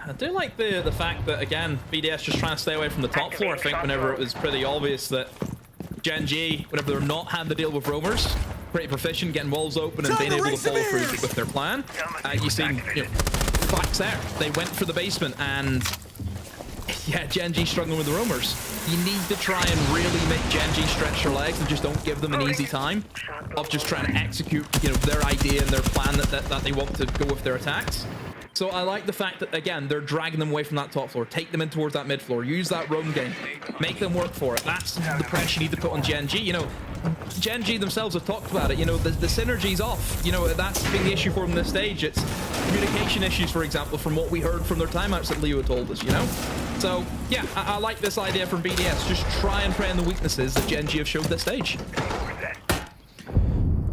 I do like the fact that, again, BDS just trying to stay away from the top floor. I think whenever it was pretty obvious that Gen G, whenever they're not having to deal with roamers, pretty proficient, getting walls open and being able to follow through with their plan. You've seen facts there. They went for the basement, and yeah, Gen G struggling with the roamers. You need to try and really make Gen G stretch their legs and just don't give them an easy time of just trying to execute, their idea and their plan that they want to go with their attacks. So I like the fact that, again, they're dragging them away from that top floor, take them in towards that mid floor, use that roam game, make them work for it. That's the pressure you need to put on Gen G. Gen G themselves have talked about it. The synergy's off. That's been the issue for them this stage. It's communication issues, for example, from what we heard from their timeouts that Leo told us, So, yeah, I like this idea from BDS. Just try and prey on the weaknesses that Gen G have showed this stage.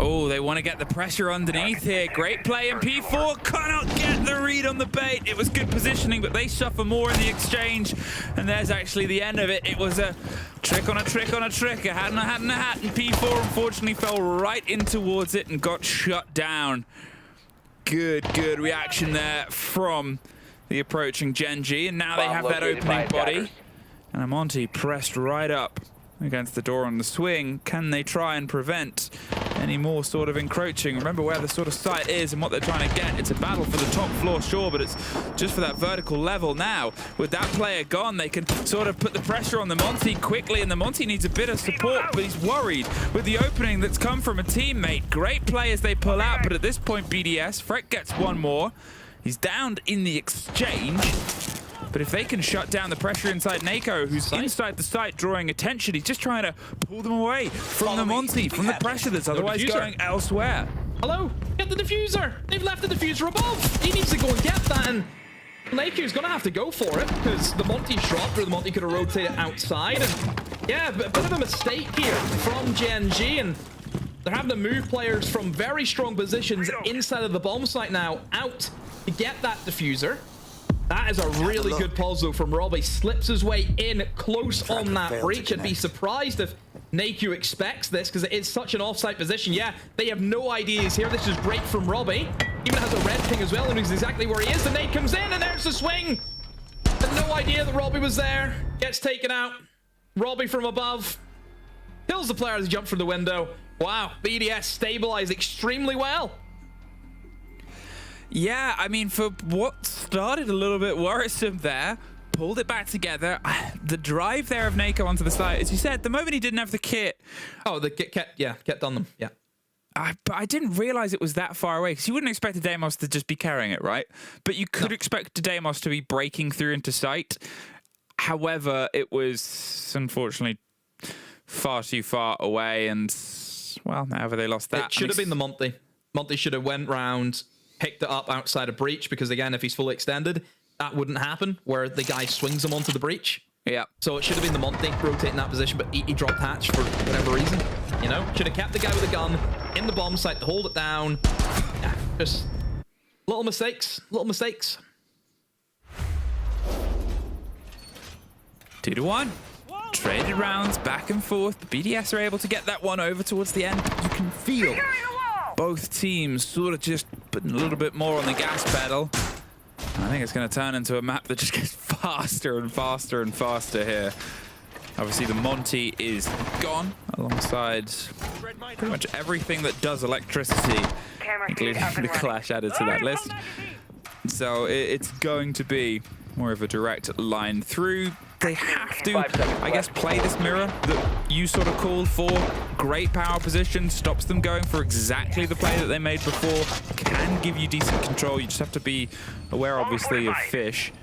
Oh, they want to get the pressure underneath here. Great play, and P4 cannot get the read on the bait. It was good positioning, but they suffer more in the exchange. And there's actually the end of it. It was a trick on a trick on a trick. A hat and a hat and a hat. And P4 unfortunately fell right in towards it and got shut down. Good reaction there from the approaching Gen G. And now they have that opening body. And Amonte pressed right up against the door on the swing. Can they try and prevent any more sort of encroaching? Remember where the sort of site is and what they're trying to get. It's a battle for the top floor, sure, but it's just for that vertical level now. With that player gone, they can sort of put the pressure on the Monty quickly, and the Monty needs a bit of support, but he's worried with the opening that's come from a teammate. Great play as they pull out, but at this point, BDS, Freck gets one more. He's downed in the exchange. But if they can shut down the pressure inside Nako, who's inside the site drawing attention, he's just trying to pull them away from the Monty, from the pressure that's otherwise going elsewhere. Hello, get the diffuser. They've left the diffuser above. He needs to go and get that, and Nako's going to have to go for it because the Monty's dropped, or the Monty could have rotated outside. And yeah, a bit of a mistake here from Gen G, and they're having to move players from very strong positions inside of the bomb site now out to get that diffuser. That is a really good puzzle from Robbie. Slips his way in close on that breach. I'd be surprised if Naku expects this because it is such an offside position. Yeah, they have no idea he's here. This is great from Robbie. Even has a red ping as well and knows exactly where he is. The nade comes in and there's the swing. Had no idea that Robbie was there. Gets taken out. Robbie from above. Kills the player as he jumps through the window. Wow, BDS stabilized extremely well. Yeah, I mean, for what started a little bit worrisome there, pulled it back together. The drive there of Nako onto the side, as you said, the moment he didn't have the kit. Oh, the kit, kept on them, yeah. But I didn't realize it was that far away, because you wouldn't expect a Deimos to just be carrying it, right? But you could expect a Deimos to be breaking through into sight. However, it was unfortunately far too far away, and well, however they lost that. It should have been the Monty. Monty should have went round, picked it up outside of breach, because again, if he's fully extended, that wouldn't happen, where the guy swings him onto the breach. Yeah. So it should have been the Monty rotating that position, but he dropped hatch for whatever reason. You know, should have kept the guy with the gun in the bomb site to hold it down. Yeah, just little mistakes, little mistakes. 2-1. Traded rounds back and forth. The BDS are able to get that one over towards the end. You can feel both teams sort of just putting a little bit more on the gas pedal. I think it's going to turn into a map that just gets faster and faster and faster here. Obviously, the Monty is gone alongside pretty much everything that does electricity, including the Clash added to that list. So it's going to be more of a direct line through. They have to, I guess, play this mirror that you sort of called for. Great power position, stops them going for exactly the play that they made before. Can give you decent control. You just have to be aware, obviously, of Fish.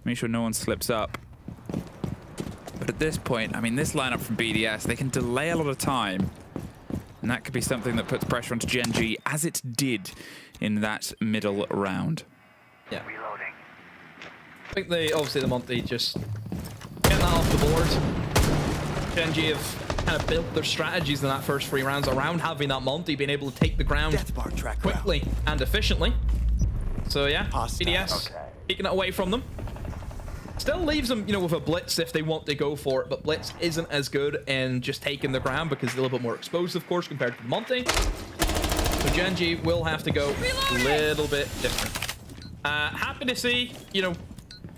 Make sure no one slips up. But at this point, I mean, this lineup from BDS, they can delay a lot of time. And that could be something that puts pressure onto Gen G, as it did in that middle round. Yeah. I think obviously the Monty just getting that off the board. Gen G have kind of built their strategies in that first 3 rounds around having that Monty being able to take the ground quickly and efficiently. So yeah, BDS taking it away from them. Still leaves them, you know, with a Blitz if they want to go for it, but Blitz isn't as good in just taking the ground because it's a little bit more exposed, of course, compared to the Monty. So Gen G will have to go a little bit different. Happy to see, you know,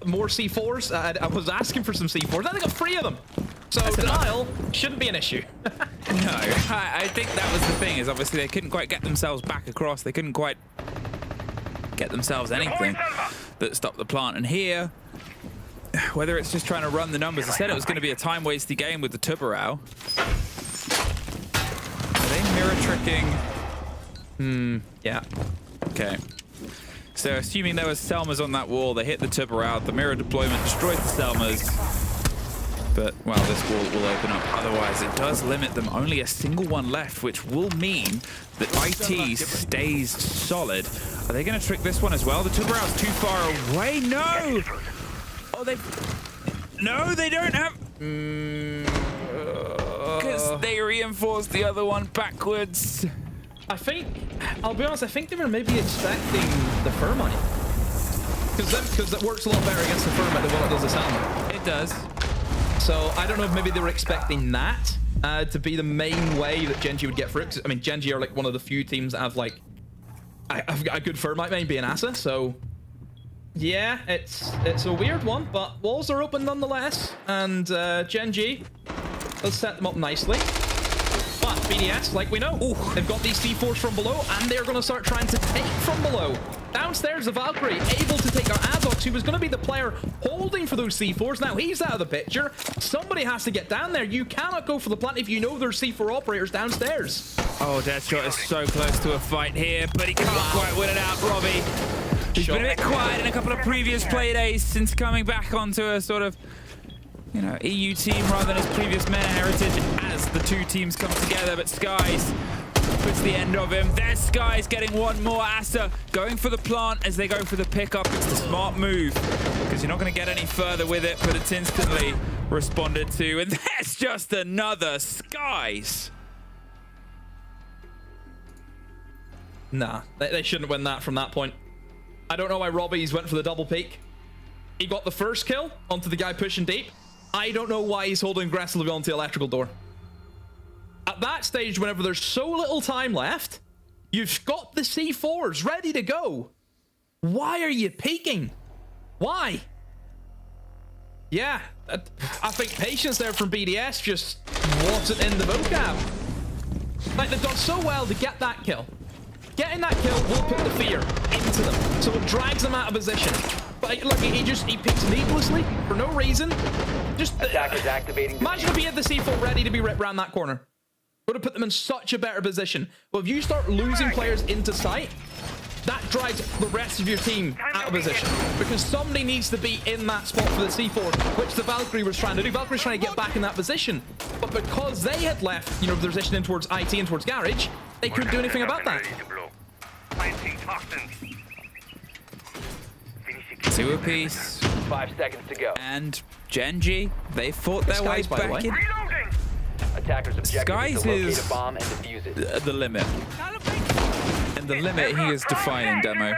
more C4s. I was asking for some C4s. I got 3 of them. So denial shouldn't be an issue. No, I think that was the thing, is obviously they couldn't quite get themselves back across. They couldn't quite get themselves anything that stopped the plant. And here, whether it's just trying to run the numbers, I said it was going to be a time-wasty game with the Tubarao. Are they mirror tricking? Yeah. Okay. So assuming there was Selmas on that wall, they hit the Tubarao, the mirror deployment destroys the Selmas. But, well, this wall will open up. Otherwise, it does limit them. Only a single one left, which will mean that IT stays solid. Are they going to trick this one as well? The Tubarao's too far away. No! Oh, no, they don't have... Because they reinforced the other one backwards. I think, I'll be honest, I think they were maybe expecting the Thermite. Because that works a lot better against the Thermite than what it does the Salmon. It does. So I don't know if maybe they were expecting that to be the main way that Gen G would get through it. I mean, Gen G are like one of the few teams that have like I've got a good Thermite main being Asa, so yeah, it's a weird one, but walls are open nonetheless, and Gen G does set them up nicely. But BDS, like we know, they've got these C4s from below, and they're going to start trying to take from below. Downstairs, the Valkyrie able to take out Azox, who was going to be the player holding for those C4s. Now he's out of the picture. Somebody has to get down there. You cannot go for the plant if you know there's C4 operators downstairs. Oh, Deathshot is so close to a fight here, but he can't quite win it out, Robbie. He's been a bit quiet in a couple of previous play days since coming back onto a sort of, you know, EU team rather than his previous Meta heritage as the 2 teams come together. But Skies puts the end of him. There's Skies getting one more. Asa going for the plant as they go for the pickup. It's the smart move because you're not going to get any further with it, but it's instantly responded to. And that's just another Skies. Nah, they shouldn't win that from that point. I don't know why Robbie's went for the double peek. He got the first kill onto the guy pushing deep. I don't know why he's holding aggressively onto the electrical door. At that stage, whenever there's so little time left, you've got the C4s ready to go. Why are you peeking? Why? Yeah, I think patience there from BDS just wasn't in the vocab. Like, they've done so well to get that kill. Getting that kill will put the fear into them, so it drags them out of position. But look, he peeks needlessly for no reason. Just imagine if he had the C4 ready to be ripped around that corner. Would have put them in such a better position. Well, if you start losing players into sight, that drives the rest of your team out of position, because somebody needs to be in that spot for the C4, which the Valkyrie was trying to do. Valkyrie's trying to get back in that position, but because they had left, you know, the position in towards IT and towards Garage, they couldn't do anything about that. 2 apiece. 5 seconds to go. And Genji, they fought their way back in. Attackers objective Skies is to locate is a bomb and defuse it. the limit. And the limit he is defining, Demo.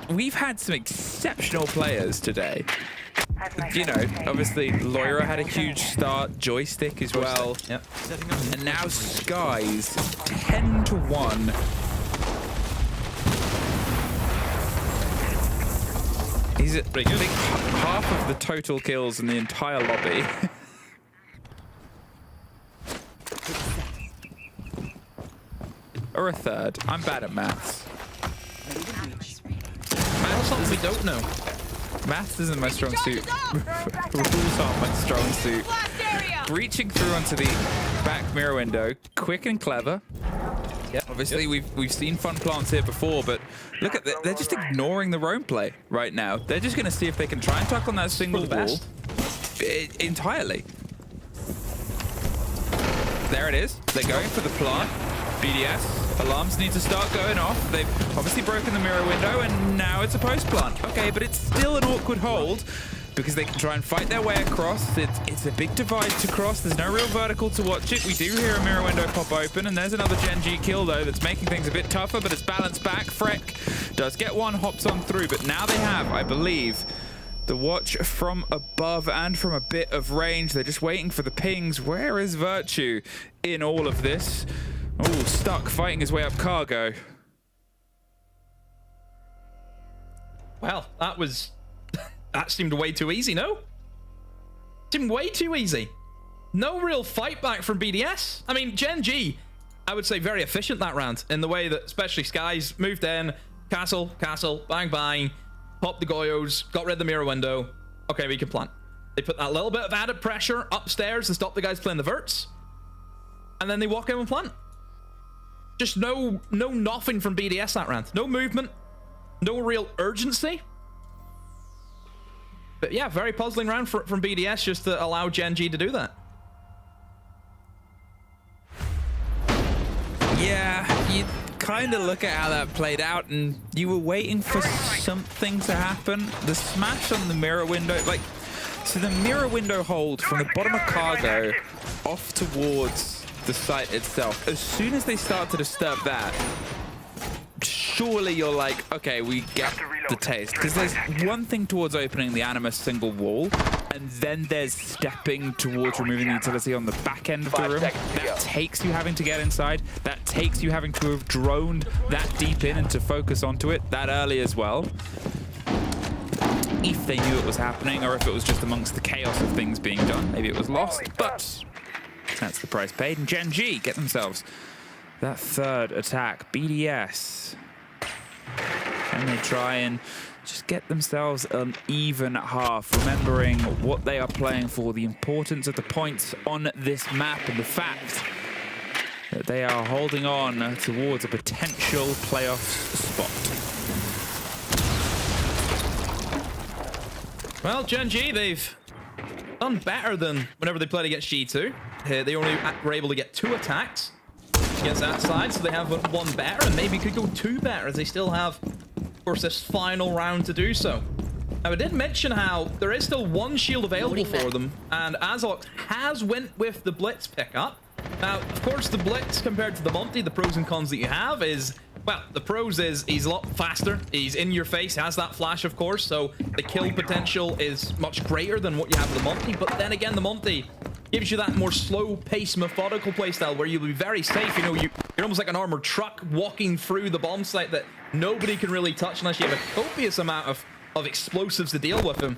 We've had some exceptional players today. You know, obviously, Loira had a huge start, Joystick as well. Yep. And now Skies 10-1. He's at, I think, half of the total kills in the entire lobby. Or a third. I'm bad at maths. Maths something we don't know. Maths isn't my strong suit. Rules aren't my strong suit. Reaching through onto the back mirror window, quick and clever. Yep. Obviously, we've seen fun plants here before, but look at they're just ignoring the roam play right now. They're just going to see if they can try and tuck on that single wall entirely. There it is. They're going for the plant. BDS, alarms need to start going off. They've obviously broken the mirror window, and now it's a post plant. Okay, but it's still an awkward hold because they can try and fight their way across. It's a big divide to cross. There's no real vertical to watch it. We do hear a mirror window pop open, and there's another Genji kill, though, that's making things a bit tougher, but it's balanced back. Freck does get one, hops on through, but now they have, I believe, the watch from above and from a bit of range. They're just waiting for the pings. Where is Virtue in all of this? Oh, stuck fighting his way up cargo. Well, that seemed way too easy, no? Seemed way too easy. No real fight back from BDS. I mean, Genji, I would say very efficient that round in the way that especially Skies moved in, castle, bang, bang, popped the Goyos, got rid of the mirror window. Okay, we can plant. They put that little bit of added pressure upstairs to stop the guys playing the verts. And then they walk in and plant. Just no nothing from BDS that round. No movement, no real urgency. But yeah, very puzzling round from BDS just to allow Genji to do that. Yeah, you kind of look at how that played out, and you were waiting for something to happen. The smash on the mirror window, like, so the mirror window hold from the bottom of cargo off towards the site itself. As soon as they start to disturb that, surely you're like, okay, we get the taste. Because there's one thing towards opening the Animus single wall, and then there's stepping towards removing the utility on the back end of the room. That takes you having to get inside. That takes you having to have droned that deep in and to focus onto it that early as well. If they knew it was happening, or if it was just amongst the chaos of things being done, maybe it was lost, but that's the price paid. And Genji get themselves that third attack. BDS, can they try and just get themselves an even half, remembering what they are playing for, the importance of the points on this map, and the fact that they are holding on towards a potential playoff spot. Well, Genji, they've done better than whenever they played against G2. They only were able to get 2 attacks against that side, so they have one better, and maybe could go 2 better, as they still have, of course, this final round to do so. Now, I did mention how there is still 1 shield available for them, and Azok has went with the Blitz pickup. Now, of course, the Blitz compared to the Monty, the pros and cons that you have is, well, the pros is he's a lot faster, he's in your face, has that flash, of course, so the kill potential is much greater than what you have with the Monty, but then again, the Monty gives you that more slow-paced, methodical playstyle where you'll be very safe. You know, you're almost like an armored truck walking through the bomb site that nobody can really touch unless you have a copious amount of explosives to deal with him.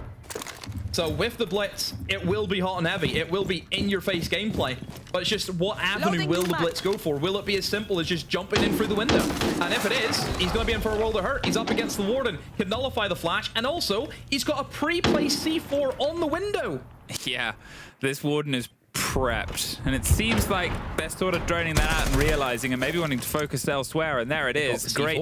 So with the Blitz, it will be hot and heavy. It will be in-your-face gameplay. But it's just what avenue will the Blitz go for? Will it be as simple as just jumping in through the window? And if it is, he's going to be in for a world of hurt. He's up against the Warden. Can nullify the flash. And also, he's got a pre-placed C4 on the window. Yeah, this Warden is prepped. And it seems like they're sort of droning that out and realizing and maybe wanting to focus elsewhere. And there it is. Great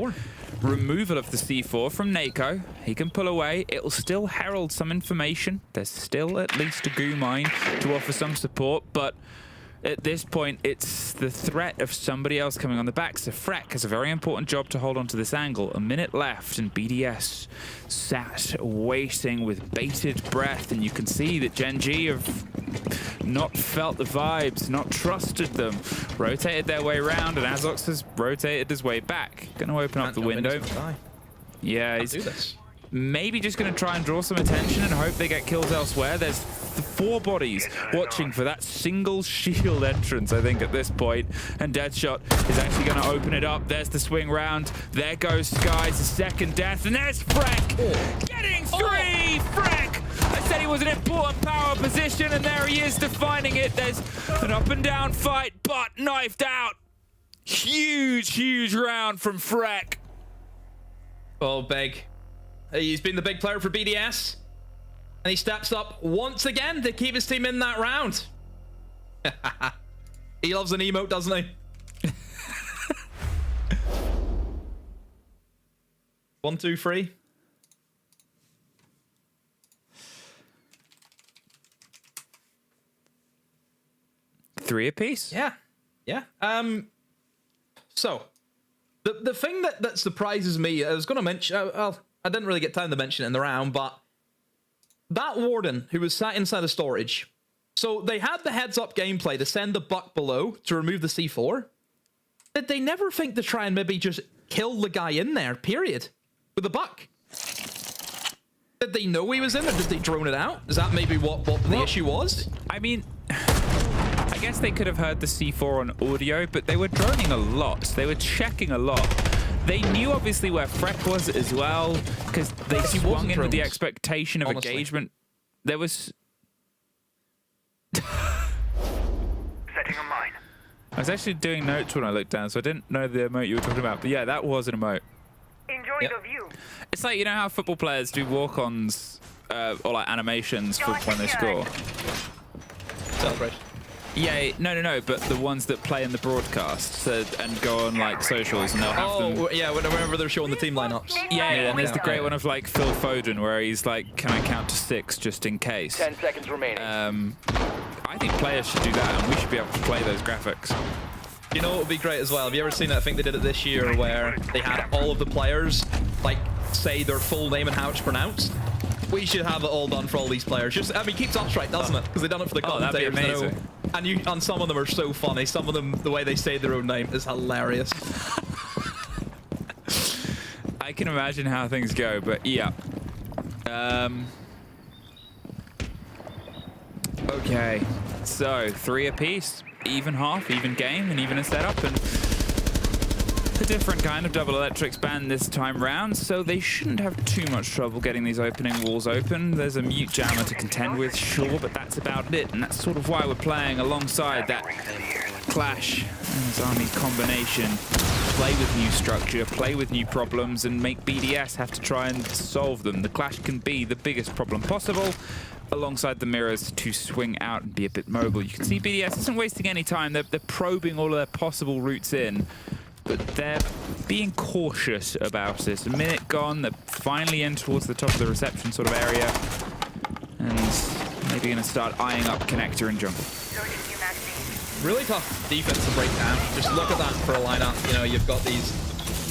removal of the C4 from Nako. He can pull away. It'll still herald some information. There's still at least a goo mine to offer some support, but at this point, it's the threat of somebody else coming on the back. So Freck has a very important job to hold on to this angle. A minute left, and BDS sat waiting with bated breath. And you can see that Gen G have not felt the vibes, not trusted them. Rotated their way around, and Azox has rotated his way back. Gonna open up the window. Yeah, he's maybe just gonna try and draw some attention and hope they get kills elsewhere. There's 4 bodies watching for that single shield entrance, I think, at this point. And Deadshot is actually going to open it up. There's the swing round. There goes Sky's second death. And there's Freck getting 3! Freck! I said he was an important power position, and there he is defining it. There's an up and down fight, but knifed out. Huge, huge round from Freck. Oh, big. He's been the big player for BDS. And he steps up once again to keep his team in that round. He loves an emote, doesn't he? 1, 2, 3. Three apiece? Yeah. Yeah. So, the thing that surprises me, I was going to mention, I didn't really get time to mention it in the round, but that Warden who was sat inside the storage. So they had the heads-up gameplay to send the buck below to remove the C4. Did they never think to try and maybe just kill the guy in there, period, with the buck? Did they know he was in there? Did they drone it out? Is that maybe what the issue was? I mean, I guess they could have heard the C4 on audio, but they were droning a lot. They were checking a lot. They knew obviously where Freck was as well, because they swung in with the expectation of engagement. There was... Setting a mine. I was actually doing notes when I looked down, so I didn't know the emote you were talking about. But yeah, that was an emote. Enjoy the view. It's like, you know how football players do walk-ons or like animations for when they score? Celebration. Yeah, no, but the ones that play in the broadcast and go on like socials, and they'll have them. Yeah, whenever they're showing the team lineups. Yeah, and there's the great one of like Phil Foden where he's like, "Can I count to 6 just in case?" 10 seconds remaining. I think players should do that, and we should be able to play those graphics. You know what would be great as well? Have you ever seen it? I think they did it this year where they had all of the players like say their full name and how it's pronounced. We should have it all done for all these players. Just, I mean, keeps us right, doesn't it? Because they've done it for the commentators. That'd be amazing. And some of them are so funny. Some of them, the way they say their own name is hilarious. I can imagine how things go, but yeah. Okay, so 3 apiece, even half, even game, and even a setup, and a different kind of double electrics ban this time round, so they shouldn't have too much trouble getting these opening walls open. There's a mute jammer to contend with, sure, but that's about it, and that's sort of why we're playing alongside that Clash and his army combination. Play with new structure, play with new problems, and make BDS have to try and solve them. The Clash can be the biggest problem possible, alongside the mirrors to swing out and be a bit mobile. You can see BDS isn't wasting any time. They're probing all of their possible routes in, but they're being cautious about it. A minute gone, they're finally in towards the top of the reception sort of area, and maybe going to start eyeing up connector and jungle. Really tough defense to break down. Just look at that for a lineup. You know, you've got these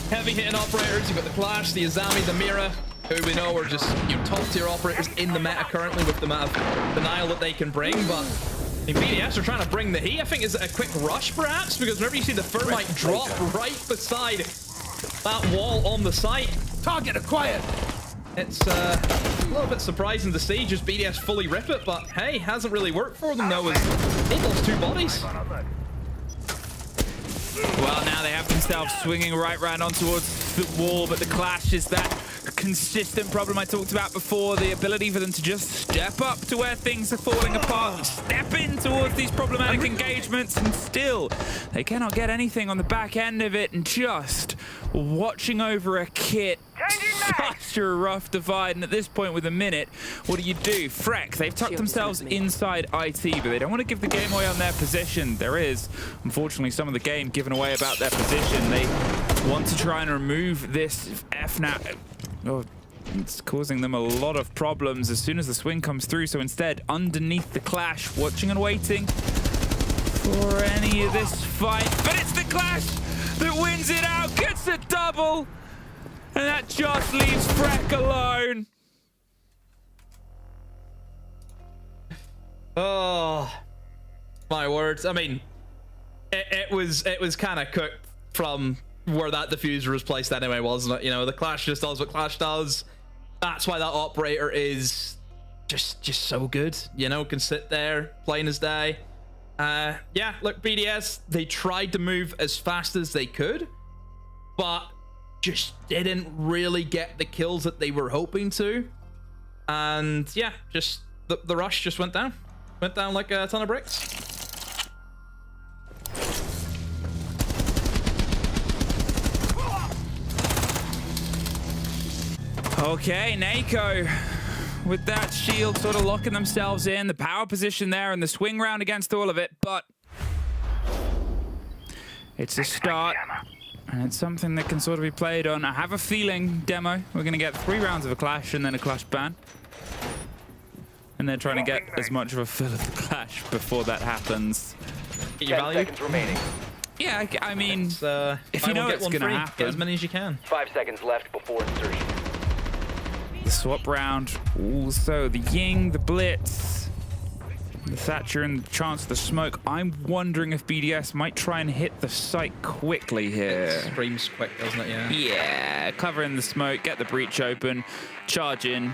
heavy hitting operators, you've got the Clash, the Azami, the Mira, who we know are just top tier operators in the meta currently with the amount of denial that they can bring, but I mean, BDS are trying to bring the heat. I think is a quick rush perhaps, because whenever you see the Thermite drop right beside that wall on the site, target acquired. It's a little bit surprising to see just BDS fully rip it, but hey, hasn't really worked for them though, as they lost 2 bodies. Well, now they have themselves swinging right round on towards the wall, but the Clash is that consistent problem I talked about before, the ability for them to just step up to where things are falling apart, step in towards these problematic engagements, and still they cannot get anything on the back end of it, and just watching over a kit. Such a rough divide, and at this point with a minute, what do you do? Freck, they've tucked themselves inside IT, but they don't want to give the game away on their position. There is, unfortunately, some of the game given away about their position. They want to try and remove this Fnatic. Oh, it's causing them a lot of problems as soon as the swing comes through, so instead, underneath the Clash, watching and waiting for any of this fight. But it's the Clash that wins it out, gets a double! And that just leaves Freck alone. Oh, my words. I mean, it was kind of cooked from where that diffuser was placed anyway, wasn't it? You know, the Clash just does what Clash does. That's why that operator is just so good. You know, can sit there, plain as day. Yeah, look, BDS, they tried to move as fast as they could, but just didn't really get the kills that they were hoping to. And yeah, just the rush just went down like a ton of bricks. Okay, Nako with that shield sort of locking themselves in, the power position there and the swing round against all of it, but it's a start. And it's something that can sort of be played on. I have a feeling, Demo, we're going to get 3 rounds of a Clash and then a Clash ban. And they're trying to get as much of a fill of the Clash before that happens. 10 seconds remaining. Yeah, I mean, if you know it's going to happen. Get as many as you can. 5 seconds left before insertion. The swap round, also the Ying, the Blitz, the Thatcher and the chance of the smoke. I'm wondering if BDS might try and hit the site quickly here. It screams quick, doesn't it? Yeah. Yeah, cover in the smoke, get the breach open, charge in.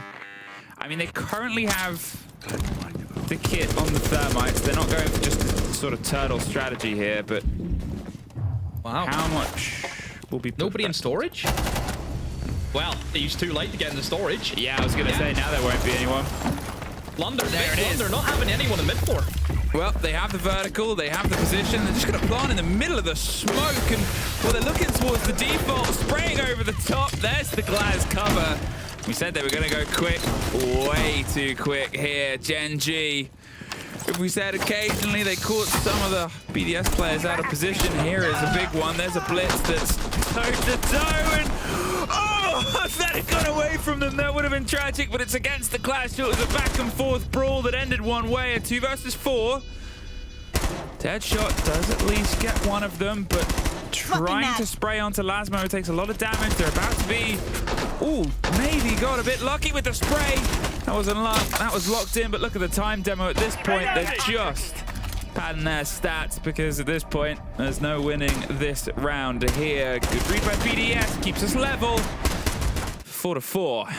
I mean, they currently have the kit on the thermites. They're not going for just a sort of turtle strategy here, but wow, how much will be put nobody back? In storage? Well, it's too late to get into storage. Yeah, I was going to say, now there won't be anyone. Blunder, there it is. They're not having anyone in mid-floor. Well, they have the vertical, they have the position. They're just going to plant in the middle of the smoke, and well, they're looking towards the default, spraying over the top. There's the glass cover. We said they were going to go quick, way too quick here. Gen G. If we said occasionally they caught some of the BDS players out of position, here is a big one. There's a blitz that's toe-to-toe, and oh, if that had gone away from them, that would have been tragic, but it's against the Clash. It was a back-and-forth brawl that ended one way, a 2 versus 4. Deadshot does at least get one of them, but trying to spray onto Lasmo takes a lot of damage. They're about to be, ooh, maybe got a bit lucky with the spray. That wasn't luck, that was locked in, but look at the time Demo at this point. They're just padding their stats because at this point, there's no winning this round here. Good read by BDS, keeps us level. 4-4.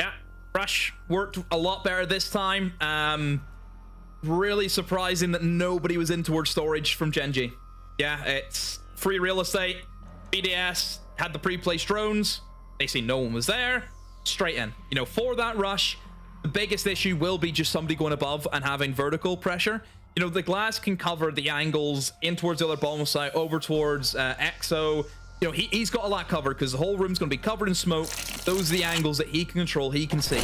Yeah, Rush worked a lot better this time. Really surprising that nobody was in towards storage from Gen G. Yeah, it's free real estate. BDS had the pre-placed drones. They see no one was there. Straight in. You know, for that rush, the biggest issue will be just somebody going above and having vertical pressure. You know, the glass can cover the angles in towards the other bomb site, over towards EXO. You know, he's got a lot covered because the whole room's going to be covered in smoke. Those are the angles that he can control, he can see.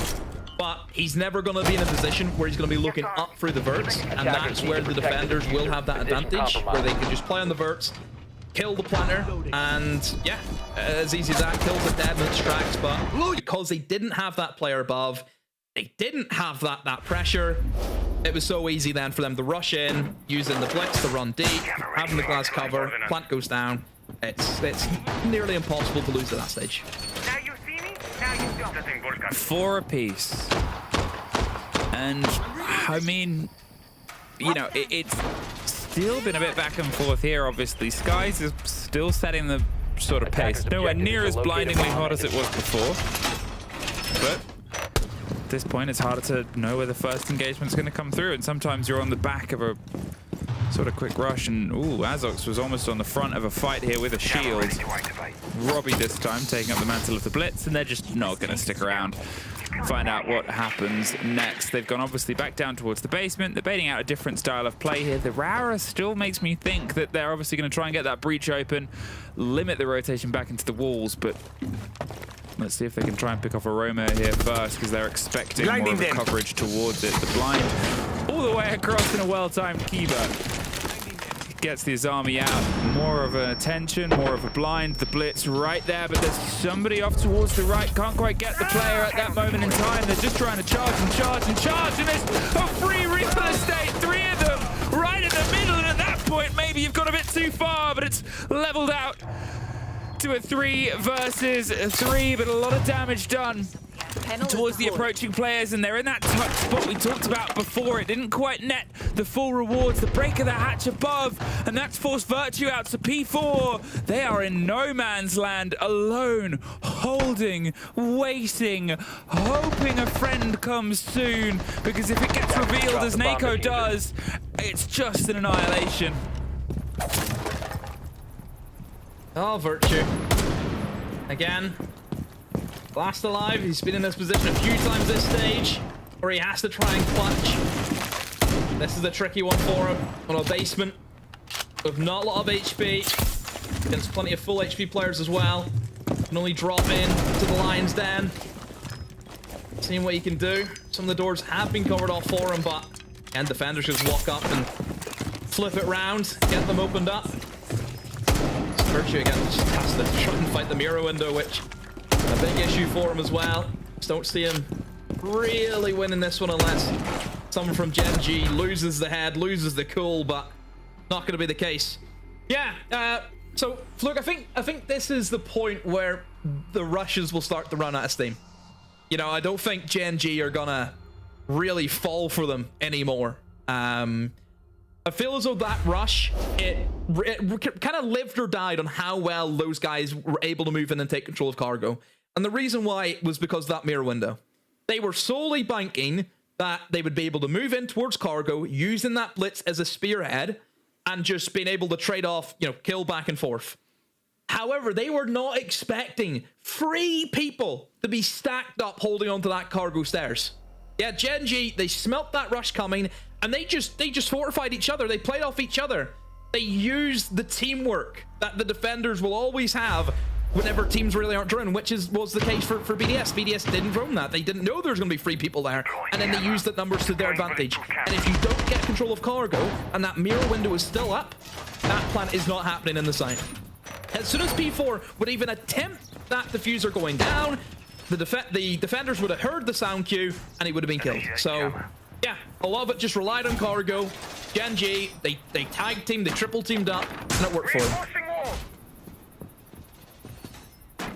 But he's never going to be in a position where he's going to be looking up through the verts, and that's where the defenders will have that advantage, where they can just play on the verts, kill the planter, and yeah, as easy as that, kills the dead and extracts. But because they didn't have that player above, they didn't have that pressure, it was so easy then for them to rush in, using the blitz to run deep, having the glass cover, plant goes down. It's nearly impossible to lose at that stage. Now you see me, now you don't. 4 apiece. And I mean, you know, it's still been a bit back and forth here, obviously. Skies is still setting the sort of pace. Nowhere near as blindingly hot as it was before. But at this point, it's harder to know where the first engagement's going to come through. And sometimes you're on the back of a Sort of quick rush, and Azox was almost on the front of a fight here with a shield. Robbie this time taking up the mantle of the Blitz, and they're just not going to stick around. Find out what happens next. They've gone obviously back down towards the basement. They're baiting out a different style of play here. The Rara still makes me think that they're obviously going to try and get that breach open, limit the rotation back into the walls, but let's see if they can try and pick off a Roma here first, because they're expecting more of a coverage towards it. The blind all the way across in a well-timed Kiba. Gets the Azami out. More of an attention, more of a blind. The Blitz right there, but there's somebody off towards the right. Can't quite get the player at that moment in time. They're just trying to charge and charge and charge, and there's a free real estate. 3 of them right in the middle, and at that point, maybe you've got a bit too far, but it's leveled out to a 3 versus 3, but a lot of damage done towards the approaching players, and they're in that touch spot we talked about before. It didn't quite net the full rewards. The break of the hatch above, and that's forced Virtue out to P4. They are in no man's land, alone, holding, waiting, hoping a friend comes soon, because if it gets revealed as Nako does, it's just an annihilation. Oh, Virtue. Again. Last alive. He's been in this position a few times this stage, where he has to try and clutch. This is a tricky one for him. On a basement with not a lot of HP. Against plenty of full HP players as well. Can only drop in to the Lion's Den. Seeing what he can do. Some of the doors have been covered off for him, but and defenders just walk up and flip it round, get them opened up. Virtue again just has to try and fight the mirror window, which is a big issue for him as well. Just don't see him really winning this one unless someone from Gen G loses the head, loses the cool, but not going to be the case. Yeah, so look, I think this is the point where the rushes will start to run out of steam. You know, I don't think Gen G are gonna really fall for them anymore. I feel as though that rush, it kind of lived or died on how well those guys were able to move in and take control of cargo. And the reason why was because of that mirror window. They were solely banking that they would be able to move in towards cargo, using that blitz as a spearhead, and just being able to trade off, you know, kill back and forth. However, they were not expecting 3 people to be stacked up holding onto that cargo stairs. Yeah, Gen G, they smelt that rush coming, and they just fortified each other. They played off each other. They used the teamwork that the defenders will always have whenever teams really aren't droning, which was the case for BDS. BDS didn't drone that. They didn't know there was going to be 3 people there, and then they used the numbers to their advantage. And if you don't get control of cargo, and that mirror window is still up, that plant is not happening in the site. As soon as P4 would even attempt that diffuser going down, the defenders would have heard the sound cue, and he would have been killed. So yeah, a lot of it just relied on cargo. Gen G, they tag teamed, they triple teamed up, and it worked for them.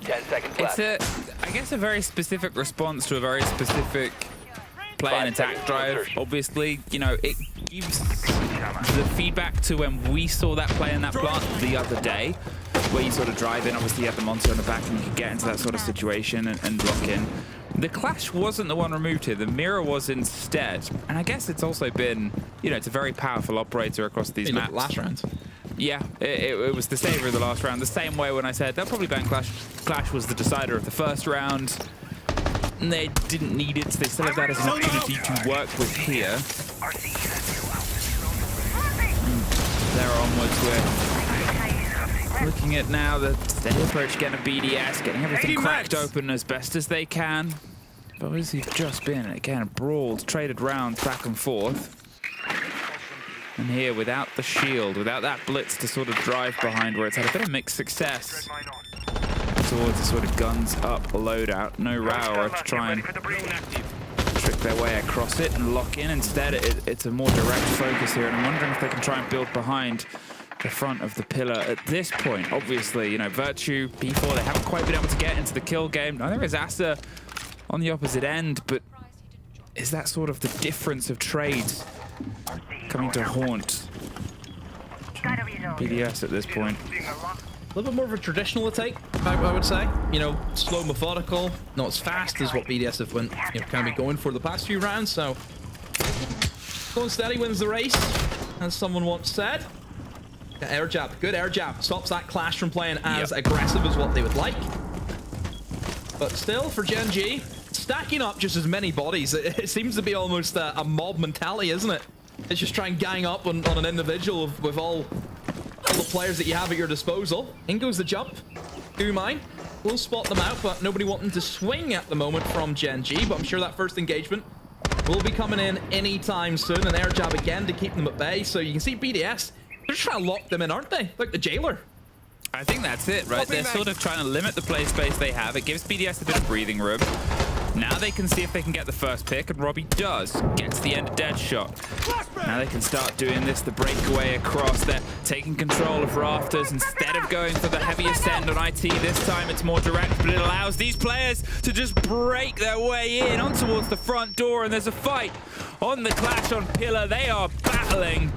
10 seconds left. It's I guess a very specific response to a very specific play and attack drive. Obviously, you know, it gives the feedback to when we saw that play in that plant the other day, where you sort of drive in, obviously you have the monster on the back and you can get into that sort of situation and lock in. The clash wasn't the one removed here, the mirror was instead. And I guess it's also been, you know, it's a very powerful operator across these maps. Last round. Yeah, it was the saver of the last round. The same way when I said they'll probably ban Clash. Clash was the decider of the first round. And they didn't need it, so they still have that as an opportunity to work with here. They're onwards. We're looking at now the steady approach, getting a BDS, getting everything cracked open as best as they can. But what has he just been? Again, brawled, traded rounds back and forth. And here, without the shield, without that blitz to sort of drive behind, where it's had a bit of mixed success towards the sort of guns up loadout. No Rauer to try and trick their way across it and lock in. Instead, it's a more direct focus here, and I'm wondering if they can try and build behind the front of the pillar at this point. Obviously, you know, Virtue, P4, they haven't quite been able to get into the kill game. Neither is Asa on the opposite end, but is that sort of the difference of trades coming to haunt BDS at this point? A little bit more of a traditional attack, I would say. You know, slow, methodical, not as fast as what BDS have been, you know, kind of going for the past few rounds. So, going steady wins the race. as someone once said. Air jab, good air jab. Stops that Clash from playing as aggressive as what they would like. But still, for Gen G, stacking up just as many bodies, it seems to be almost a mob mentality, isn't it? It's just try and gang up on an individual with all the players that you have at your disposal. In goes the jump. Umine will spot them out, but nobody wanting to swing at the moment from Gen G. But I'm sure that first engagement will be coming in anytime soon. An air jab again to keep them at bay. So you can see BDS, they're just trying to lock them in, aren't they? Like the jailer. I think that's it, right? They're sort of trying to limit the play space they have. It gives BDS a bit of breathing room. Now they can see if they can get the first pick, and Robbie does. Gets the end dead shot. Now they can start doing this, the breakaway across. They're taking control of Rafters instead of going for the heavy ascend on IT. This time it's more direct, but it allows these players to just break their way in on towards the front door, and there's a fight on the Clash on Pillar. They are battling,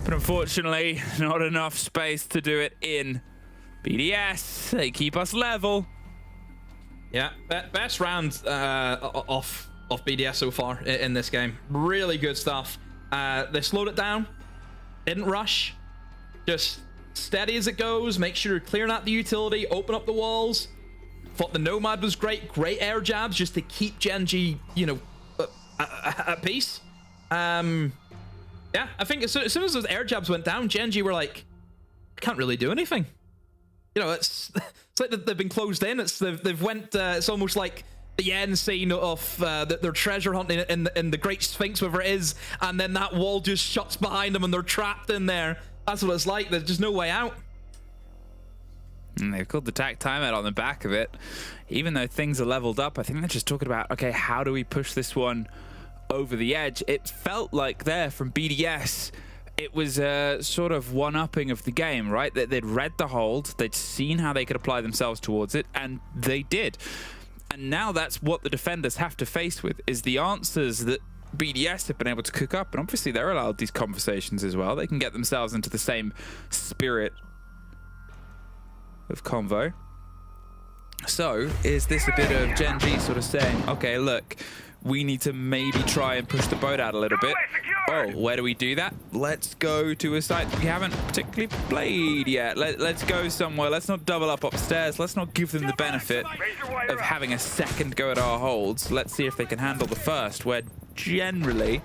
but unfortunately not enough space to do it in. BDS, they keep us level. Yeah, best round off BDS so far in this game. Really good stuff. They slowed it down, didn't rush, just steady as it goes. Make sure you're clearing out the utility, open up the walls. Thought the Nomad was great. Great air jabs just to keep Gen G, you know, at peace. Yeah, I think as soon as those air jabs went down, Gen G were like, I can't really do anything. You know, it's like they've been closed in. They've went. It's almost like the end scene of their treasure hunting in the Great Sphinx, whatever it is, and then that wall just shuts behind them and they're trapped in there. That's what it's like. There's just no way out. And they've called the TAC timeout on the back of it. Even though things are leveled up, I think they're just talking about, okay, how do we push this one over the edge? It felt like there from BDS, it was a sort of one-upping of the game, right? That they'd read the hold, they'd seen how they could apply themselves towards it, and they did. And now that's what the defenders have to face with, is the answers that BDS have been able to cook up. And obviously they're allowed these conversations as well. They can get themselves into the same spirit of convo. So is this a bit of Gen G sort of saying, okay, look, we need to maybe try and push the boat out a little bit. Oh, where do we do that? Let's go to a site that we haven't particularly played yet. Let's go somewhere. Let's not double up upstairs. Let's not give them the benefit of having a second go at our holds. Let's see if they can handle the first, where generally,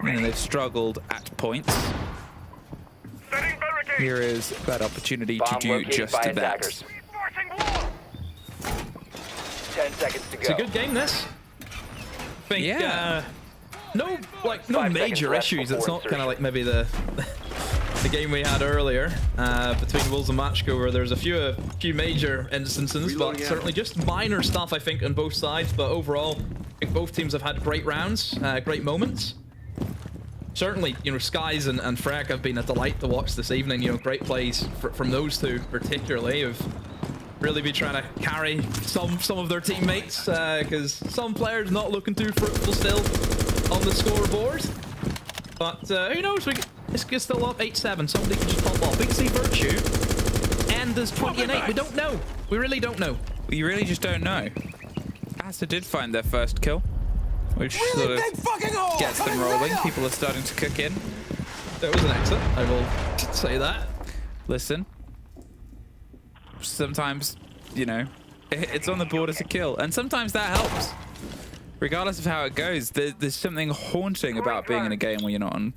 you know, they've struggled at points. Here is that opportunity to do just that. 10 seconds to go. It's a good game, this. I think, no major issues. It's not kind of like maybe the game we had earlier between Wolves and Matcho, where there's a few major instances, but certainly just minor stuff, I think, on both sides. But overall, I think both teams have had great rounds, great moments. Certainly, you know, Skies and Frek have been a delight to watch this evening. You know, great plays from those two, particularly, have really be trying to carry some of their teammates, because some players not looking too fruitful still on the scoreboard. But who knows? It's still up 8-7. Somebody can just pop off. We can see Virtue end as 20 and 8. We don't know. We really don't know. We really just don't know. Asa did find their first kill, which sort of gets them rolling. People are starting to cook in. There was an exit, I will say that. Listen, sometimes, you know, it's on the border to kill, and sometimes that helps. Regardless of how it goes, there's something haunting about being in a game where you're not on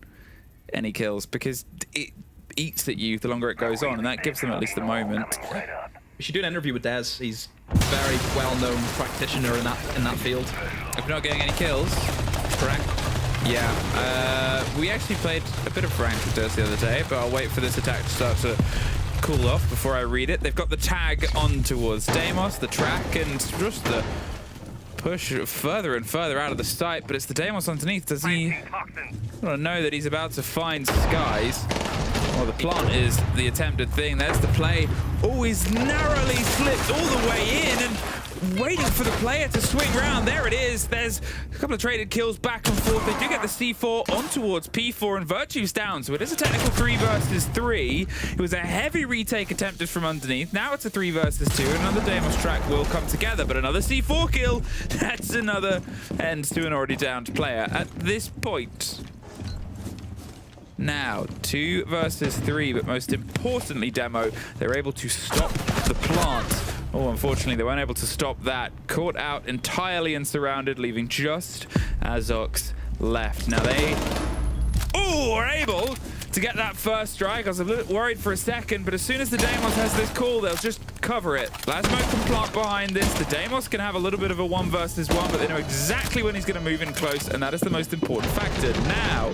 any kills, because it eats at you the longer it goes on, and that gives them at least a moment. We should do an interview with Dez. He's a very well-known practitioner in that field. If we're not getting any kills, correct? Yeah, we actually played a bit of ranked with Dez the other day, but I'll wait for this attack to start to cool off before I read it. They've got the tag on towards Deimos, the track, and just the push further and further out of the site, but it's the Deimos underneath. Does he know that he's about to find Skies? Well, the plant is the attempted thing. There's the play. Oh, he's narrowly slipped all the way in and waiting for the player to swing round. There it is. There's a couple of traded kills back and forth. They do get the C4 on towards P4, and Virtue's down. So it is a technical 3 versus 3. It was a heavy retake attempted from underneath. Now it's a 3 versus 2. Another Deimos track will come together, but another C4 kill. That's another end to an already downed player. At this point, Now, 2 versus 3, but most importantly, Demo, they're able to stop the plant. Oh, unfortunately, they weren't able to stop that. Caught out entirely and surrounded, leaving just Azox left. Now they were able to get that first strike. I was a little worried for a second, but as soon as the Deimos has this call, they'll just cover it. Lasmo can plant behind this. The Deimos can have a little bit of a 1 versus 1, but they know exactly when he's going to move in close, and that is the most important factor. Now,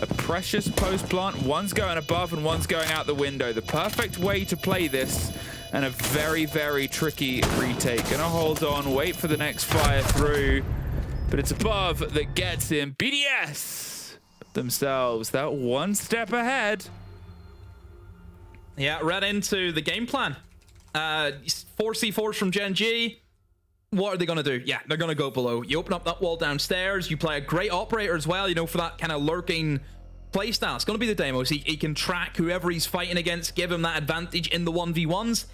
a precious post plant. One's going above and one's going out the window. The perfect way to play this, and a very, very tricky retake. Gonna hold on, wait for the next fire through, but it's above that gets him. BDS themselves that one step ahead. Yeah, right into the game plan. 4 C4s from Gen G. What are they going to do? Yeah, they're going to go below. You open up that wall downstairs. You play a great operator as well, you know, for that kind of lurking playstyle. It's going to be the Deimos. He can track whoever he's fighting against, give him that advantage in the 1v1s.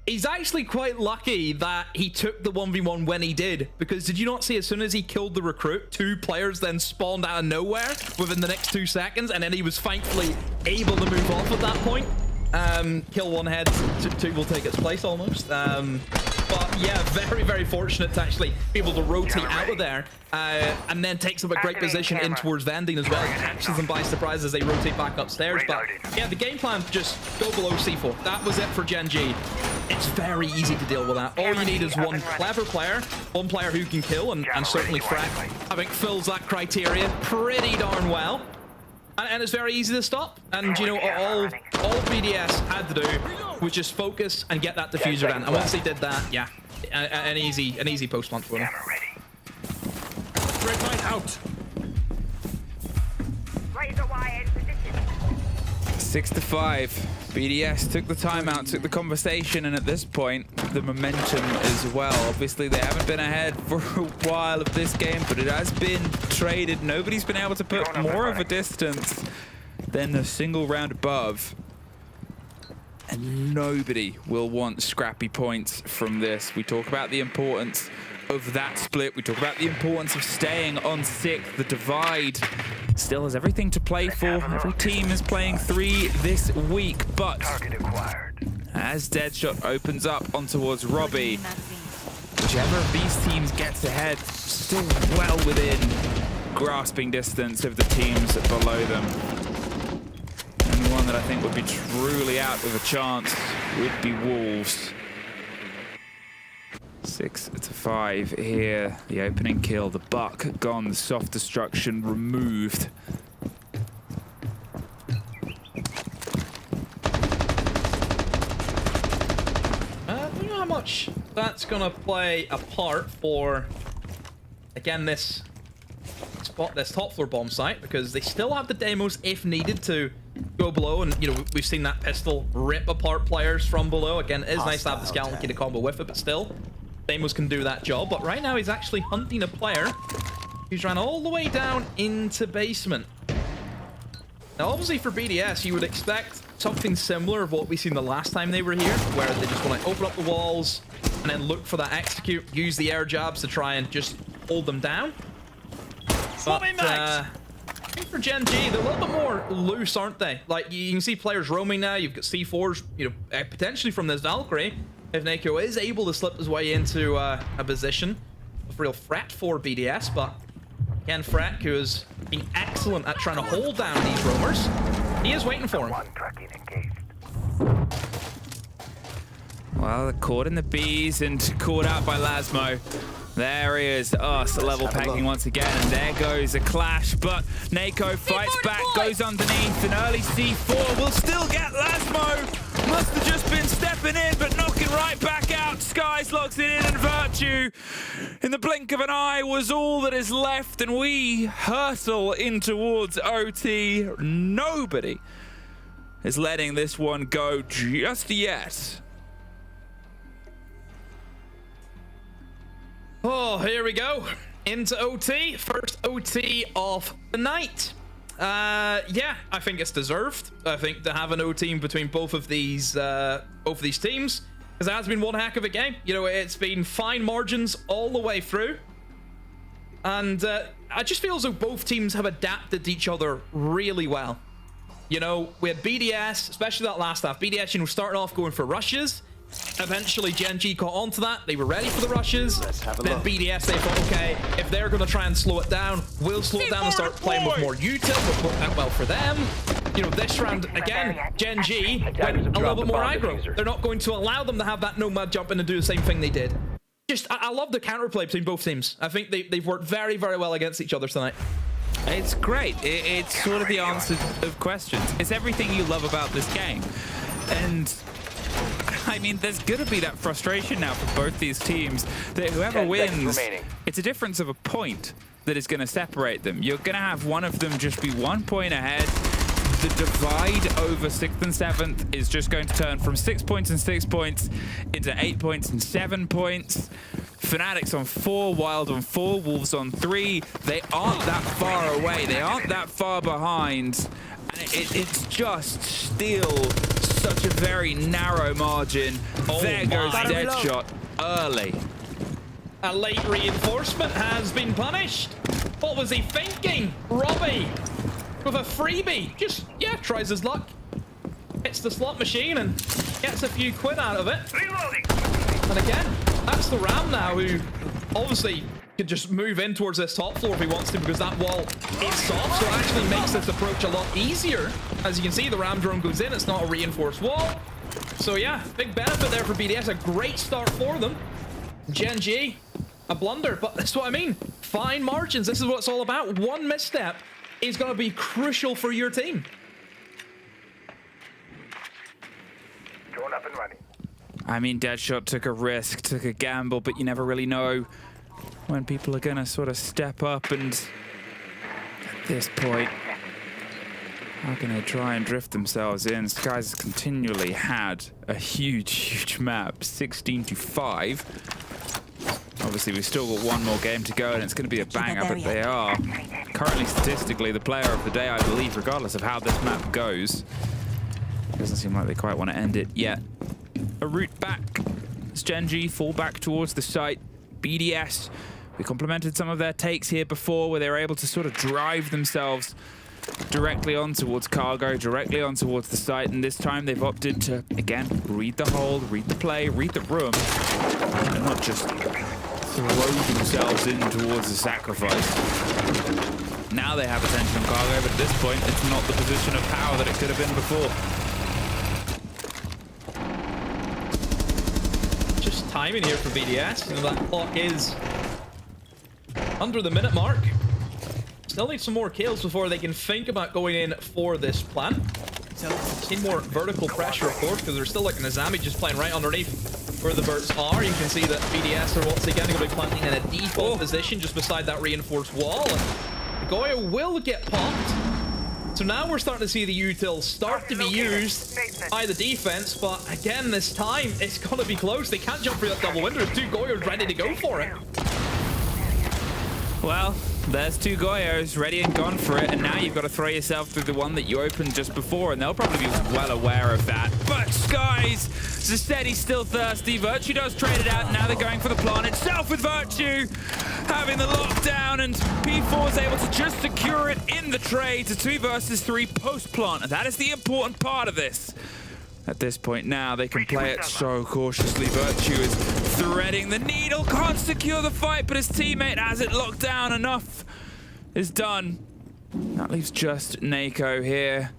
He's actually quite lucky that he took the 1v1 when he did, because did you not see as soon as he killed the recruit, 2 players then spawned out of nowhere within the next 2 seconds, and then he was thankfully able to move off at that point. Kill 1 head, 2 will take its place almost. But yeah, very, very fortunate to actually be able to rotate out of there, and then takes up a great position in towards Vending as well. Catches them by surprise as they rotate back upstairs. But yeah, the game plan, just go below C4. That was it for Gen G. It's very easy to deal with that. All you need is one clever player, one player who can kill, and certainly Fred, I think, fills that criteria pretty darn well. And it's very easy to stop. And, you know, all BDS had to do was just focus and get that diffuser down. And once they did that, yeah, an easy post plant for them. Red light out. Razor wire in position. 6-5. BDS took the timeout, took the conversation, and at this point, the momentum as well. Obviously, they haven't been ahead for a while of this game, but it has been traded. Nobody's been able to put more of a distance than a single round above. And nobody will want scrappy points from this. We talk about the importance of that split. We talk about the importance of staying on 6th. The divide still has everything to play for. Every team is playing 3 this week, but as Deadshot opens up on towards Robbie, whichever of these teams gets ahead, still well within grasping distance of the teams below them. And the one that I think would be truly out of a chance would be Wolves. 6-5 here. The opening kill, the buck gone, the soft destruction removed. I don't know how much that's gonna play a part for, again, this top floor bomb site, because they still have the demos if needed to go below, and you know, we've seen that pistol rip apart players from below. Again, it is nice to have the Scalp Key to combo with it, but still, Demos can do that job. But right now he's actually hunting a player who's ran all the way down into basement. Now obviously for BDS you would expect something similar of what we seen the last time they were here, where they just want to open up the walls and then look for that execute, use the air jabs to try and just hold them down. But I think for Gen G, they're a little bit more loose, aren't they? Like, you can see players roaming now. You've got C4s, you know, potentially from this Valkyrie. If Neko is able to slip his way into a position of real threat for BDS, but again, Freck, who has been excellent at trying to hold down these roamers, he is waiting for him. Well, caught in the bees and caught out by Lasmo. There he is, us level pegging once again, and there goes a clash, but Neko fights back, goes underneath, an early C4 will still get Lasmo. Must have just been stepping in, but knocking right back out. Skies locks it in, and Virtue, in the blink of an eye, was all that is left, and we hurtle in towards OT. Nobody is letting this one go just yet. Oh, here we go. Into OT. First OT of the night. Yeah, I think it's deserved. I think to have an OT between both of these teams, because it has been one heck of a game. You know, it's been fine margins all the way through. And I just feel as though both teams have adapted to each other really well. You know, we had BDS, especially that last half. BDS, you know, starting off going for rushes. Eventually, Gen G caught on to that. They were ready for the rushes. Then BDS, they thought, okay, if they're going to try and slow it down, we'll slow it down and start playing with more util, which worked out well for them. You know, this round, again, Gen G went a little bit more aggro. They're not going to allow them to have that nomad jump in and do the same thing they did. Just, I love the counterplay between both teams. I think they've worked very, very well against each other tonight. It's great. It's sort of the answer of questions. It's everything you love about this game. And I mean, there's going to be that frustration now for both these teams that whoever wins, it's a difference of a point that is going to separate them. You're going to have one of them just be 1 point ahead. The divide over 6th and 7th is just going to turn from 6 points and 6 points into 8 points and 7 points. Fnatic's on 4, Wild on 4, Wolves on 3. They aren't that far away. They aren't that far behind. And it's just still such a very narrow margin. Oh, there goes Deadshot early. A late reinforcement has been punished. What was he thinking? Robbie with a freebie. Just, yeah, tries his luck. Hits the slot machine and gets a few quid out of it. And again, that's the Ram now, who obviously could just move in towards this top floor if he wants to, because that wall is soft, so it actually makes this approach a lot easier. As you can see, the Ram drone goes in. It's not a reinforced wall. So yeah, big benefit there for BDS. A great start for them. Gen G, a blunder, but that's what I mean. Fine margins. This is what it's all about. One misstep is going to be crucial for your team. Drone up and running. I mean, Deadshot took a risk, took a gamble, but you never really know when people are going to sort of step up, and at this point are going to try and drift themselves in. Skies continually had a huge map, 16-5. Obviously, we've still got one more game to go, and it's going to be a banger, but they are currently statistically the player of the day, I believe, regardless of how this map goes. Doesn't seem like they quite want to end it yet. A route back. It's Gen G fall back towards the site. BDS, we complimented some of their takes here before, where they were able to sort of drive themselves directly on towards cargo, directly on towards the site, and this time they've opted to, again, read the hold, read the play, read the room, and not just throw themselves in towards the sacrifice. Now they have attention on cargo, but at this point, it's not the position of power that it could have been before. Just timing here for BDS. You know, that clock is under the minute mark. Still need some more kills before they can think about going in for this plan. Need more vertical pressure, of course, because there's still like an Azami just playing right underneath where the birds are. You can see that BDS are once again going to be planting in a default position just beside that reinforced wall. And Goyo will get popped. So now we're starting to see the util start to be used by the defense, but again, this time, it's going to be close. They can't jump through that double window. There's two Goyos ready to go for it. Well, there's two Goyos ready and gone for it, and now you've got to throw yourself through the one that you opened just before, and they'll probably be well aware of that. But Skies, Zestetti's still thirsty. Virtue does trade it out. Now they're going for the plant itself with Virtue having the lockdown, and P4 is able to just secure it in the trade to 2 versus 3 post-plant, and that is the important part of this. At this point now, they can play it so cautiously. Virtue is threading the needle, can't secure the fight, but his teammate has it locked down. Enough is done. That leaves just Nako here.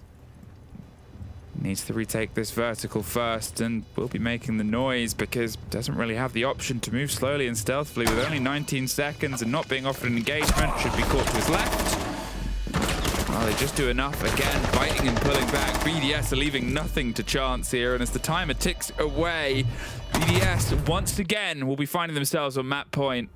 Needs to retake this vertical first, and will be making the noise because doesn't really have the option to move slowly and stealthily with only 19 seconds and not being offered an engagement. Should be caught to his left. Oh, they just do enough. Again, biting and pulling back. BDS are leaving nothing to chance here, and as the timer ticks away, BDS once again will be finding themselves on map point.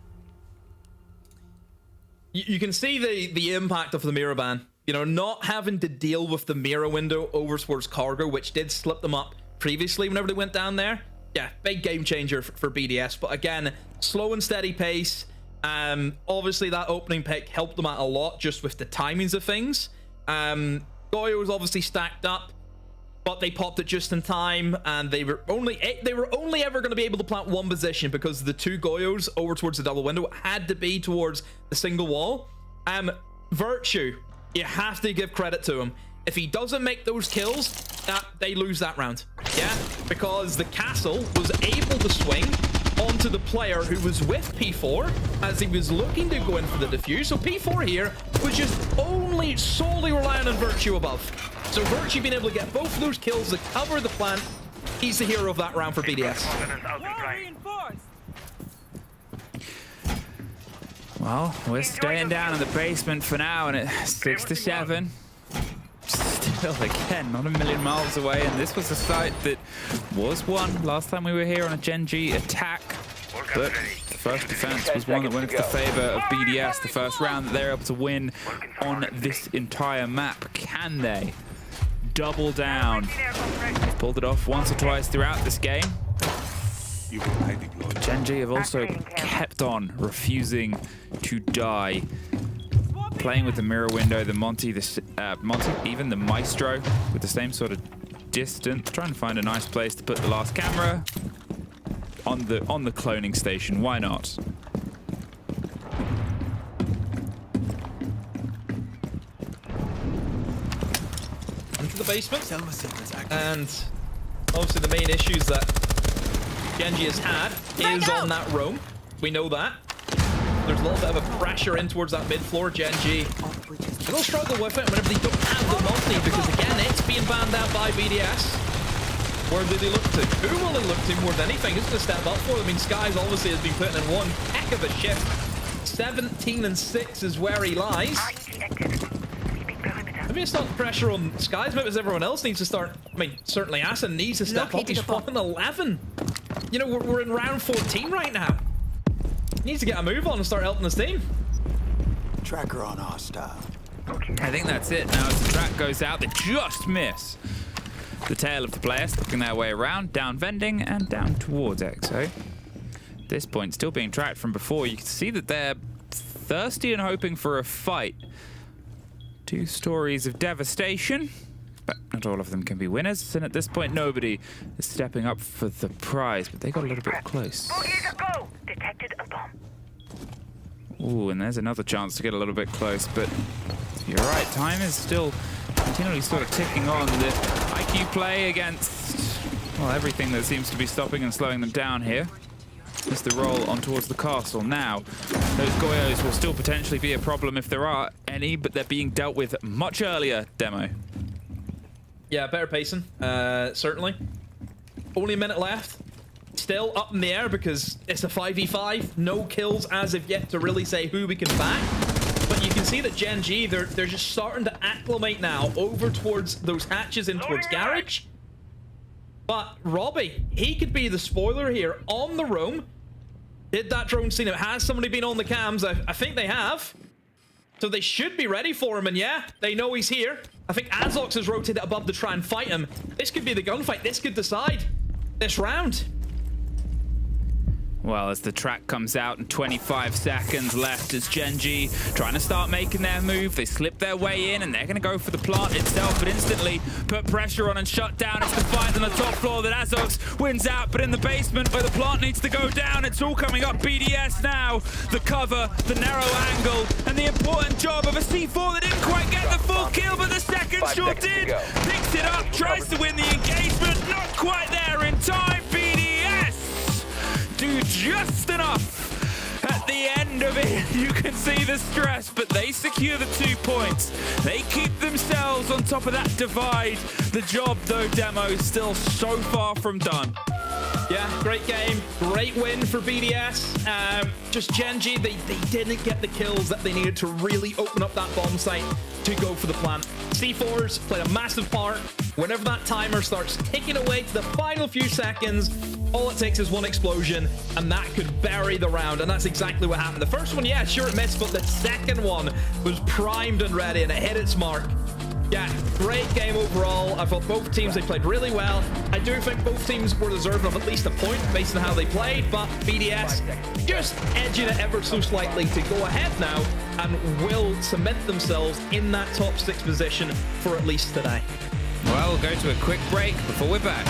You can see the impact of the mirror ban. You know, not having to deal with the mirror window over towards cargo, which did slip them up previously whenever they went down there. Yeah, big game changer for BDS. But again, slow and steady pace. Obviously, that opening pick helped them out a lot just with the timings of things. Goyo was obviously stacked up. but they popped it just in time, and they were only ever going to be able to plant one position because the two Goyos over towards the double window had to be towards the single wall. Virtue, you have to give credit to him. If he doesn't make those kills, they lose that round. Yeah, because the castle was able to swing onto the player who was with P4 as he was looking to go in for the defuse. So P4 here was just only solely relying on Virtue above. So Virtue being able to get both of those kills to cover the plant, he's the hero of that round for BDS. Well, we're staying down in the basement for now, and it's 6-7. Still, again, not a million miles away, and this was a site that was won last time we were here on a Gen G attack. But the first defense was one that went into the favor of BDS, the first round that they're able to win on this entire map. Can they double down? They've pulled it off once or twice throughout this game. Gen G have also kept on refusing to die. Playing with the mirror window, the Monty, even the Maestro with the same sort of distance. Trying to find a nice place to put the last camera on the cloning station. Why not? Into the basement, and obviously the main issues that Genji has had is on that roam. We know that. There's a little bit of a pressure in towards that mid floor. Genji will struggle with it whenever they don't have the multi, because again, it's being banned out by BDS. Where do they look to? Who will they look to more than anything? Who's going to step up for them? I mean, Skies obviously has been putting in one heck of a shift. 17-6 is where he lies. Maybe it's not the pressure on Skies, maybe it's everyone else needs to start. I mean, certainly Asen needs to step up. He's 1-11. You know, we're in round 14 right now. He needs to get a move on and start helping his team. Tracker on hostile. I think that's it. Now as the track goes out, they just miss the tail of the player, sticking their way around, down vending and down towards Exo. At this point, still being tracked from before, you can see that they're thirsty and hoping for a fight. Two stories of devastation, but not all of them can be winners, and at this point nobody is stepping up for the prize, but they got a little bit close. Detected a bomb. Ooh, and there's another chance to get a little bit close, but you're right, time is still continually sort of ticking on. The IQ play against, well, everything that seems to be stopping and slowing them down here is the roll on towards the castle. Now, those Goyos will still potentially be a problem if there are any, but they're being dealt with much earlier, Demo. Yeah, better pacing, certainly. Only a minute left. Still up in the air because it's a 5v5. No kills as of yet to really say who we can back. But you can see that Gen G, they're just starting to acclimate now over towards those hatches in towards Garage. But Robbie, he could be the spoiler here on the roam. Did that drone see him? Has somebody been on the cams? I think they have. So they should be ready for him, and yeah, they know he's here. I think Azox has rotated above to try and fight him. This could be the gunfight. This could decide this round. Well, as the track comes out and 25 seconds left, as Gen G trying to start making their move. They slip their way in and they're going to go for the plant itself, but instantly put pressure on and shut down. It's defined on the top floor that Azox wins out, but in the basement where the plant needs to go down, it's all coming up BDS now. The cover, the narrow angle, and the important job of a C4 that didn't quite get the full kill, but the second sure did. Picks it up, tries to win the engagement, not quite there in time. BDS do just enough at the end of it. You can see the stress, but they secure the 2 points. They keep themselves on top of that divide. The job, though, Demo, still so far from done. Yeah, great game. Great win for BDS. Just Gen G, they didn't get the kills that they needed to really open up that bomb site to go for the plant. C4s played a massive part. Whenever that timer starts ticking away to the final few seconds, all it takes is one explosion, and that could bury the round, and that's exactly what happened. The first one, yeah, sure it missed, but the second one was primed and ready, and it hit its mark. Yeah, great game overall. I thought both teams, they played really well. I do think both teams were deserving of at least a point based on how they played, but BDS just edging it ever so slightly to go ahead now and will cement themselves in that top 6 position for at least today. Well, we'll go to a quick break before we're back.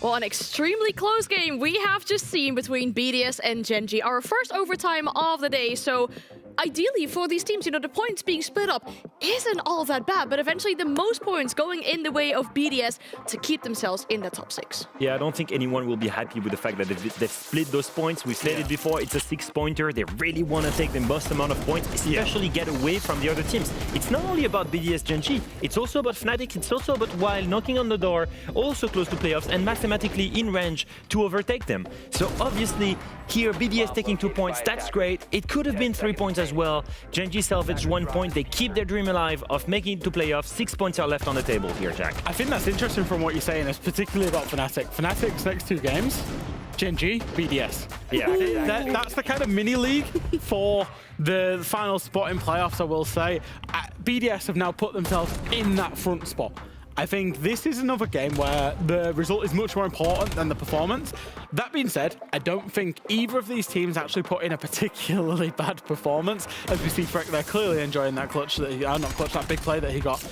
Well, an extremely close game we have just seen between BDS and Gen.G. Our first overtime of the day, so ideally for these teams, the points being split up isn't all that bad, but eventually the most points going in the way of BDS to keep themselves in the top 6. Yeah, I don't think anyone will be happy with the fact that they've split those points. We've said it before, it's a 6-pointer. They really want to take the most amount of points, especially get away from the other teams. It's not only about BDS Gen.G, it's also about Fnatic, it's also about Wild knocking on the door, also close to playoffs and mathematically in range to overtake them. So obviously here BDS taking 2 points, that's great. It could have been 3 points as well. Gen.G salvaged 1 point. They keep their dream alive of making it to playoffs. 6 points are left on the table here, Jack. I think that's interesting from what you're saying, is particularly about Fnatic. Fnatic's next 2 games, Gen.G, BDS. Yeah. That's the kind of mini league for the final spot in playoffs, I will say. BDS have now put themselves in that front spot. I think this is another game where the result is much more important than the performance. That being said, I don't think either of these teams actually put in a particularly bad performance. As we see Freck, they're clearly enjoying that clutch, that big play that he got.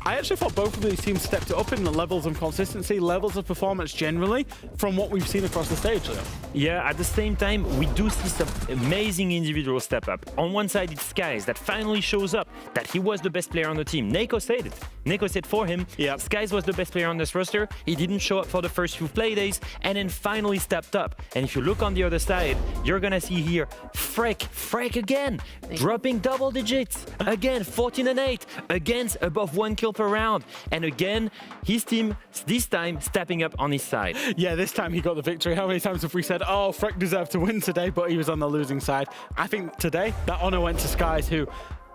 I actually thought both of these teams stepped it up in the levels of consistency, levels of performance generally, from what we've seen across the stage, Leo. Yeah, at the same time, we do see some amazing individual step up. On one side, it's Skies that finally shows up, that he was the best player on the team. Neko said it. Neko said for him, Skies was the best player on this roster. He didn't show up for the first few play days, and then finally stepped up. And if you look on the other side, you're gonna see here, Freck again, dropping double digits. Again, 14 and 8, against above 1 kill per round. And again, his team, this time, stepping up on his side. Yeah, this time he got the victory. How many times have we said, oh, Freck deserved to win today, but he was on the losing side? I think today, that honor went to Skies, who...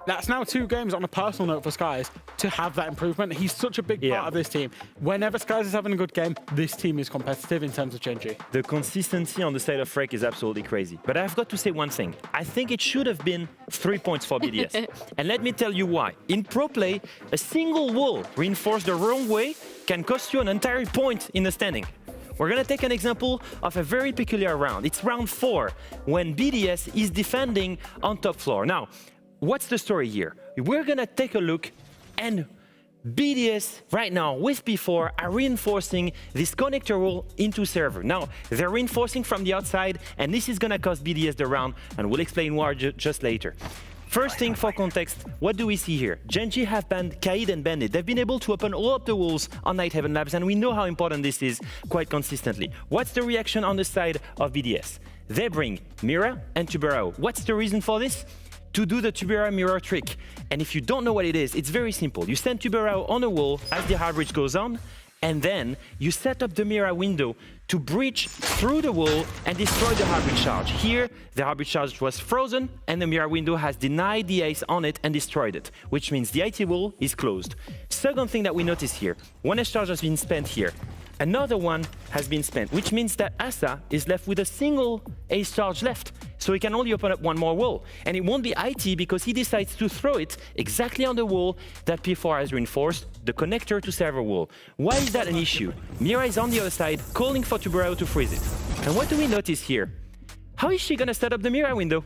That's now 2 games on a personal note for Skies to have that improvement. He's such a big part of this team. Whenever Skies is having a good game, this team is competitive in terms of Gen.G. The consistency on the side of Freck is absolutely crazy. But I've got to say one thing. I think it should have been 3 points for BDS. And let me tell you why. In pro play, a single wall reinforced the wrong way can cost you an entire point in the standing. We're going to take an example of a very peculiar round. It's round 4, when BDS is defending on top floor. Now, what's the story here? We're gonna take a look, and BDS right now with P4 are reinforcing this connector wall into server. Now, they're reinforcing from the outside, and this is gonna cost BDS the round, and we'll explain why just later. First thing for context, what do we see here? Gen.G have banned Kaid and Bandit. They've been able to open all of the walls on Night Heaven Labs, and we know how important this is quite consistently. What's the reaction on the side of BDS? They bring Mira and Tuberao. What's the reason for this? To do the Tuberao mirror trick. And if you don't know what it is, it's very simple. You send Tuberao on a wall as the hard bridge goes on, and then you set up the mirror window to breach through the wall and destroy the hard bridge charge. Here, the hard bridge charge was frozen, and the mirror window has denied the ace on it and destroyed it, which means the IT wall is closed. Second thing that we notice here, one ace charge has been spent here. Another one has been spent, which means that Asa is left with a single ace charge left. So he can only open up one more wall. And it won't be IT because he decides to throw it exactly on the wall that P4 has reinforced, the connector to server wall. Why is that an issue? Mira is on the other side, calling for Tuberao to freeze it. And what do we notice here? How is she gonna set up the Mira window?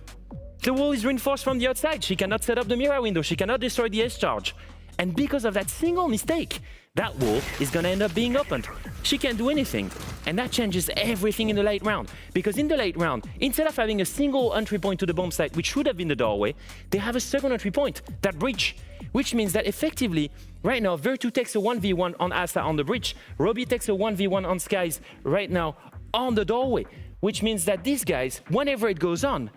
The wall is reinforced from the outside. She cannot set up the Mira window. She cannot destroy the ace charge. And because of that single mistake, that wall is going to end up being opened. She can't do anything. And that changes everything in the late round. Because in the late round, instead of having a single entry point to the bomb site, which should have been the doorway, they have a second entry point, that breach. Which means that effectively, right now, Virtu takes a 1v1 on Asa on the breach. Robbie takes a 1v1 on Skies right now on the doorway. Which means that these guys, whenever it goes on,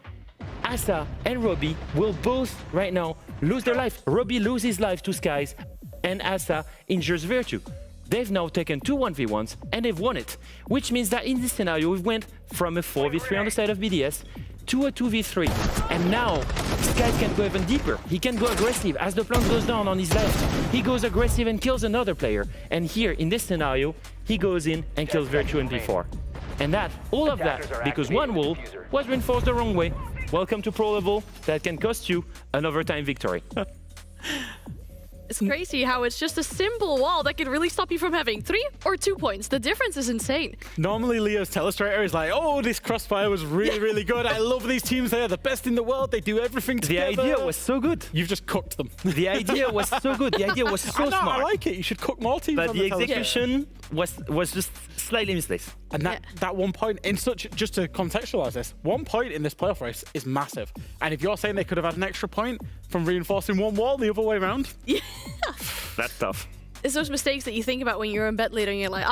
Asa and Robbie will both right now lose their life. Robbie loses life to Skies, and Asa injures Virtu. They've now taken 2 1v1s, and they've won it. Which means that in this scenario, we went from a 4v3 on the side of BDS to a 2v3. And now, Skies can go even deeper. He can go aggressive. As the plant goes down on his left, he goes aggressive and kills another player. And here, in this scenario, he goes in and kills Virtu and P4. And that, all of that, because one wall was reinforced the wrong way. Welcome to pro level that can cost you an overtime victory. It's crazy how it's just a simple wall that can really stop you from having 3 or 2 points. The difference is insane. Normally, Leo's telestrator is like, oh, this crossfire was really, really good. I love these teams. They are the best in the world. They do everything together. The idea was so good. You've just cooked them. The idea was so good. The idea was so smart. I like it. You should cook more teams. But the execution was just slightly misplaced. And that 1 point in such, just to contextualize this, 1 point in this playoff race is massive. And if you're saying they could have had an extra point from reinforcing one wall the other way around, that's tough. It's those mistakes that you think about when you're in bed later and you're like,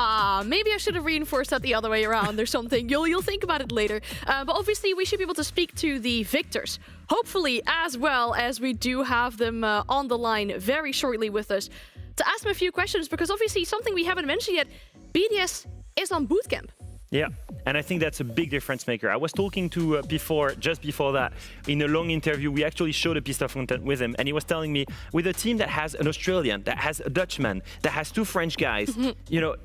maybe I should have reinforced that the other way around or something. You'll think about it later. But obviously, we should be able to speak to the victors, hopefully, as well as we do have them on the line very shortly with us to ask them a few questions, because obviously something we haven't mentioned yet, BDS is on bootcamp. Yeah, and I think that's a big difference maker. I was talking to just before that, in a long interview, we actually showed a piece of content with him, and he was telling me, with a team that has an Australian, that has a Dutchman, that has 2 French guys, you know,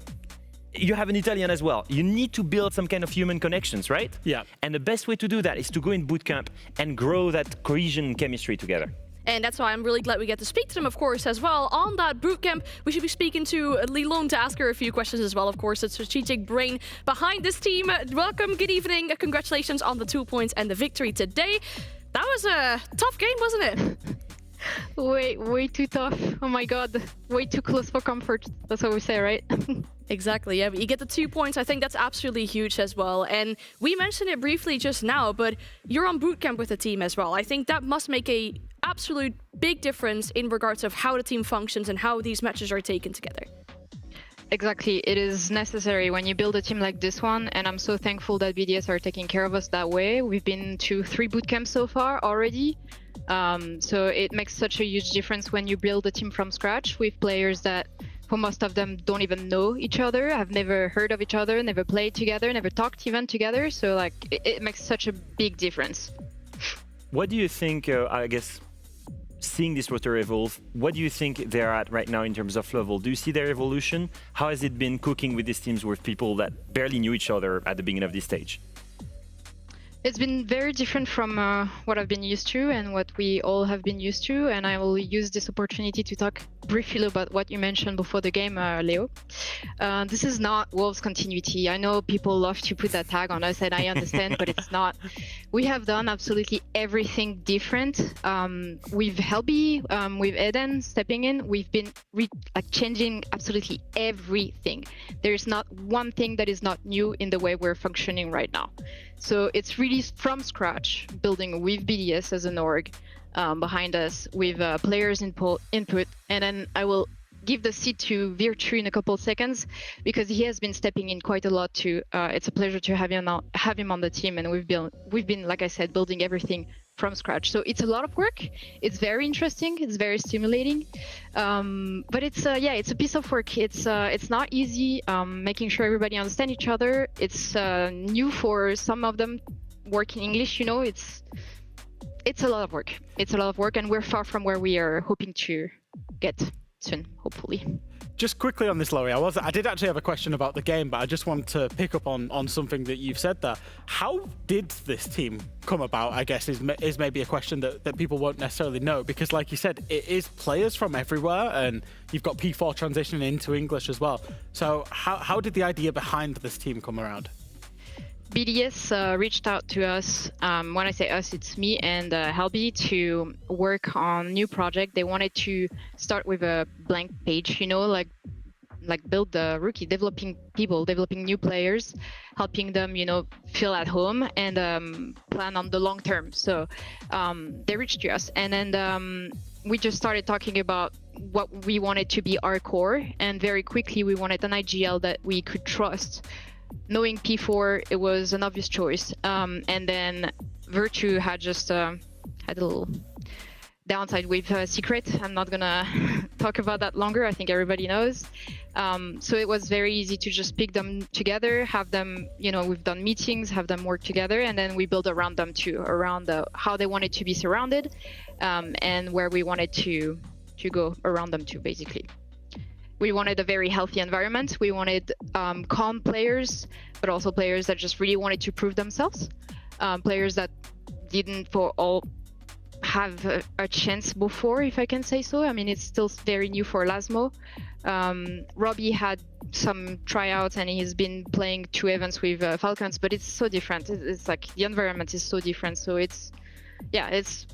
you have an Italian as well. You need to build some kind of human connections, right? Yeah. And the best way to do that is to go in bootcamp and grow that cohesion and chemistry together. And that's why I'm really glad we get to speak to them, of course, as well. On that bootcamp, we should be speaking to Lilong to ask her a few questions as well, of course, the strategic brain behind this team. Welcome, good evening. Congratulations on the 2 points and the victory today. That was a tough game, wasn't it? Way too tough. Oh my god. Way too close for comfort. That's what we say, right? Exactly, yeah. But you get the 2 points. I think that's absolutely huge as well. And we mentioned it briefly just now, but you're on bootcamp with the team as well. I think that must make a absolute big difference in regards of how the team functions and how these matches are taken together. Exactly. It is necessary when you build a team like this one, and I'm so thankful that BDS are taking care of us that way. We've been to 3 bootcamps so far already. So it makes such a huge difference when you build a team from scratch with players that, for most of them, don't even know each other, have never heard of each other, never played together, never talked even together. So like it makes such a big difference. What do you think, I guess, seeing this roster evolve, what do you think they're at right now in terms of level? Do you see their evolution? How has it been cooking with these teams with people that barely knew each other at the beginning of this stage? It's been very different from what I've been used to and what we all have been used to, and I will use this opportunity to talk briefly about what you mentioned before the game, Leo. This is not Wolves continuity. I know people love to put that tag on us, and I understand, but it's not. We have done absolutely everything different. With Helby, with Eden stepping in, we've been changing absolutely everything. There's not one thing that is not new in the way we're functioning right now. So it's really from scratch, building with BDS as an org behind us, with players' input, and then I will give the seat to Virtue in a couple of seconds because he has been stepping in quite a lot too. It's a pleasure to have him on the team, and we've been, like I said, building everything from scratch. So it's a lot of work. It's very interesting. It's very stimulating, but it's a piece of work. It's not easy. Making sure everybody understands each other. It's new for some of them. Working English, it's a lot of work. It's a lot of work, and we're far from where we are hoping to get soon, hopefully. Just quickly on this, Laurie, I did actually have a question about the game, but I just want to pick up on something that you've said there. How did this team come about, I guess, is maybe a question that people won't necessarily know, because like you said, it is players from everywhere, and you've got P4 transitioning into English as well. So how did the idea behind this team come around? BDS reached out to us. When I say us, it's me and Helby, to work on a new project. They wanted to start with a blank page, like build the rookie, developing people, developing new players, helping them, feel at home and plan on the long term. So they reached to us, and then we just started talking about what we wanted to be our core, and very quickly we wanted an IGL that we could trust. Knowing P4, it was an obvious choice. And then Virtue had just had a little downside with Secret. I'm not gonna talk about that longer. I think everybody knows. So it was very easy to just pick them together, have them, we've done meetings, have them work together, and then we build around them too, around how they wanted to be surrounded, and where we wanted to go around them too, basically. We wanted a very healthy environment. We wanted calm players, but also players that just really wanted to prove themselves. Players that didn't for all have a chance before, if I can say so. I mean, it's still very new for Lasmo. Robbie had some tryouts and he's been playing 2 events with Falcons, but it's so different. It's like the environment is so different. So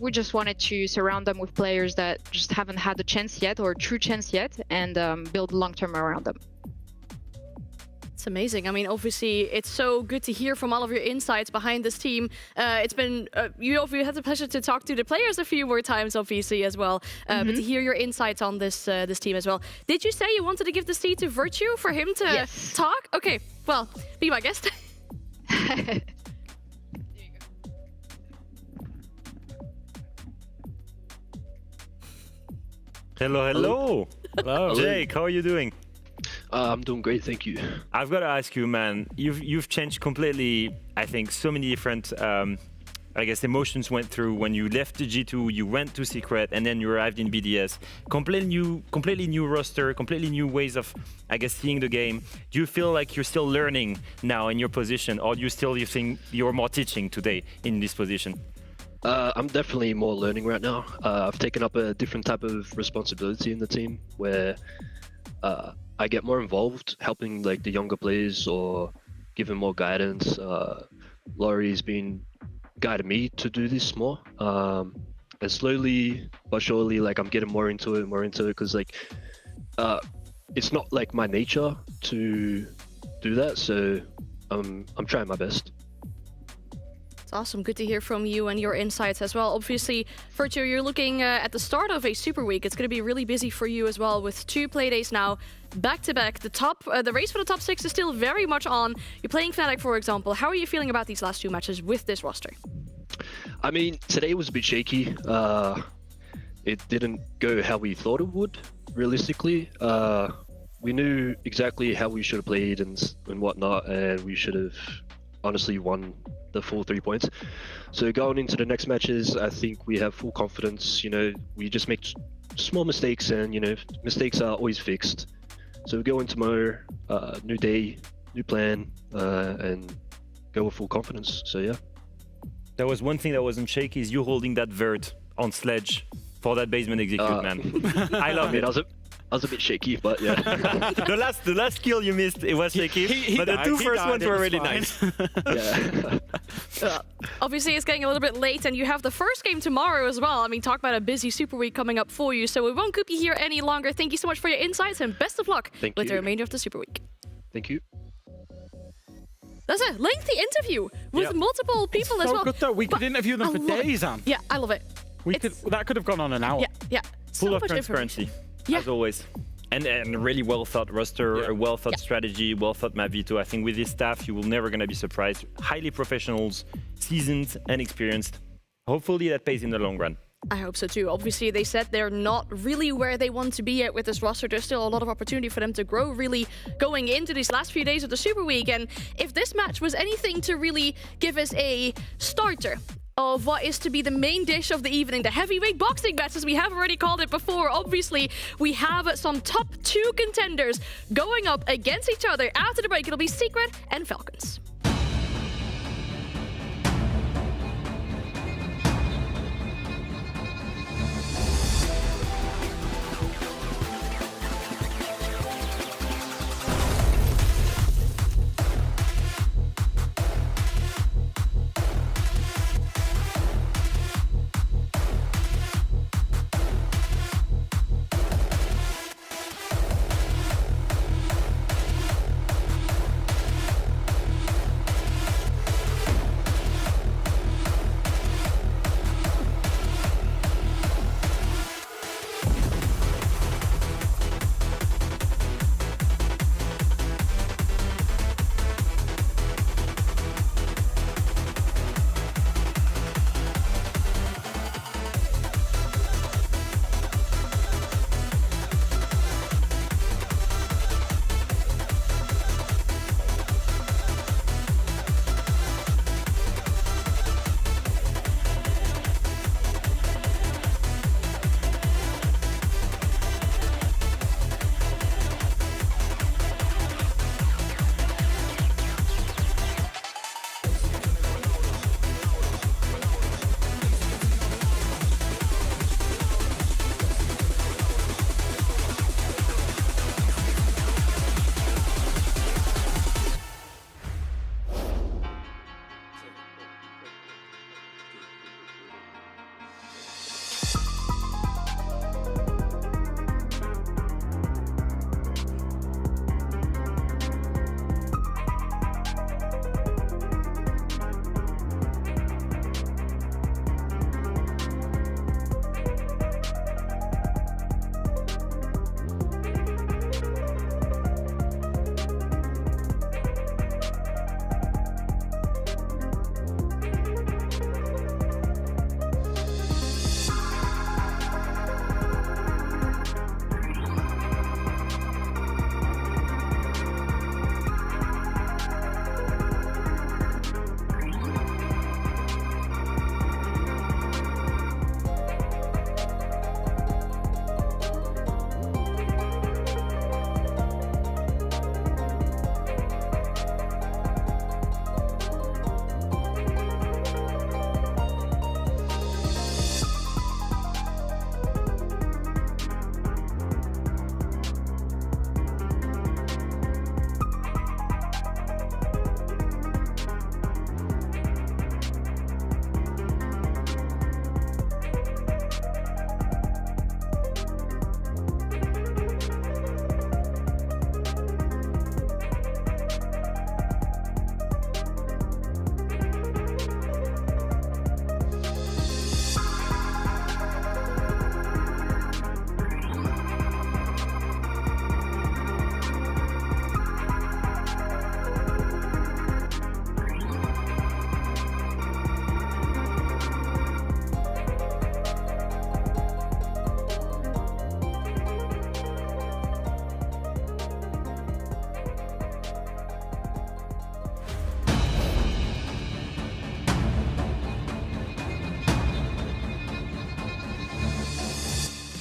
we just wanted to surround them with players that just haven't had a chance yet or true chance yet, and build long term around them. It's amazing. I mean, obviously, it's so good to hear from all of your insights behind this team. It's been you had the pleasure to talk to the players a few more times, obviously, as well. But to hear your insights on this this team as well. Did you say you wanted to give the seat to Virtue for him to talk? Okay, well, be my guest. Hello, hello. Hello. Jake, how are you doing? I'm doing great, thank you. I've got to ask you, man. You've changed completely. I think so many different, I guess, emotions went through when you left the G2. You went to Secret, and then you arrived in BDS. Completely new roster, completely new ways of, I guess, seeing the game. Do you feel like you're still learning now in your position, or do you think you're more teaching today in this position? I'm definitely more learning right now. I've taken up a different type of responsibility in the team where I get more involved, helping like the younger players or giving more guidance. Laurie's been guiding me to do this more, and slowly but surely, like I'm getting more into it, because like it's not like my nature to do that. So I'm trying my best. Awesome. Good to hear from you and your insights as well. Obviously, Virtue, you're looking at the start of a Super Week. It's going to be really busy for you as well with 2 play days now, back-to-back. The race for the top 6 is still very much on. You're playing Fnatic, for example. How are you feeling about these last 2 matches with this roster? I mean, today was a bit shaky. It didn't go how we thought it would, realistically. We knew exactly how we should have played and whatnot, and we should have honestly won the full 3 points. So going into the next matches, I think we have full confidence. You know, we just make small mistakes, and you know, mistakes are always fixed. So we go in tomorrow, new day, new plan, and go with full confidence. So yeah. There was one thing that wasn't shaky, is you holding that vert on sledge for that basement execute, man. I love it. I was a bit shaky, but yeah. the last kill you missed, it was shaky, but the 2 first ones were really nice. Yeah. Obviously, it's getting a little bit late, and you have the first game tomorrow as well. I mean, talk about a busy Super Week coming up for you, so we won't keep you here any longer. Thank you so much for your insights, and best of luck with the remainder of the Super Week. Thank you. That's a lengthy interview with multiple people as well. So good though. We could interview them for days, Anne. Yeah, I love it. That could have gone on an hour. Yeah. Full of transparency, as always. And a really well-thought roster, a well-thought strategy, well-thought map veto. I think with this staff, you will never going to be surprised. Highly professionals, seasoned and experienced. Hopefully that pays in the long run. I hope so too. Obviously, they said they're not really where they want to be at with this roster. There's still a lot of opportunity for them to grow really going into these last few days of the Super Week. And if this match was anything to really give us a starter of what is to be the main dish of the evening, the heavyweight boxing match, as we have already called it before. Obviously, we have some top 2 contenders going up against each other. After the break, it'll be Secret and Falcons.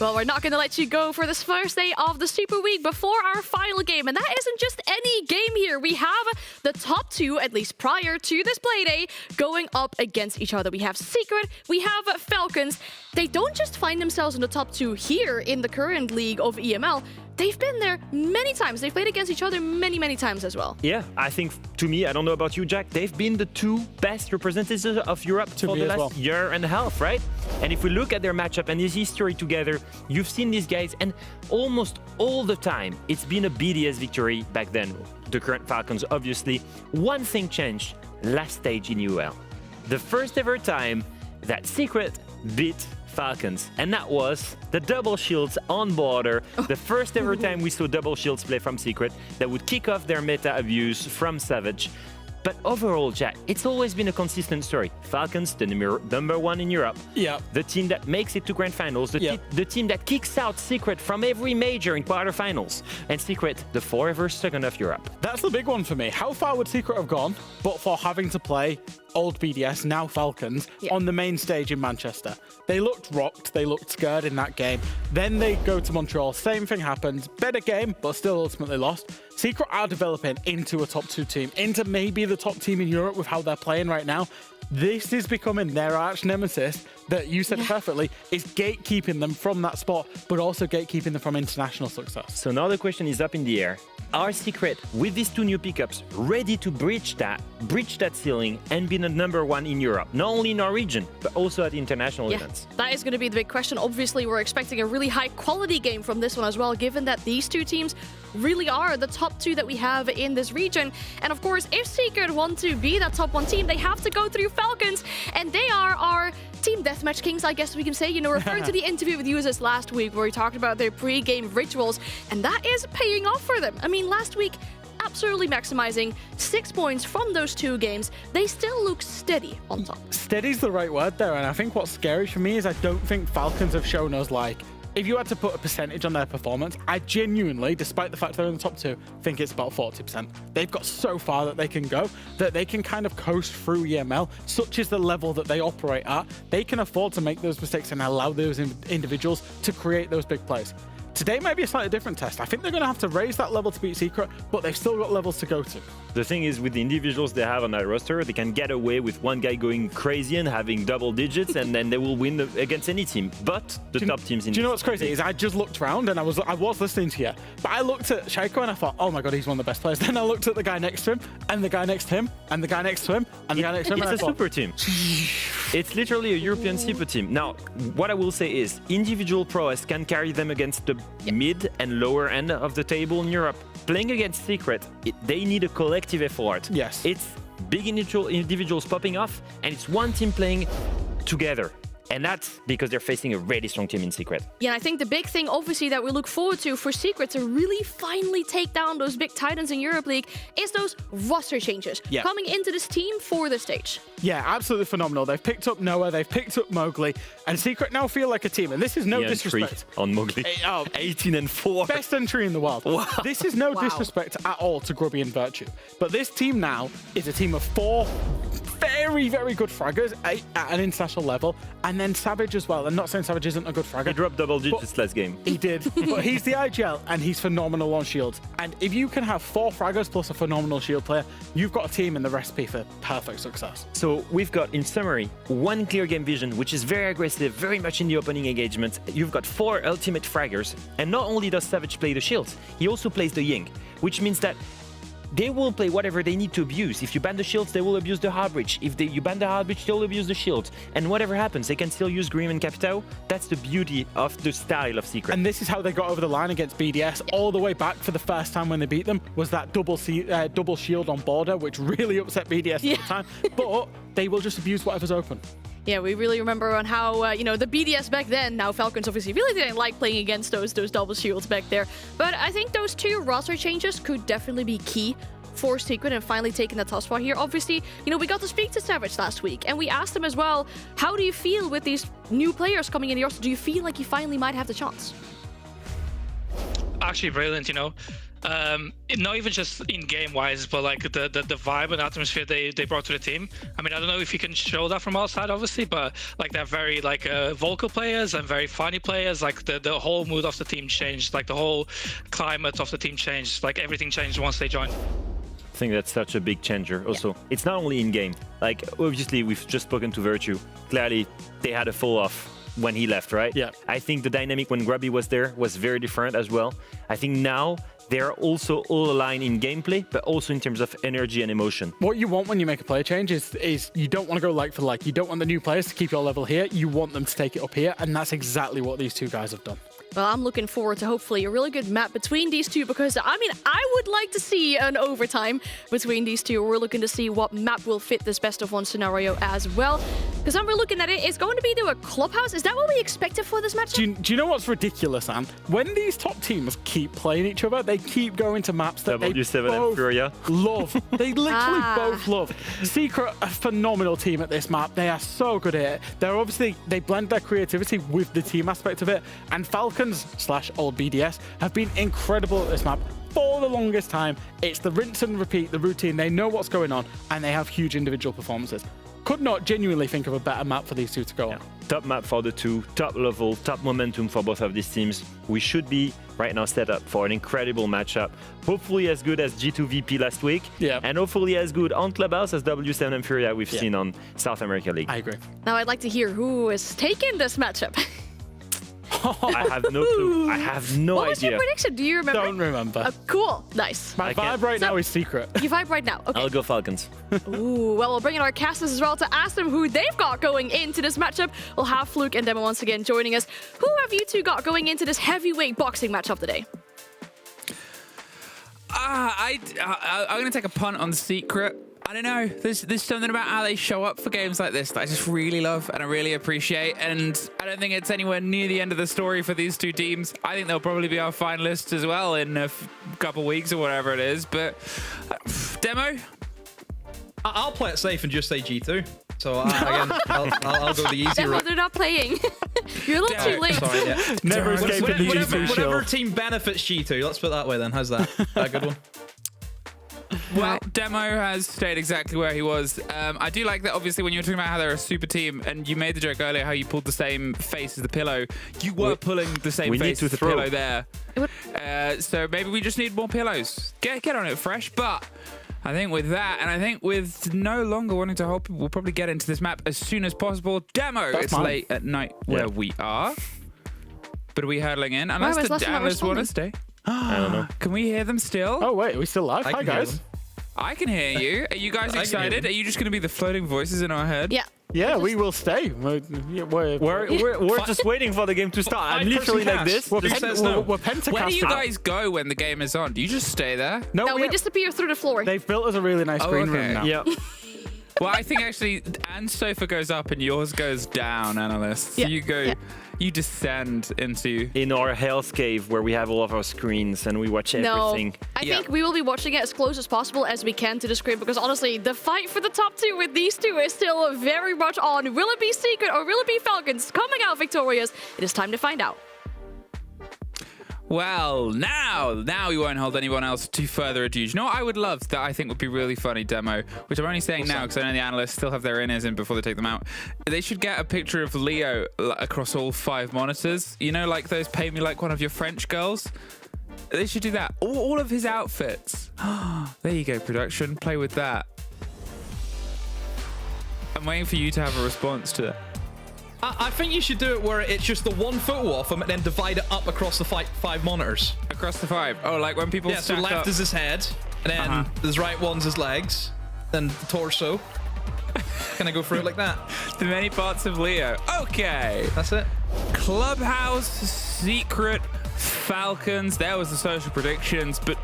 Well, we're not going to let you go for this first day of the Super Week before our final game. And that isn't just any game here. We have the top two, at least prior to this play day, going up against each other. We have Secret, we have Falcons. They don't just find themselves in the top two here in the current league of EML. They've been there many times. They've played against each other many, many times as well. Yeah, I think, to me, I don't know about you, Jack, they've been the two best representatives of Europe for the last year and a half, right? And if we look at their matchup and his history together, you've seen these guys, and almost all the time, it's been a BDS victory back then. The current Falcons, obviously. One thing changed last stage in UL. The first ever time that Secret beat Falcons, and that was the double shields on border. The first ever time we saw double shields play from Secret that would kick off their meta abuse from Savage. But overall, Jack, it's always been a consistent story. Falcons, the number one in Europe. Yeah. The team that makes it to grand finals. The team that kicks out Secret from every major in quarterfinals. And Secret, the forever second of Europe. That's the big one for me. How far would Secret have gone, but for having to play old BDS, now Falcons, on the main stage in Manchester? They looked rocked, they looked scared in that game. Then they go to Montreal, same thing happens. Better game, but still ultimately lost. Secret are developing into a top two team, into maybe the top team in Europe with how they're playing right now. This is becoming their arch nemesis that you said perfectly, is gatekeeping them from that spot, but also gatekeeping them from international success. So now the question is up in the air. Are Secret, with these two new pickups, ready to breach that ceiling and be the number one in Europe? Not only in our region, but also at international events. That is going to be the big question. Obviously, we're expecting a really high quality game from this one as well, given that these two teams really are the top two that we have in this region. And of course, if Secret want to be that top one team, they have to go through Falcons, and they are our Team Deathmatch Kings, I guess we can say, you know, referring to the interview with users last week where we talked about their pre-game rituals, and that is paying off for them. I mean, last week, absolutely maximizing 6 points from those two games. They still look steady on top. Steady's the right word there, and I think what's scary for me is I don't think Falcons have shown us, like, if you had to put a percentage on their performance, I genuinely, despite the fact they're in the top two, think it's about 40%. They've got so far that they can go, that they can kind of coast through EML. Such is the level that they operate at. They can afford to make those mistakes and allow those individuals to create those big plays. Today might be a slightly different test. I think they're going to have to raise that level to beat Secret, but they've still got levels to go to. The thing is, with the individuals they have on that roster, they can get away with one guy going crazy and having double digits, and then they will win against any team. But the top teams in. Do you know what's crazy? Is I just looked around and I was listening to you, but I looked at Shaiko and I thought, oh my god, he's one of the best players. Then I looked at the guy next to him, and the guy next to him, and the guy next to him, and the guy next to him. It's a super team. It's literally a European super team. Now, what I will say is, individual prowess can carry them against the mid and lower end of the table in Europe. Playing against Secret, they need a collective effort. Yes. It's big individuals popping off, and it's one team playing together. And that's because they're facing a really strong team in Secret. Yeah, I think the big thing, obviously, that we look forward to for Secret to really finally take down those big titans in Europe League is those roster changes coming into this team for the stage. Yeah, absolutely phenomenal. They've picked up Noah, they've picked up Mowgli, and Secret now feel like a team. And this is no disrespect. On Mowgli. 18-4. Best entry in the world. Wow. This is no disrespect at all to Grubby and Virtue. But this team now is a team of 4 very, very good fraggers at an international level, and then Savage as well. I'm not saying Savage isn't a good fragger. He dropped double digits last game. He did, but he's the IGL, and he's phenomenal on shields. And if you can have 4 fraggers plus a phenomenal shield player, you've got a team in the recipe for perfect success. So we've got, in summary, one clear game vision, which is very aggressive, very much in the opening engagement. You've got 4 ultimate fraggers, and not only does Savage play the shields, he also plays the Ying, which means that they will play whatever they need to abuse. If you ban the shields, they will abuse the hard bridge. If you ban the hard bridge, they'll abuse the shields. And whatever happens, they can still use Grim and Capitao. That's the beauty of the style of Secret. And this is how they got over the line against BDS all the way back for the first time when they beat them, was that double shield on border, which really upset BDS at the time. But they will just abuse whatever's open. Yeah, we really remember on how, you know, the BDS back then, now Falcons obviously really didn't like playing against those double shields back there. But I think those 2 roster changes could definitely be key for Secret and finally taking the top spot here. Obviously, you know, we got to speak to Savage last week, and we asked him as well, how do you feel with these new players coming in the roster? Do you feel like you finally might have the chance? Actually brilliant, you know. not even just in-game wise, but like the vibe and atmosphere they brought to the team. I mean, I don't know if you can show that from outside, obviously, but like they're very like vocal players and very funny players. Like the whole mood of the team changed, like the whole climate of the team changed, like everything changed once they joined. I think that's such a big changer. Also, it's not only in-game. Like, obviously, we've just spoken to Virtue. Clearly, they had a fall-off when he left, right? Yeah. I think the dynamic when Grubby was there was very different as well. I think now they're also all aligned in gameplay, but also in terms of energy and emotion. What you want when you make a player change is you don't want to go like for like. You don't want the new players to keep your level here. You want them to take it up here, and that's exactly what these two guys have done. Well, I'm looking forward to hopefully a really good map between these two because, I mean, I would like to see an overtime between these two. We're looking to see what map will fit this best of one scenario as well. Because when we're looking at it, it's going to be to a clubhouse. Is that what we expected for this match? Do you know what's ridiculous, Anne? When these top teams keep playing each other, they keep going to maps that W7 they and Furia love. They literally both love. Secret, a phenomenal team at this map. They are so good at it. They're obviously, they blend their creativity with the team aspect of it. And Falcons / old BDS have been incredible at this map for the longest time. It's the rinse and repeat, the routine. They know what's going on, and they have huge individual performances. Could not genuinely think of a better map for these two to go on. Top map for the two, top level, top momentum for both of these teams. We should be right now set up for an incredible matchup. Hopefully as good as G2VP last week. Yeah. And hopefully as good on Clubhouse as W7 and Furia we've seen on South America League. I agree. Now I'd like to hear who is taking this matchup. I have no clue. I have no idea. What was your prediction? Do you remember? Don't remember. Cool. Nice. My vibe right now is Secret. You vibe right now. Okay. I'll go Falcons. Ooh, well, we'll bring in our casters as well to ask them who they've got going into this matchup. We'll have Fluke and Demo once again joining us. Who have you two got going into this heavyweight boxing match of the day? I'm going to take a punt on Secret. I don't know. There's something about how they show up for games like this that I just really love and I really appreciate. And I don't think it's anywhere near the end of the story for these two teams. I think they'll probably be our finalists as well in a couple weeks or whatever it is. But Demo? I'll play it safe and just say G2. So again, I'll go the easy Demo, route. they're not playing. You're a little too late. Sorry, yeah. Never escaping the G2 show. Whatever team benefits G2, let's put it that way then. How's that? A good one? Well, Demo has stayed exactly where he was. I do like that, obviously, when you were talking about how they're a super team, and you made the joke earlier how you pulled the same face as the pillow. You were pulling the same face as the pillow there. So maybe we just need more pillows. Get on it fresh. But I think with that, and I think with no longer wanting to hold people, we'll probably get into this map as soon as possible. Demo, it's late at night where we are. But are we hurtling in? Unless the analysts want to stay. I don't know. Can we hear them still? Oh, wait, are we still live? Hi, guys. I can hear you. Are you guys excited? Are you just going to be the floating voices in our head? Yeah. Yeah, we will stay. We're just waiting for the game to start. I'm literally like this. We're pentacasting. Where do you guys go when the game is on? Do you just stay there? No, we disappear through the floor. They've built us a really nice green room now. Yeah. Well, I think actually Anne's sofa goes up and yours goes down, analyst. So you descend into... In our Hell's Cave where we have all of our screens and we watch everything. I think we will be watching it as close as possible as we can to the screen because honestly, the fight for the top two with these two is still very much on. Will it be Secret or will it be Falcons coming out victorious? It is time to find out. Well, now we won't hold anyone else to further ado. You know what I would love that I think would be really funny, Demo, which I'm only saying now because I know the analysts still have their inners in before they take them out. They should get a picture of Leo across all 5 monitors. You know, like those pay me like one of your French girls? They should do that. All of his outfits. There you go, production. Play with that. I'm waiting for you to have a response to that. I think you should do it where it's just the 1 photo of him and then divide it up across the 5 monitors. Across the 5? Oh, like when people so left up. is his head, and then the right one's his legs, then the torso. Can I go through it like that? The many parts of Leo. Okay. That's it. Clubhouse, Secret, Falcons. There was the social predictions, but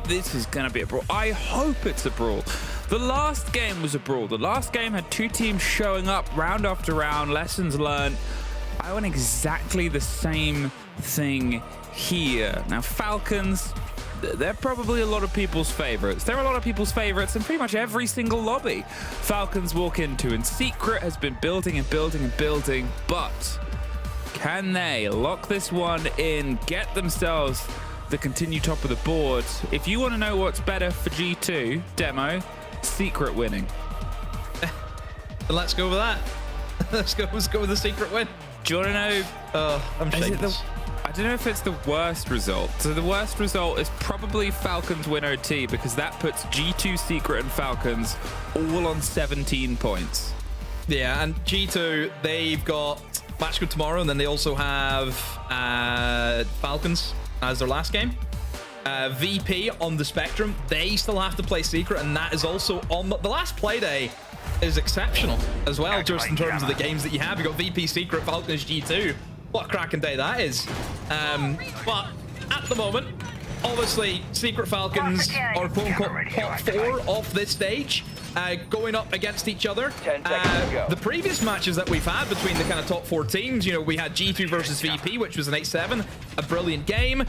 this is going to be a brawl. I hope it's a brawl. The last game was a brawl. The last game had 2 teams showing up round after round, lessons learned. I want exactly the same thing here. Now, Falcons, they're probably a lot of people's favorites. They're a lot of people's favorites in pretty much every single lobby Falcons walk into, and Secret has been building and building and building, but can they lock this one in, get themselves that continue top of the board. If you want to know what's better for G2, Demo, Secret winning. Let's go with that. Let's go with the Secret win. Do you want to know? I'm shaking. I don't know if it's the worst result. So the worst result is probably Falcons win OT, because that puts G2, Secret, and Falcons all on 17 points. Yeah, and G2, they've got Matcho tomorrow, and then they also have Falcons as their last game. VP on the Spectrum, they still have to play Secret, and that is also on the last play day is exceptional as well, just in terms of the games that you have. You've got VP, Secret, Falcons, G2. What a cracking day that is. But at the moment, obviously, Secret Falcons are quote-unquote top 4 off this stage, going up against each other. The previous matches that we've had between the kind of top 4 teams, you know, we had G2 versus VP, which was an 8-7, a brilliant game.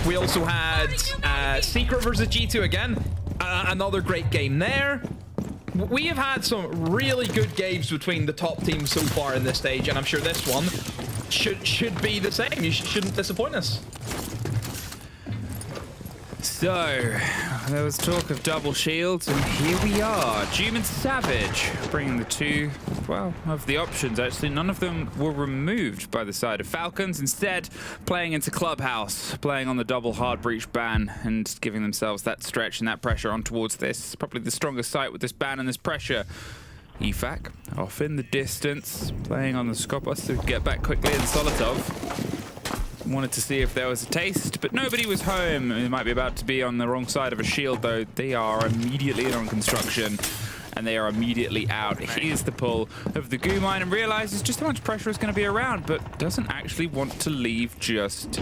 We also had Secret versus G2 again, another great game there. We have had some really good games between the top teams so far in this stage, and I'm sure this one should be the same. You shouldn't disappoint us. So, there was talk of double shields, and here we are. Doom and Savage bringing the two, well, of the options. Actually, none of them were removed by the side of Falcons. Instead, playing into Clubhouse, playing on the double hard breach ban, and giving themselves that stretch and that pressure on towards this. Probably the strongest site with this ban and this pressure. EFAC off in the distance, playing on the Skopos to get back quickly, and Solotov wanted to see if there was a taste, but nobody was home. They might be about to be on the wrong side of a shield, though. They are immediately in on construction, and they are immediately out. Here's the pull of the goo mine, and realizes just how much pressure is going to be around, but doesn't actually want to leave just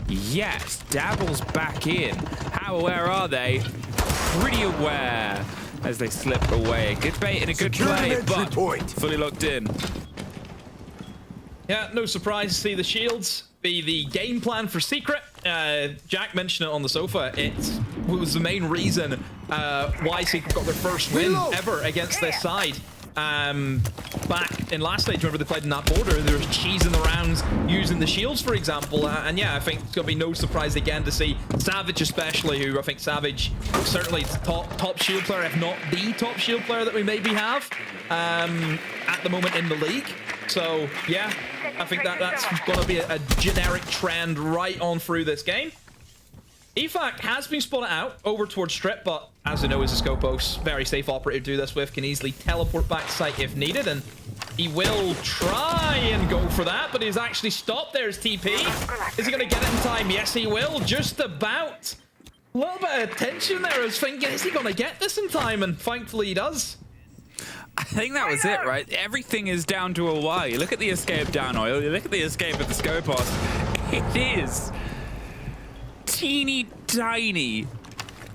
yet. Dabble's back in. How aware are they? Pretty aware as they slip away. Good bait and a good play, but fully locked in. Yeah, no surprise to see the shields be the game plan for Secret. Jack mentioned it on the sofa. It was the main reason why Secret got their first win ever against this side. Back in last stage, remember they played in that border, there was cheese in the rounds using the shields, for example. And yeah, I think it's going to be no surprise again to see Savage, especially, who I think Savage certainly is the top shield player, if not the top shield player that we maybe have at the moment in the league. So yeah, I think that's going to be a generic trend right on through this game. EFAC has been spotted out over towards Strip, but as we know, is a Skopos, very safe operator to do this with, can easily teleport back to site if needed, and he will try and go for that, but he's actually stopped. There's TP. Is he going to get it in time? Yes, he will. Just about. A little bit of tension there. I was thinking, is he going to get this in time? And thankfully he does. I think that was it, right? Everything is down to a wire. You look at the escape down oil, you look at the escape at the Skopos. It is teeny tiny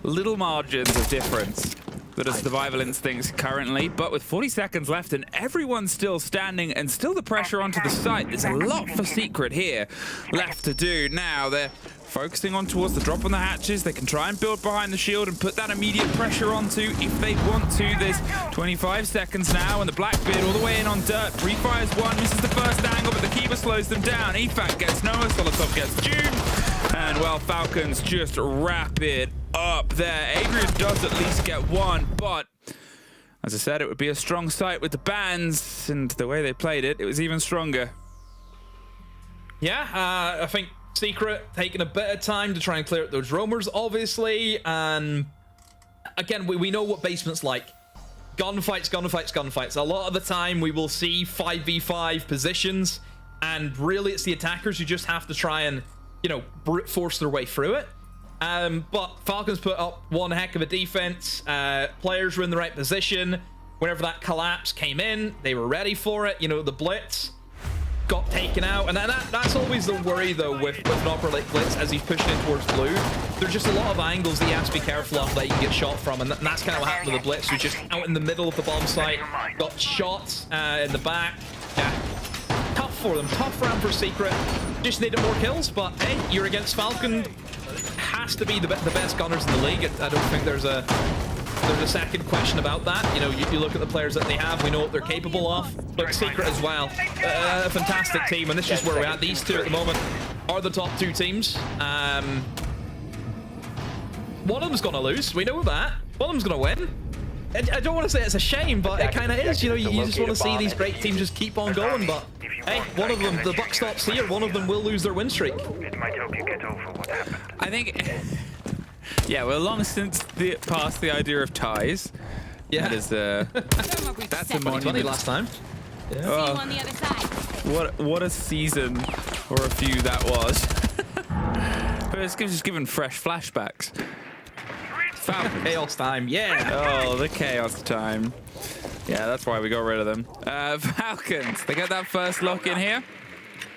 little margins of difference that are survival instincts currently, but with 40 seconds left and everyone still standing and still the pressure onto the site, there's a lot for Secret here left to do. Now they're focusing on towards the drop on the hatches. They can try and build behind the shield and put that immediate pressure onto if they want to. There's 25 seconds now, and the Blackbeard all the way in on dirt. Pre-fires one, misses the first angle, but the Kiva slows them down. EFAC gets Noah, Solotov gets Doom, and well, Falcons just wrap it up there. Adrian does at least get one, but as I said, it would be a strong site with the bans, and the way they played it, it was even stronger. Yeah, I think Secret taking a bit of time to try and clear up those roamers, obviously, and again, we know what basement's like. Gunfights. A lot of the time we will see 5v5 positions, and really it's the attackers who just have to try and, you know, brute force their way through it. But Falcons put up one heck of a defense. Players were in the right position. Whenever that collapse came in, they were ready for it. You know, the blitz got taken out, and that's always the worry though with an operator like Blitz as he's pushing in towards blue. There's just a lot of angles that he has to be careful of that he can get shot from, and that's kind of what happened to the Blitz, who's just out in the middle of the bomb site, got shot in the back. Yeah, tough for them, tough round for Secret. Just needed more kills, but hey, you're against Falcon. Has to be the best gunners in the league. I don't think there's a second question about that. You know, you look at the players that they have, we know what they're capable of, but Secret as well. A fantastic team, and this is where we're at. These two at the moment are the top two teams. One of them's gonna lose. We know that. One of them's gonna win. I don't want to say it's a shame, but it kind of is. You know, you just want to see these great teams just keep on going. But hey, one of them, the buck stops here. One of them will lose their win streak. It might help you get over what happened. I think, yeah, we're long since past the idea of ties. Yeah, that is that's a monument. Last time. Yeah. See you on the other side. What a season or a few that was. But it's just given fresh flashbacks. Chaos time, yeah. Oh, the chaos time. Yeah, that's why we got rid of them. Falcons, they get that first lock in here.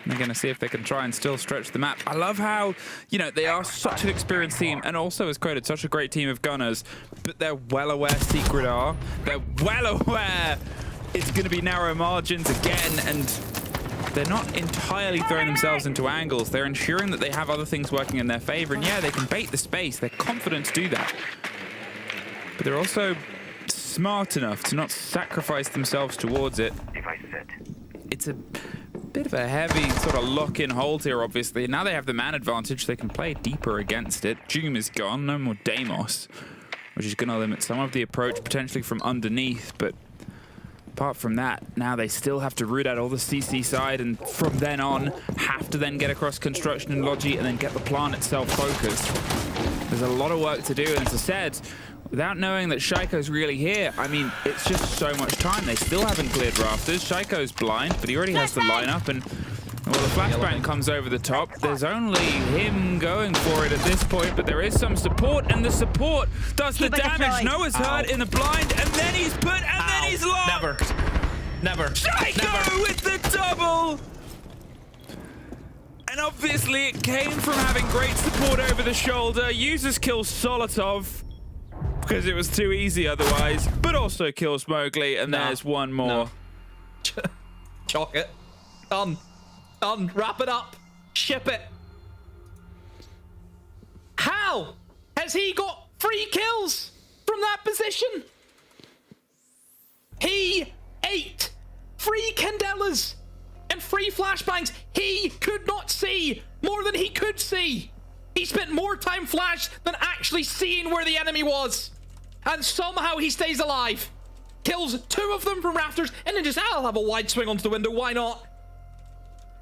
They're going to see if they can try and still stretch the map. I love how, you know, they are such an experienced team and also has created such a great team of gunners, but they're well aware Secret are. They're well aware it's going to be narrow margins again, and they're not entirely throwing themselves into angles. They're ensuring that they have other things working in their favor, and yeah, they can bait the space. They're confident to do that. But they're also smart enough to not sacrifice themselves towards it. It's a bit of a heavy sort of lock-in hold here, obviously. Now they have the man advantage. They can play deeper against it. Doom is gone. No more Deimos, which is going to limit some of the approach potentially from underneath. But apart from that, now they still have to root out all the CC side, and from then on, have to then get across construction and Logi and then get the plant itself focused. There's a lot of work to do, and as I said, without knowing that Shaiko's really here, I mean, it's just so much time. They still haven't cleared rafters. Shaiko's blind, but he already has the lineup, and well, the flashbang comes over the top. There's only him going for it at this point, but there is some support, and the support does the damage. Noah's hurt in the blind, and then he's put, and then he's locked. Never. Shaiko with the double! And obviously it came from having great support over the shoulder. Users kill Solotov because it was too easy otherwise, but also kills Mowgli, and there's one more. No. Chalk it. Done. Done. Wrap it up. Ship it. How has he got 3 kills from that position? He ate 3 Candelas and 3 flashbangs. He could not see more than he could see. He spent more time flash than actually seeing where the enemy was. And somehow he stays alive. Kills 2 of them from rafters, and then just, I'll have a wide swing onto the window, why not?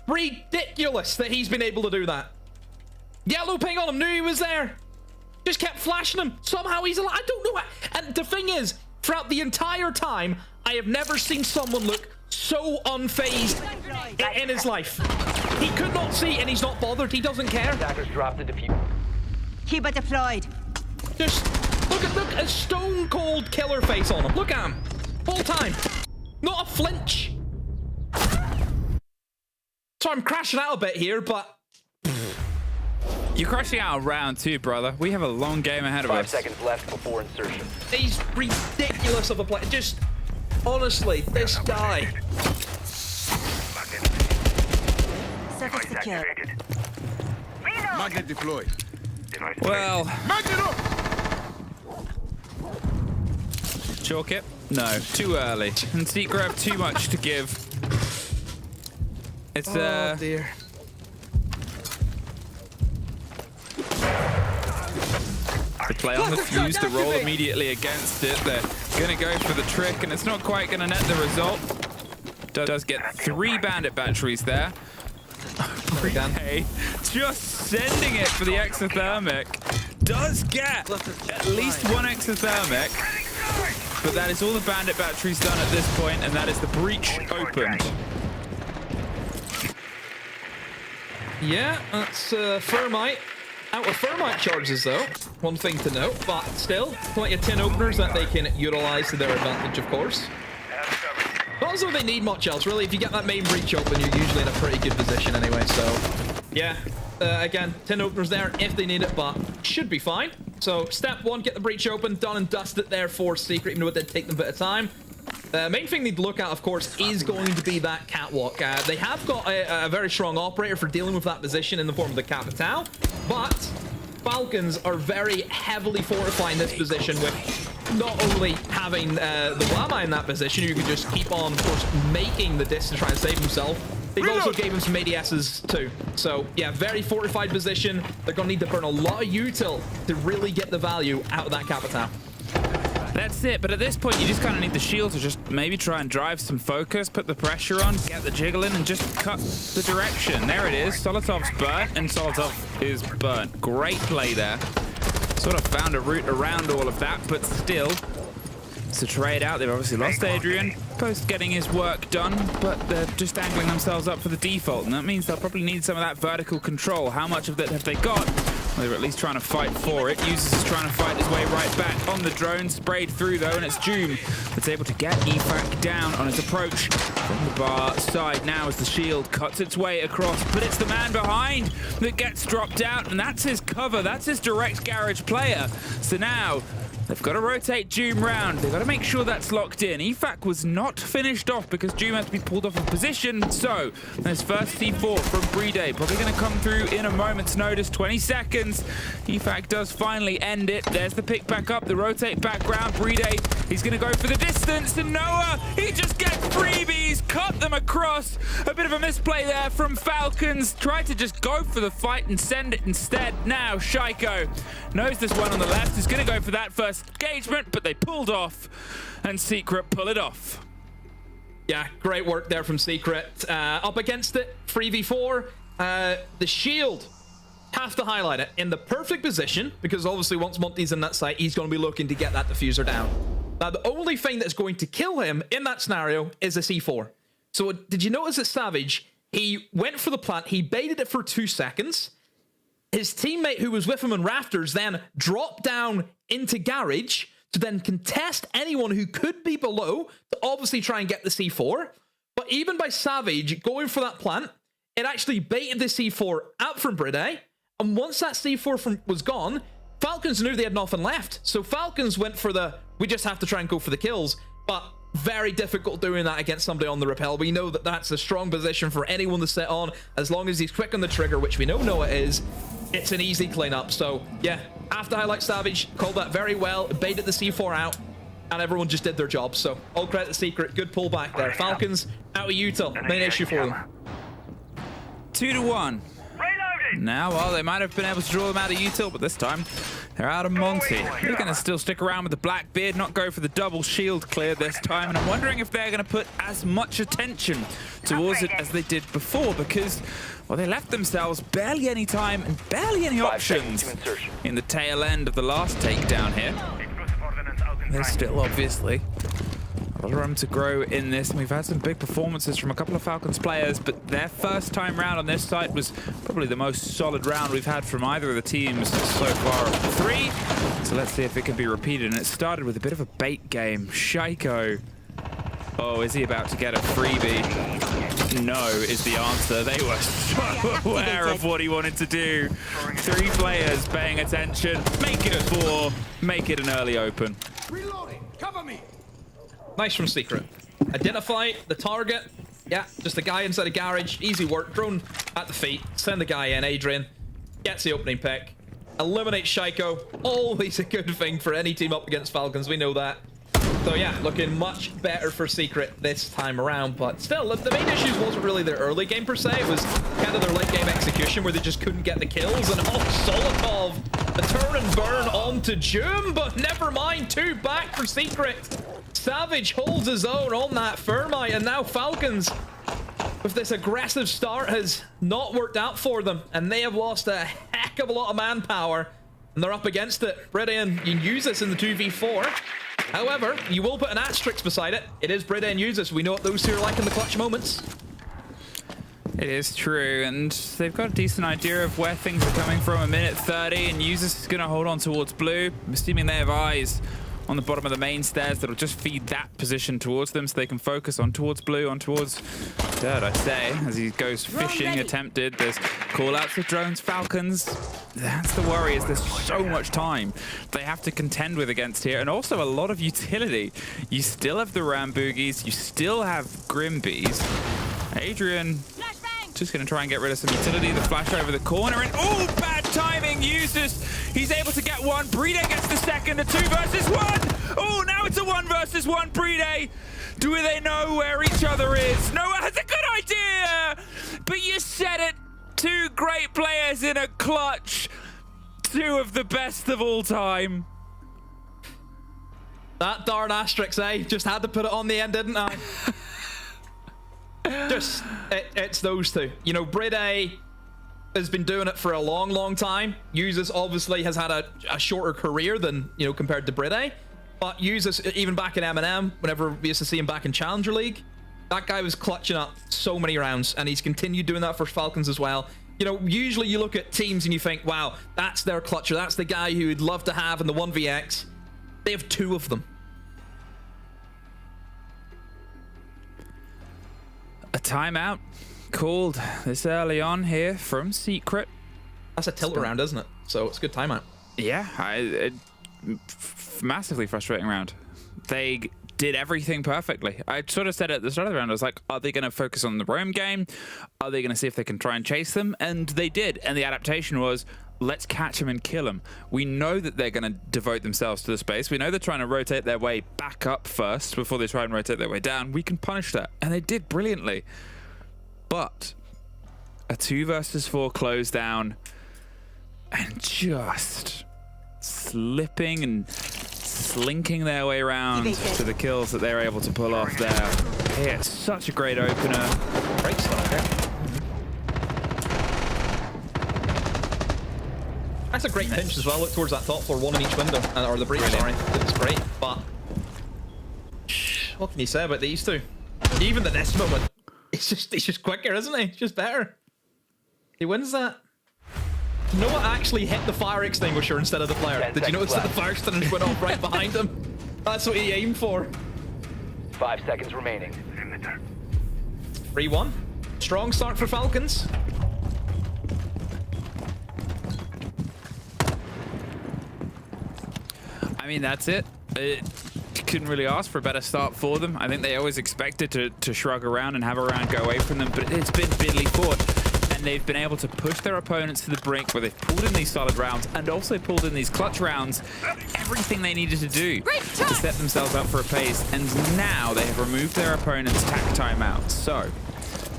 Ridiculous that he's been able to do that. Yellow ping on him, knew he was there. Just kept flashing him. Somehow he's alive. I don't know. And the thing is, throughout the entire time, I have never seen someone look so unfazed in his life. He could not see, and he's not bothered. He doesn't care. Keep it deployed. Just look at a stone cold killer face on him. Look at him. Whole time. Not a flinch. So I'm crashing out a bit here, but you're crashing out of round 2, brother. We have a long game ahead of us. 5 seconds left before insertion. He's ridiculous of a play. Just honestly, this guy. Surface secure. Magnet deployed. Well, magnet up. Chalk it? No, too early. And Secret have too much to give. It's oh dear. They play on the fuse, the roll immediately against it. They're gonna go for the trick, and it's not quite gonna net the result. Does get 3 bandit batteries there. Okay, just sending it for the exothermic. Does get at least 1 exothermic, but that is all the bandit batteries done at this point, and that is the breach opened. Yeah, that's Thermite. Out of Thermite charges, though. One thing to note, but still, plenty of tin openers that they can utilize to their advantage, of course. Not as though they need much else, really. If you get that main breach open, you're usually in a pretty good position anyway, so... Yeah, again, tin openers there if they need it, but should be fine. So, step 1, get the breach open, done and dusted there for Secret, even though it did take them a bit of time. The main thing they'd look at, of course, is going to be that catwalk. They have got a very strong operator for dealing with that position in the form of the Capitao, but Falcons are very heavily fortifying this position with not only having the Llama in that position, you can just keep on, of course, making the distance, trying to save himself, they've also gave him some ADSs too. So yeah, very fortified position. They're going to need to burn a lot of util to really get the value out of that Capital. That's it, but at this point you just kind of need the shield to just maybe try and drive some focus, put the pressure on, get the jiggle in, and just cut the direction. There it is. Solotov's burnt, and Solotov is burnt. Great play there. Sort of found a route around all of that, but still, it's a trade out. They've obviously lost Adrian, post getting his work done, but they're just angling themselves up for the default, and that means they'll probably need some of that vertical control. How much of that have they got? Well, they're at least trying to fight for it. Users is trying to fight his way right back on the drone. Sprayed through, though, and it's Joom that's able to get EFAC down on his approach from the bar side now as the shield cuts its way across. But it's the man behind that gets dropped out, and that's his cover. That's his direct garage player. So now they've got to rotate Joom round. They've got to make sure that's locked in. EFAC was not finished off because Joom had to be pulled off of position. So there's first C4 from Brede. Probably going to come through in a moment's notice. 20 seconds. EFAC does finally end it. There's the pick back up, the rotate background. Brede, he's going to go for the distance. And Noah, he just gets freebies. Cut them across. A bit of a misplay there from Falcons. Tried to just go for the fight and send it instead. Now Shaiko knows this one on the left. He's going to go for that first engagement, but they pulled off, and Secret pull it off. Yeah, great work there from Secret. Up against it, 3v4. The shield, have to highlight it, in the perfect position, because obviously once Monty's in that site, he's going to be looking to get that diffuser down. Now, the only thing that's going to kill him in that scenario is a C4. So did you notice that Savage, he went for the plant, he baited it for 2 seconds. His teammate who was with him in Rafters then dropped down into Garage to then contest anyone who could be below to obviously try and get the C4. But even by Savage going for that plant, it actually baited the C4 out from Brede. And once that C4 was gone, Falcons knew they had nothing left. So Falcons went for the, we just have to try and go for the kills. But very difficult doing that against somebody on the rappel. We know that that's a strong position for anyone to sit on. As long as he's quick on the trigger, which we know Noah is, it's an easy cleanup. So yeah, after highlight Savage, called that very well, baited the C4 out, and everyone just did their job. So all credit to Secret, good pullback there. Falcons out of util, main issue for them. 2-1. Now, well, they might have been able to draw them out of util, but this time they're out of Monty. They're going to still stick around with the Blackbeard, not go for the double shield clear this time, and I'm wondering if they're going to put as much attention towards it as they did before, because, well, they left themselves barely any time and barely any options in the tail end of the last takedown here. There's still, obviously, a lot of room to grow in this, and we've had some big performances from a couple of Falcons players, but their first time round on this site was probably the most solid round we've had from either of the teams so far of the 3. So let's see if it can be repeated, and it started with a bit of a bait game. Shaiko. Oh, is he about to get a freebie? No is the answer. They were so aware of what he wanted to do. 3 players paying attention. Make it a 4. Make it an early open. Reloading. Cover me. Nice from Secret. Identify the target. Yeah, just a guy inside a garage. Easy work. Drone at the feet. Send the guy in. Adrian gets the opening pick. Eliminate Shaiko. Always a good thing for any team up against Falcons. We know that. So yeah, looking much better for Secret this time around. But still, the main issues wasn't really their early game per se. It was kind of their late game execution where they just couldn't get the kills. And Solotov, a turn and burn onto Joom. But never mind. 2 back for Secret. Savage holds his own on that Thermite, and now Falcons, with this aggressive start, has not worked out for them, and they have lost a heck of a lot of manpower, and they're up against it. Brede and Usus in the 2v4. However, you will put an asterisk beside it. It is Brede and Usus. We know what those two are like in the clutch moments. It is true, and they've got a decent idea of where things are coming from. A minute 30, and Usus is going to hold on towards blue. I'm assuming they have eyes on the bottom of the main stairs that'll just feed that position towards them so they can focus on towards blue, on towards dirt, I say, as he goes fishing, attempted. There's call-outs of drones, Falcons. That's the worry, is there's so much time they have to contend with against here, and also a lot of utility. You still have the Ramboogies, you still have Grimbees. Adrian just going to try and get rid of some utility. The flash over the corner, and oh, bad timing. Uses. He's able to get one. Brede gets the second. A 2 versus 1. Oh, now it's a 1 versus 1 Brede. Do they know where each other is? No one has a good idea. But you said it. 2 great players in a clutch. 2 of the best of all time. That darn asterisk, just had to put it on the end, didn't I? It's those 2. You know, Brede has been doing it for a long time. Usus obviously has had a shorter career than, you know, compared to Brede. But Usus, even back in M&M, whenever we used to see him back in Challenger League, that guy was clutching up so many rounds, and he's continued doing that for Falcons as well. You know, usually you look at teams and you think, wow, that's their clutcher. That's the guy who would love to have in the 1vx. They have 2 of them. A timeout called this early on here from Secret. That's a tilt round, isn't it? So it's a good timeout. Yeah, massively frustrating round. They did everything perfectly. I sort of said at the start of the round, I was like, are they going to focus on the roam game? Are they going to see if they can try and chase them? And they did. And the adaptation was, let's catch them and kill them. We know that they're going to devote themselves to the space. We know they're trying to rotate their way back up first before they try and rotate their way down. We can punish that. And they did brilliantly. But a 2 versus 4 close down and just slipping and slinking their way around to the kills that they were able to pull off there. Yeah, it's such a great opener. Great start there. That's a great pinch as well. Look towards that top floor, 1 in each window, or the breach, sorry. It's great, but what can you say about these 2? Even the next moment, it's just quicker, isn't he? It's just better. He wins that. Noah actually hit the fire extinguisher instead of the player. Did you notice that the fire extinguisher went off right behind him? That's what he aimed for. 5 seconds remaining. 3-1. Strong start for Falcons. I mean, that's it. Couldn't really ask for a better start for them. I think they always expected to shrug around and have a round go away from them, but it's been bitterly fought. And they've been able to push their opponents to the brink where they've pulled in these solid rounds and also pulled in these clutch rounds. Everything they needed to do to set themselves up for a pace. And now they have removed their opponent's tack timeout. So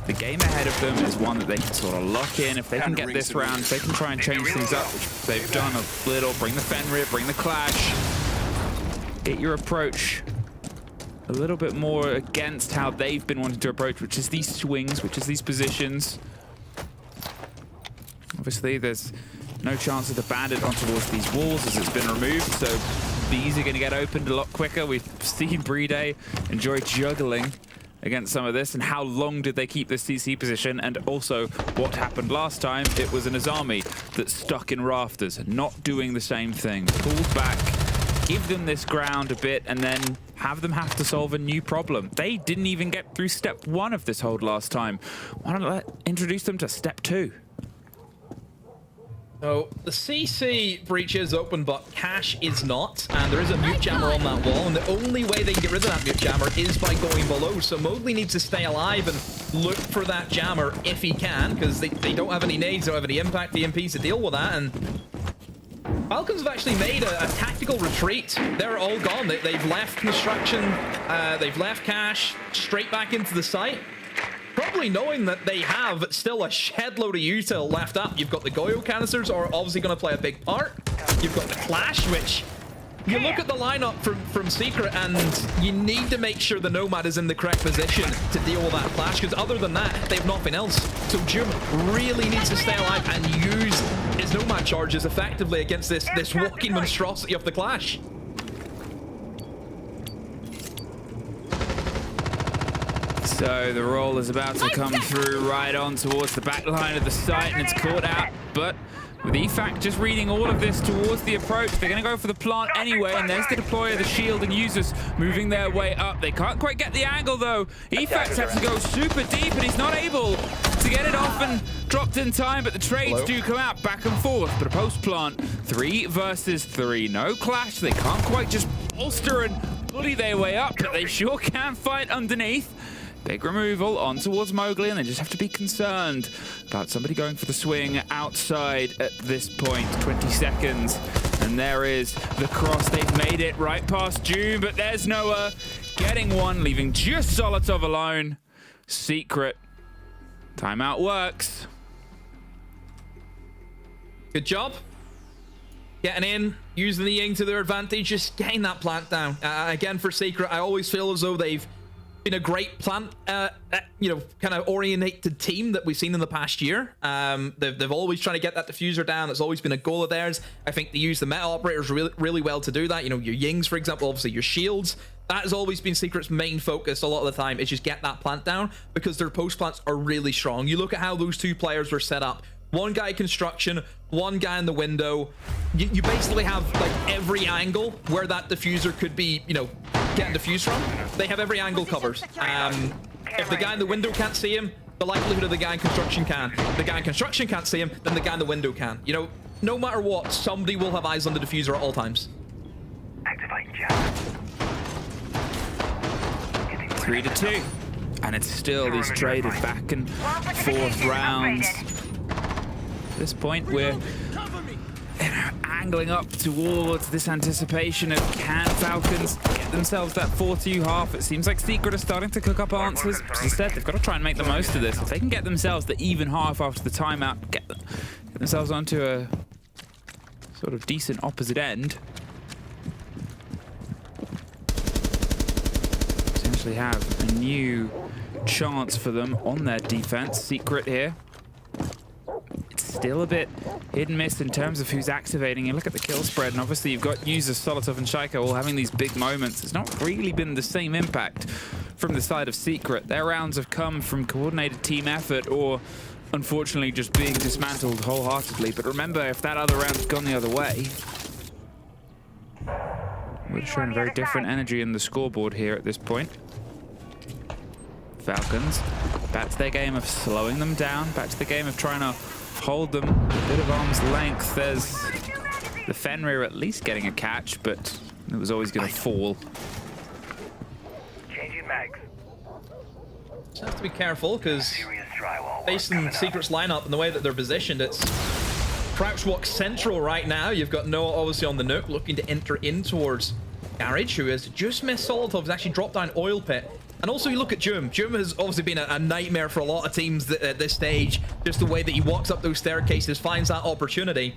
the game ahead of them is one that they can sort of lock in. If they can get this round, if they can try and change things up, which they've done a little, bring the Fenrir, bring the Clash, get your approach a little bit more against how they've been wanting to approach, which is these swings, which is these positions. Obviously, there's no chance of the bandit on towards these walls as it's been removed, so these are going to get opened a lot quicker. We've seen Brede enjoy juggling against some of this, and how long did they keep this CC position, and also what happened last time. It was an Azami that's stuck in rafters, not doing the same thing. Pulled back, give them this ground a bit, and then have them have to solve a new problem. They didn't even get through step 1 of this hold last time. Why don't I introduce them to step 2? So the CC breach is open, but Cash is not, and there is a mute jammer on that wall, and the only way they can get rid of that mute jammer is by going below. So Mowgli needs to stay alive and look for that jammer if he can, because they don't have any nades, don't have any impact EMPs to deal with that, and Falcons have actually made a tactical retreat. They're all gone. They've left construction, they've left Cash straight back into the site. Probably knowing that they have still a shed load of util left up. You've got the Goyo canisters are obviously going to play a big part. You've got the Clash, which you look at the lineup from Secret and you need to make sure the Nomad is in the correct position to deal with that Clash, because other than that, they have nothing else. So Jum really needs to stay alive and use his Nomad charges effectively against this walking monstrosity of the Clash. So the roll is about to come through right on towards the back line of the site, and it's caught out. But with EFAC just reading all of this towards the approach, they're going to go for the plant anyway, and there's the deployer, the shield, and users moving their way up. They can't quite get the angle, though. EFAC's have to go super deep, and he's not able to get it off and dropped in time, but the trades do come out back and forth. But a post-plant, 3 versus 3. No Clash. They can't quite just bolster and bully their way up, but they sure can fight underneath. Big removal on towards Mowgli, and they just have to be concerned about somebody going for the swing outside at this point. 20 seconds, And there is the cross. They've made it right past June, but there's Noah getting one, leaving just Solotov alone. Secret. Timeout works. Good job. Getting in, using the Ying to their advantage, just getting that plant down. Again, for Secret, I always feel as though they've been a great plant, you know, kind of orientated team that we've seen in the past year. They've always tried to get that diffuser down. It's always been a goal of theirs. I think they use the meta operators really well to do that. You know, your Yings, for example, obviously your shields. That has always been Secret's main focus a lot of the time, is just get that plant down, because their post plants are really strong. You look at how those two players were set up. One guy construction, one guy in the window. You basically have like every angle where that diffuser could be, you know, getting diffused from. They have every angle covered. If the guy in the window can't see him, the likelihood of the guy in construction can. If the guy in construction can't see him, then the guy in the window can. You know, no matter what, somebody will have eyes on the diffuser at all times. Activating jab. 3-2. And it's still these traded back and forth rounds. At this point, we're angling up towards this anticipation of can Falcons get themselves that 4-2 half. It seems like Secret are starting to cook up answers. Instead, they've got to try and make the most of this. If they can get themselves the even half after the timeout, get themselves onto a sort of decent opposite end, potentially have a new chance for them on their defense. Secret here. Still a bit hit and miss in terms of who's activating. You look at the kill spread, and obviously you've got users Solotov and Shaiko all having these big moments. It's not really been the same impact from the side of Secret. Their rounds have come from coordinated team effort or, unfortunately, just being dismantled wholeheartedly. But remember, if that other round had gone the other way, we've shown a very different energy in the scoreboard here at this point. Falcons back to their game of slowing them down, back to the game of trying to hold them a bit of arm's length. There's the Fenrir at least getting a catch, but it was always going to fall. Changing mags. Just have to be careful, because based on Secret's lineup and the way that they're positioned, it's crouch walk central right now. You've got Noah obviously on the Nook looking to enter in towards Garage, who has just missed Solotov, has actually dropped down Oil Pit. And also you look at Jum. Jum has obviously been a nightmare for a lot of teams at this stage. Just the way that he walks up those staircases, finds that opportunity.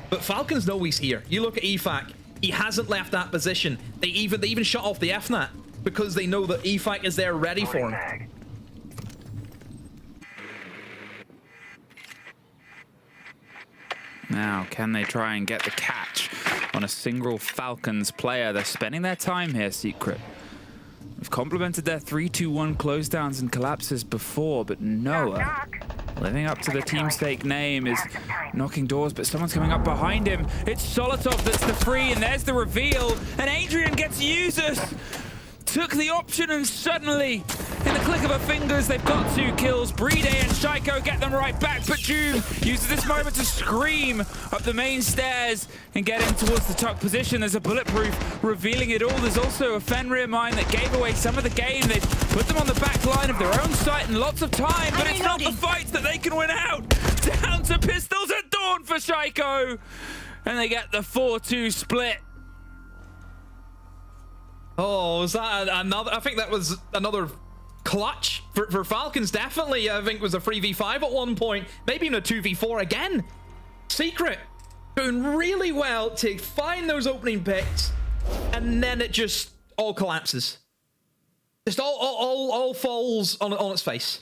But Falcons know he's here. You look at EFAC. He hasn't left that position. They even shut off the FNAT because they know that EFAC is there ready for him. Now, can they try and get the catch on a single Falcons player? They're spending their time here, Secret. We've complemented their 3-2-1 close downs and collapses before, but Noah, living up to the team stake name, is knocking doors, but someone's coming up behind him. It's Solotov that's the free, and there's the reveal, and Adrian gets users. Took the option, and suddenly, in the click of her fingers, they've got 2 kills. Bride and Shaiko get them right back, but June uses this moment to scream up the main stairs and get in towards the tuck position. There's a bulletproof revealing it all. There's also a Fenrir mine that gave away some of the game. They've put them on the back line of their own site and lots of time, but it's not the fights that they can win out. Down to pistols at dawn for Shaiko, and they get the 4-2 split. Oh, was that another? I think that was another clutch for Falcons, definitely. I think it was a 3v5 at one point, maybe even a 2v4 again. Secret doing really well to find those opening picks, and then it just all collapses. Just all falls on its face.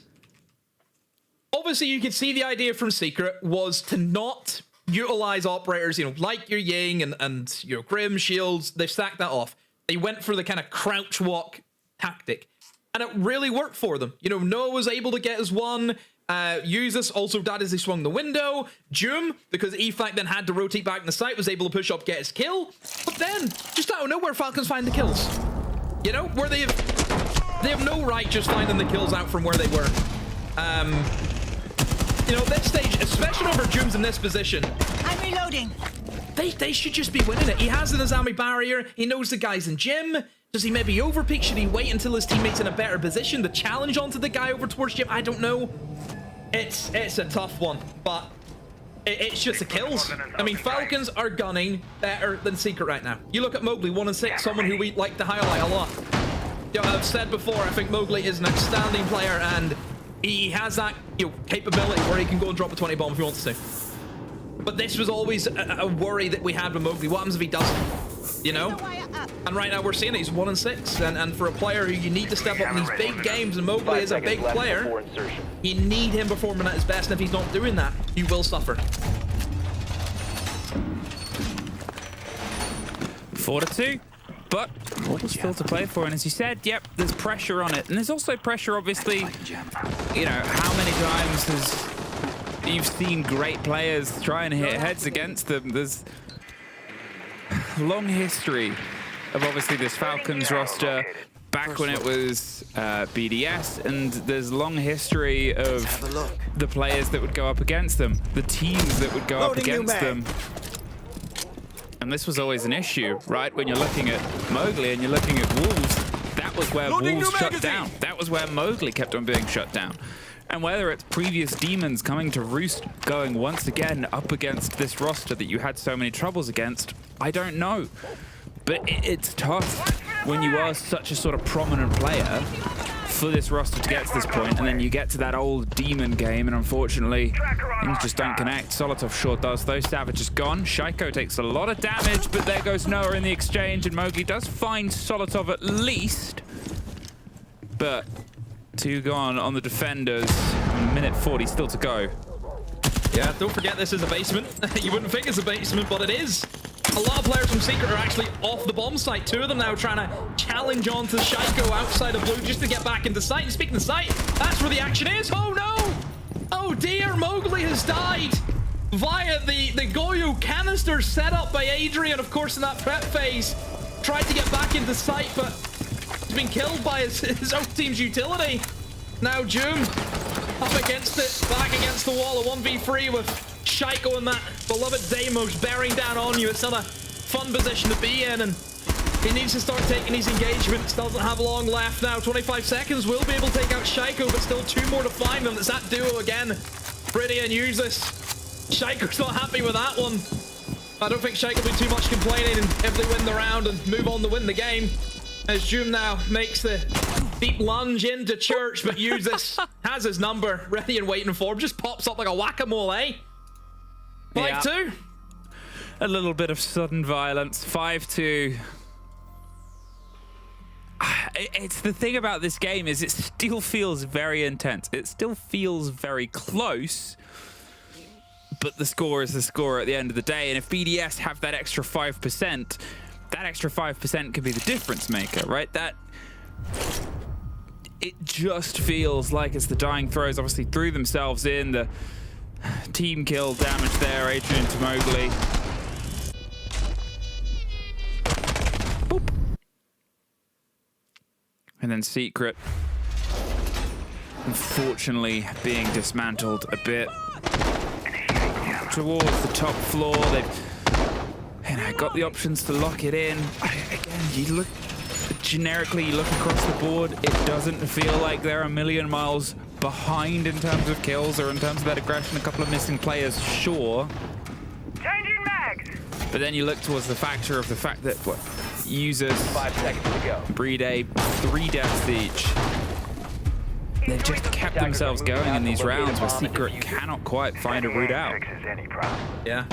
Obviously, you can see the idea from Secret was to not utilize operators, you know, like your Ying and your Grim shields. They've stacked that off. They went for the kind of crouch walk tactic, and it really worked for them. You know, Noah was able to get his one. Use this also died as they swung the window. Jum, because EFAC then had to rotate back in the site, was able to push up, get his kill. But then, just out of nowhere, Falcons find the kills. You know, where they have no right just finding the kills out from where they were. You know, this stage, especially over Jum's in this position, I'm reloading. They should just be winning it. He has an Azami barrier. He knows the guys in gym. Does he maybe overpeak? Should he wait until his teammate's in a better position? The challenge onto the guy over towards gym? I don't know. It's a tough one, but It's just the kills. I mean, Falcons are gunning better than Secret right now. You look at Mowgli, 1-6, someone who we like to highlight a lot. You know, I've said before, I think Mowgli is an outstanding player, and he has that capability where he can go and drop a 20 bomb if he wants to. But this was always a worry that we had with Mowgli. What happens if he doesn't? You know? And right now we're seeing it. He's 1-6, and for a player who you need to step up in these big games, and Mowgli is a big player, you need him performing at his best, and if he's not doing that, you will suffer. 4-2, but all still to play for, and as you said, yep, there's pressure on it, and there's also pressure, obviously. You know, how many times you've seen great players try and hit heads against them? There's long history of obviously this Falcons roster back when it was BDS, and there's long history of the players that would go up against them, the teams that would go up against them. And this was always an issue, right? When you're looking at Mowgli and you're looking at Wolves, that was where Wolves shut down. That was where Mowgli kept on being shut down. And whether it's previous demons coming to roost, going once again up against this roster that you had so many troubles against, I don't know. But it's tough when you are such a sort of prominent player for this roster to get to this point, and then you get to that old demon game, and unfortunately, things just don't connect. Solotov sure does, though. Savage is gone. Shaiko takes a lot of damage, but there goes Noah in the exchange, and Mowgli does find Solotov at least. But 2 gone on the defenders. Minute 40 still to go. Yeah, don't forget this is a basement. You wouldn't think it's a basement, but it is. A lot of players from Secret are actually off the bomb site. 2 of them now trying to challenge onto Shaiko outside of blue just to get back into sight. And speaking of sight, that's where the action is. Oh no! Oh dear, Mowgli has died via the Goyo canister set up by Adrian, of course, in that prep phase. Tried to get back into sight, but he's been killed by his own team's utility. Now Joom up against it, back against the wall, a 1v3 with Shaiko and that beloved Deimos bearing down on you. It's not a fun position to be in, and he needs to start taking these engagements. Doesn't have long left now. 25 seconds, will be able to take out Shaiko, but still 2 more to find them. It's that duo again. Pretty and use this. Shaiko's not happy with that one. I don't think Shaiko will be too much complaining if they win the round and move on to win the game. As Joom now makes the deep lunge into Church, but uses has his number ready and waiting for him. Just pops up like a whack-a-mole, eh? 5-2. Yeah. A little bit of sudden violence. 5-2. It's the thing about this game is it still feels very intense. It still feels very close. But the score is the score at the end of the day. And if BDS have that extra 5%, that extra 5% could be the difference maker, right? It just feels like it's the dying throws. Obviously threw themselves in. The team kill damage there, Adrian to Mowgli. Boop. And then Secret, unfortunately, being dismantled a bit. Towards the top floor, they've got the options to lock it in. Again, you look generically, you look across the board, it doesn't feel like they're a million miles behind in terms of kills or in terms of that aggression. A couple of missing players, sure. Changing mags. But then you look towards the factor of the fact that users 5 seconds to go. breed 3 deaths each. They've just kept themselves going in these rounds where Secret cannot quite find a route out. Yeah.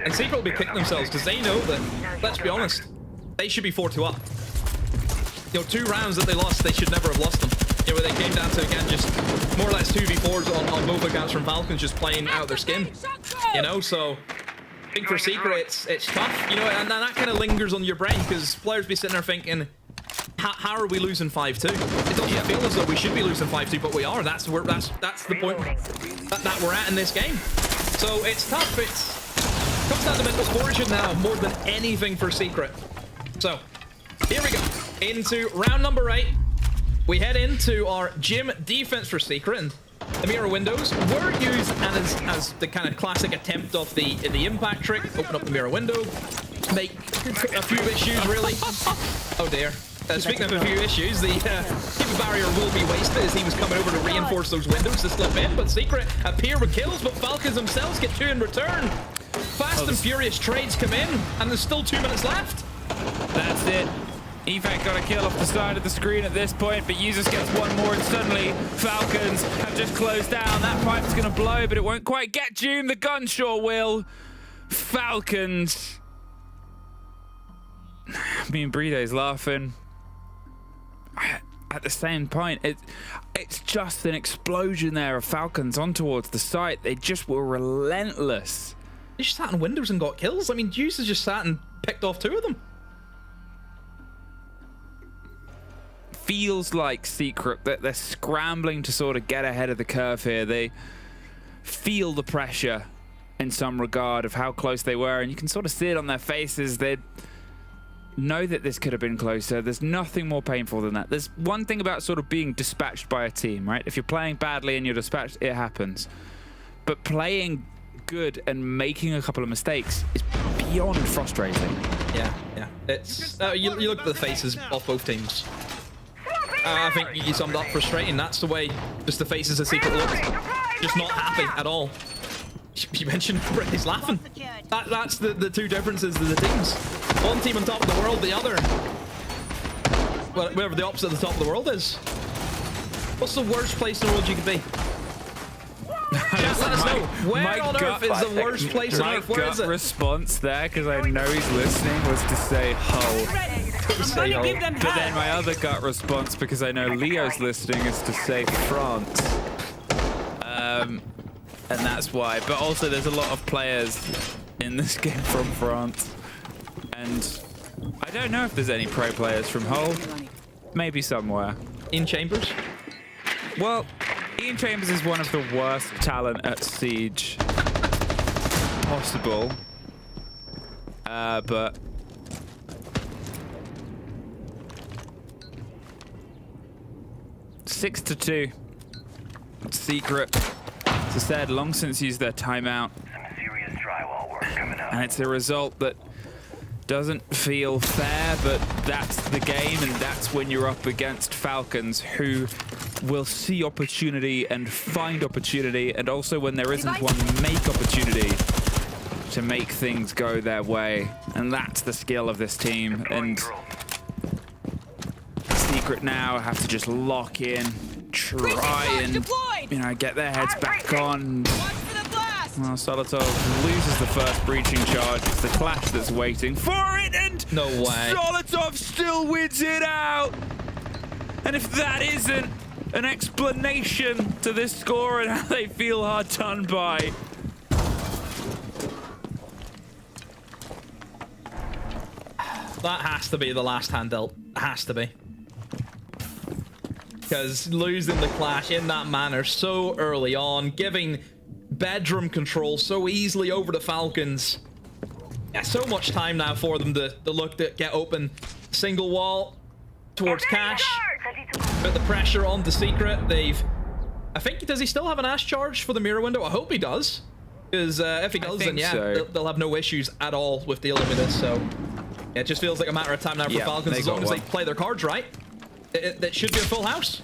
And Secret will be kicking themselves because they know that, let's be honest, they should be 4-2 up. You know, 2 rounds that they lost, they should never have lost them. You know, where they came down to, again, just more or less 2v4s on both accounts from Falcons, just playing out their skin. You know, so I think for Secret, it's tough. You know, and that kind of lingers on your brain because players be sitting there thinking, how are we losing 5-2? It doesn't feel as though we should be losing 5-2, but we are. That's the point that we're at in this game. So it's tough. It comes down to mental fortune now more than anything for Secret. So here we go into round number 8. We head into our gym defense for Secret, and the mirror windows were used as the kind of classic attempt of the impact trick. Open up the mirror window, make a few issues really. Oh dear. Speaking of a few issues, the keeper barrier will be wasted as he was coming over to reinforce those windows to slip in, but Secret appear with kills, but Falcons themselves get 2 in return. Fast and furious trades come in, and there's still 2 minutes left. That's it. Evac got a kill off the side of the screen at this point, but Usus gets 1 more, and suddenly Falcons have just closed down. That pipe's going to blow, but it won't quite get Doom. The gun sure will. Falcons. Me and Bride's laughing. At the same point, it's just an explosion there of Falcons on towards the site. They just were relentless. They just sat in windows and got kills. I mean, Usus just sat and picked off 2 of them. Feels like Secret that they're scrambling to sort of get ahead of the curve here. They feel the pressure in some regard of how close they were, and you can sort of see it on their faces. They know that this could have been closer. There's nothing more painful than that. There's one thing about sort of being dispatched by a team, right? If you're playing badly and you're dispatched, it happens. But playing good and making a couple of mistakes is beyond frustrating. Yeah. It's you look at the faces of both teams. I think you summed up frustrating. That's the way just the faces of Secret look. Just not happy at all. You mentioned Brittany's laughing. That's the 2 differences of the teams. One team on top of the world, the other. Well, wherever the opposite of the top of the world is. What's the worst place in the world you could be? Just let us know. Where on earth is the worst place on earth? Where is it? My gut response there, because I know he's listening, was to say Hull. But then my other gut response, because I know Leo's listening, is to say France. And that's why. But also there's a lot of players in this game from France. And I don't know if there's any pro players from Hull. Maybe somewhere. In Chambers? Well, Ian Chambers is one of the worst talent at Siege possible. But... Six to 2. Secret, as I said, long since used their timeout. Some serious drywall work coming up. And it's a result that doesn't feel fair, but that's the game, and that's when you're up against Falcons, who will see opportunity and find opportunity, and also when there isn't one, make opportunity to make things go their way. And that's the skill of this team. And Secret now have to just lock in, try and, you know, get their heads back on. Well, Solotov loses the first breaching charge. It's the Clash that's waiting for it, and no way. Solotov still wins it out. And if that isn't an explanation to this score and how they feel hard done by. That has to be the last hand dealt. Has to be. Because losing the Clash in that manner so early on, giving bedroom control so easily over the Falcons. Yeah, so much time now for them to look to get open. Single wall towards Cash. Put the pressure on the Secret. I think, does he still have an Ash charge for the mirror window? I hope he does. Because if he does, then yeah, so. they'll have no issues at all with dealing with this. So yeah, it just feels like a matter of time now for Falcons. As long as they play their cards right, it should be a full house.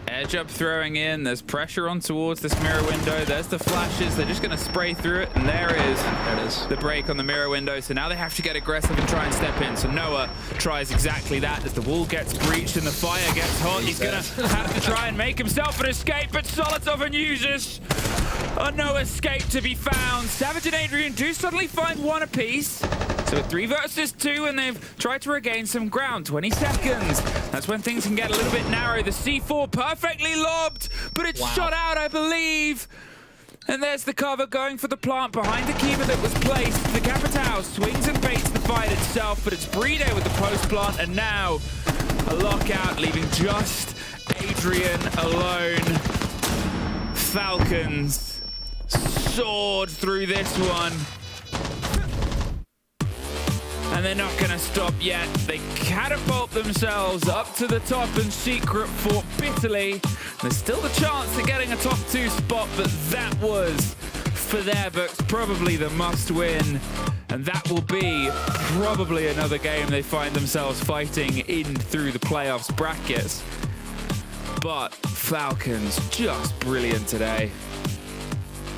Edge up throwing in. There's pressure on towards this mirror window. There's the flashes. They're just going to spray through it. And there it is. The break on the mirror window. So now they have to get aggressive and try and step in. So Noah tries exactly that as the wall gets breached and the fire gets hot. He's going to have to try and make himself an escape. But Solotov and Usus are no escape to be found. Savage and Adrian do suddenly find one apiece. So 3 versus 2, and they've tried to regain some ground. 20 seconds. That's when things can get a little bit narrow. The C4 perfectly lobbed, but it's shot out, I believe. And there's the cover going for the plant behind the keeper that was placed. The Capitao swings and baits the fight itself, but it's Bride with the post plant, and now a lockout, leaving just Adrian alone. Falcons soared through this one. And they're not going to stop yet. They catapult themselves up to the top, and Secret fought bitterly. There's still the chance of getting a top 2 spot, but that was, for their books, probably the must-win. And that will be probably another game they find themselves fighting in through the playoffs brackets. But Falcons just brilliant today.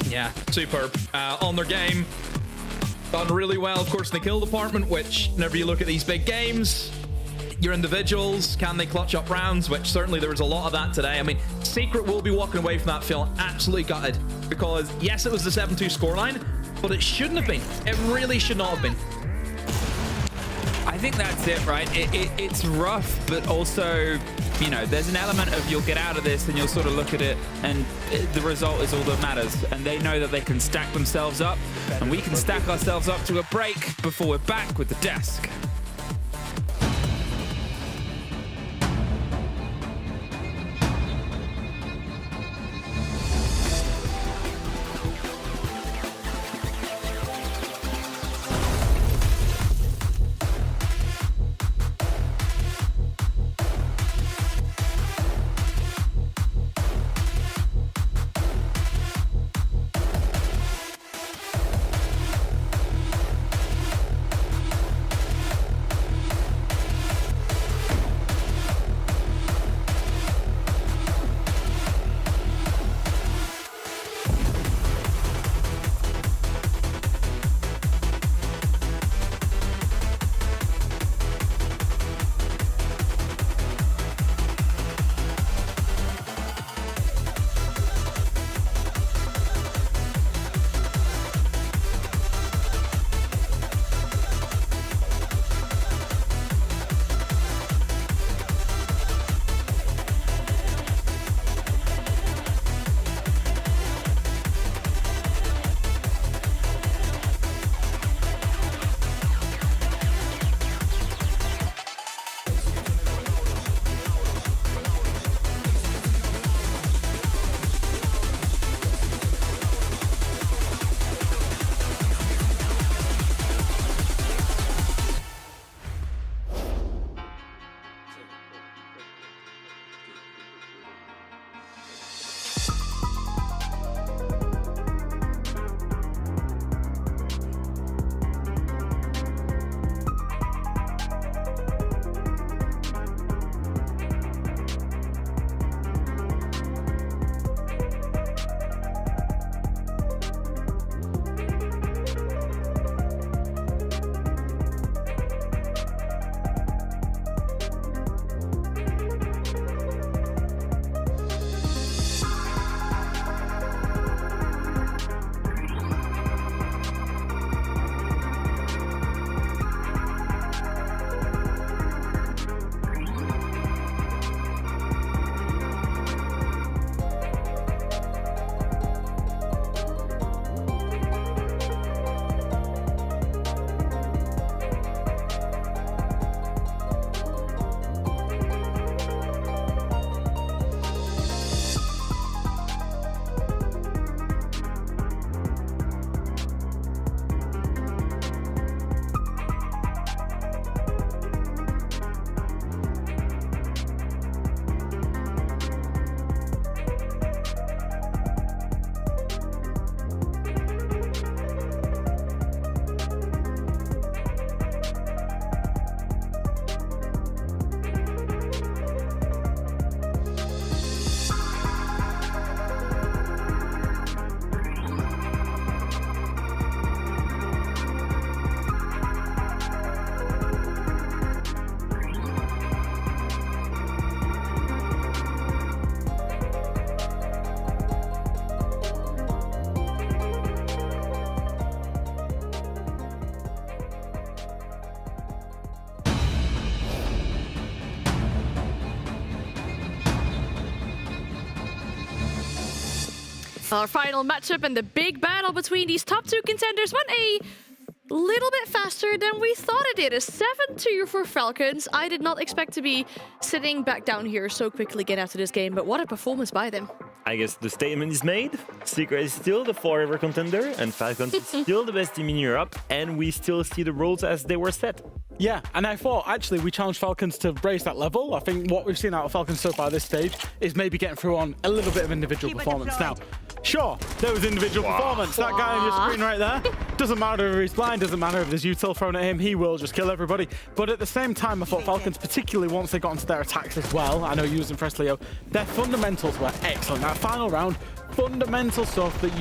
Yeah, superb. On their game, done really well, of course, in the kill department, which whenever you look at these big games, your individuals, can they clutch up rounds, which certainly there was a lot of that today. I mean, Secret will be walking away from that feeling absolutely gutted because, yes, it was the 7-2 scoreline, but it shouldn't have been. It really should not have been. I think that's it, right? It's rough, but also, you know, there's an element of you'll get out of this and you'll sort of look at it and the result is all that matters. And they know that they can stack themselves up and we can stack ourselves up to a break before we're back with the desk. Our final matchup and the big battle between these top two contenders went a little bit faster than we thought it did. A 7-2 for Falcons. I did not expect to be sitting back down here so quickly again after this game, but what a performance by them. I guess the statement is made. Secret is still the forever contender, and Falcons is still the best team in Europe, and we still see the roles as they were set. Yeah, and I thought, actually, we challenged Falcons to raise that level. I think what we've seen out of Falcons so far this stage is maybe getting through on a little bit of individual performance. Now, sure, there was individual performance. That guy on your screen right there, doesn't matter if he's blind, doesn't matter if there's util thrown at him, he will just kill everybody. But at the same time, I thought Falcons, particularly once they got into their attacks as well, I know you was impressed, Leo, their fundamentals were excellent. That final round, fundamental stuff that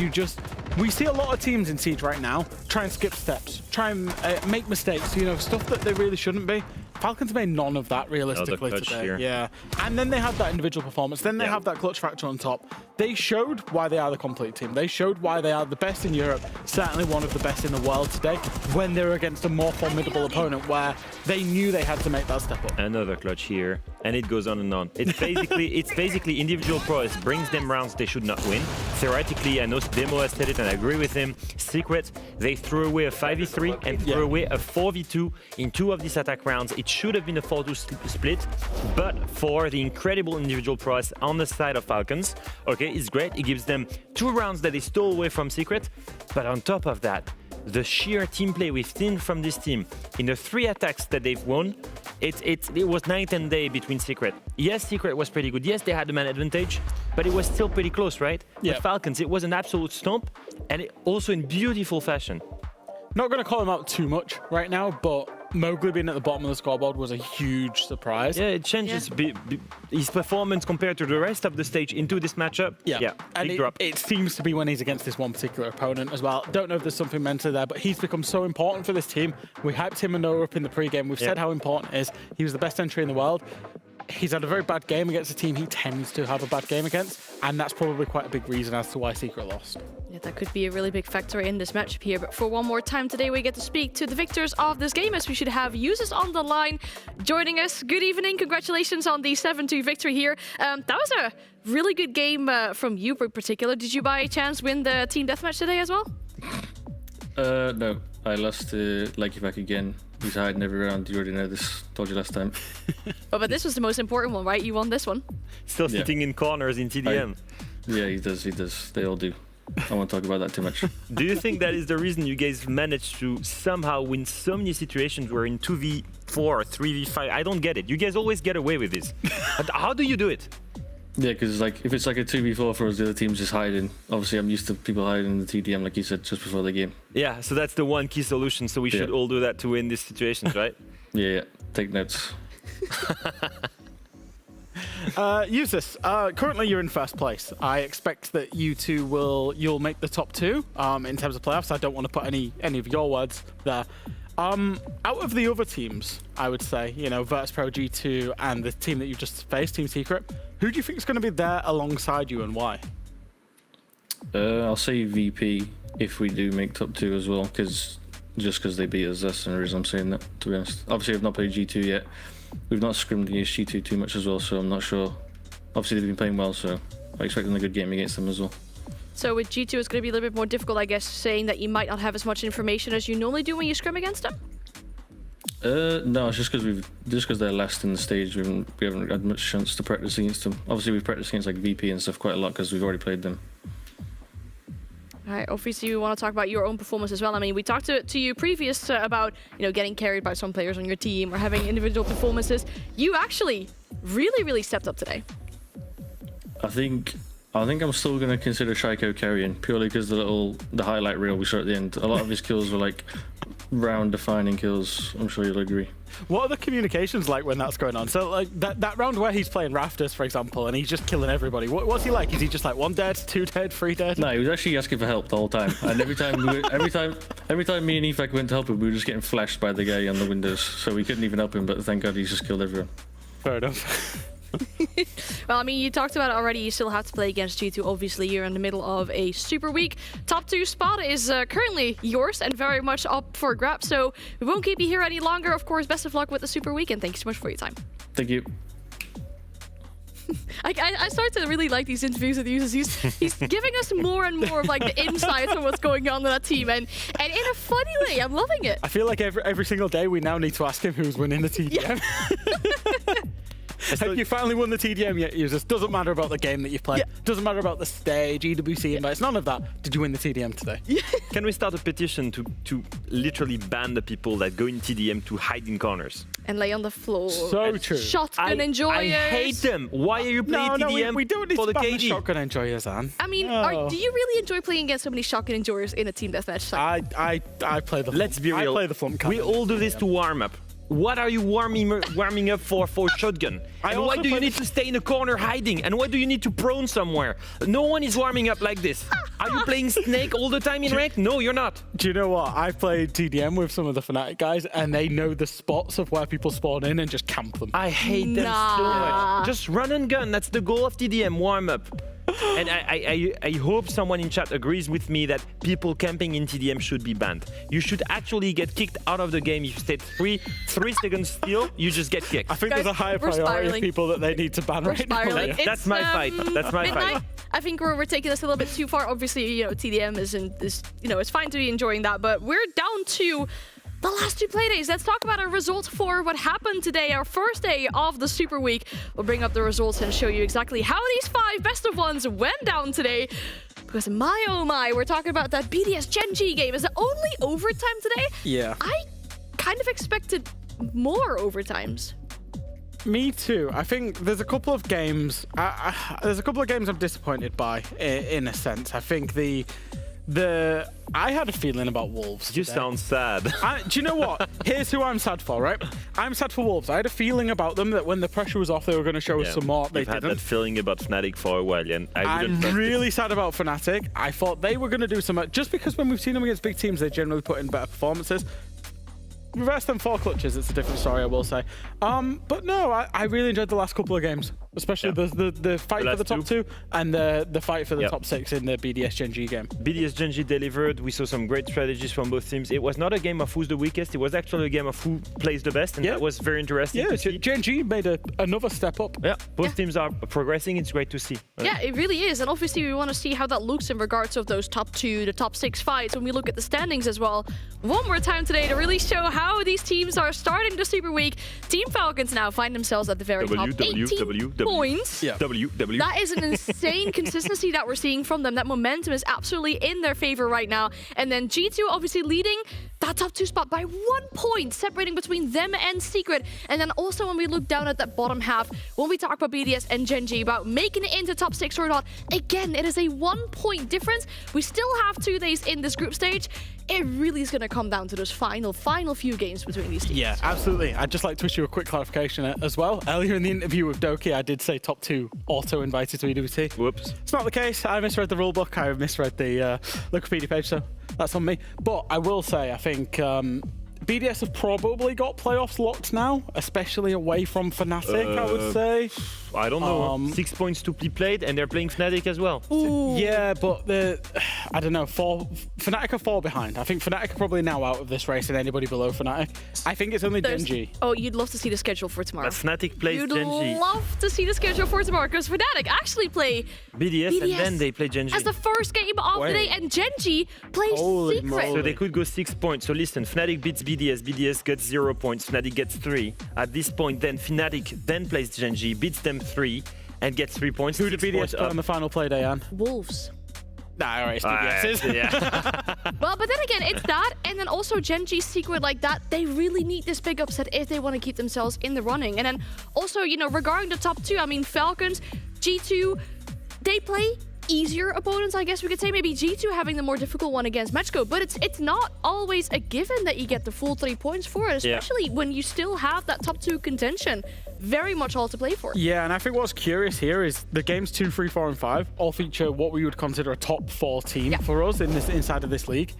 we see a lot of teams in Siege right now try and skip steps, try and make mistakes, stuff that they really shouldn't be. Falcons made none of that realistically today. Here. Yeah, and then they had that individual performance. Then they have that clutch factor on top. They showed why they are the complete team. They showed why they are the best in Europe, certainly one of the best in the world today, when they were against a more formidable opponent where they knew they had to make that step up. Another clutch here, and it goes on and on. It's basically individual prowess brings them rounds they should not win. Theoretically, I know Demo has said it, and I agree with him. Secret, they threw away a 5v3 and threw away a 4v2 in 2 of these attack rounds. It should have been a 4-2 split, but for the incredible individual prowess on the side of Falcons, okay, it's great. It gives them 2 rounds that they stole away from Secret, but on top of that, the sheer team play we've seen from this team in the 3 attacks that they've won, it was night and day between Secret. Yes, Secret was pretty good. Yes, they had the man advantage, but it was still pretty close, right? Yeah. But Falcons, it was an absolute stomp, and also in beautiful fashion. Not going to call him out too much right now, but Mowgli being at the bottom of the scoreboard was a huge surprise. Yeah, it changes his performance compared to the rest of the stage into this matchup. Yeah, and big drop. It seems to be when he's against this one particular opponent as well. Don't know if there's something mentally there, but he's become so important for this team. We hyped him and Noah up in the pre-game. We've said how important it is. He was the best entry in the world. He's had a very bad game against a team he tends to have a bad game against, and that's probably quite a big reason as to why Secret lost. Yeah, that could be a really big factor in this matchup here. But for one more time today, we get to speak to the victors of this game, as we should have users on the line joining us. Good evening. Congratulations on the 7-2 victory here. That was a really good game from you in particular. Did you by chance win the team deathmatch today as well? No. I lost to Likey back again. He's hiding every round. You already know this. Told you last time. But this was the most important one, right? You won this one. Still sitting in corners in TDM. Yeah, he does. He does. They all do. I won't talk about that too much. Do you think that is the reason you guys managed to somehow win so many situations where in 2v4 or 3v5? I don't get it. You guys always get away with this. How do you do it? Yeah, because if it's like a 2v4 for us, the other team's just hiding. Obviously, I'm used to people hiding in the TDM, like you said, just before the game. Yeah, so that's the one key solution. So we should all do that to win these situations, right? Yeah. Take notes. Usus, currently you're in first place. I expect that you two you'll make the top 2 in terms of playoffs. I don't want to put any of your words there. Out of the other teams, I would say, Virtus.pro, G2, and the team that you've just faced, Team Secret, who do you think is going to be there alongside you and why? I'll say VP if we do make top 2 as well, just because they beat us. That's the reason I'm saying that, to be honest. Obviously, I've not played G2 yet. We've not scrimmed against G2 too much as well, so I'm not sure. Obviously, they've been playing well, so I expect a good game against them as well. So with G2, it's going to be a little bit more difficult, I guess, saying that you might not have as much information as you normally do when you scrim against them? No, it's just because they're last in the stage. We haven't had much chance to practice against them. Obviously, we've practiced against like VP and stuff quite a lot because we've already played them. All right, obviously you want to talk about your own performance as well. I mean, we talked to you previous about getting carried by some players on your team or having individual performances. You actually really stepped up today. I think I'm still going to consider Shaiko carrying purely because the highlight reel we saw at the end. A lot of his kills were like round defining kills. I'm sure you'll agree. What are the communications like when that's going on? So like that round where he's playing Rafters, for example, and he's just killing everybody. What's he like? Is he just like 1 dead, 2 dead, 3 dead? No, he was actually asking for help the whole time. And every time me and Efak went to help him, we were just getting flashed by the guy on the windows. So we couldn't even help him. But thank God he's just killed everyone. Fair enough. Well, I mean, you talked about it already. You still have to play against G2. Obviously, you're in the middle of a super week. Top 2 spot is currently yours and very much up for grabs. So we won't keep you here any longer. Of course, best of luck with the super week, and thank you so much for your time. Thank you. I started to really like these interviews with users. He's giving us more and more of like the insights on what's going on in that team, and in a funny way, I'm loving it. I feel like every single day we now need to ask him who's winning the TDM. Have you finally won the TDM yet, users? Doesn't matter about the game that you play. Doesn't matter about the stage, EWC invites, none of that. Did you win the TDM today? Can we start a petition to literally ban the people that go in TDM to hide in corners? And lay on the floor. So true. Shotgun enjoyers. I hate them. Why are you playing TDM we don't need for to the ban the KD? shotgun enjoyers, Anne. I mean, No. do you really enjoy playing against so many shotgun enjoyers in a team deathmatch? I play the. Let's be real. I play the flump. We all do this to warm up. What are you warming up for shotgun? And why do you need to stay in a corner hiding? And why do you need to prone somewhere? No one is warming up like this. Are you playing Snake all the time in rank? No, you're not. Do you know what? I've played TDM with some of the Fnatic guys, and they know the spots of where people spawn in and just camp them. I hate them so much. Just run and gun. That's the goal of TDM, warm up. And I hope someone in chat agrees with me that people camping in TDM should be banned. You should actually get kicked out of the game if you stayed 3 seconds still. You just get kicked. I think there's a higher priority of people that they need to ban right now. That's my fight. That's my fight. I think we're taking this a little bit too far. Obviously, TDM is it's fine to be enjoying that, but we're down to the last 2 playdays. Let's talk about our results for what happened today, our first day of the Super Week. We'll bring up the results and show you exactly how these 5 best of ones went down today. Because my oh my, we're talking about that BDS Gen G game. Is it only overtime today? Yeah. I kind of expected more overtimes. Me too. I think there's a couple of games. I'm disappointed by, in a sense. I think I had a feeling about Wolves. You sound sad. Do you know what? Here's who I'm sad for, right? I'm sad for Wolves. I had a feeling about them that when the pressure was off, they were going to show us some more. They had that feeling about Fnatic for a while, and I'm really sad about Fnatic. I thought they were going to do some, just because when we've seen them against big teams, they generally put in better performances. Reverse them 4 clutches, it's a different story, I will say. But no, I really enjoyed the last couple of games, especially the fight for the top 2 and the fight for the top 6 in the BDS Gen G game. BDS Gen G delivered. We saw some great strategies from both teams. It was not a game of who's the weakest. It was actually a game of who plays the best, and that was very interesting. Yeah, Gen G made another step up. Yeah, both teams are progressing. It's great to see. Yeah, it really is. And obviously, we want to see how that looks in regards of those top 2, the top 6 fights when we look at the standings as well. One more time today to really show how these teams are starting the Super Week. Team Falcons now find themselves at the very top. 18 points. Yeah. That is an insane consistency that we're seeing from them. That momentum is absolutely in their favor right now. And then G2 obviously leading that top 2 spot by 1 point, separating between them and Secret. And then also when we look down at that bottom half, when we talk about BDS and Gen G, about making it into top 6 or not, again, it is a 1 point difference. We still have 2 days in this group stage. It really is going to come down to those final few games between these teams. Yeah, absolutely. I'd just like to issue a quick clarification as well. Earlier in the interview with Doki, I did say top 2 auto-invited to EWT. Whoops. It's not the case. I misread the rulebook. I misread the Wikipedia page, so that's on me. But I will say, I think BDS have probably got playoffs locked now, especially away from Fnatic, I would say. I don't know. 6 points to be played, and they're playing Fnatic as well. Ooh. Yeah, but I don't know. Fnatic are 4 behind. I think Fnatic are probably now out of this race, and anybody below Fnatic. I think it's only Gen G. Oh, you'd love to see the schedule for tomorrow. But Fnatic plays You'd Gen G. love to see the schedule for tomorrow, because Fnatic actually play BDS, and then they play Gen G. as the first game of the day, and Gen G plays Secret. So they could go 6 points. So listen, Fnatic beats BDS. BDS gets 0 points. Fnatic gets 3. At this point, then Fnatic then plays Gen G, beats them 3, and gets 3 points. Who did BDS play on the final play day, Anne? Wolves. Nah, all right, it's BDS. Yeah. Well, but then again, it's that, and then also Gen G Secret like that. They really need this big upset if they want to keep themselves in the running. And then also, regarding the top 2, I mean, Falcons, G2, they play easier opponents, I guess we could say. Maybe G2 having the more difficult one against Matcho, but it's not always a given that you get the full 3 points for it, especially when you still have that top 2 contention. Very much all to play for. Yeah, and I think what's curious here is the games 2, 3, 4, and 5 all feature what we would consider a top 4 team for us inside of this league.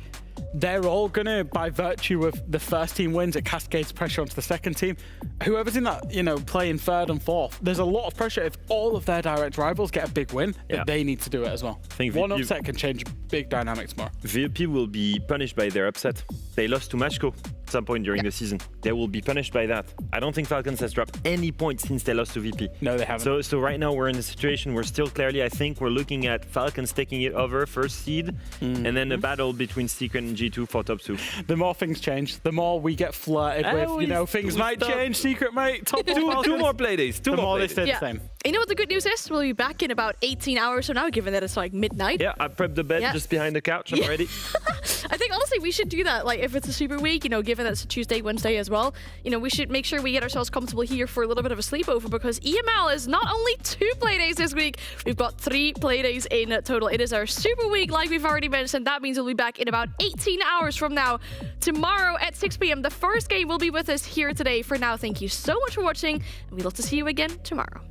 They're all gonna, by virtue of the first team wins, it cascades pressure onto the second team. Whoever's in that, playing 3rd and 4th, there's a lot of pressure. If all of their direct rivals get a big win, that they need to do it as well. I think one upset can change big dynamics tomorrow. VP will be punished by their upset. They lost to Matcho. some point during the season. They will be punished by that. I don't think Falcons has dropped any points since they lost to VP. No, they haven't. So right now we're in a situation where still clearly I think we're looking at Falcons taking it over first seed, and then a battle between Secret and G2 for top 2. The more things change, the more we get flirted with, you know, things might change. Secret, mate, top 2 Two more play days. Two more they play stay days. the same. You know what the good news is? We'll be back in about 18 hours from now, given that it's like midnight. Yeah, I prepped the bed just behind the couch. I'm ready. I think honestly we should do that. Like if it's a super week, you know, given that it's a Tuesday, Wednesday as well, you know, we should make sure we get ourselves comfortable here for a little bit of a sleepover because EML is not only 2 play days this week, we've got 3 play days in total. It is our super week, like we've already mentioned. That means we'll be back in about 18 hours from now. Tomorrow at 6 p.m. The first game will be with us here today. For now, thank you so much for watching, and we'd love to see you again tomorrow.